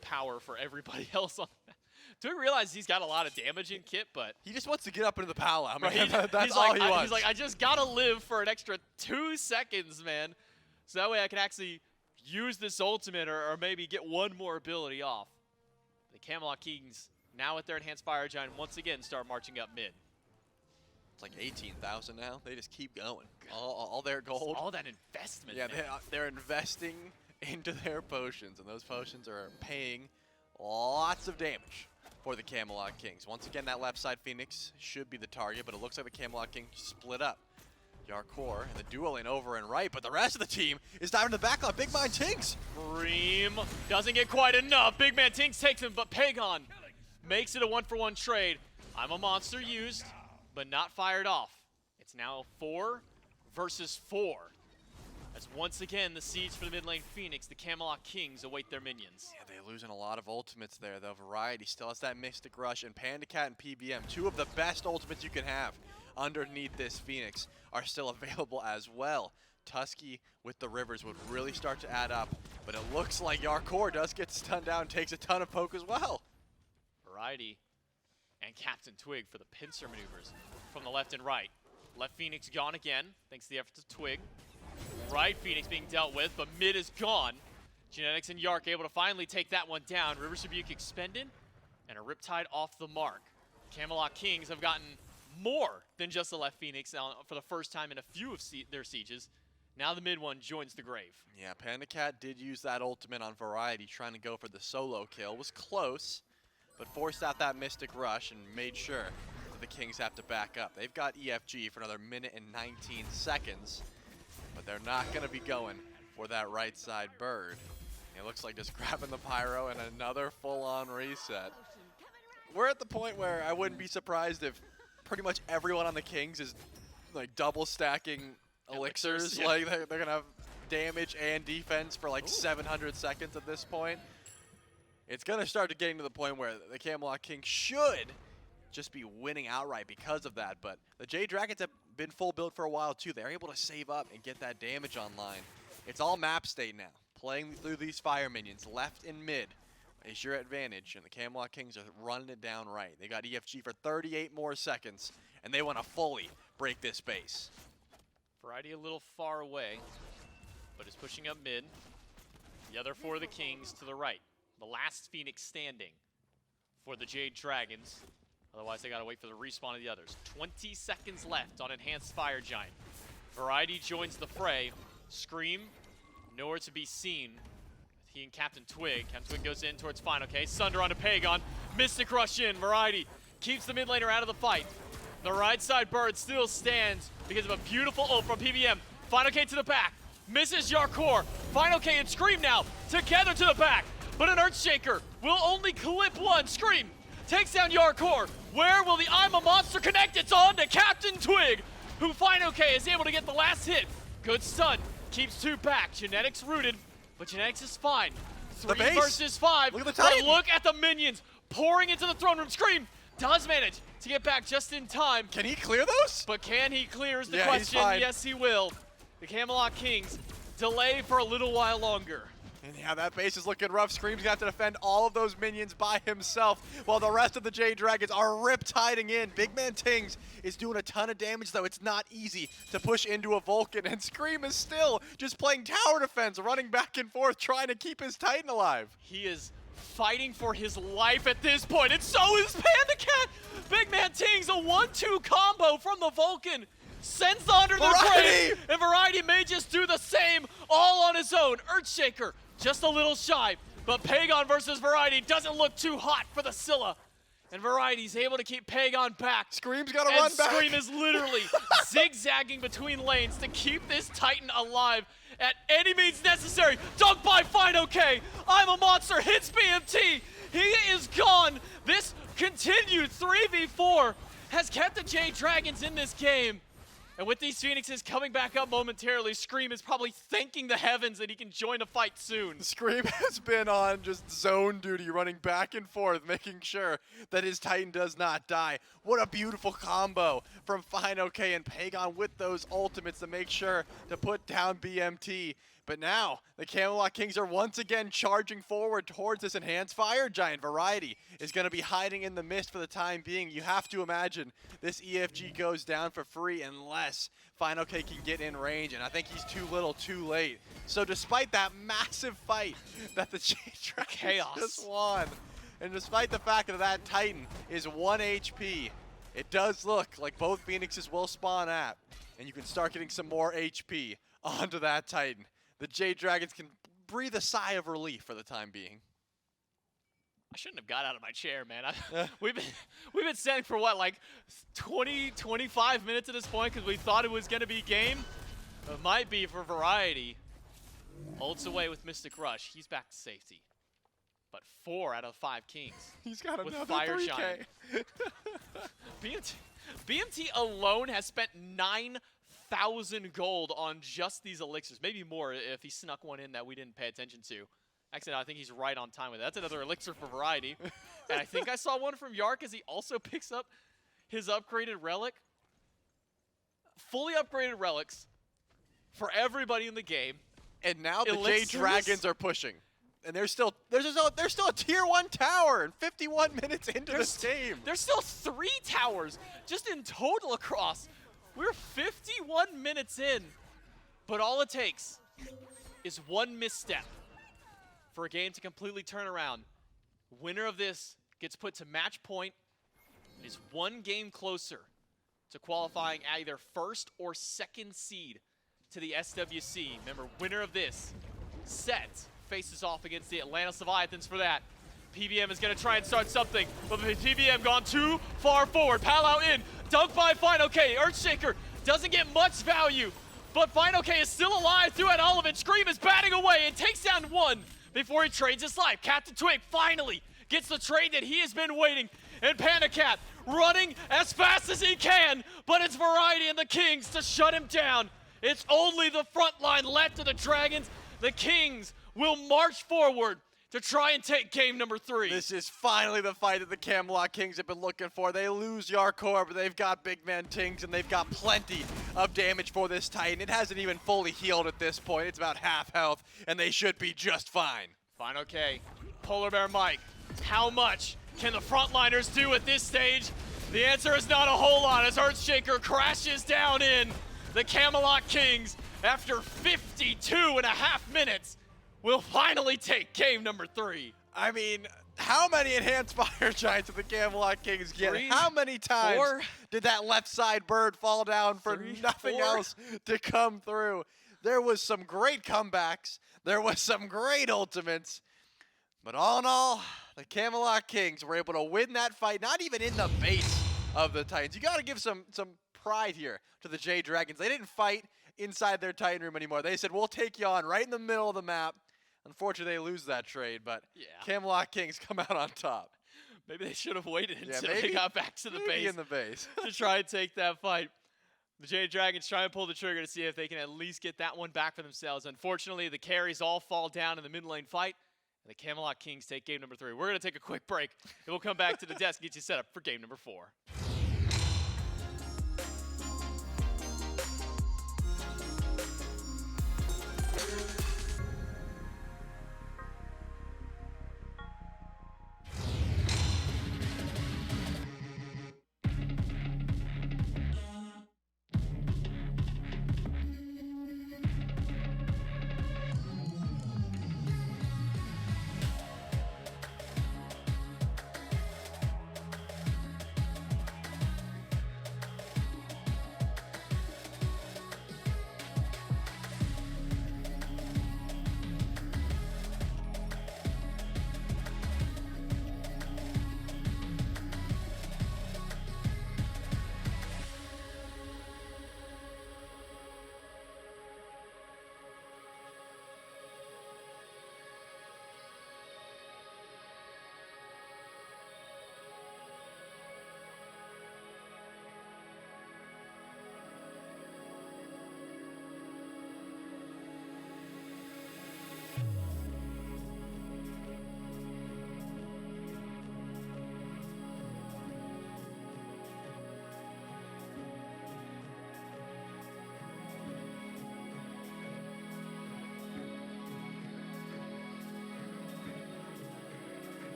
power for everybody else on that. Twig realizes he's got a lot of damage in kit, but He just wants to get up into the power. I mean, right, that's he's all like, he wants. He's like, I just gotta live for an extra 2 seconds, man. So that way I can actually use this ultimate or maybe get one more ability off. The Camelot Kings, now with their enhanced fire giant, once again start marching up mid. It's like 18,000 now. They just keep going. All their gold. All that investment. Yeah, man. they're investing into their potions, and those potions are paying lots of damage for the Camelot Kings. Once again, that left side Phoenix should be the target, but it looks like the Camelot Kings split up. Jarcorrr and the duo lane over and right, but the rest of the team is diving to the back line. BigManTingz. Scream doesn't get quite enough. BigManTingz takes him, but Pegon makes it a 1-for-1 trade. I'm a monster used, but not fired off. It's now 4 versus 4. As once again, the siege for the mid lane Phoenix, the Camelot Kings await their minions. Yeah, they're losing a lot of ultimates there, though. Variety still has that Mystic Rush, and PandaCat and PBM, two of the best ultimates you can have underneath this Phoenix, are still available as well. Tusky with the Rivers would really start to add up, but it looks like Jarcorrr does get stunned down, takes a ton of poke as well. Variety and CaptainTwig for the pincer maneuvers from the left and right. Left Phoenix gone again, thanks to the efforts of Twig. Right Phoenix being dealt with, but mid is gone. Genetics and Yark able to finally take that one down. Rivers Rebuke expended, and a Riptide off the mark. Camelot Kings have gotten more than just the left Phoenix for the first time in a few of their sieges. Now the mid one joins the grave. Yeah, PandaCat did use that ultimate on Variety, trying to go for the solo kill. Was close, but forced out that Mystic Rush and made sure that the Kings have to back up. They've got EFG for another minute and 19 seconds, but they're not going to be going for that right side bird. It looks like just grabbing the Pyro and another full-on reset. We're at the point where I wouldn't be surprised if pretty much everyone on the Kings is like double stacking elixirs. Yeah. Like they're going to have damage and defense for like 700 seconds at this point. It's going to start to getting to the point where the Camelot King should just be winning outright because of that. But the Jade Dragons have been full build for a while too. They're able to save up and get that damage online. It's all map state now. Playing through these fire minions, left and mid is your advantage, and the Camelot Kings are running it down right. They got EFG for 38 more seconds, and they want to fully break this base. Variety a little far away, but is pushing up mid. The other 4 of the Kings to the right. The last Phoenix standing for the Jade Dragons. Otherwise, they got to wait for the respawn of the others. 20 seconds left on Enhanced Fire Giant. Variety joins the fray. Scream, nowhere to be seen. He and CaptainTwig. CaptainTwig goes in towards fineokay. Sunder onto Pegon. Mystic Rush in. Variety keeps the mid laner out of the fight. The right side bird still stands because of a beautiful ult from PBM. fineokay to the back. Misses Jarcorrr. fineokay and Scream now together to the back. But an Earthshaker will only clip one. Scream takes down Jarcorrr. Where will the I'm a Monster connect? It's on to CaptainTwig, who fineokay is able to get the last hit. Good stun. Keeps 2 back. Genetics rooted, but Genetics is fine. 3 base. versus 5. Look at the But Titan. look at the minions pouring into the throne room. Scream does manage to get back just in time. Can he clear those? But can he clear is the Yeah, he's question. fine. Yes, he will. The Camelot Kings delay for a little while longer. And yeah, that base is looking rough. Scream's gonna have to defend all of those minions by himself, while the rest of the Jade Dragons are rip-tiding in. BigManTingz is doing a ton of damage, though. It's not easy to push into a Vulcan, and Scream is still just playing tower defense, running back and forth, trying to keep his Titan alive. He is fighting for his life at this point, and so is PandaCat. BigManTingz, a 1-2 combo from the Vulcan. Sends the under the Variety! grave, and Variety may just do the same all on his own. Earthshaker, just a little shy, but Pegon versus Variety doesn't look too hot for the Scylla. And Variety's able to keep Pegon back. Scream's gotta And run back. Scream is literally zigzagging between lanes to keep this Titan alive at any means necessary. Dunked by fineokay. I'm a Monster, hits BMT. He is gone. This continued 3v4 has kept the Jade Dragons in this game. And with these Phoenixes coming back up momentarily, Scream is probably thanking the heavens that he can join a fight soon. Scream has been on just zone duty, running back and forth, making sure that his Titan does not die. What a beautiful combo from fineokay and Pegon with those ultimates to make sure to put down BMT. But now, the Camelot Kings are once again charging forward towards this enhanced fire giant. Variety is going to be hiding in the mist for the time being. You have to imagine this EFG goes down for free unless fineokay can get in range, and I think he's too little too late. So despite that massive fight that the Jade Dragons just won, and despite the fact that that Titan is 1 HP, it does look like both Phoenixes will spawn at, and you can start getting some more HP onto that Titan. The Jade Dragons can breathe a sigh of relief for the time being. I shouldn't have got out of my chair, man. We've been setting for what, like 20, 25 minutes at this point because we thought it was going to be game. It might be for Variety. Ults away with Mystic Rush. He's back to safety. But 4 out of 5 Kings. He's got with another Fire 3K. BMT alone has spent 9,000 gold on just these elixirs. Maybe more if he snuck one in that we didn't pay attention to. Actually, no, I think he's right on time with it. That's another elixir for Variety. And I think I saw one from Yark as he also picks up his upgraded relic. Fully upgraded relics for everybody in the game. And now the Elixirs? Jade Dragons are pushing. And there's still a tier 1 tower and 51 minutes into this game. There's still 3 towers just in total across. We're 51 minutes in. But all it takes is one misstep for a game to completely turn around. Winner of this gets put to match point, is 1 game closer to qualifying either first or second seed to the SWC. Remember, winner of this set faces off against the Atlanta Leviathans for that. PBM is going to try and start something, but the PBM gone too far forward. Palau in, dunked by fineokay. Earthshaker doesn't get much value, but fineokay is still alive throughout all of it. Scream is batting away and takes down 1 before he trades his life. CaptainTwig finally gets the trade that he has been waiting. And PandaCat running as fast as he can, but it's Variety and the Kings to shut him down. It's only the front line left of the Dragons. The Kings will march forward to try and take game number 3. This is finally the fight that the Camelot Kings have been looking for. They lose Jarcorrr, but they've got BigManTingz, and they've got plenty of damage for this Titan. It hasn't even fully healed at this point. It's about half health, and they should be just fine. fineokay, PolarBearMike, how much can the frontliners do at this stage? The answer is not a whole lot as Earthshaker crashes down in. The Camelot Kings, after 52.5 minutes, will finally take game number 3. I mean, how many enhanced fire giants did the Camelot Kings get? 3, How many times 4, did that left side bird fall down for 3, nothing 4. else to come through? There was some great comebacks. There was some great ultimates. But all in all, the Camelot Kings were able to win that fight, not even in the base of the Titans. You got to give some pride here to the Jade Dragons. They didn't fight inside their Titan room anymore. They said, we'll take you on right in the middle of the map. Unfortunately, they lose that trade, but Yeah. Camelot Kings come out on top. Maybe they should have waited Yeah, until they got back to the maybe base in the base. to try and take that fight. The Jade Dragons try and pull the trigger to see if they can at least get that one back for themselves. Unfortunately, the carries all fall down in the mid lane fight, and the Camelot Kings take game number 3. We're going to take a quick break, and we'll come back to the desk and get you set up for game number 4.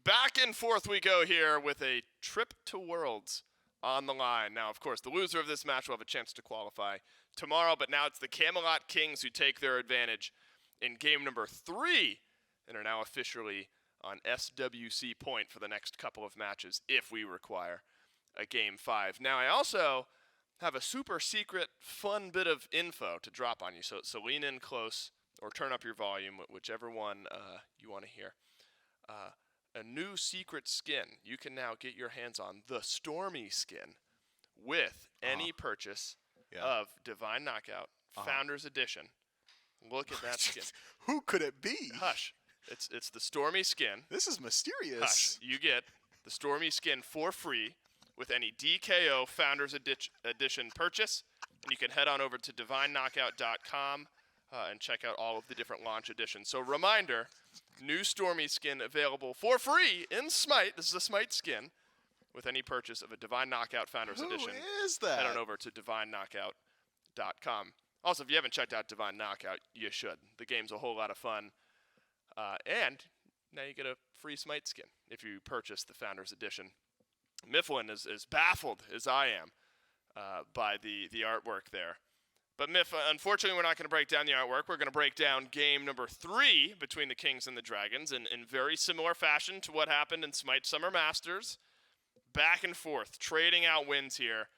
back and forth we go here with a trip to Worlds on the line. Now, of course, the loser of this match will have a chance to qualify tomorrow, but now it's the Camelot Kings who take their advantage in game number 3 and are now officially on SWC point for the next couple of matches if we require a game 5. Now, I also have a super secret fun bit of info to drop on you, so lean in close or turn up your volume, whichever one you want to hear. A new secret skin. You can now get your hands on the Stormy skin with any purchase of Divine Knockout Founders Edition. Look at that skin. Who could it be? Hush. It's the Stormy skin. This is mysterious. Hush. You get the Stormy skin for free with any DKO Founders Edition purchase. And you can head on over to divineknockout.com and check out all of the different launch editions. So reminder, new Stormy skin available for free in SMITE. This is a SMITE skin with any purchase of a Divine Knockout Founders Edition. Who is that? Head on over to divineknockout.com. Also, if you haven't checked out Divine Knockout, you should. The game's a whole lot of fun. And now you get a free SMITE skin if you purchase the Founders Edition. Mifflin is as baffled as I am by the artwork there. But Miff, unfortunately, we're not going to break down the artwork. We're going to break down game number 3 between the Kings and the Dragons in very similar fashion to what happened in SMITE Summer Masters. Back and forth, trading out wins here.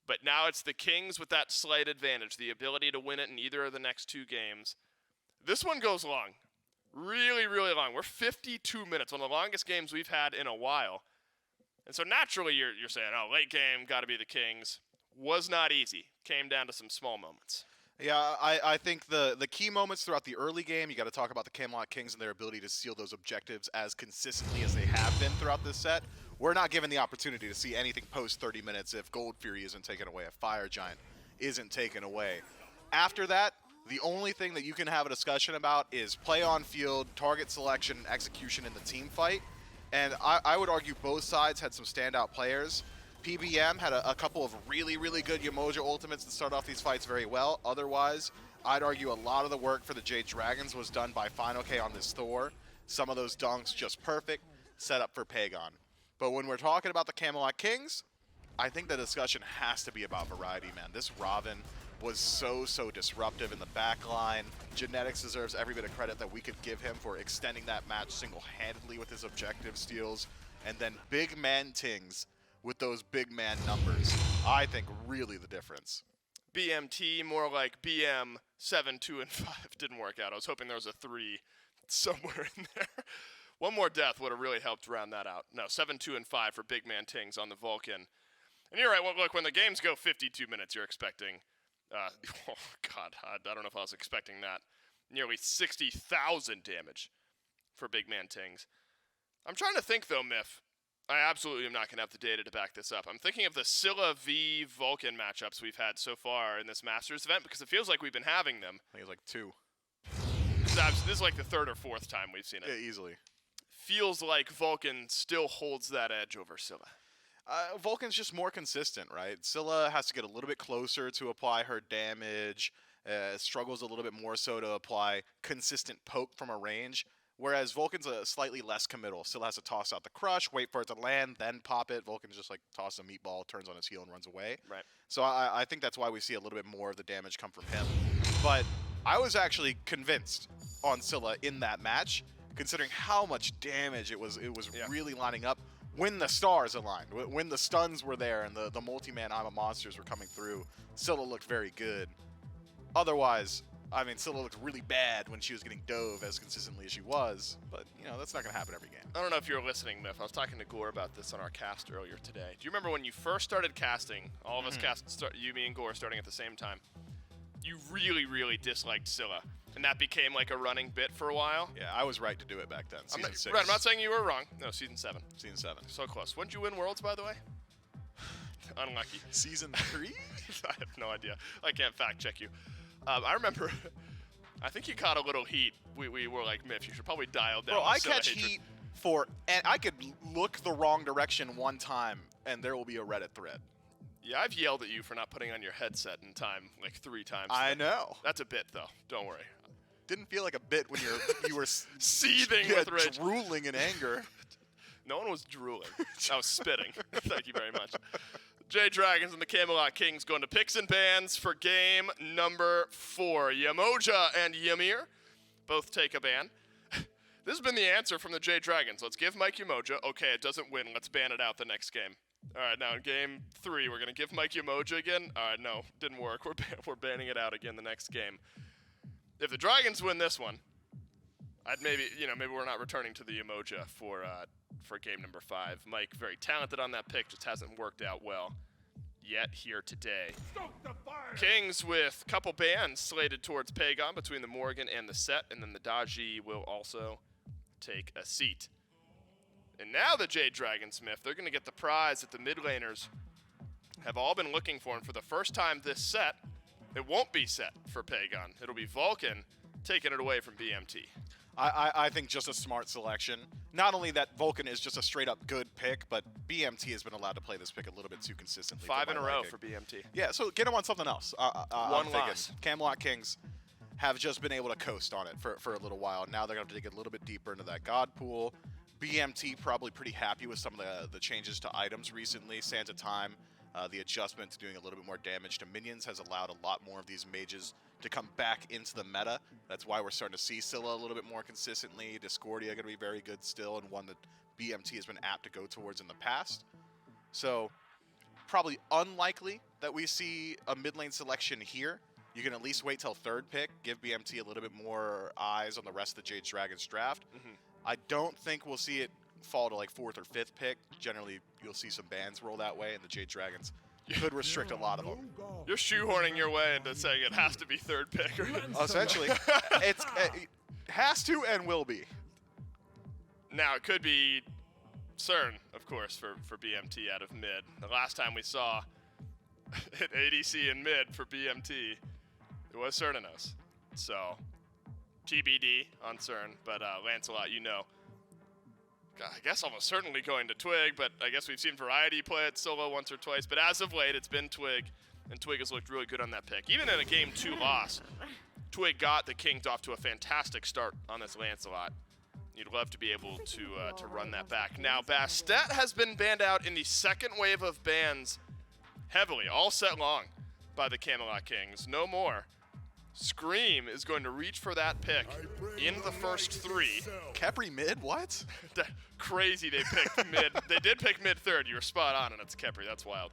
But now it's the Kings with that slight advantage, the ability to win it in either of the next 2 games. This one goes long. Really, really long. We're 52 minutes, one of the longest games we've had in a while. And so naturally you're saying, oh, late game, got to be the Kings. Was not easy. Came down to some small moments. Yeah, I think the key moments throughout the early game, you got to talk about the Camelot Kings and their ability to seal those objectives as consistently as they have been throughout this set. We're not given the opportunity to see anything post 30 minutes if Gold Fury isn't taken away, if Fire Giant isn't taken away. After that, the only thing that you can have a discussion about is play on field, target selection, and execution in the team fight. And I would argue both sides had some standout players. PBM had a couple of really, really good Yemoja ultimates to start off these fights very well. Otherwise, I'd argue a lot of the work for the Jade Dragons was done by fineokay on this Thor. Some of those dunks just perfect, set up for Pegon. But when we're talking about the Camelot Kings, I think the discussion has to be about variety, man. This Ravana was so disruptive in the back line. Genetics deserves every bit of credit that we could give him for extending that match single-handedly with his objective steals. And then BigManTingz with those big man numbers, I think really the difference. BMT, more like BM 7, 2, and 5 didn't work out. I was hoping there was a 3 somewhere in there. One more death would have really helped round that out. No, 7, 2, and 5 for BigManTingz on the Vulcan. And you're right, look, when the games go 52 minutes, you're expecting, oh God, I don't know if I was expecting that. Nearly 60,000 damage for BigManTingz. I'm trying to think though, Miff. I absolutely am not going to have the data to back this up. I'm thinking of the Scylla v Vulcan matchups we've had so far in this Masters event because it feels like we've been having them. I think it's like 2. This is like the 3rd or 4th time we've seen it. Yeah, easily. Feels like Vulcan still holds that edge over Scylla. Vulcan's just more consistent, right? Scylla has to get a little bit closer to apply her damage, struggles a little bit more so to apply consistent poke from a range. Whereas Vulcan's slightly less committal. Still has to toss out the crush, wait for it to land, then pop it. Vulcan's just like toss a meatball, turns on his heel, and runs away. Right. So I think that's why we see a little bit more of the damage come from him. But I was actually convinced on Scylla in that match, considering how much damage it was really lining up when the stars aligned, when the stuns were there and the multi-man I'm a Monsters were coming through. Scylla looked very good. Otherwise, I mean, Scylla looked really bad when she was getting dove as consistently as she was, but, you know, that's not going to happen every game. I don't know if you were listening, Miff. I was talking to Gore about this on our cast earlier today. Do you remember when you first started casting, all of us you, me, and Gore starting at the same time, you really, really disliked Scylla, and that became like a running bit for a while? Yeah, I was right to do it back then, season 6. Right, I'm not saying you were wrong. No, season 7. Season 7. So close. When did you win Worlds, by the way? Unlucky. Season 3? I have no idea. I can't fact check you. I remember, I think you caught a little heat. We were like, Miff, you should probably dial down. Bro, I Scylla catch hatred. heat and I could look the wrong direction one time, and there will be a Reddit thread. Yeah, I've yelled at you for not putting on your headset in time like 3 times. I know. That's a bit, though. Don't worry. Didn't feel like a bit when you were Seething with rage. drooling in anger. No one was drooling. I was spitting. Thank you very much. Jade Dragons and the Camelot Kings going to picks and bans for game number 4. Yemoja and Ymir both take a ban. This has been the answer from the Jade Dragons. Let's give Mike Yemoja. Okay, it doesn't win. Let's ban it out the next game. All right, now in game 3, we're going to give Mike Yemoja again. All right, no, didn't work. We're banning it out again the next game. If the Dragons win this one, I'd maybe we're not returning to the Yemoja for game number 5. Mike, very talented on that pick, just hasn't worked out well yet here today. Kings with a couple bans slated towards Pegon between the Morgan and the Set, and then the Daji will also take a seat. And now the Jade Dragons, Smith, they're going to get the prize that the mid laners have all been looking for. And for the first time this set, it won't be Set for Pegon. It'll be Vulcan taking it away from BMT. I think just a smart selection. Not only that Vulcan is just a straight-up good pick, but BMT has been allowed to play this pick a little bit too consistently. 5 in a row for BMT. Yeah, so get him on something else. One loss. Camelot Kings have just been able to coast on it for a little while. Now they're going to have to dig a little bit deeper into that God pool. BMT probably pretty happy with some of the changes to items recently. Sands of Time, the adjustment to doing a little bit more damage to minions has allowed a lot more of these mages to come back into the meta. That's why we're starting to see Scylla a little bit more consistently. Discordia going to be very good still, and one that BMT has been apt to go towards in the past. So probably unlikely that we see a mid lane selection here. You can at least wait till 3rd pick, give BMT a little bit more eyes on the rest of the Jade Dragons draft. I don't think we'll see it fall to like 4th or 5th pick. Generally, you'll see some bans roll that way, and the Jade Dragons could restrict a lot of them. You're shoehorning your way into saying it has to be 3rd pick. Essentially, it has to and will be. Now, it could be Cern, of course, for BMT out of mid. The last time we saw an ADC in mid for BMT, it was Cernunnos. So, TBD on Cern, but Lancelot, I guess almost certainly going to Twig, but I guess we've seen Variety play it solo once or twice. But as of late, it's been Twig, and Twig has looked really good on that pick. Even in a game 2 loss, Twig got the Kings off to a fantastic start on this Lancelot. You'd love to be able to run that back. Now, Bastet has been banned out in the 2nd wave of bans heavily, all set long by the Camelot Kings. No more. Scream is going to reach for that pick in the first 3. Khepri mid? What? Crazy they picked mid. They did pick mid 3rd. You were spot on, and it's Khepri. That's wild.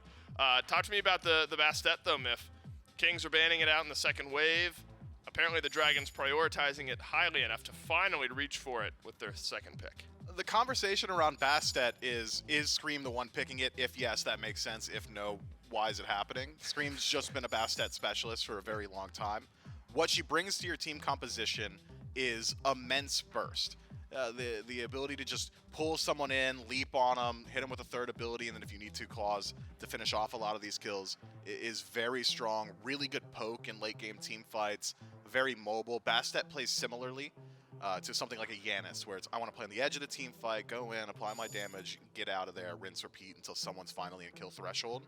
Talk to me about the Bastet, though, Miff. Kings are banning it out in the 2nd wave. Apparently the Dragons prioritizing it highly enough to finally reach for it with their 2nd pick. The conversation around Bastet is Scream the one picking it? If yes, that makes sense. If no, why is it happening? Scream's just been a Bastet specialist for a very long time. What she brings to your team composition is immense burst. The ability to just pull someone in, leap on them, hit them with a 3rd ability, and then if you need to, claws to finish off a lot of these kills is very strong. Really good poke in late game team fights. Very mobile. Bastet plays similarly to something like a Yanis, where it's I want to play on the edge of the team fight, go in, apply my damage, get out of there, rinse, repeat until someone's finally in kill threshold.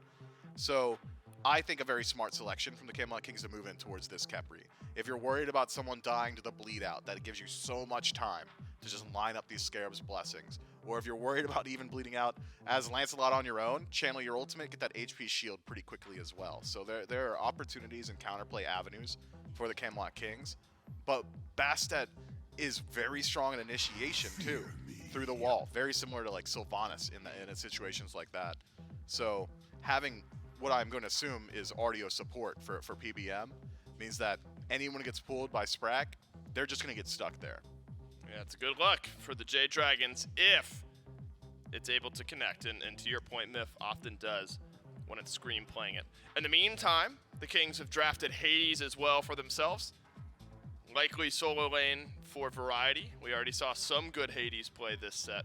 So I think a very smart selection from the Camelot Kings to move in towards this Khepri. If you're worried about someone dying to the bleed out, that gives you so much time to just line up these Scarab's blessings. Or if you're worried about even bleeding out as Lancelot on your own, channel your ultimate, get that HP shield pretty quickly as well. So there are opportunities and counterplay avenues for the Camelot Kings. But Bastet is very strong in initiation too, through the wall. Very similar to like Sylvanas in situations like that. So having what I'm going to assume is Artio support for PBM means that anyone who gets pulled by Sprack, they're just going to get stuck there. Yeah, it's a good luck for the Jade Dragons if it's able to connect. And to your point, Miff often does when it's Scream playing it. In the meantime, the Kings have drafted Hades as well for themselves. Likely solo lane for Variety. We already saw some good Hades play this set.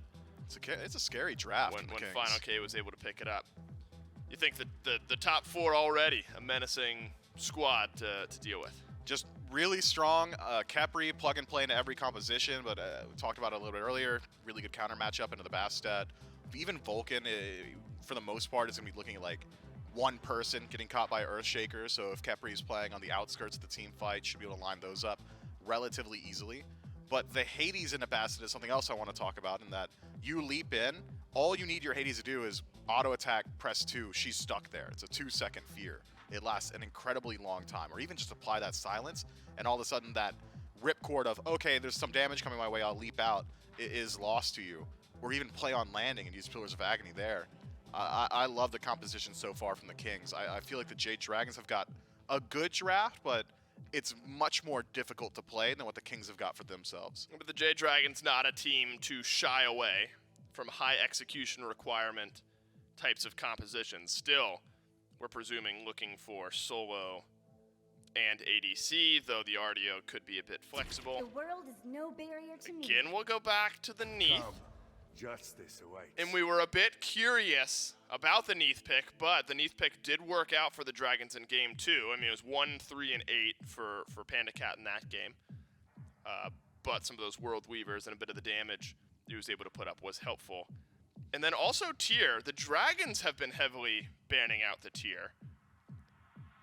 It's a scary draft when Kings. fineokay was able to pick it up. You think that the top 4 already a menacing squad to deal with? Just really strong. Khepri, plug and play into every composition, but we talked about it a little bit earlier. Really good counter matchup into the Bastet. Even Vulcan, for the most part, is going to be looking at like one person getting caught by Earthshaker. So if Khepri is playing on the outskirts of the team fight, should be able to line those up relatively easily. But the Hades in the Bastet is something else I want to talk about, in that you leap in, all you need your Hades to do is auto attack, press 2, she's stuck there. It's a 2-second fear. It lasts an incredibly long time. Or even just apply that silence, and all of a sudden that ripcord of, okay, there's some damage coming my way, I'll leap out, is lost to you. Or even play on landing and use Pillars of Agony there. I love the composition so far from the Kings. I feel like the Jade Dragons have got a good draft, but it's much more difficult to play than what the Kings have got for themselves. But the Jade Dragons not a team to shy away from high execution requirement types of compositions. Still, we're presuming looking for solo and ADC, though the Artio could be a bit flexible. The world is no barrier to me. Again, we'll go back to the Neith. Justice awaits. And we were a bit curious about the Neith pick, but the Neith pick did work out for the Dragons in game 2. I mean, it was 1, 3, and 8 for PandaCat in that game. But some of those World Weavers and a bit of the damage he was able to put up was helpful. And then also tier. The Dragons have been heavily banning out the tier.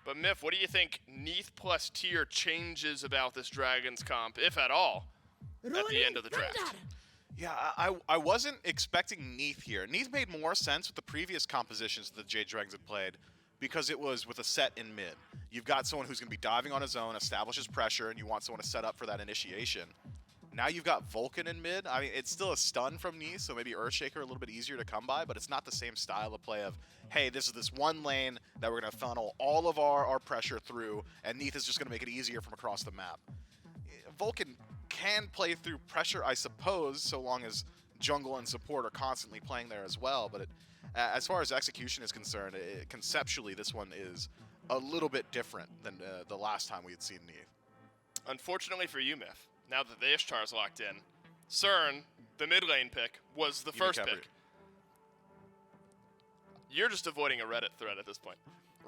But Myth, what do you think Neith plus tier changes about this Dragons comp, if at all, at the end of the draft? Yeah, I wasn't expecting Neith here. Neith made more sense with the previous compositions that the Jade Dragons had played because it was with a set in mid. You've got someone who's going to be diving on his own, establishes pressure, and you want someone to set up for that initiation. Now you've got Vulcan in mid. I mean, it's still a stun from Neith, so maybe Earthshaker a little bit easier to come by, but it's not the same style of play of, hey, this is this one lane that we're going to funnel all of our pressure through, and Neith is just going to make it easier from across the map. Vulcan can play through pressure, I suppose, so long as jungle and support are constantly playing there as well, but as far as execution is concerned, conceptually this one is a little bit different than the last time we had seen Neith. Unfortunately for you, Myth, now that the Ishtar's locked in, Cern, the mid lane pick, was the first Khepri. pick. You're just avoiding a Reddit thread at this point.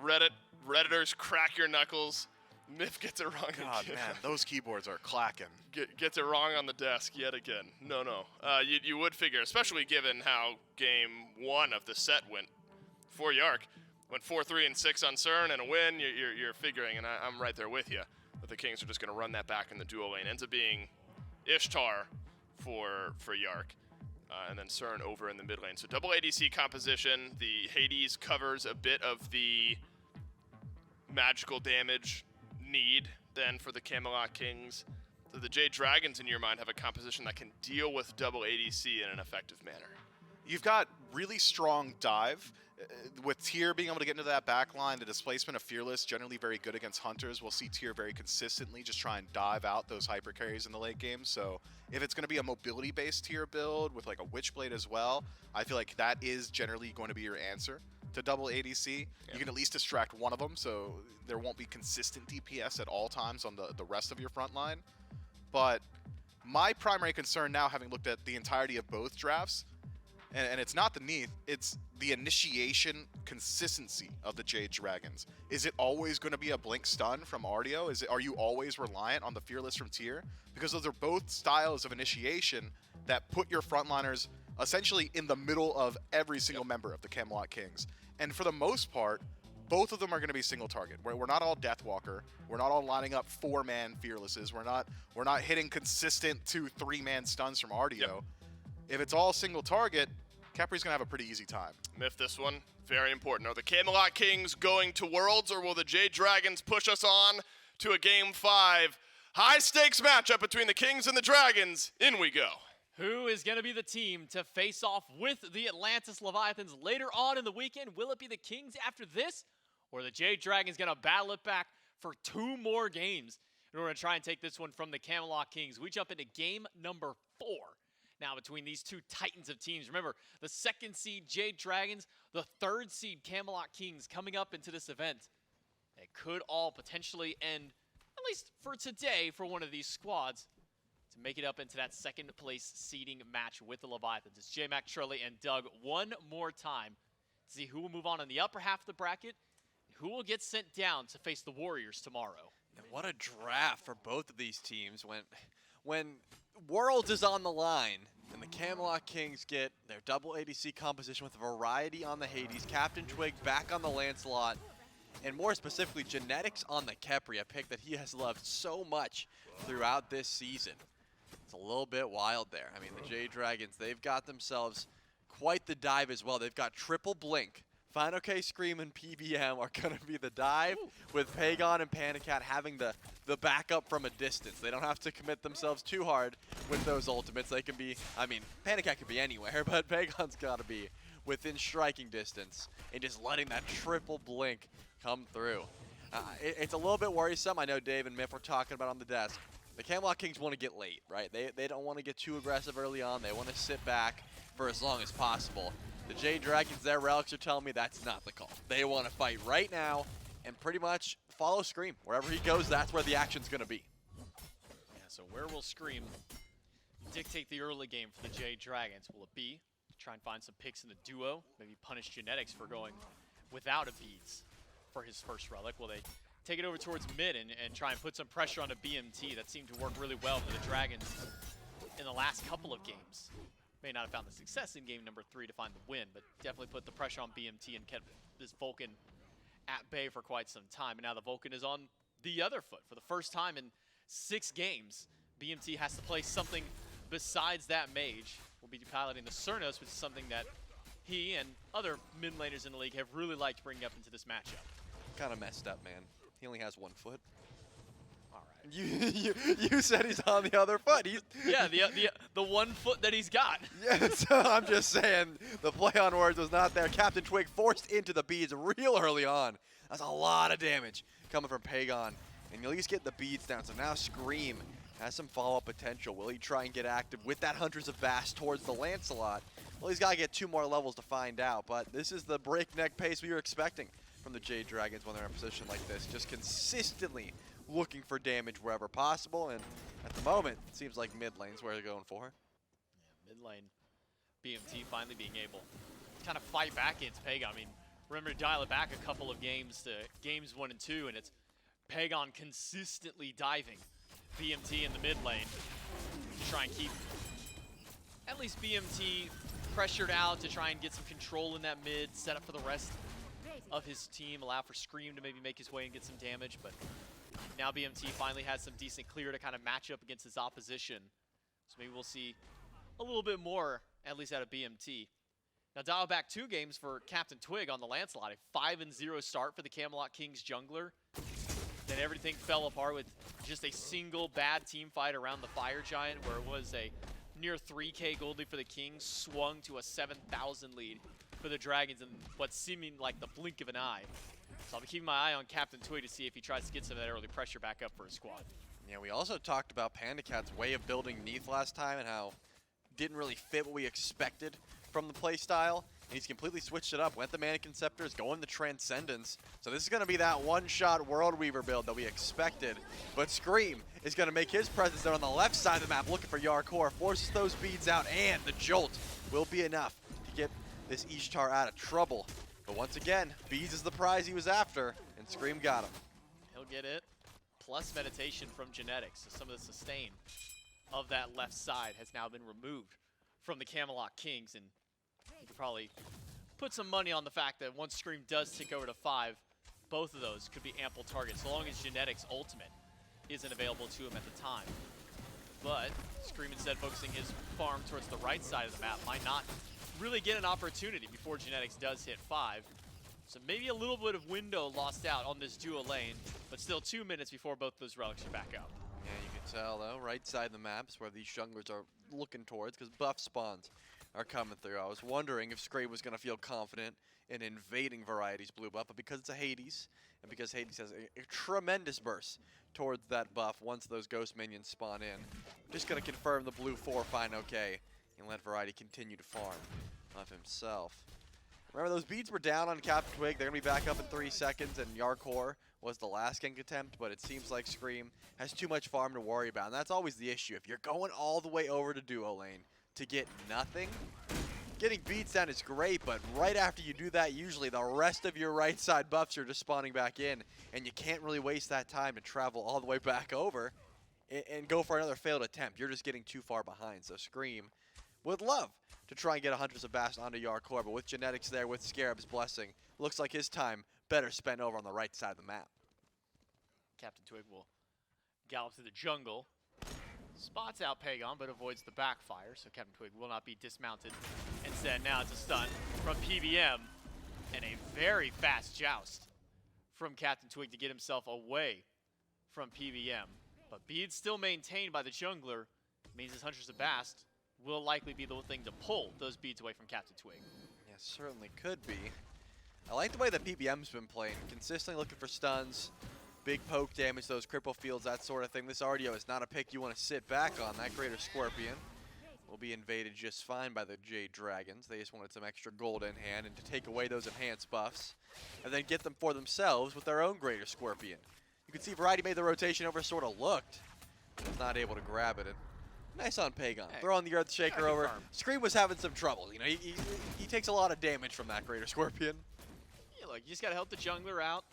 Redditors, crack your knuckles. Myth gets it wrong God, again. man, those keyboards are clacking. Gets it wrong on the desk yet again. No. You would figure, especially given how game 1 of the set went for Yark. Went 4-3 and 6 on Cern and a win. You're figuring, and I'm right there with you, that the Kings are just going to run that back in the duo lane. Ends up being Ishtar for Yark. And then Cern over in the mid lane. So double ADC composition. The Hades covers a bit of the magical damage need then for the Camelot Kings. So the Jade Dragons, in your mind, have a composition that can deal with double ADC in an effective manner. You've got really strong dive. With Tier being able to get into that back line, the displacement of Fearless, generally very good against Hunters. We'll see Tier very consistently just try and dive out those hyper carries in the late game. So if it's going to be a mobility-based Tier build with like a Witchblade as well, I feel like that is generally going to be your answer to double ADC. Yeah. You can at least distract one of them, so there won't be consistent DPS at all times on the rest of your front line. But my primary concern now, having looked at the entirety of both drafts, and it's not the Neith, it's the initiation consistency of the Jade Dragons. Is it always going to be a blink stun from Artio? Are you always reliant on the Fearless from Tier? Because those are both styles of initiation that put your frontliners essentially in the middle of every single member of the Camelot Kings. And for the most part, both of them are going to be single target. We're not all Deathwalker. We're not all lining up 4-man Fearlesses. We're not hitting consistent 2-3-man stuns from Artio. Yep. If it's all single target, Khepri's going to have a pretty easy time. Myth, this one, very important. Are the Camelot Kings going to Worlds, or will the Jade Dragons push us on to a Game 5 high-stakes matchup between the Kings and the Dragons? In we go. Who is going to be the team to face off with the Atlantis Leviathans later on in the weekend? Will it be the Kings after this, or the Jade Dragons going to battle it back for 2 more games in order to try and take this one from the Camelot Kings? We jump into game number 4. Now, between these 2 titans of teams, remember, the 2nd seed Jade Dragons, the 3rd seed Camelot Kings coming up into this event. It could all potentially end, at least for today, for one of these squads to make it up into that 2nd place seeding match with the Leviathans. It's J-Mac, Shirley, and Doug one more time to see who will move on in the upper half of the bracket and who will get sent down to face the Warriors tomorrow. And what a draft for both of these teams when Worlds is on the line and the Camelot Kings get their double ADC composition with a variety on the Hades, CaptainTwig back on the Lancelot, and more specifically genetics on the Khepri, a pick that he has loved so much throughout this season. It's a little bit wild there. I mean, the Jade Dragons, they've got themselves quite the dive as well. They've got triple blink. fineokay, Scream, and PBM are going to be the dive, with Pegon and PandaCat having the backup from a distance. They don't have to commit themselves too hard with those ultimates. They can be, I mean, PandaCat could be anywhere, but Pegon's got to be within striking distance and just letting that triple blink come through. It's a little bit worrisome. I know Dave and Miff were talking about on the desk. The Camelot Kings want to get late, right? They don't want to get too aggressive early on. They want to sit back for as long as possible. The Jade Dragons, their relics are telling me that's not the call. They want to fight right now and pretty much follow Scream. Wherever he goes, that's where the action's going to be. Yeah, so where will Scream dictate the early game for the Jade Dragons? Will it be try and find some picks in the duo, maybe punish Genetics for going without a beads for his first relic? Will they take it over towards mid and try and put some pressure onto BMT? That seemed to work really well for the Dragons in the last couple of games. May not have found the success in game number 3 to find the win, but definitely put the pressure on BMT and kept this Vulcan at bay for quite some time. And now the Vulcan is on the other foot. For the first time in 6 games, BMT has to play something besides that mage. We'll be piloting the Cernunnos, which is something that he and other mid laners in the league have really liked bringing up into this matchup. Kind of messed up, man. He only has 1 foot. All right. You said he's on the other foot. He's yeah, the 1 foot that he's got. Yeah, so I'm just saying the play on words was not there. CaptainTwig forced into the beads real early on. That's a lot of damage coming from Pegon. And you at least get the beads down. So now Scream has some follow-up potential. Will he try and get active with that Hunters of Vast towards the Lancelot? Well, he's got to get 2 more levels to find out. But this is the breakneck pace we were expecting from the Jade Dragons when they're in a position like this. Just consistently looking for damage wherever possible. And at the moment, it seems like mid lane's where they're going for. Yeah, mid lane, BMT finally being able to kind of fight back against Pegon. I mean, remember to dial it back a couple of games to games 1 and 2, and it's Pegon consistently diving BMT in the mid lane to try and keep at least BMT pressured out, to try and get some control in that mid, set up for the rest of his team, allow for Scream to maybe make his way and get some damage. But now BMT finally has some decent clear to kind of match up against his opposition. So maybe we'll see a little bit more, at least out of BMT. Now dial back 2 games for CaptainTwig on the Lancelot. A 5-0 start for the Camelot Kings jungler. Then everything fell apart with just a single bad team fight around the Fire Giant, where it was a near 3K gold lead for the Kings, swung to a 7,000 lead for the Dragons in what seeming like the blink of an eye. So I'll be keeping my eye on CaptainTwig to see if he tries to get some of that early pressure back up for his squad. Yeah, we also talked about PandaCat's way of building Neith last time and how it didn't really fit what we expected from the playstyle. And he's completely switched it up. Went the Mannequin Scepters, going the Transcendence. So this is going to be that one-shot World Weaver build that we expected. But Scream is going to make his presence there on the left side of the map, looking for Jarcorrr, forces those beads out, and the jolt will be enough to get this Ishtar out of trouble. But once again, beads is the prize he was after, and Scream got him. He'll get it, plus meditation from Genetics. So some of the sustain of that left side has now been removed from the Camelot Kings, and you could probably put some money on the fact that once Scream does tick over to 5, both of those could be ample targets, so long as Genetics Ultimate isn't available to him at the time. But Scream, instead focusing his farm towards the right side of the map, might not really get an opportunity before Genetics does hit 5. So maybe a little bit of window lost out on this dual lane, but still 2 minutes before both those relics are back up. Yeah, you can tell though, right side of the map is where these junglers are looking towards, because buff spawns are coming through. I was wondering if Scream was going to feel confident in invading Variety's blue buff, but because it's a Hades, and because Hades has a tremendous burst towards that buff once those ghost minions spawn in, I'm just going to confirm the blue 4 fineokay and let Variety continue to farm of himself. Remember, those beads were down on CaptainTwig. They're going to be back up in 3 seconds, and Jarcorrr was the last gank attempt, but it seems like Scream has too much farm to worry about, and that's always the issue. If you're going all the way over to duo lane to get nothing, getting beats down is great, but right after you do that, usually the rest of your right side buffs are just spawning back in, and you can't really waste that time to travel all the way back over and go for another failed attempt. You're just getting too far behind, so Scream would love to try and get a Hunters of Vast onto Jarcorrr, but with Genetics there, with Scarab's blessing, looks like his time better spent over on the right side of the map. CaptainTwig will gallop through the jungle. Spots out Pegon, but avoids the backfire, so CaptainTwig will not be dismounted. Instead, now it's a stun from PBM, and a very fast joust from CaptainTwig to get himself away from PBM. But beads still maintained by the jungler, means his Huntress of Bast will likely be the thing to pull those beads away from CaptainTwig. Yeah, certainly could be. I like the way that PBM's been playing, consistently looking for stuns, big poke damage, those cripple fields, that sort of thing. This Artio is not a pick you want to sit back on. That Greater Scorpion will be invaded just fine by the Jade Dragons. They just wanted some extra gold in hand and to take away those enhanced buffs and then get them for themselves with their own Greater Scorpion. You can see Variety made the rotation over, sort of looked, but was not able to grab it. And nice on Pegon. Hey, throwing the Earthshaker over. confirm. Scream was having some trouble. You know, he takes a lot of damage from that Greater Scorpion. Yeah, look, you just gotta help the jungler out.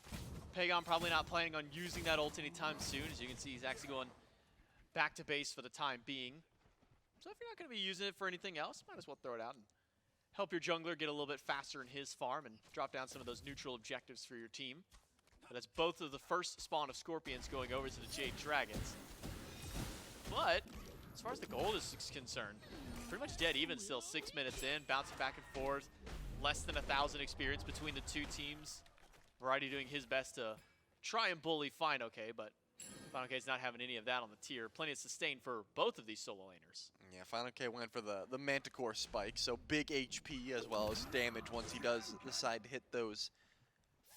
Pegon probably not planning on using that ult anytime soon. As you can see, he's actually going back to base for the time being. So if you're not gonna be using it for anything else, might as well throw it out and help your jungler get a little bit faster in his farm and drop down some of those neutral objectives for your team. But that's both of the first spawn of Scorpions going over to the Jade Dragons. But as far as the gold is concerned, pretty much dead even still, 6 minutes in, bouncing back and forth. Less than 1,000 experience between the two teams. Variety doing his best to try and bully fineokay, but fineokay's not having any of that on the tier. Plenty of sustain for both of these solo laners. Yeah, fineokay went for the Manticore spike, so big HP as well as damage once he does decide to hit those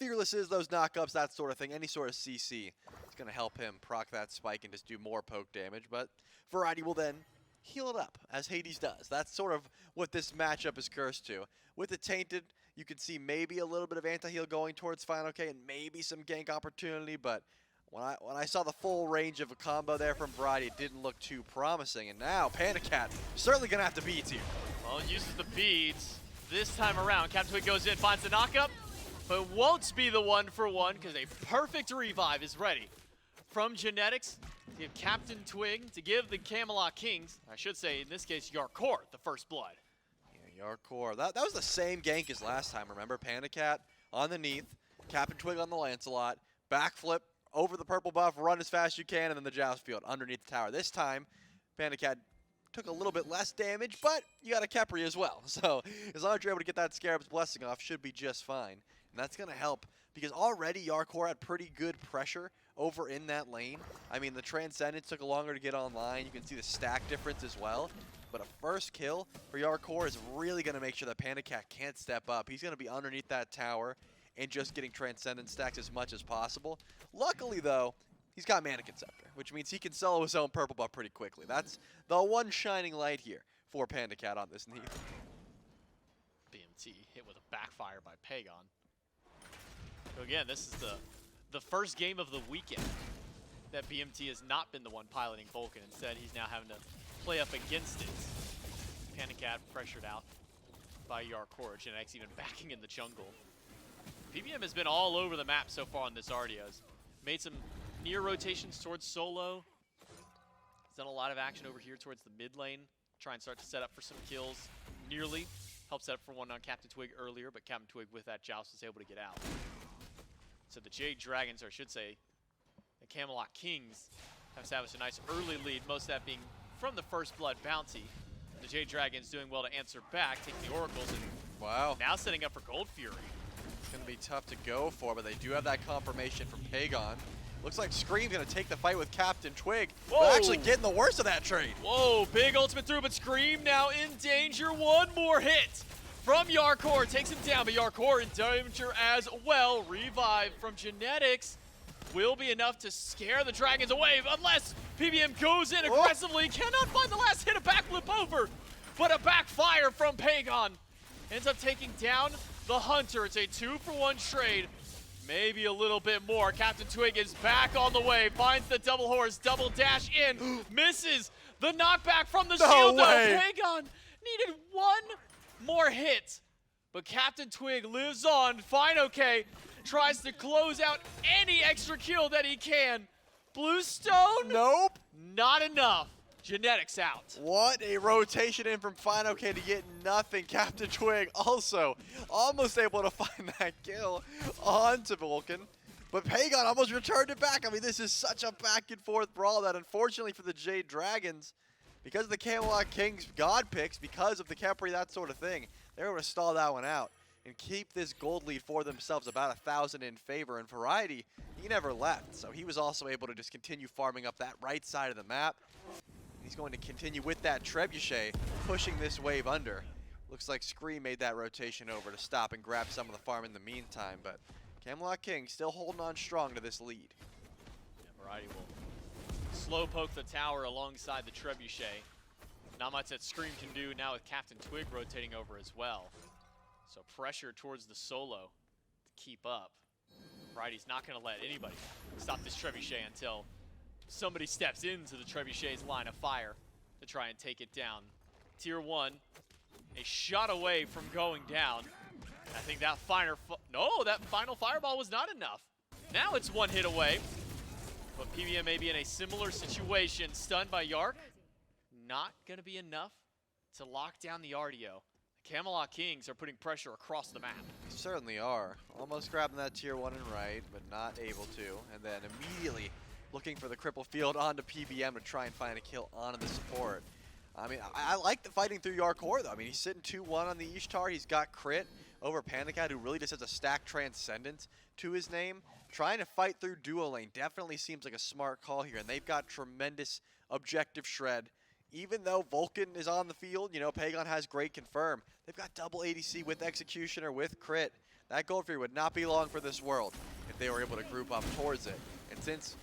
fearlesses, those knockups, that sort of thing. Any sort of CC is going to help him proc that spike and just do more poke damage, but Variety will then heal it up, as Hades does. That's sort of what this matchup is cursed to. With the Tainted, you can see maybe a little bit of anti-heal going towards fineokay and maybe some gank opportunity, but when I saw the full range of a combo there from Variety, it didn't look too promising. And now PandaCat certainly going to have to beat here. Well, it uses the beads. This time around, CaptainTwig goes in, finds the knockup, but won't be the 1-for-1 because a perfect revive is ready from Genetics to give CaptainTwig, to give the Camelot Kings, I should say in this case Jarcorrr, the first blood. Yeah, Jarcorrr. That was the same gank as last time, remember? PandaCat on the Neith, CaptainTwig on the Lancelot, backflip over the purple buff, run as fast as you can, and then the joust field underneath the tower. This time, PandaCat took a little bit less damage, but you got a Khepri as well. So as long as you're able to get that Scarab's Blessing off, should be just fine. And that's going to help because already Jarcorrr had pretty good pressure over in that lane. I mean, the Transcendence took longer to get online. You can see the stack difference as well. But a first kill for Jarcorrr is really going to make sure that PandaCat can't step up. He's going to be underneath that tower and just getting Transcendence stacks as much as possible. Luckily, though, he's got Mannequin Scepter, which means he can sell his own purple buff pretty quickly. That's the one shining light here for PandaCat on this Neith. BMT hit with a backfire by Pegon. So again, this is the first game of the weekend that BMT has not been the one piloting Vulcan. Instead, he's now having to play up against it. PandaCat pressured out by Jarcorrr. Genetics even backing in the jungle. PBM has been all over the map so far on this Artio's. Made some near rotations towards solo. He's done a lot of action over here towards the mid lane. Try and start to set up for some kills. Nearly helped set up for one on CaptainTwig earlier, but CaptainTwig with that joust was able to get out. So the Jade Dragons, or I should say, the Camelot Kings, have established a nice early lead, most of that being from the first blood bounty. The Jade Dragons doing well to answer back, taking the Oracles, and Wow. now setting up for Gold Fury. It's going to be tough to go for, but they do have that confirmation from Pegon. Looks like Scream's going to take the fight with CaptainTwig, Whoa. but actually getting the worst of that trade. Whoa, big ultimate through, but Scream now in danger. One more hit from Jarcorrr. Takes him down, but Jarcorrr in danger as well. Revive from Genetics will be enough to scare the Dragons away, unless PBM goes in aggressively. Cannot find the last hit, a backflip over, but a backfire from Pegon. Ends up taking down the Hunter. It's a 2-for-1 trade. Maybe a little bit more. CaptainTwig is back on the way. Finds the double horse, double dash in. Misses the knockback from the shield though. Pegon needed one more hit. But CaptainTwig lives on. fineokay tries to close out any extra kill that he can. Bluestone? Nope. Not enough. Genetics out. What a rotation in from fineokay to get nothing. CaptainTwig also almost able to find that kill onto Vulcan. but Pegon almost returned it back. I mean, this is such a back and forth brawl that unfortunately for the Jade Dragons, because of the Camelot Kings God picks, because of the Khepri, that sort of thing, they were able to stall that one out and keep this gold lead for themselves, about 1,000 in favor. And Variety, he never left, so he was also able to just continue farming up that right side of the map. He's going to continue with that Trebuchet, pushing this wave under. Looks like Scream made that rotation over to stop and grab some of the farm in the meantime, but Camelot Kings still holding on strong to this lead. Yeah, Variety will slow poke the tower alongside the Trebuchet. Not much that Scream can do now with CaptainTwig rotating over as well. So pressure towards the solo to keep up. Variety's not going to let anybody stop this Trebuchet until somebody steps into the Trebuchet's line of fire to try and take it down. Tier 1, a shot away from going down. I think that that final fireball was not enough. Now it's one hit away. But PBM may be in a similar situation. Stunned by Yark. Not going to be enough to lock down the Artio. The Camelot Kings are putting pressure across the map. They certainly are. Almost grabbing that tier 1 and right, but not able to. And then immediately looking for the cripple field onto PBM to try and find a kill onto the support. I mean, I like the fighting through Jarcorrr, though. I mean, he's sitting 2-1 on the Ishtar. He's got crit over PandaCat, who really just has a stack transcendence to his name. Trying to fight through duo lane definitely seems like a smart call here, and they've got tremendous objective shred. Even though Vulcan is on the field, you know, Pegon has great confirm. They've got double ADC with Executioner, with crit. That Gold Fury would not be long for this world if they were able to group up towards it. And since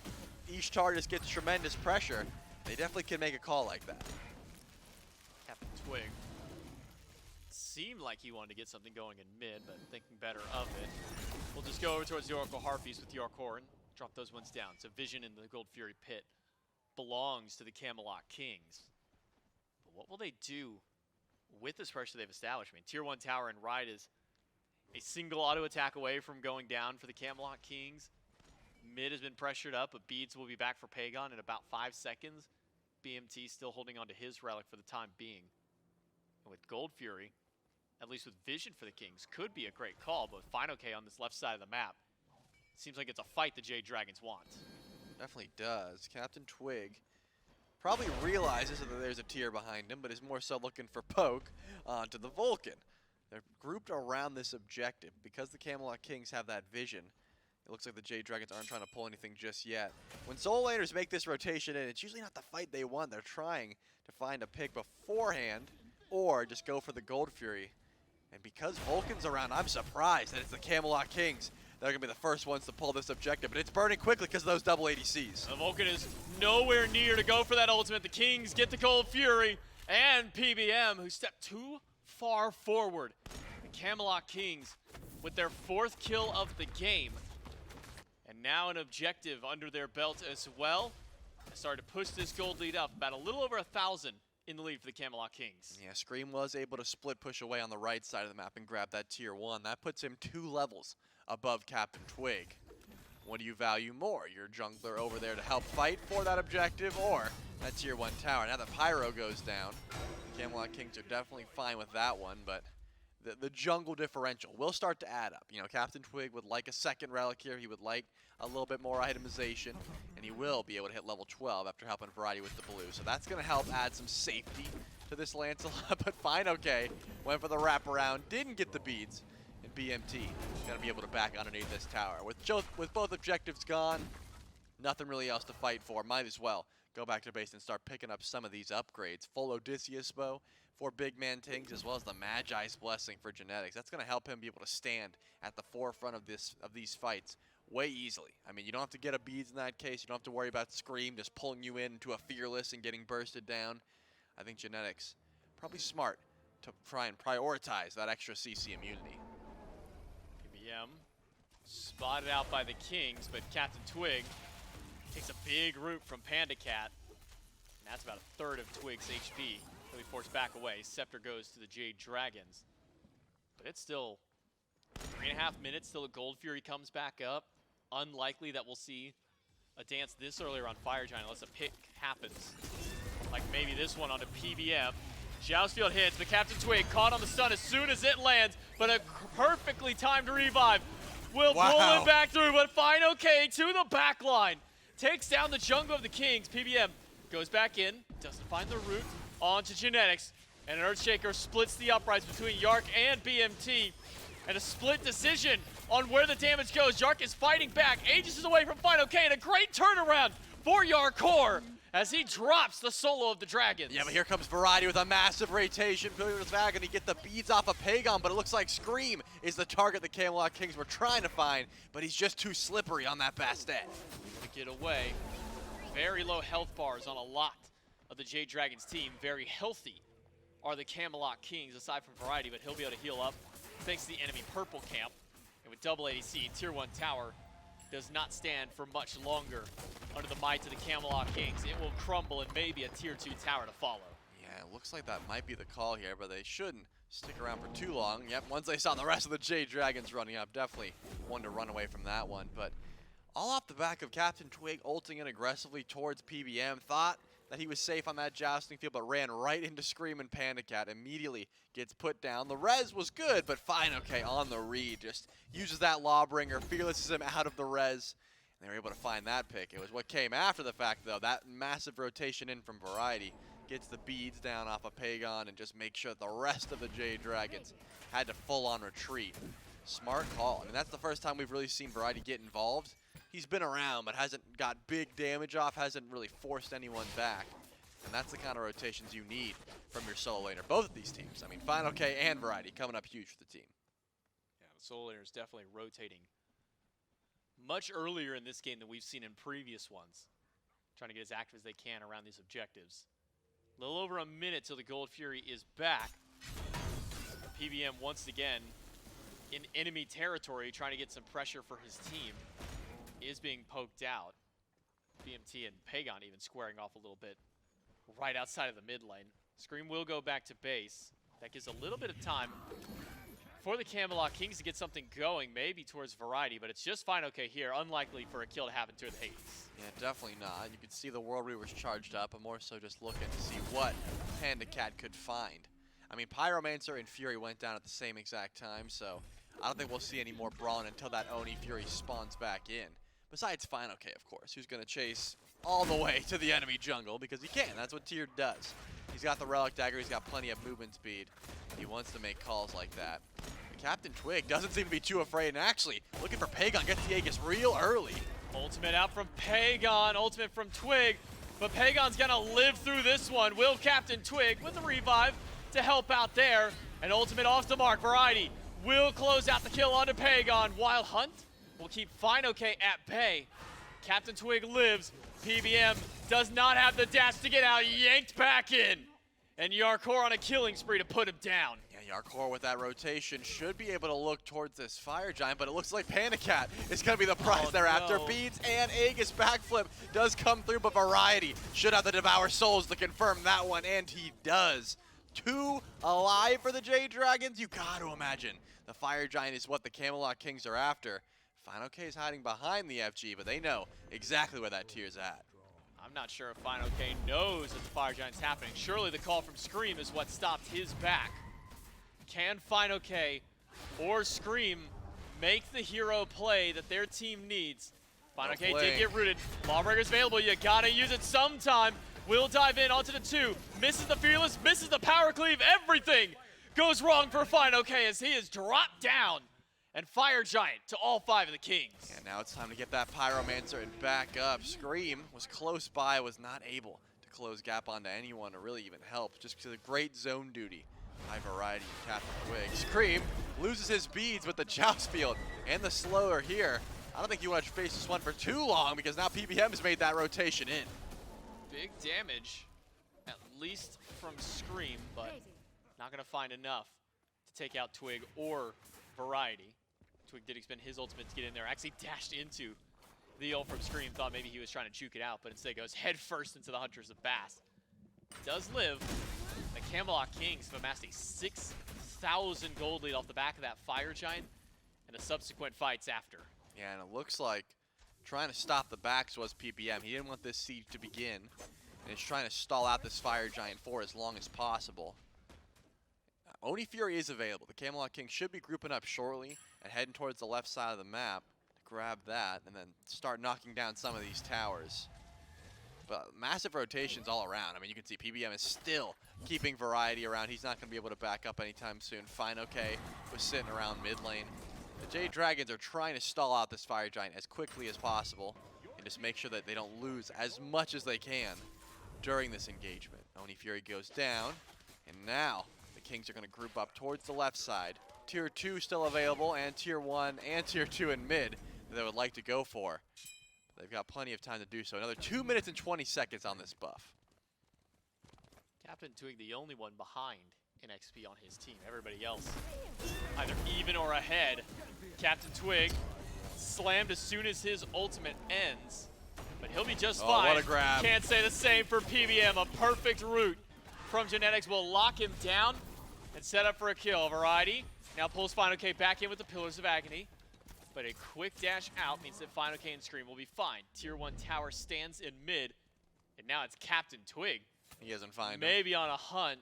Ishtar just gets tremendous pressure, they definitely can make a call like that. CaptainTwig seemed like he wanted to get something going in mid, but thinking better of it. We'll just go over towards the Oracle Harpies with Jarcorrr and drop those ones down. So Vision in the Gold Fury pit belongs to the Camelot Kings. But what will they do with this pressure they've established? I mean, Tier 1 tower and Ride is a single auto attack away from going down for the Camelot Kings. Mid has been pressured up, but Beads will be back for Pegon in about 5 seconds. BMT still holding on to his relic for the time being. And with Gold Fury, at least with Vision for the Kings, could be a great call, but fineokay on this left side of the map, seems like it's a fight the Jade Dragons want. Definitely does. CaptainTwig probably realizes that there's a tier behind him, but is more so looking for poke onto the Vulcan. They're grouped around this objective. Because the Camelot Kings have that vision, it looks like the Jade Dragons aren't trying to pull anything just yet. When solo laners make this rotation in, it's usually not the fight they want. They're trying to find a pick beforehand or just go for the Gold Fury. And because Vulcan's around, I'm surprised that it's the Camelot Kings that are going to be the first ones to pull this objective. But it's burning quickly because of those double ADCs. The Vulcan is nowhere near to go for that ultimate. The Kings get the Gold Fury and PBM, who stepped too far forward. The Camelot Kings with their 4th kill of the game. And now an objective under their belt as well. Started to push this gold lead up, about a little over 1,000 in the lead for the Camelot Kings. Yeah, Scream was able to split push away on the right side of the map and grab that tier 1. That puts him 2 levels above CaptainTwig. What do you value more? Your jungler over there to help fight for that objective, or that tier 1 tower? Now that Pyro goes down, the Camelot Kings are definitely fine with that one, but the jungle differential will start to add up. You know, CaptainTwig would like a second relic here. He would like a little bit more itemization, and he will be able to hit level 12 after helping Variety with the blue. So that's going to help add some safety to this Lancelot, but fineokay. Went for the wraparound, didn't get the beads, and BMT is going to be able to back underneath this tower. With both objectives gone, nothing really else to fight for. Might as well go back to base and start picking up some of these upgrades. Full Odysseus bow for BigManTingz, as well as the Magi's Blessing for Genetics. That's going to help him be able to stand at the forefront of these fights way easily. I mean, you don't have to get a beads in that case. You don't have to worry about Scream just pulling you into a Fearless and getting bursted down. I think Genetics probably smart to try and prioritize that extra CC immunity. PBM spotted out by the Kings, but CaptainTwig takes a big root from PandaCat. And that's about 1/3 of Twig's HP. He'll be forced back away. Scepter goes to the Jade Dragons. But it's still 3.5 minutes till a Gold Fury comes back up. Unlikely that we'll see a dance this earlier on Fire Giant unless a pick happens. Like maybe this one onto PBM. Joustfield hits, the CaptainTwig caught on the stun as soon as it lands, but a perfectly timed revive will pull Wow. it back through, but fineokay to the back line. Takes down the jungle of the Kings. PBM goes back in, doesn't find the root, onto Genetics, and an Earthshaker splits the uprights between Yark and BMT, and a split decision on where the damage goes. Yark is fighting back, Aegis is away from fineokay, and a great turnaround for Jarcorrr as he drops the solo of the Dragons. Yeah, but here comes Variety with a massive rotation. Going to get the beads off of Pegon, but it looks like Scream is the target the Camelot Kings were trying to find, but he's just too slippery on that Bastet. To get away. Very low health bars on a lot of the Jade Dragons team. Very healthy are the Camelot Kings, aside from Variety, but he'll be able to heal up thanks to the enemy purple camp. And with double ADC, Tier 1 tower does not stand for much longer under the might of the Camelot Kings. It will crumble and maybe a Tier 2 tower to follow. Yeah, it looks like that might be the call here, but they shouldn't stick around for too long. Yep, once they saw the rest of the Jade Dragons running up, definitely wanted to run away from that one. But all off the back of CaptainTwig ulting in aggressively towards PBM, thought that he was safe on that jousting field, but ran right into Scream and PandaCat, immediately gets put down. The res was good, but fineokay on the read, just uses that Lawbringer, fearlesses him out of the res, and they were able to find that pick. It was what came after the fact, though, that massive rotation in from Variety, gets the beads down off of Pegon, and just makes sure that the rest of the Jade Dragons had to full-on retreat. Smart call. I mean, that's the first time we've really seen Variety get involved. He's been around, but hasn't got big damage off, hasn't really forced anyone back. And that's the kind of rotations you need from your solo laner. Both of these teams. I mean, fineokay and Variety coming up huge for the team. Yeah, the solo laner is definitely rotating much earlier in this game than we've seen in previous ones. Trying to get as active as they can around these objectives. A little over a minute till the Gold Fury is back. PBM once again in enemy territory, trying to get some pressure for his team. Is being poked out. BMT and Pegon even squaring off a little bit right outside of the mid lane. Scream will go back to base. That gives a little bit of time for the Camelot Kings to get something going, maybe towards Variety, but it's just fineokay here. Unlikely for a kill to happen to the Hades. Yeah, definitely not. You could see the World Reaver's charged up, but more so just looking to see what PandaCat could find. I mean, Pyromancer and Fury went down at the same exact time, so I don't think we'll see any more brawling until that Oni Fury spawns back in. Besides fineokay, of course, who's going to chase all the way to the enemy jungle because he can. That's what Tyr does. He's got the Relic Dagger. He's got plenty of movement speed. He wants to make calls like that. But CaptainTwig doesn't seem to be too afraid, and actually looking for Pegon. Gets the Aegis real early. Ultimate out from Pegon. Ultimate from Twig. But Pegon's going to live through this one. Will CaptainTwig with the revive to help out there. And ultimate off the mark. Variety will close out the kill onto Pegon. Wild Hunt will keep fineokay at bay. CaptainTwig lives. PBM does not have the dash to get out. Yanked back in. And Jarcorrr on a killing spree to put him down. Yeah, Jarcorrr with that rotation should be able to look towards this Fire Giant, but it looks like PandaCat is going to be the prize they're after. Beads and Aegis backflip does come through, but Variety should have the Devour Souls to confirm that one, and he does. 2 alive for the Jade Dragons. You got to imagine the Fire Giant is what the Camelot Kings are after. fineokay is hiding behind the FG, but they know exactly where that tier's at. I'm not sure if fineokay knows that the Fire Giant's happening. Surely the call from Scream is what stopped his back. Can fineokay or Scream make the hero play that their team needs? fineokay did get rooted. Lawbreaker's available. You gotta use it sometime. Will dive in onto the 2. Misses the Fearless, misses the Power Cleave. Everything goes wrong for fineokay as he is dropped down. And Fire Giant to all 5 of the Kings. And now it's time to get that Pyromancer and back up. Scream was close by, was not able to close gap onto anyone or really even help, just because of great zone duty by Variety and CaptainTwig. Scream loses his beads with the Joust Field and the slower here. I don't think you want to face this one for too long because now PBM has made that rotation in. Big damage, at least from Scream, but not going to find enough to take out Twig or Variety. Twig did expend his ultimate to get in there. Actually dashed into the ult from Scream. Thought maybe he was trying to juke it out, but instead goes head first into the Hunters of Bast. Does live. The Camelot Kings have amassed a 6,000 gold lead off the back of that Fire Giant and the subsequent fights after. Yeah, and it looks like trying to stop the backs was PBM. He didn't want this siege to begin, and he's trying to stall out this Fire Giant for as long as possible. Oni Fury is available. The Camelot Kings should be grouping up shortly. and heading towards the left side of the map to grab that and then start knocking down some of these towers. But massive rotations all around. I mean, you can see PBM is still keeping Variety around. He's not going to be able to back up anytime soon. fineokay was sitting around mid lane. The Jade Dragons are trying to stall out this Fire Giant as quickly as possible and just make sure that they don't lose as much as they can during this engagement. Oni Fury goes down, and now the Kings are going to group up towards the left side. Tier 2 still available, and Tier 1 and Tier 2 in mid that they would like to go for. They've got plenty of time to do so. Another 2 minutes and 20 seconds on this buff. CaptainTwig, the only one behind in XP on his team. Everybody else either even or ahead. CaptainTwig slammed as soon as his ultimate ends, but he'll be just fine. What a grab. Can't say the same for PBM. A perfect route from Genetics will lock him down and set up for a kill. Variety now pulls fineokay back in with the Pillars of Agony, but a quick dash out means that fineokay and Scream will be fine. Tier 1 tower stands in mid, and now it's CaptainTwig. He hasn't found him. Maybe on a hunt.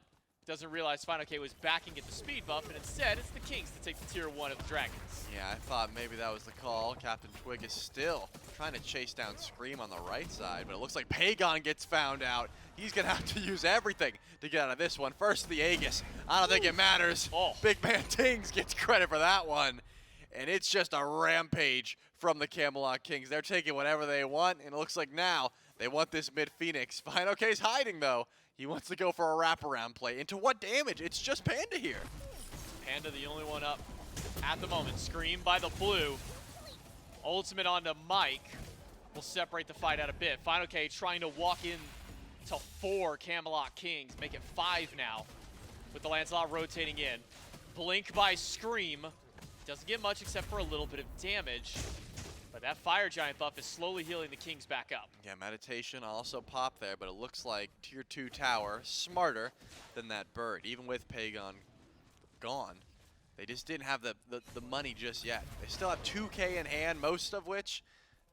Doesn't realize fineokay was backing at the speed buff, and instead it's the Kings to take the Tier 1 of the Dragons. Yeah, I thought maybe that was the call. CaptainTwig is still trying to chase down Scream on the right side, but it looks like Pegon gets found out. He's going to have to use everything to get out of this one. First, the Aegis. I don't think it matters. Oh. BigManTingz gets credit for that one. And it's just a rampage from the Camelot Kings. They're taking whatever they want, and it looks like now they want this mid-Phoenix. fineokay's hiding, though. He wants to go for a wraparound play. Into what damage? It's just Panda here. Panda the only one up at the moment. Scream by the blue. Ultimate onto Mike. Will separate the fight out a bit. fineokay trying to walk in to 4 Camelot Kings. Make it 5 now with the Lancelot rotating in. Blink by Scream. Doesn't get much except for a little bit of damage. But that Fire Giant buff is slowly healing the Kings back up. Yeah, Meditation also popped there, but it looks like Tier 2 tower smarter than that bird. Even with Pegon gone, they just didn't have the money just yet. They still have 2K in hand, most of which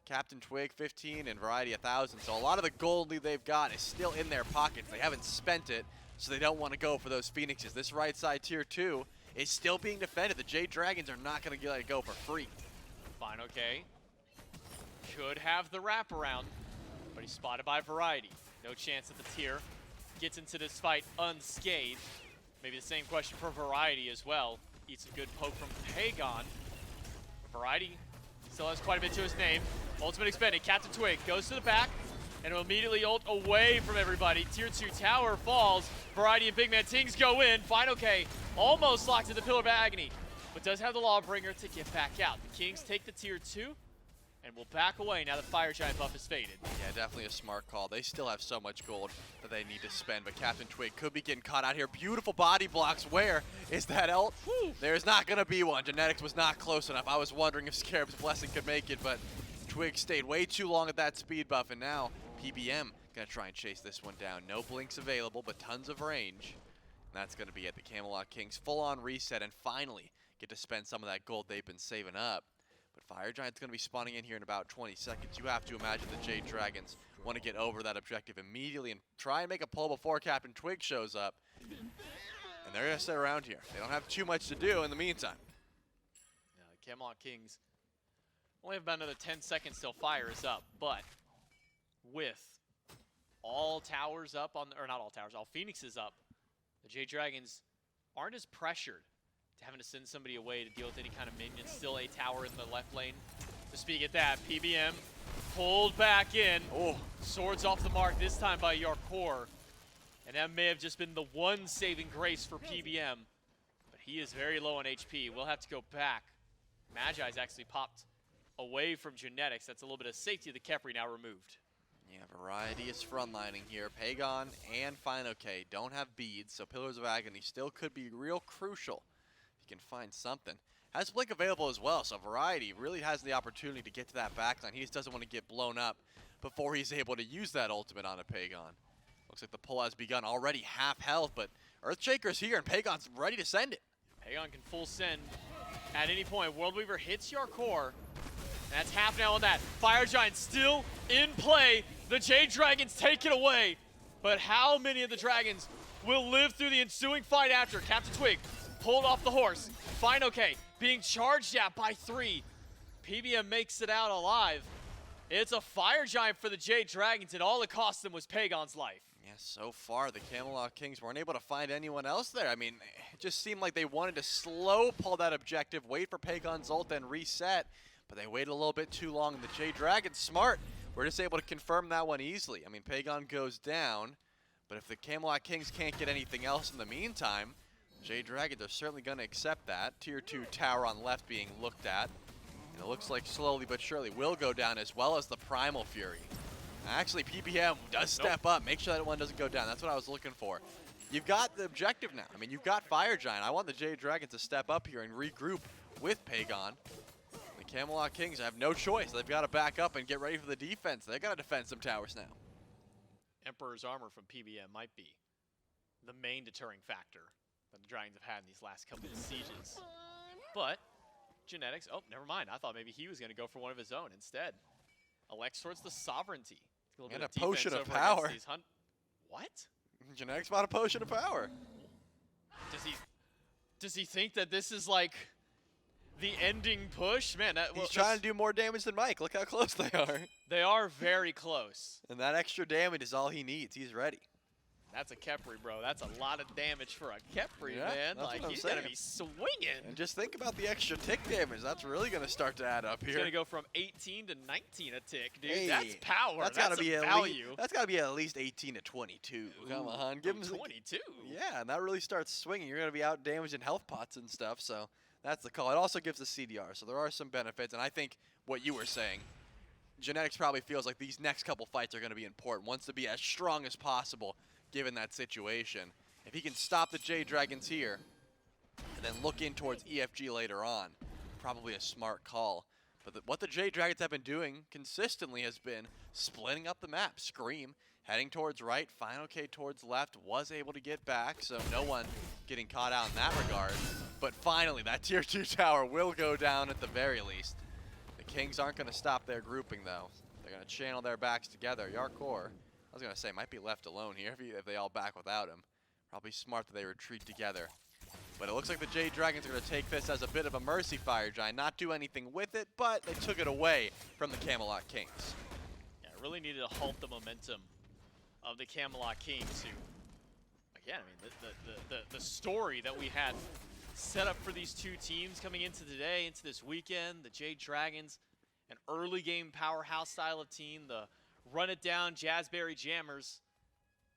CaptainTwig 15 and Variety 1,000. So a lot of the gold lead they've got is still in their pockets. They haven't spent it, so they don't want to go for those Phoenixes. This right side Tier 2 is still being defended. The Jade Dragons are not going to let it go for free. fineokay could have the wraparound, but he's spotted by Variety. No chance that the tier gets into this fight unscathed. Maybe the same question for Variety as well. Eats a good poke from Pegon. Variety still has quite a bit to his name. Ultimate expended. CaptainTwig goes to the back and will immediately ult away from everybody. Tier 2 tower falls. Variety and BigManTingz go in. fineokay almost locked to the Pillar of Agony, but does have the Lawbringer to get back out. The Kings take the Tier 2 and will back away now the Fire Giant buff is faded. Yeah, definitely a smart call. They still have so much gold that they need to spend, but CaptainTwig could be getting caught out here. Beautiful body blocks. Where is that ult? There's not going to be one. Genetics was not close enough. I was wondering if Scarab's Blessing could make it, but Twig stayed way too long at that speed buff, and now PBM going to try and chase this one down. No blinks available, but tons of range. And that's going to be at the Camelot Kings. Full-on reset, and finally get to spend some of that gold they've been saving up. But Fire Giant's going to be spawning in here in about 20 seconds. You have to imagine the Jade Dragons want to get over that objective immediately and try and make a pull before CaptainTwig shows up. And they're going to sit around here. They don't have too much to do in the meantime. Camelot Kings only have about another 10 seconds till Fire is up, but with all towers up on, or not all towers, all Phoenixes up, the Jade Dragons aren't as pressured to having to send somebody away to deal with any kind of minions. Still a tower in the left lane. To speak at that, PBM pulled back in. Oh, swords off the mark this time by Jarcorrr. And that may have just been the one saving grace for PBM. But he is very low on HP. We'll have to go back. Magi's actually popped away from Genetics. That's a little bit of safety of the Khepri now removed. Yeah, Variety is frontlining here. Pegon and fineokay don't have beads, so Pillars of Agony still could be real crucial if you can find something. Has Blink available as well, so Variety really has the opportunity to get to that backline. He just doesn't want to get blown up before he's able to use that ultimate on a Pegon. Looks like the pull has begun. Already half health, but Earthshaker's here and Pegon's ready to send it. Pegon can full send at any point. Worldweaver hits Jarcorrr. And that's half now on that. Fire Giant still in play. The Jade Dragons take it away. But how many of the Dragons will live through the ensuing fight after? CaptainTwig pulled off the horse. fineokay being charged at by 3. PBM makes it out alive. It's a fire giant for the Jade Dragons, and all it cost them was Pegon's life. Yeah, so far the Camelot Kings weren't able to find anyone else there. I mean, it just seemed like they wanted to slow pull that objective, wait for Pegon's ult and reset, but they waited a little bit too long, and the Jade Dragons, smart, were just able to confirm that one easily. I mean, Pegon goes down, but if the Camelot Kings can't get anything else in the meantime, Jade Dragons are certainly going to accept that. Tier 2 tower on left being looked at. And it looks like slowly but surely will go down, as well as the Primal Fury. Actually, PBM does step up. Make sure that one doesn't go down. That's what I was looking for. You've got the objective now. I mean, you've got Fire Giant. I want the Jade Dragons to step up here and regroup with Pegon. The Camelot Kings have no choice. They've got to back up and get ready for the defense. They've got to defend some towers now. Emperor's Armor from PBM might be the main deterring factor that the Dragons have had in these last couple of sieges. But Genetics, oh, never mind. I thought maybe he was going to go for one of his own instead. Elects towards the Sovereignty. And a Potion of Power. What? Genetics bought a Potion of Power. Does he think that this is like the ending push? Man, he's trying to do more damage than Mike. Look how close they are. They are very close. And that extra damage is all he needs. He's ready. That's a Khepri, bro. That's a lot of damage for a Khepri, yeah, man. Like, he's going to be swinging. And just think about the extra tick damage. That's really going to start to add up here. He's going to go from 18 to 19 a tick, dude. Hey, that's power. That's got to be value. That's got to be at least 18 to 22. Come on, give him 22. Yeah, and that really starts swinging. You're going to be out damaging health pots and stuff, so that's the call. It also gives the CDR, so there are some benefits. And I think what you were saying, Genetics probably feels like these next couple fights are going to be important. Wants to be as strong as possible given that situation. If he can stop the Jade Dragons here and then look in towards EFG later on, probably a smart call. But what the Jade Dragons have been doing consistently has been splitting up the map. Scream heading towards right, fineokay towards left, was able to get back, so no one getting caught out in that regard. But finally, that tier 2 tower will go down at the very least. The Kings aren't going to stop their grouping though. They're going to channel their backs together. Jarcorrr, I was going to say, might be left alone here if they all back without him. Probably smart that they retreat together. But it looks like the Jade Dragons are going to take this as a bit of a mercy fire giant, not do anything with it, but they took it away from the Camelot Kings. Yeah, really needed to halt the momentum of the Camelot Kings, who, again, I mean, the story that we had set up for these two teams coming into today, into this weekend, the Jade Dragons, an early game powerhouse style of team, the run it down Jazzberry Jammers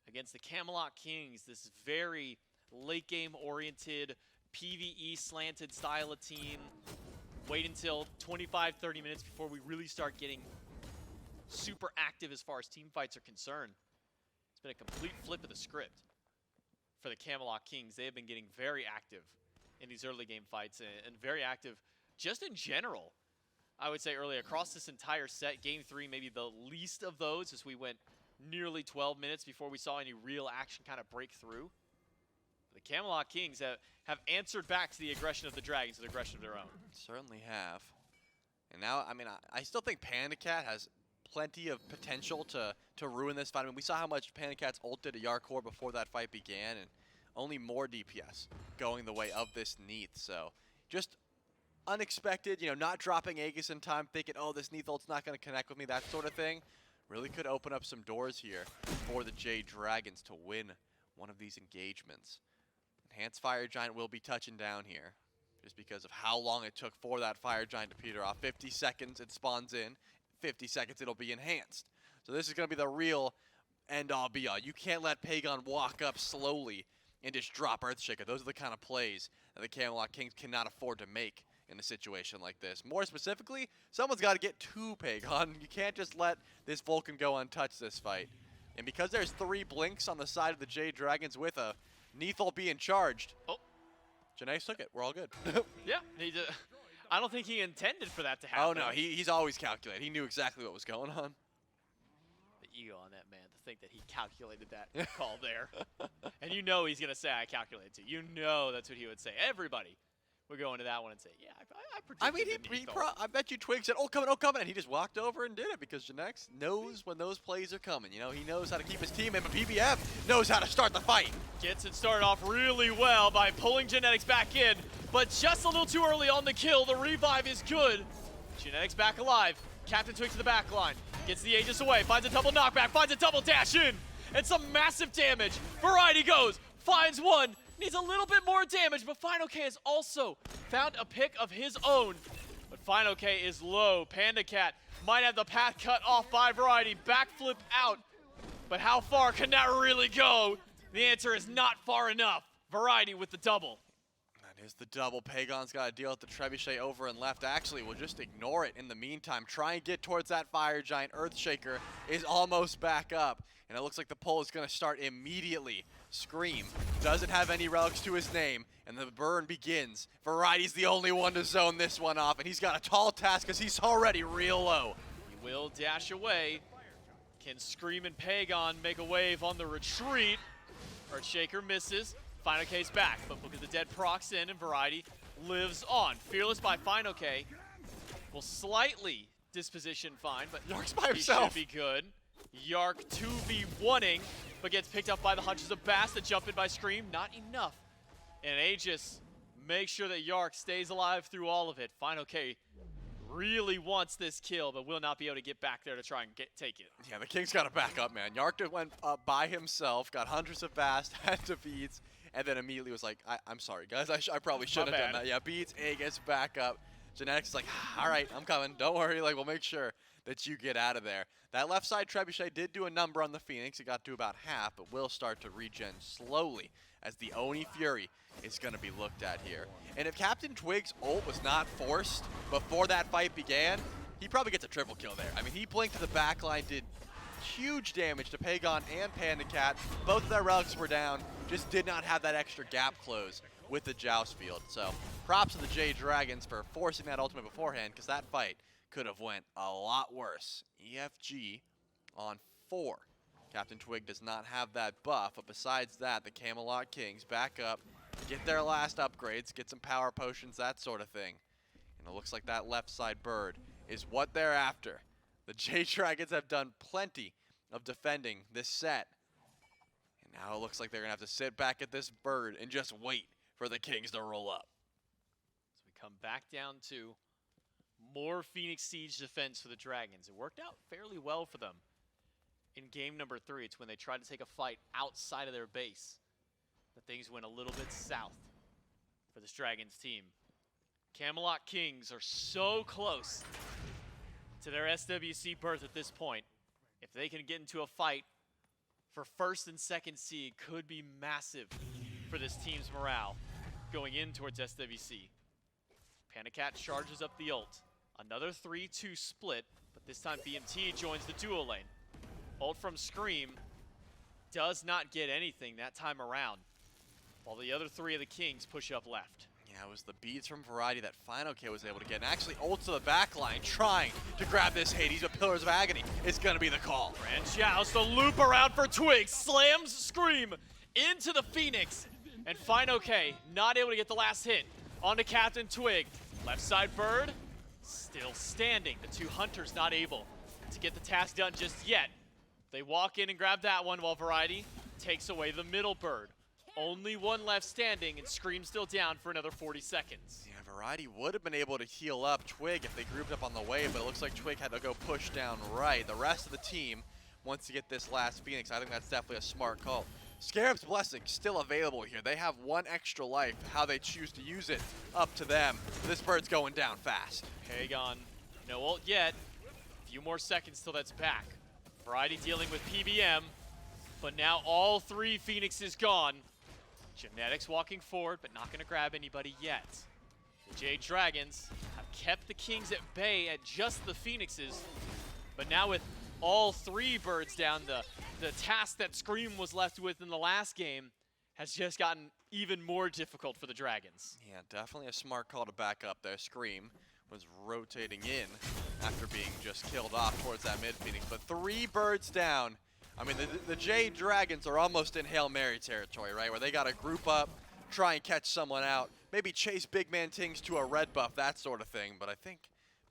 against the Camelot Kings, this very late game oriented PvE slanted style of team. Wait until 25-30 minutes before we really start getting super active as far as team fights are concerned. It's been a complete flip of the script for the Camelot Kings. They have been getting very active in these early game fights and very active just in general. I would say early across this entire set. Game 3 maybe the least of those, as we went nearly 12 minutes before we saw any real action kind of break through. The Camelot Kings have answered back to the aggression of the Dragons with aggression of their own. Certainly have. And now, I mean, I still think PandaCat has plenty of potential to ruin this fight. I mean, we saw how much PandaCat's ult did to Jarcorrr before that fight began, and only more DPS going the way of this Neith. So just unexpected, you know, not dropping Aegis in time, thinking, oh, this Neith ult's not going to connect with me, that sort of thing. Really could open up some doors here for the Jade Dragons to win one of these engagements. Enhanced Fire Giant will be touching down here just because of how long it took for that Fire Giant to peter off. 50 seconds it spawns in, 50 seconds it'll be enhanced. So this is going to be the real end-all be-all. You can't let Pegon walk up slowly and just drop Earthshaker. Those are the kind of plays that the Camelot Kings cannot afford to make in a situation like this. More specifically, someone's got to get to Pegon. You can't just let this Vulcan go untouched this fight. And because there's 3 blinks on the side of the Jade Dragons with a Neith ult being charged, oh, Janae took it. We're all good. Yeah, I don't think he intended for that to happen. Oh no, he's always calculated. He knew exactly what was going on. The ego on that man to think that he calculated that call there. And you know he's going to say, I calculated too. You know that's what he would say. Everybody would go into that one and say, yeah, I I predicted mean, the Neith ult. I bet you Twig said, oh, coming, and he just walked over and did it because Janex knows when those plays are coming. You know, he knows how to keep his team in, but PBF knows how to start the fight. Gets it started off really well by pulling Genetics back in, but just a little too early on the kill. The revive is good. Genetics back alive. CaptainTwig to the back line. Gets the Aegis away, finds a double knockback, finds a double dash in, and some massive damage. Variety goes, finds one, needs a little bit more damage, but fineokay has also found a pick of his own. But fineokay is low. PandaCat might have the path cut off by Variety. Backflip out. But how far can that really go? The answer is not far enough. Variety with the double. That is the double. Pegon's got to deal with the Trebuchet over and left. Actually, we'll just ignore it in the meantime. Try and get towards that Fire Giant. Earthshaker is almost back up. And it looks like the pull is going to start immediately. Scream doesn't have any relics to his name, and the burn begins. Variety's the only one to zone this one off, and he's got a tall task because he's already real low. He will dash away. Can Scream and Pegon make a wave on the retreat? Earthshaker misses. fineokay's back, but look at the dead procs in, and Variety lives on. Fearless by fineokay will slightly disposition fine, but Yark's by he himself. should be good. Yark 2v1ing, but gets picked up by the hunches of Bastet, jump in by Scream, not enough. And Aegis makes sure that Yark stays alive through all of it. fineokay really wants this kill, but will not be able to get back there to try and take it. Yeah, the King's got to back up, man. Yark went up by himself, got hundreds of Bast, had to beats, and then immediately was like, I'm sorry, guys. I probably shouldn't have done that. Yeah, beats, Aegis, back up. Genetics is like, all right, I'm coming. Don't worry. Like, we'll make sure that you get out of there. That left side Trebuchet did do a number on the Phoenix. It got to about half, but will start to regen slowly as the Oni Fury is going to be looked at here. And if CaptainTwig's ult was not forced before that fight began, he probably gets a triple kill there. I mean, he blinked to the backline, did huge damage to Pegon and PandaCat. Both of their relics were down, just did not have that extra gap close with the Joust field. So props to the Jade Dragons for forcing that ultimate beforehand, because that fight could have went a lot worse. EFG on 4. CaptainTwig does not have that buff, but besides that, the Camelot Kings back up, get their last upgrades, get some power potions, that sort of thing. And it looks like that left side bird is what they're after. The Jade Dragons have done plenty of defending this set. And now it looks like they're going to have to sit back at this bird and just wait for the Kings to roll up. So we come back down to more Phoenix Siege defense for the Dragons. It worked out fairly well for them in game number 3. It's when they tried to take a fight outside of their base that things went a little bit south for this Dragons team. Camelot Kings are so close to their SWC berth at this point. If they can get into a fight for first and second seed, could be massive for this team's morale going in towards SWC. PandaCat charges up the ult. Another 3-2 split, but this time BMT joins the duo lane. Ult from Scream does not get anything that time around, while the other 3 of the Kings push up left. Yeah, it was the beads from Variety that fineokay was able to get. And actually ult to the back line, trying to grab this Hades, but Pillars of Agony is going to be the call. Grand Joust, the loop around for Twig, slams Scream into the Phoenix, and fineokay not able to get the last hit onto CaptainTwig. Left side bird, still standing. The 2 hunters not able to get the task done just yet. They walk in and grab that one while Variety takes away the middle bird. Only one left standing, and Scream still down for another 40 seconds. Yeah, Variety would have been able to heal up Twig if they grouped up on the wave, but it looks like Twig had to go push down right. The rest of the team wants to get this last Phoenix. I think that's definitely a smart call. Scarab's Blessing still available here. They have 1 extra life. How they choose to use it, up to them. This bird's going down fast. Pegon, no ult yet. A few more seconds till that's back. Variety dealing with PBM, but now all 3 Phoenixes gone. Genetics walking forward, but not going to grab anybody yet. The Jade Dragons have kept the Kings at bay at just the Phoenixes, but now with all 3 birds down, the task that Scream was left with in the last game has just gotten even more difficult for the Dragons. Yeah, definitely a smart call to back up there. Scream was rotating in after being just killed off towards that mid Phoenix, but 3 birds down. I mean, the Jade Dragons are almost in Hail Mary territory, right? Where they got to group up, try and catch someone out. Maybe chase BigManTingz to a red buff, that sort of thing. But I think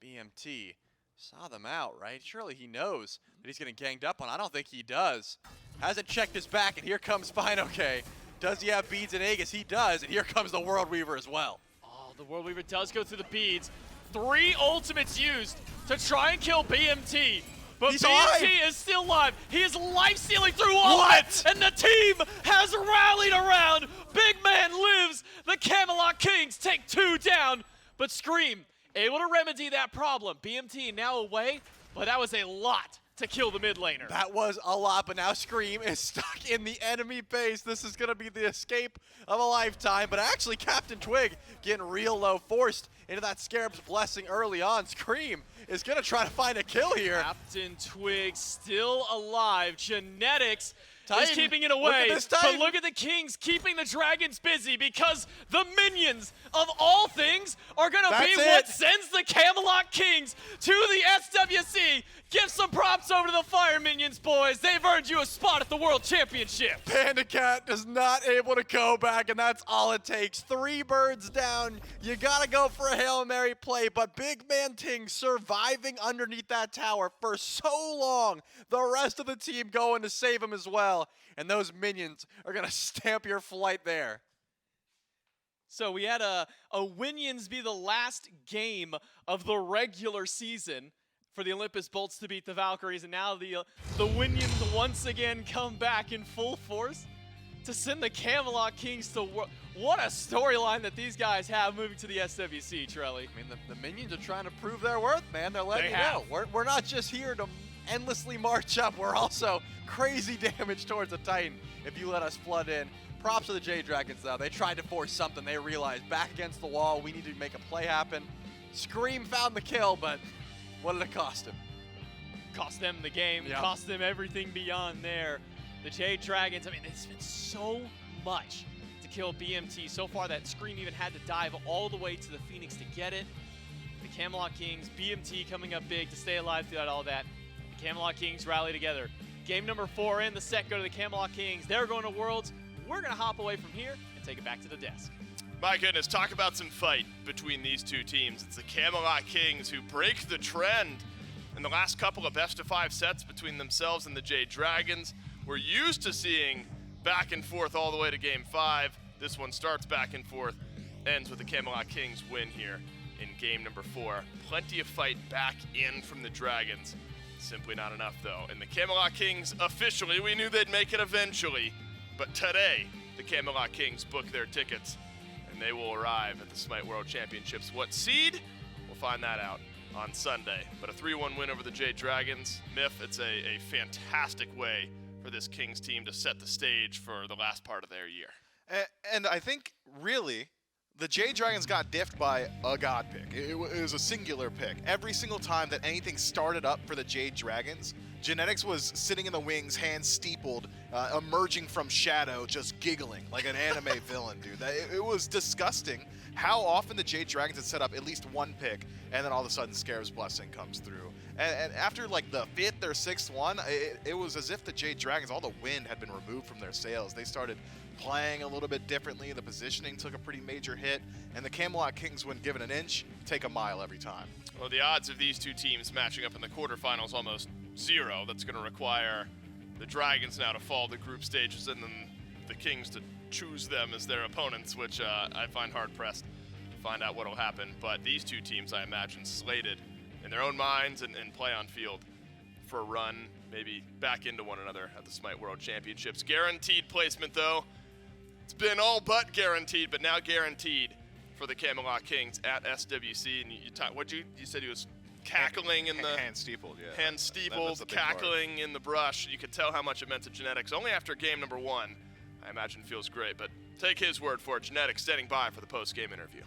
BMT saw them out, right? Surely he knows that he's getting ganged up on. I don't think he does. Hasn't checked his back, and here comes fineokay. Does he have beads and Aegis? He does, and here comes the World Weaver as well. Oh, the World Weaver does go through the beads. 3 ultimates used to try and kill BMT. But He's BMT alive. is still alive. He is life-stealing through all of it. And the team has rallied around. Big Man lives. The Camelot Kings take 2 down. But Scream able to remedy that problem. BMT now away, but that was a lot to kill the mid laner. That was a lot, but now Scream is stuck in the enemy base. This is going to be the escape of a lifetime, but actually CaptainTwig getting real low, forced into that Scarab's Blessing early on. Scream is going to try to find a kill here. CaptainTwig still alive. Genetics is Titan, keeping it look at away, this but Titan. look at the Kings keeping the Dragons busy because the minions of all things are going to be That's what it. sends the Camelot Kings to the SWC. Give some props over to the Fire Minions, boys. They've earned you a spot at the World Championship. PandaCat is not able to go back, and that's all it takes. 3 birds down. You got to go for a Hail Mary play, but BigManTingz surviving underneath that tower for so long. The rest of the team going to save him as well, and those minions are going to stamp your flight there. So we had a Winions be the last game of the regular season for the Olympus Bolts to beat the Valkyries, and now the Winions once again come back in full force to send the Camelot Kings to what a storyline that these guys have moving to the SWC, Trelly. I mean, the minions are trying to prove their worth, man. They're letting They you have. know. We're not just here to endlessly march up. We're also crazy damage towards the Titan if you let us flood in. Props to the Jade Dragons, though. They tried to force something. They realized back against the wall, we need to make a play happen. Scream found the kill, but what did it cost him? Cost them the game, Yep. cost them everything beyond there. The Jade Dragons, I mean, it's been so much to kill BMT. So far that Scream even had to dive all the way to the Phoenix to get it. The Camelot Kings, BMT coming up big to stay alive throughout all that. The Camelot Kings rally together. Game number 4 in, the set go to the Camelot Kings. They're going to Worlds. We're going to hop away from here and take it back to the desk. My goodness, talk about some fight between these two teams. It's the Camelot Kings who break the trend in the last couple of best-of-5 sets between themselves and the Jade Dragons. We're used to seeing back and forth all the way to Game 5. This one starts back and forth, ends with the Camelot Kings win here in game number 4. Plenty of fight back in from the Dragons. Simply not enough, though. And the Camelot Kings, officially, we knew they'd make it eventually, but today, the Camelot Kings book their tickets, and they will arrive at the SMITE World Championships. What seed? We'll find that out on Sunday. But a 3-1 win over the Jade Dragons. Myth, it's a fantastic way for this Kings team to set the stage for the last part of their year. And I think, really, the Jade Dragons got diffed by a god pick. It was a singular pick. Every single time that anything started up for the Jade Dragons, Genetics was sitting in the wings, hands steepled, emerging from shadow, just giggling like an anime villain, dude. It was disgusting how often the Jade Dragons had set up at least one pick, and then all of a sudden Scarab's Blessing comes through. And after like the 5th or 6th one, it was as if the Jade Dragons, all the wind had been removed from their sails. They started playing a little bit differently. The positioning took a pretty major hit, and the Camelot Kings, when given an inch, take a mile every time. Well, the odds of these two teams matching up in the quarterfinals almost 0. That's going to require the Dragons now to fall the group stages and then the Kings to choose them as their opponents, which I find hard-pressed to find out what will happen. But these two teams, I imagine, slated in their own minds and play on field for a run, maybe back into one another at the SMITE World Championships. Guaranteed placement, though. It's been all but guaranteed, but now guaranteed for the Camelot Kings at SWC. And you said he was cackling in the hand steepled, yeah. hand steepled, That's the big part. cackling in the brush. You could tell how much it meant to Genetics. Only after game number 1, I imagine feels great. But take his word for it. Genetics standing by for the post-game interview.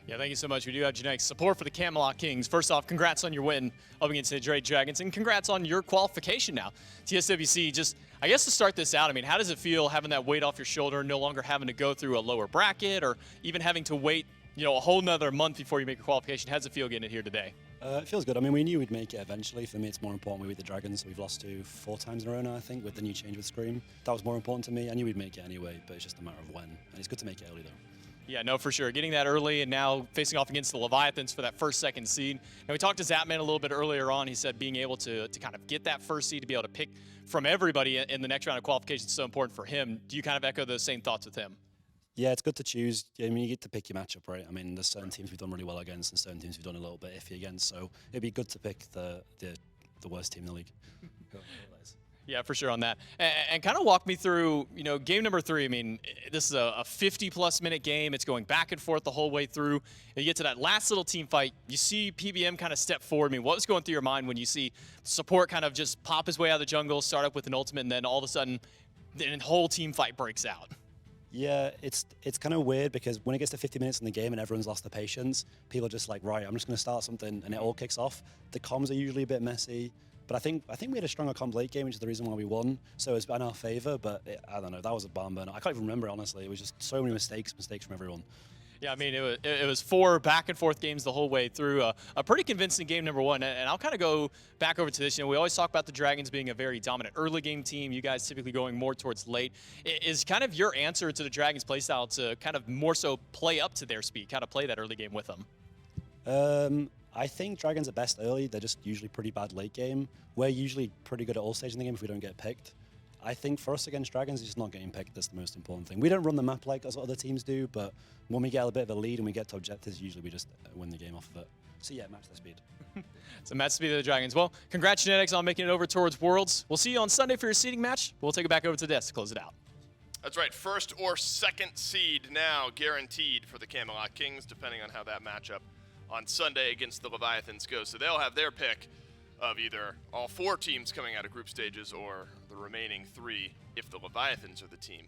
Yeah, thank you so much. We do have Genetics support for the Camelot Kings. First off, congrats on your win up against the Jade Dragons, and congrats on your qualification now. TSWC, just, I guess to start this out, I mean, how does it feel having that weight off your shoulder, no longer having to go through a lower bracket or even having to wait, a whole nother month before you make your qualification? How does it feel getting it here today? It feels good. I mean, we knew we'd make it eventually. For me, it's more important we beat the Dragons. We've lost to 4 times in a row now, I think, with the new change with Scream. That was more important to me. I knew we'd make it anyway, but it's just a matter of when. And it's good to make it early, though. Yeah, no, for sure. Getting that early and now facing off against the Leviathans for that first, second seed. Now, we talked to Zapman a little bit earlier on. He said being able to kind of get that first seed, to be able to pick from everybody in the next round of qualification is so important for him. Do you kind of echo those same thoughts with him? Yeah, it's good to choose. I mean, you get to pick your matchup, right? I mean, there's certain teams we've done really well against and certain teams we've done a little bit iffy against. So it'd be good to pick the worst team in the league. Yeah, for sure on that. And kind of walk me through, you know, game number 3. I mean, this is a 50-plus minute game. It's going back and forth the whole way through. And you get to that last little team fight. You see PBM kind of step forward. I mean, what was going through your mind when you see support kind of just pop his way out of the jungle, start up with an ultimate, and then all of a sudden, the whole team fight breaks out? Yeah, it's kind of weird because when it gets to 50 minutes in the game and everyone's lost their patience, people are just like, right, I'm just going to start something, and it all kicks off. The comms are usually a bit messy. But I think we had a stronger comp late game, which is the reason why we won. So it's in our favor, but I don't know. That was a barn burner. I can't even remember, honestly. It was just so many mistakes from everyone. Yeah, I mean, it was 4 back-and-forth games the whole way through. A pretty convincing game number 1. And I'll kind of go back over to this. You know, we always talk about the Dragons being a very dominant early game team. You guys typically going more towards late. Is kind of your answer to the Dragons' playstyle to kind of more so play up to their speed, kind of play that early game with them? I think Dragons are best early. They're just usually pretty bad late game. We're usually pretty good at all stages in the game if we don't get picked. I think for us against Dragons, it's just not getting picked. That's the most important thing. We don't run the map like as other teams do, but when we get a bit of a lead and we get to objectives, usually we just win the game off of it. So yeah, match the speed. So match the speed of the Dragons. Well, congrats Genetics on making it over towards Worlds. We'll see you on Sunday for your seeding match. We'll take it back over to the desk to close it out. That's right, first or second seed now guaranteed for the Camelot Kings, depending on how that matchup on Sunday against the Leviathans goes. So they'll have their pick of either all 4 teams coming out of group stages or the remaining 3 if the Leviathans are the team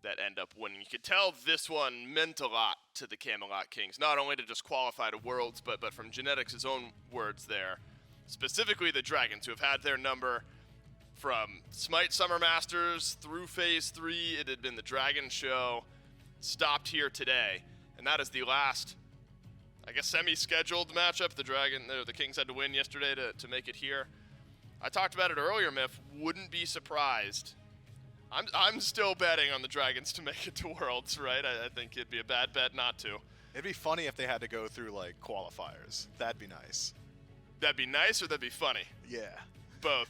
that end up winning. You could tell this one meant a lot to the Camelot Kings, not only to just qualify to Worlds, but from Genetics' own words there, specifically the Dragons, who have had their number from SMITE Summer Masters through Phase 3. It had been the Dragon Show, stopped here today, and that is the last, I guess, semi-scheduled matchup. The Kings had to win yesterday to make it here. I talked about it earlier, Miff. Wouldn't be surprised. I'm still betting on the Dragons to make it to Worlds, right? I think it'd be a bad bet not to. It'd be funny if they had to go through, like, qualifiers. That'd be nice. That'd be nice or that'd be funny? Yeah. Both.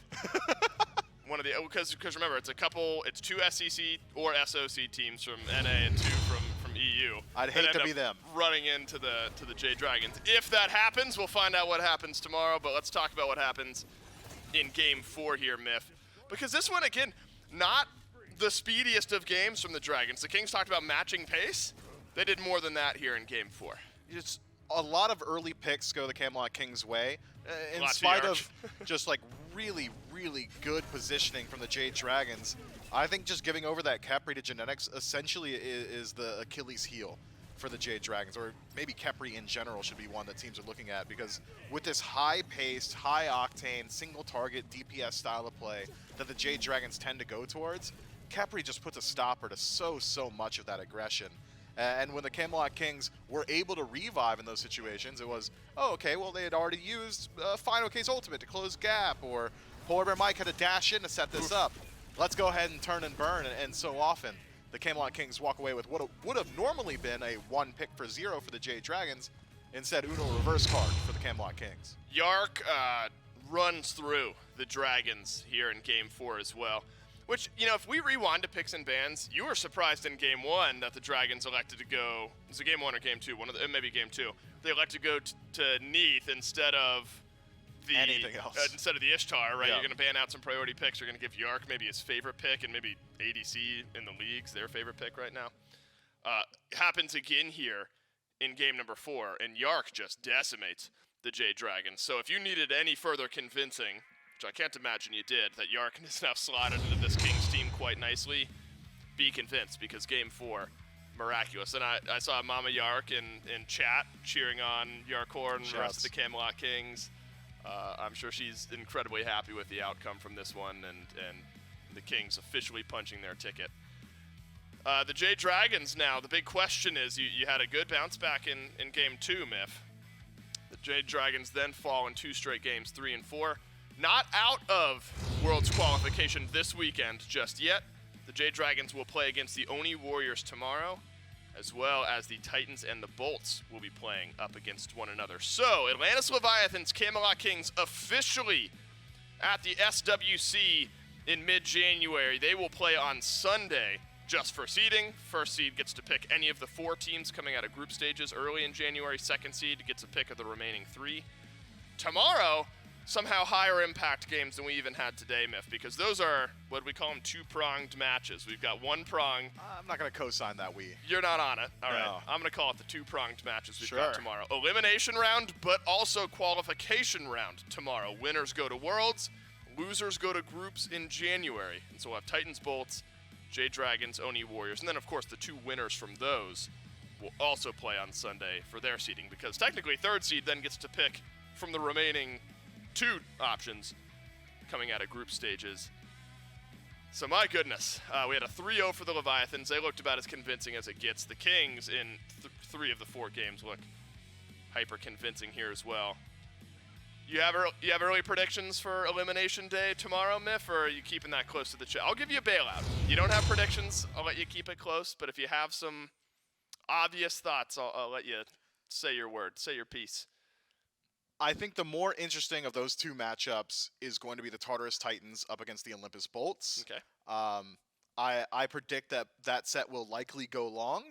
One of the, because remember, it's 2 SEC or SOC teams from NA and 2 from EU. I'd hate to be them. Running into the Jade Dragons. If that happens, we'll find out what happens tomorrow, but let's talk about what happens in Game 4 here, Miff. Because this one, again, not the speediest of games from the Dragons. The Kings talked about matching pace. They did more than that here in Game 4. Just a lot of early picks go the Camelot Kings' way, in Lots spite of of just like really, really good positioning from the Jade Dragons. I think just giving over that Khepri to Genetics essentially is the Achilles heel for the Jade Dragons, or maybe Khepri in general should be one that teams are looking at, because with this high-paced, high-octane, single-target DPS style of play that the Jade Dragons tend to go towards, Khepri just puts a stopper to so much of that aggression. And when the Camelot Kings were able to revive in those situations, it was, oh, okay, well, they had already used fineokay's ultimate to close gap, or PolarBearMike had to dash in to set this up. Let's go ahead and turn and burn, and so often the Camelot Kings walk away with what would have normally been a 1 pick for 0 for the Jade Dragons, instead Uno reverse card for the Camelot Kings. Yark runs through the Dragons here in Game 4 as well. Which, you know, if we rewind to picks and bans, you were surprised in Game 1 that the Dragons elected to go, was it Game 1 or Game 2? Maybe Game 2. They elected to go to Neith instead of the anything else. Instead of the Ishtar, right? Yeah. You're going to ban out some priority picks. You're going to give Yark maybe his favorite pick, and maybe ADC in the league's their favorite pick right now. Happens again here in Game number 4, and Yark just decimates the Jade Dragons. So if you needed any further convincing, which I can't imagine you did, that Yark has now slotted into this Kings team quite nicely, be convinced, because Game 4, miraculous. And I saw Mama Yark in chat cheering on Jarcorrr and the rest of the Camelot Kings. I'm sure she's incredibly happy with the outcome from this one, and the Kings officially punching their ticket. The Jade Dragons now, the big question is, you had a good bounce back in Game 2, Miff. The Jade Dragons then fall in 2 straight games, 3 and 4. Not out of Worlds qualification this weekend just yet. The Jade Dragons will play against the Oni Warriors tomorrow, as well as the Titans and the Bolts will be playing up against one another. So, Atlantis Leviathans, Camelot Kings officially at the SWC in mid-January. They will play on Sunday just for seeding. First seed gets to pick any of the 4 teams coming out of group stages early in January. Second seed gets a pick of the remaining 3. Tomorrow, somehow higher impact games than we even had today, Myth, because those are, what we call them, 2-pronged matches. We've got 1 prong. I'm not going to co-sign that You're not on it. All right. No. I'm going to call it the 2-pronged matches we've Sure. got tomorrow. Elimination round, but also qualification round tomorrow. Winners go to Worlds. Losers go to groups in January. And so we'll have Titans, Bolts, Jade Dragons, Oni Warriors. And then, of course, the 2 winners from those will also play on Sunday for their seeding, because technically third seed then gets to pick from the remaining 2 options coming out of group stages. So my goodness, we had a 3-0 for the Leviathans. They looked about as convincing as it gets. The Kings in 3 of the 4 games look hyper convincing here as well. You have early predictions for Elimination Day tomorrow, Miff, or are you keeping that close to the chest? I'll give you a bailout. You don't have predictions, I'll let you keep it close, but if you have some obvious thoughts, I'll let you say your word, say your piece. I think the more interesting of those 2 matchups is going to be the Tartarus Titans up against the Olympus Bolts. Okay. I predict that set will likely go long.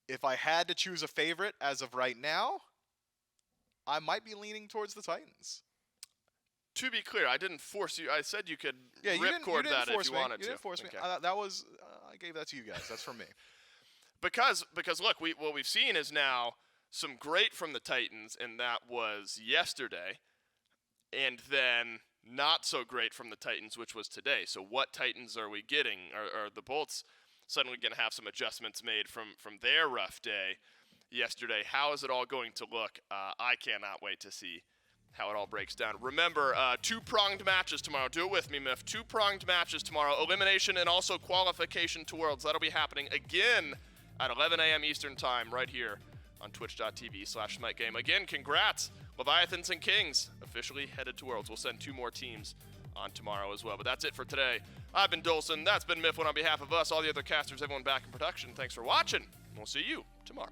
If I had to choose a favorite as of right now, I might be leaning towards the Titans. To be clear, I didn't force you. I said you could Yeah, you didn't that force if you me. wanted to. You didn't force me. Okay. That was I gave that to you guys. That's from me. Because look, what we've seen is now some great from the Titans, and that was yesterday, and then not so great from the Titans, which was today. So what Titans are we getting? Are the Bolts suddenly going to have some adjustments made from their rough day yesterday? How is it all going to look? I cannot wait to see how it all breaks down. Remember, 2-pronged matches tomorrow. Do it with me, Miff. 2-pronged matches tomorrow. Elimination and also qualification to Worlds. That'll be happening again at 11 a.m. Eastern Time right here on twitch.tv/SMITE. Again, congrats. Leviathans and Kings officially headed to Worlds. We'll send 2 more teams on tomorrow as well. But that's it for today. I've been Dolson. That's been Mifflin on behalf of us, all the other casters, everyone back in production. Thanks for watching. We'll see you tomorrow.